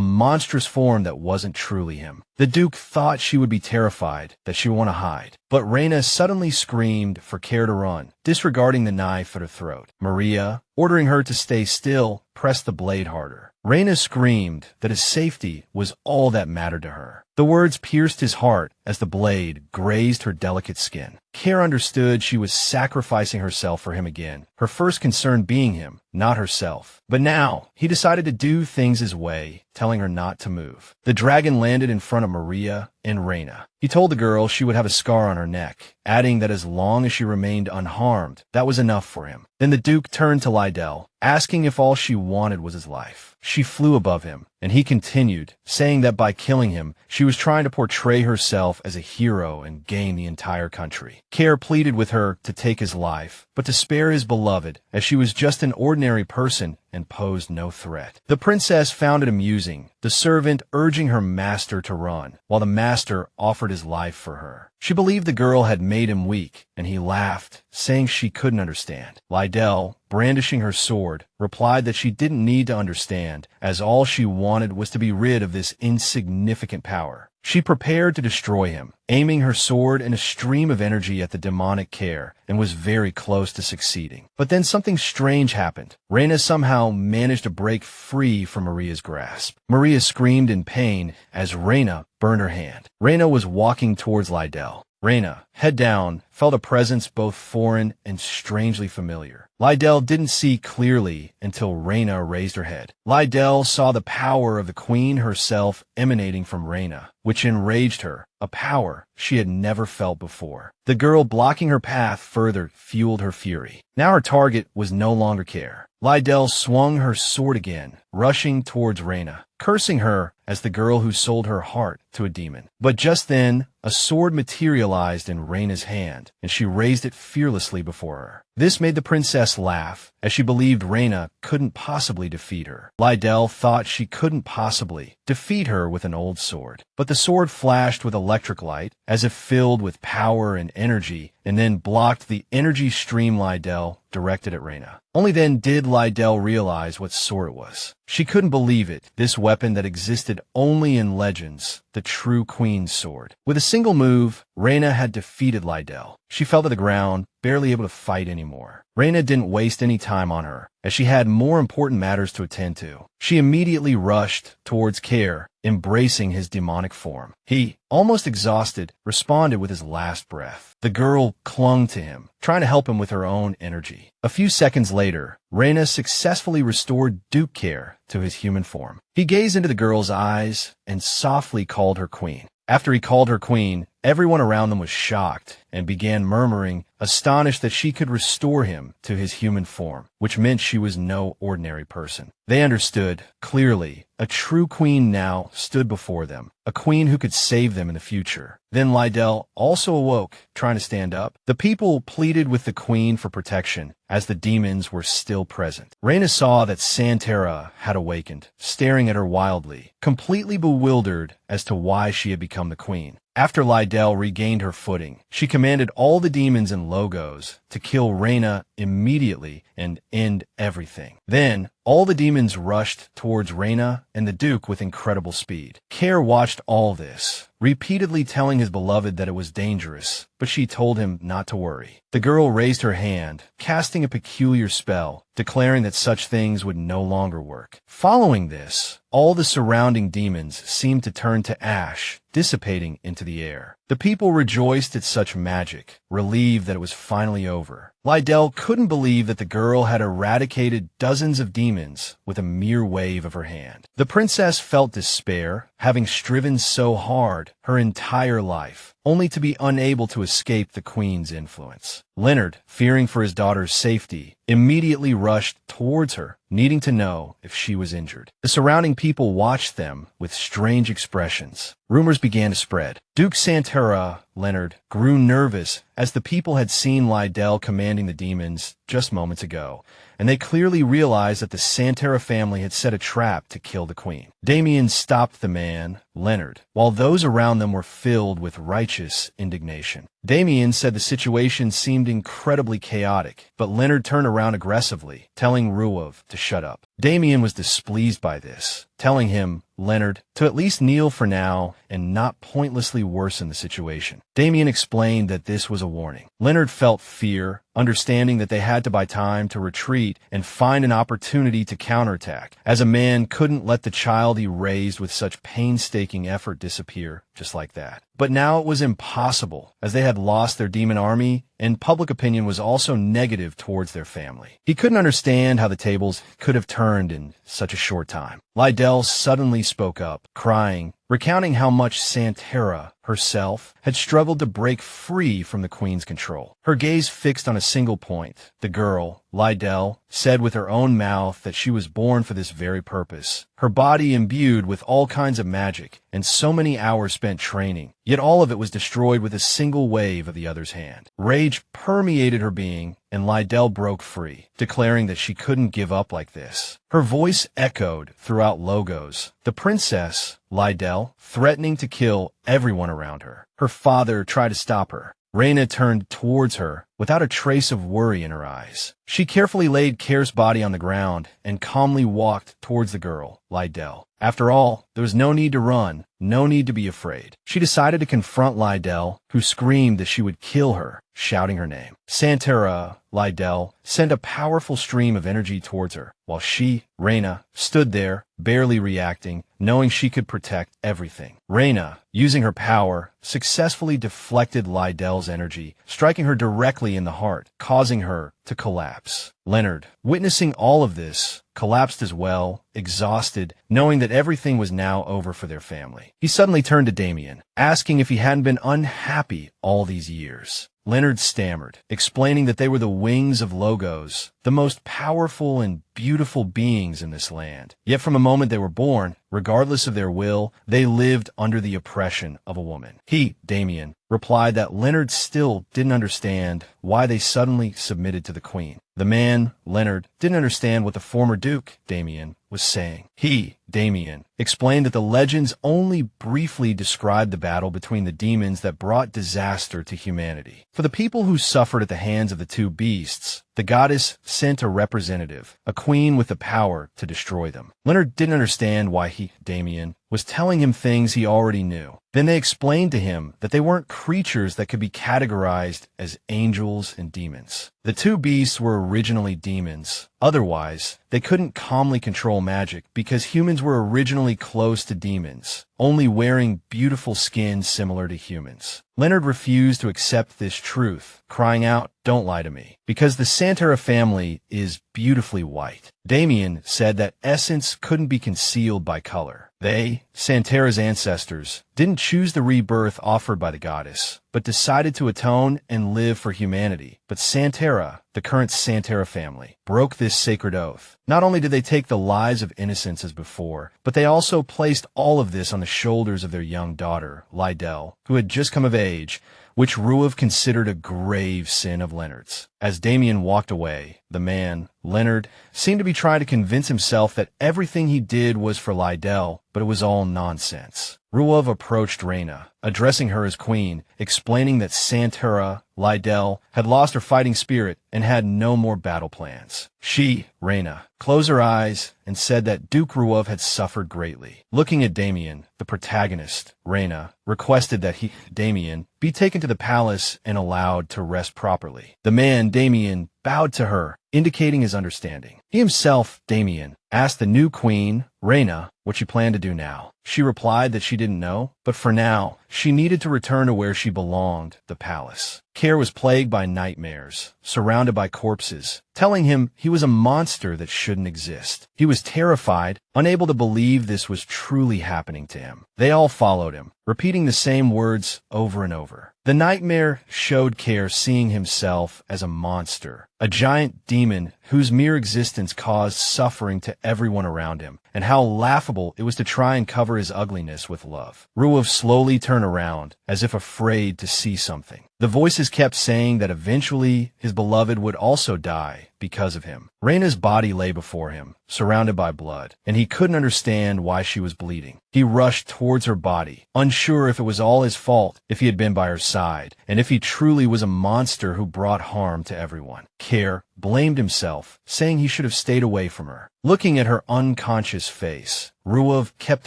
monstrous form that wasn't truly him. The Duke thought she would be terrified, that she would want to hide. But Reena suddenly screamed for Care to run, disregarding the knife at her throat. Maria, ordering her to stay still, pressed the blade harder. Reena screamed that his safety was all that mattered to her. The words pierced his heart as the blade grazed her delicate skin. Care understood she was sacrificing herself for him again, her first concern being him, not herself. But now, he decided to do things his way, telling her not to move. The dragon landed in front of Maria and Reena. He told the girl she would have a scar on her neck, adding that as long as she remained unharmed, that was enough for him. Then the Duke turned to Lydell, asking if all she wanted was his life. She flew above him, and he continued, saying that by killing him, she was trying to portray herself as a hero and gain the entire country. Care pleaded with her to take his life, but to spare his beloved, as she was just an ordinary person and posed no threat. The princess found it amusing, the servant urging her master to run, while the master offered his life for her. She believed the girl had made him weak, and he laughed, saying she couldn't understand. Lydell, brandishing her sword, replied that she didn't need to understand, as all she wanted was to be rid of this insignificant power. She prepared to destroy him, aiming her sword in a stream of energy at the demonic Care, and was very close to succeeding. But then something strange happened. Reena somehow managed to break free from Maria's grasp. Maria screamed in pain as Reena burned her hand. Reena was walking towards Lydell. Reena, head down, felt a presence both foreign and strangely familiar. Lydell didn't see clearly until Reena raised her head. Lydell saw the power of the queen herself emanating from Reena, which enraged her, a power she had never felt before. The girl blocking her path further fueled her fury. Now her target was no longer Care. Lydell swung her sword again, rushing towards Reena, cursing her as the girl who sold her heart to a demon. But just then, a sword materialized in Reyna's hand, and she raised it fearlessly before her. This made the princess laugh, as she believed Reena couldn't possibly defeat her. Lydell thought she couldn't possibly defeat her with an old sword. But the sword flashed with electric light, as if filled with power and energy, and then blocked the energy stream Lydell directed at Reena. Only then did Lydell realize what sword it was. She couldn't believe it, this weapon that existed only in legends, the true queen's sword. With a single move, Reena had defeated Lydell. She fell to the ground, barely able to fight anymore. Reena didn't waste any time on her, as she had more important matters to attend to. She immediately rushed towards Care, embracing his demonic form. He, almost exhausted, responded with his last breath. The girl clung to him, trying to help him with her own energy. A few seconds later, Reena successfully restored Duke Care to his human form. He gazed into the girl's eyes and softly called her queen. After he called her queen, Everyone around them was shocked and began murmuring, astonished that she could restore him to his human form, which meant she was no ordinary person. They understood, clearly, a true queen now stood before them, a queen who could save them in the future. Then Lydell also awoke, trying to stand up. The people pleaded with the queen for protection, as the demons were still present. Reena saw that Santara had awakened, staring at her wildly, completely bewildered as to why she had become the queen. After Lydell regained her footing, she commanded all the demons and logos to kill Reena immediately and end everything. Then, all the demons rushed towards Reena and the Duke with incredible speed. Care watched all this, repeatedly telling his beloved that it was dangerous, but she told him not to worry. The girl raised her hand, casting a peculiar spell, declaring that such things would no longer work. Following this, all the surrounding demons seemed to turn to ash, dissipating into the air. The people rejoiced at such magic, relieved that it was finally over. Lydell couldn't believe that the girl had eradicated dozens of demons with a mere wave of her hand. The princess felt despair, having striven so hard her entire life, only to be unable to escape the queen's influence. Leonard, fearing for his daughter's safety, immediately rushed towards her, needing to know if she was injured. The surrounding people watched them with strange expressions. Rumors began to spread. Duke Santara, Leonard, grew nervous as the people had seen Lydell commanding the demons just moments ago, and they clearly realized that the Santara family had set a trap to kill the queen. Damien stopped the man, Leonard, while those around them were filled with righteous indignation. Damien said the situation seemed incredibly chaotic, but Leonard turned around aggressively, telling Ruov to shut up. Damien was displeased by this, telling him, Leonard, to at least kneel for now and not pointlessly worsen the situation. Damien explained that this was a warning. Leonard felt fear, understanding that they had to buy time to retreat and find an opportunity to counterattack, as a man couldn't let the child he raised with such painstaking effort disappear just like that. But now it was impossible, as they had lost their demon army, and public opinion was also negative towards their family. He couldn't understand how the tables could have turned in such a short time. Lydell suddenly spoke up, crying, recounting how much Santara herself had struggled to break free from the queen's control. Her gaze fixed on a single point. The girl, Lydell, said with her own mouth that she was born for this very purpose, her body imbued with all kinds of magic and so many hours spent training, yet all of it was destroyed with a single wave of the other's hand. Rage permeated her being, and Lydell broke free, declaring that she couldn't give up like this. Her voice echoed throughout Logos, the princess, Lydell, threatening to kill everyone around her. Her father tried to stop her. Reena turned towards her without a trace of worry in her eyes. She carefully laid Care's body on the ground and calmly walked towards the girl, Lydell. After all, there was no need to run, no need to be afraid. She decided to confront Lydell, who screamed that she would kill her, shouting her name. Santara, Lydell, sent a powerful stream of energy towards her, while she, Reena, stood there, barely reacting, knowing she could protect everything. Reena, using her power, successfully deflected Lydell's energy, striking her directly in the heart, causing her to collapse. Leonard, witnessing all of this, collapsed as well, exhausted, knowing that everything was now over for their family. He suddenly turned to Damien, asking if he hadn't been unhappy all these years. Leonard stammered, explaining that they were the wings of Logos, the most powerful and beautiful beings in this land. Yet from the moment they were born, regardless of their will, they lived under the oppression of a woman. He, Damien, replied that Leonard still didn't understand why they suddenly submitted to the queen. The man, Leonard, didn't understand what the former Duke, Damien, was saying. He, Damien, explained that the legends only briefly described the battle between the demons that brought disaster to humanity. For the people who suffered at the hands of the two beasts, the goddess sent a representative, a queen with the power to destroy them. Leonard didn't understand why he, Damien, was telling him things he already knew. Then they explained to him that they weren't creatures that could be categorized as angels and demons. The two beasts were originally demons. Otherwise, they couldn't calmly control magic because humans were originally close to demons, only wearing beautiful skin similar to humans. Leonard refused to accept this truth, crying out, "Don't lie to me," because the Santara family is beautifully white. Damien said that essence couldn't be concealed by color. They, Santaras' ancestors, didn't choose the rebirth offered by the goddess, but decided to atone and live for humanity. But Santara, the current Santara family, broke this sacred oath. Not only did they take the lives of innocents as before, but they also placed all of this on the shoulders of their young daughter, Lydell, who had just come of age, which Ruav considered a grave sin of Leonard's. As Damien walked away, the man, Leonard, seemed to be trying to convince himself that everything he did was for Lydell, but it was all nonsense. Ruav approached Reena, addressing her as queen, explaining that Santara, Lydell, had lost her fighting spirit and had no more battle plans. She, Reena, closed her eyes and said that Duke Ruav had suffered greatly. Looking at Damien, the protagonist, Reena, requested that he, Damien, be taken to the palace and allowed to rest properly. The man, Damien, bowed to her, indicating his understanding. He himself, Damien, asked the new queen, Reena, what she planned to do now. She replied that she didn't know, but for now, she needed to return to where she belonged, the palace. Care was plagued by nightmares, surrounded by corpses, telling him he was a monster that shouldn't exist. He was terrified, unable to believe this was truly happening to him. They all followed him, repeating the same words over and over. The nightmare showed Care seeing himself as a monster, a giant demon whose mere existence caused suffering to everyone around him, and how laughable it was to try and cover his ugliness with love. Ruav slowly turned around, as if afraid to see something. The voices kept saying that eventually his beloved would also die because of him. Reyna's body lay before him, surrounded by blood, and he couldn't understand why she was bleeding. He rushed towards her body, unsure if it was all his fault if he had been by her side, and if he truly was a monster who brought harm to everyone. Care blamed himself, saying he should have stayed away from her. Looking at her unconscious face, Ruav kept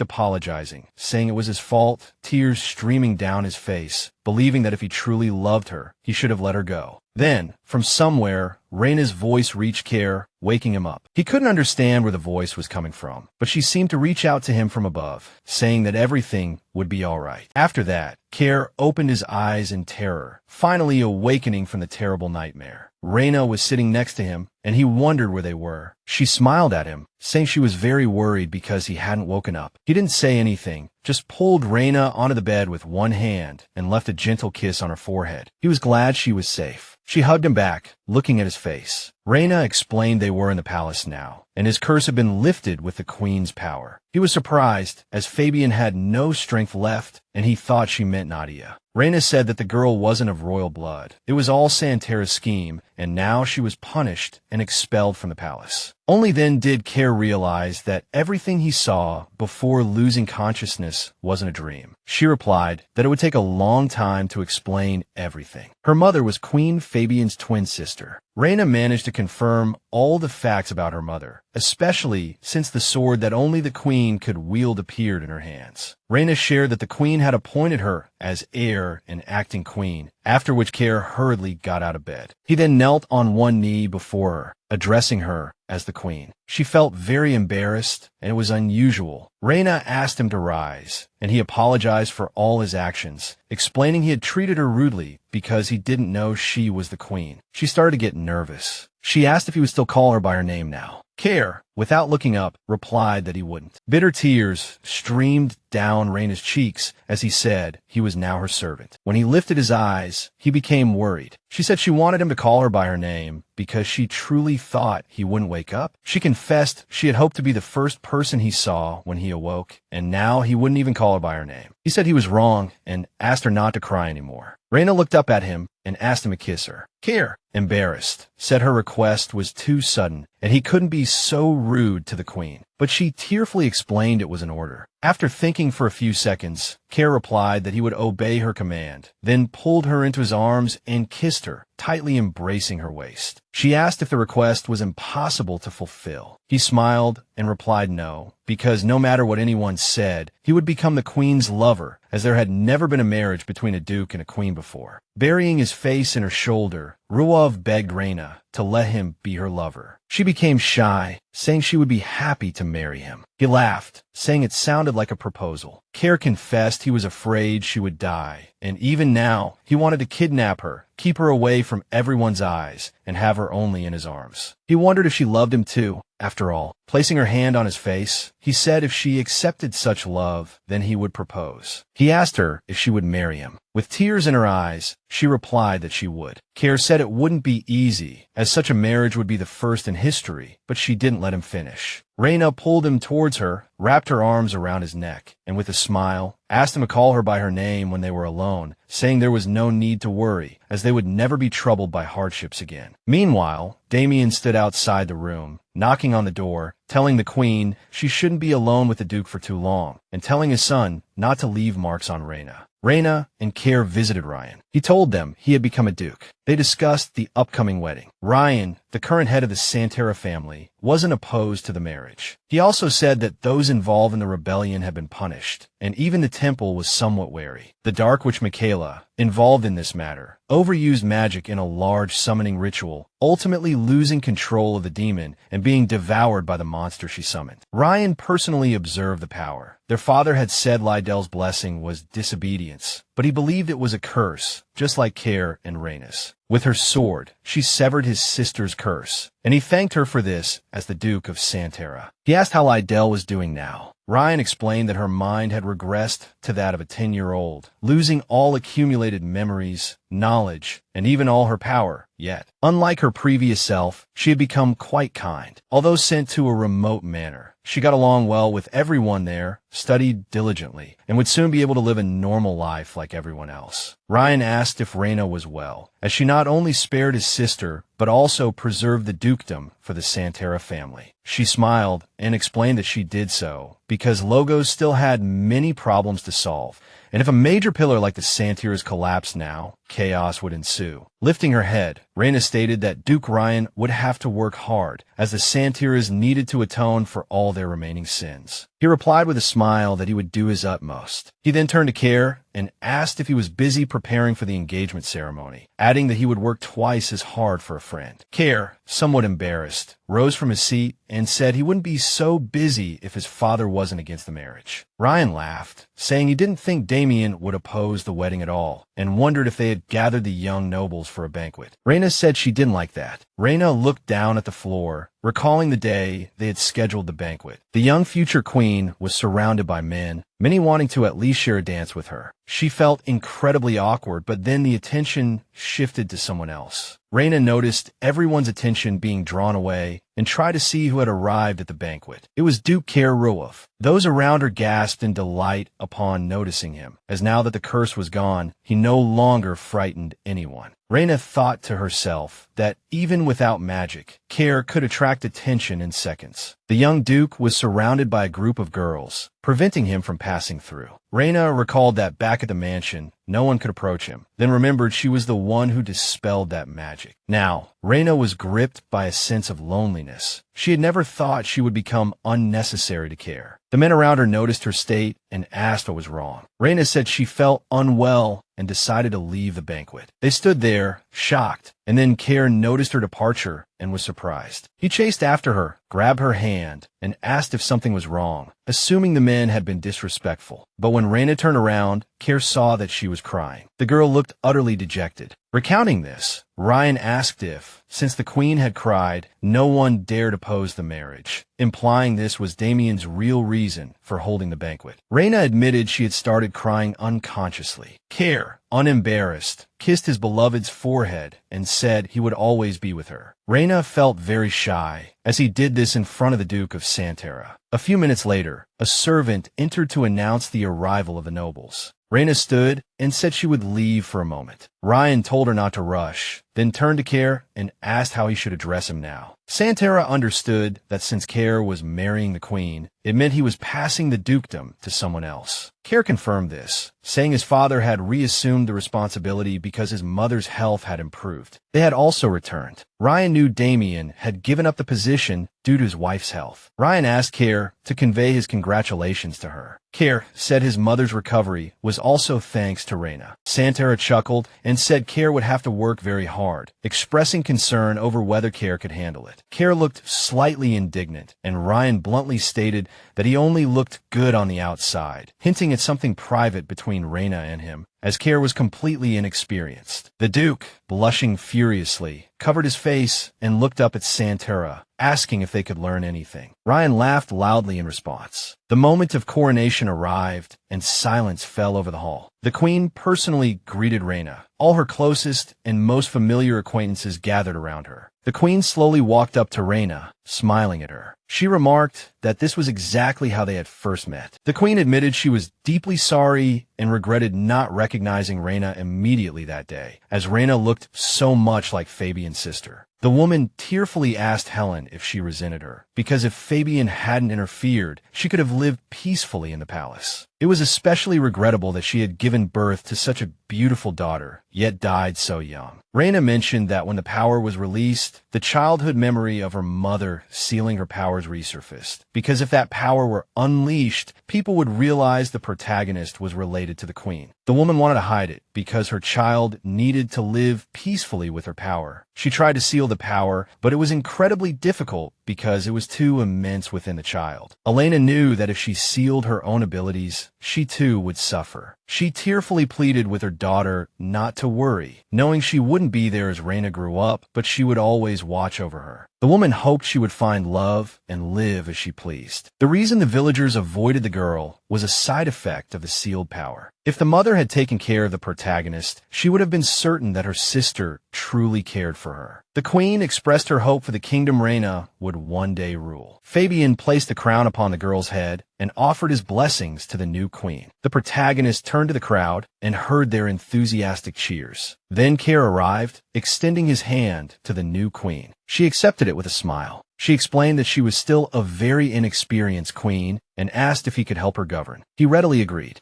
apologizing, saying it was his fault, tears streaming down his face, believing that if he truly loved her, he should have let her go. Then, from somewhere, Reyna's voice reached Care, waking him up. He couldn't understand where the voice was coming from, but she seemed to reach out to him from above, saying that everything would be all right. After that, Care opened his eyes in terror, finally awakening from the terrible nightmare. Reena was sitting next to him, and he wondered where they were. She smiled at him, saying she was very worried because he hadn't woken up. He didn't say anything, just pulled Reena onto the bed with one hand and left a gentle kiss on her forehead. He was glad she was safe. She hugged him back, looking at his face. Reena explained they were in the palace now, and his curse had been lifted with the queen's power. He was surprised, as Fabian had no strength left, and he thought she meant Nadia. Reena said that the girl wasn't of royal blood. It was all Santara's scheme, and now she was punished and expelled from the palace. Only then did Care realize that everything he saw before losing consciousness wasn't a dream. She replied that it would take a long time to explain everything. Her mother was Queen Fabian's twin sister. Reena managed to confirm all the facts about her mother, especially since the sword that only the queen could wield appeared in her hands. Reena shared that the queen had appointed her as heir and acting queen, after which Care hurriedly got out of bed. He then knelt on one knee before her, addressing her as the queen. She felt very embarrassed, and it was unusual. Reena asked him to rise, and he apologized for all his actions, explaining he had treated her rudely because he didn't know she was the queen. She started to get nervous. She asked if he would still call her by her name now. Care, without looking up, replied that he wouldn't. Bitter tears streamed down Reyna's cheeks as he said he was now her servant. When he lifted his eyes, he became worried. She said she wanted him to call her by her name because she truly thought he wouldn't wake up. She confessed she had hoped to be the first person he saw when he awoke, and now he wouldn't even call her by her name. He said he was wrong and asked her not to cry anymore. Reena looked up at him and asked him to kiss her. Care, embarrassed, said her request was too sudden and he couldn't be so rude to the queen, but she tearfully explained it was an order. After thinking for a few seconds, Care replied that he would obey her command, then pulled her into his arms and kissed her, tightly embracing her waist. She asked if the request was impossible to fulfill. He smiled and replied no, because no matter what anyone said, he would become the queen's lover, as there had never been a marriage between a duke and a queen before. Burying his face in her shoulder, Ruav begged Reena to let him be her lover. She became shy, saying she would be happy to marry him. He laughed, saying it sounded like a proposal. Care confessed he was afraid she would die, and even now, he wanted to kidnap her, keep her away from everyone's eyes, and have her only in his arms. He wondered if she loved him too. after all. Placing her hand on his face, he said if she accepted such love, then he would propose. He asked her if she would marry him. With tears in her eyes, she replied that she would. Care said it wouldn't be easy, as such a marriage would be the first in history, but she didn't let him finish. Reena pulled him towards her, wrapped her arms around his neck, and with a smile, asked him to call her by her name when they were alone, saying there was no need to worry, as they would never be troubled by hardships again. Meanwhile, Damien stood outside the room, knocking on the door, telling the queen she shouldn't be alone with the duke for too long, and telling his son not to leave marks on Reena. Reena and Care visited Ryan. He told them he had become a duke. They discussed the upcoming wedding. Ryan, the current head of the Santaras family, wasn't opposed to the marriage. He also said that those involved in the rebellion had been punished, and even the temple was somewhat wary. The Dark Witch Michaela, involved in this matter, overused magic in a large summoning ritual, ultimately losing control of the demon and being devoured by the monster she summoned. Ryan personally observed the power. Their father had said Lydell's blessing was disobedience, but he believed it was a curse, just like Care and Rhaenys. With her sword, she severed his sister's curse, and he thanked her for this as the Duke of Santaras. He asked how Lydell was doing now. Ryan explained that her mind had regressed to that of a 10-year-old, losing all accumulated memories, knowledge, and even all her power. Yet, unlike her previous self, she had become quite kind. Although sent to a remote manor, she got along well with everyone there, studied diligently, and would soon be able to live a normal life like everyone else. Ryan asked if Reena was well, as she not only spared his sister, but also preserved the dukedom for the Santaras family. She smiled and explained that she did so because Logos still had many problems to solve, and if a major pillar like the Santaras collapsed now, chaos would ensue. Lifting her head, Reena stated that Duke Ryan would have to work hard, as the Santaras needed to atone for all their remaining sins. He replied with a smile that he would do his utmost. He then turned to Care and asked if he was busy preparing for the engagement ceremony, adding that he would work twice as hard for a friend. Care, somewhat embarrassed, rose from his seat and said he wouldn't be so busy if his father wasn't against the marriage. Ryan laughed, saying he didn't think Damien would oppose the wedding at all, and wondered if they had gathered the young nobles for a banquet. Reena said she didn't like that. Reena looked down at the floor, recalling the day they had scheduled the banquet. The young future queen was surrounded by men, many wanting to at least share a dance with her. She felt incredibly awkward, but then the attention shifted to someone else. Reena noticed everyone's attention being drawn away and tried to see who had arrived at the banquet. It was Duke Care Ruof. Those around her gasped in delight upon noticing him, as now that the curse was gone, he no longer frightened anyone. Reena thought to herself that even without magic, Care could attract attention in seconds. The young Duke was surrounded by a group of girls, preventing him from passing through. Reena recalled that back at the mansion, no one could approach him, then remembered she was the one who dispelled that magic. Now, Reena was gripped by a sense of loneliness. She had never thought she would become unnecessary to Care. The men around her noticed her state and asked what was wrong. Reena said she felt unwell and decided to leave the banquet. They stood there, shocked, and then Care noticed her departure and was surprised. He chased after her, grabbed her hand, and asked if something was wrong, assuming the men had been disrespectful. But when Reena turned around, Care saw that she was crying. The girl looked utterly dejected. Recounting this, Ryan asked if, since the queen had cried, no one dared oppose the marriage, implying this was Damien's real reason for holding the banquet. Reena admitted she had started crying unconsciously. Care, unembarrassed, kissed his beloved's forehead and said he would always be with her. Reena felt very shy as he did this in front of the Duke of Santaras. A few minutes later, a servant entered to announce the arrival of the nobles. Reena stood and said she would leave for a moment. Ryan told her not to rush, then turned to Care and asked how he should address him now. Santaras understood that since Care was marrying the queen, it meant he was passing the dukedom to someone else. Care confirmed this, saying his father had reassumed the responsibility because his mother's health had improved. They had also returned. Ryan knew Damien had given up the position due to his wife's health. Ryan asked Care to convey his congratulations to her. Care said his mother's recovery was also thanks to Reena. Santaras chuckled and said Care would have to work very hard, expressing concern over whether Care could handle it. Care looked slightly indignant, and Ryan bluntly stated that he only looked good on the outside, hinting at something private between Reena and him. as Care was completely inexperienced. The Duke, blushing furiously, covered his face and looked up at Santara, asking if they could learn anything. Ryan laughed loudly in response. The moment of coronation arrived, and silence fell over the hall. The Queen personally greeted Reena. All her closest and most familiar acquaintances gathered around her. The Queen slowly walked up to Reena, smiling at her. She remarked that this was exactly how they had first met. The Queen admitted she was deeply sorry and regretted not recognizing Reena immediately that day, as Reena looked so much like Fabian's sister. The woman tearfully asked Helen if she resented her, because if Fabian hadn't interfered, she could have lived peacefully in the palace. It was especially regrettable that she had given birth to such a beautiful daughter, yet died so young. Reena mentioned that when the power was released, the childhood memory of her mother sealing her powers resurfaced, because if that power were unleashed, people would realize the protagonist was related to the Queen. The woman wanted to hide it, because her child needed to live peacefully with her power. She tried to seal the power, but it was incredibly difficult because it was too immense within the child. Elaina knew that if she sealed her own abilities, she too would suffer. She tearfully pleaded with her daughter not to worry, knowing she wouldn't be there as Reena grew up, but she would always watch over her. The woman hoped she would find love and live as she pleased. The reason the villagers avoided the girl was a side effect of the sealed power. If the mother had taken care of the protagonist, she would have been certain that her sister truly cared for her. The Queen expressed her hope for the kingdom Reena would one day rule. Fabian placed the crown upon the girl's head and offered his blessings to the new queen. The protagonist turned to the crowd and heard their enthusiastic cheers. Then Care arrived, extending his hand to the new queen. She accepted it with a smile. She explained that she was still a very inexperienced queen and asked if he could help her govern. He readily agreed.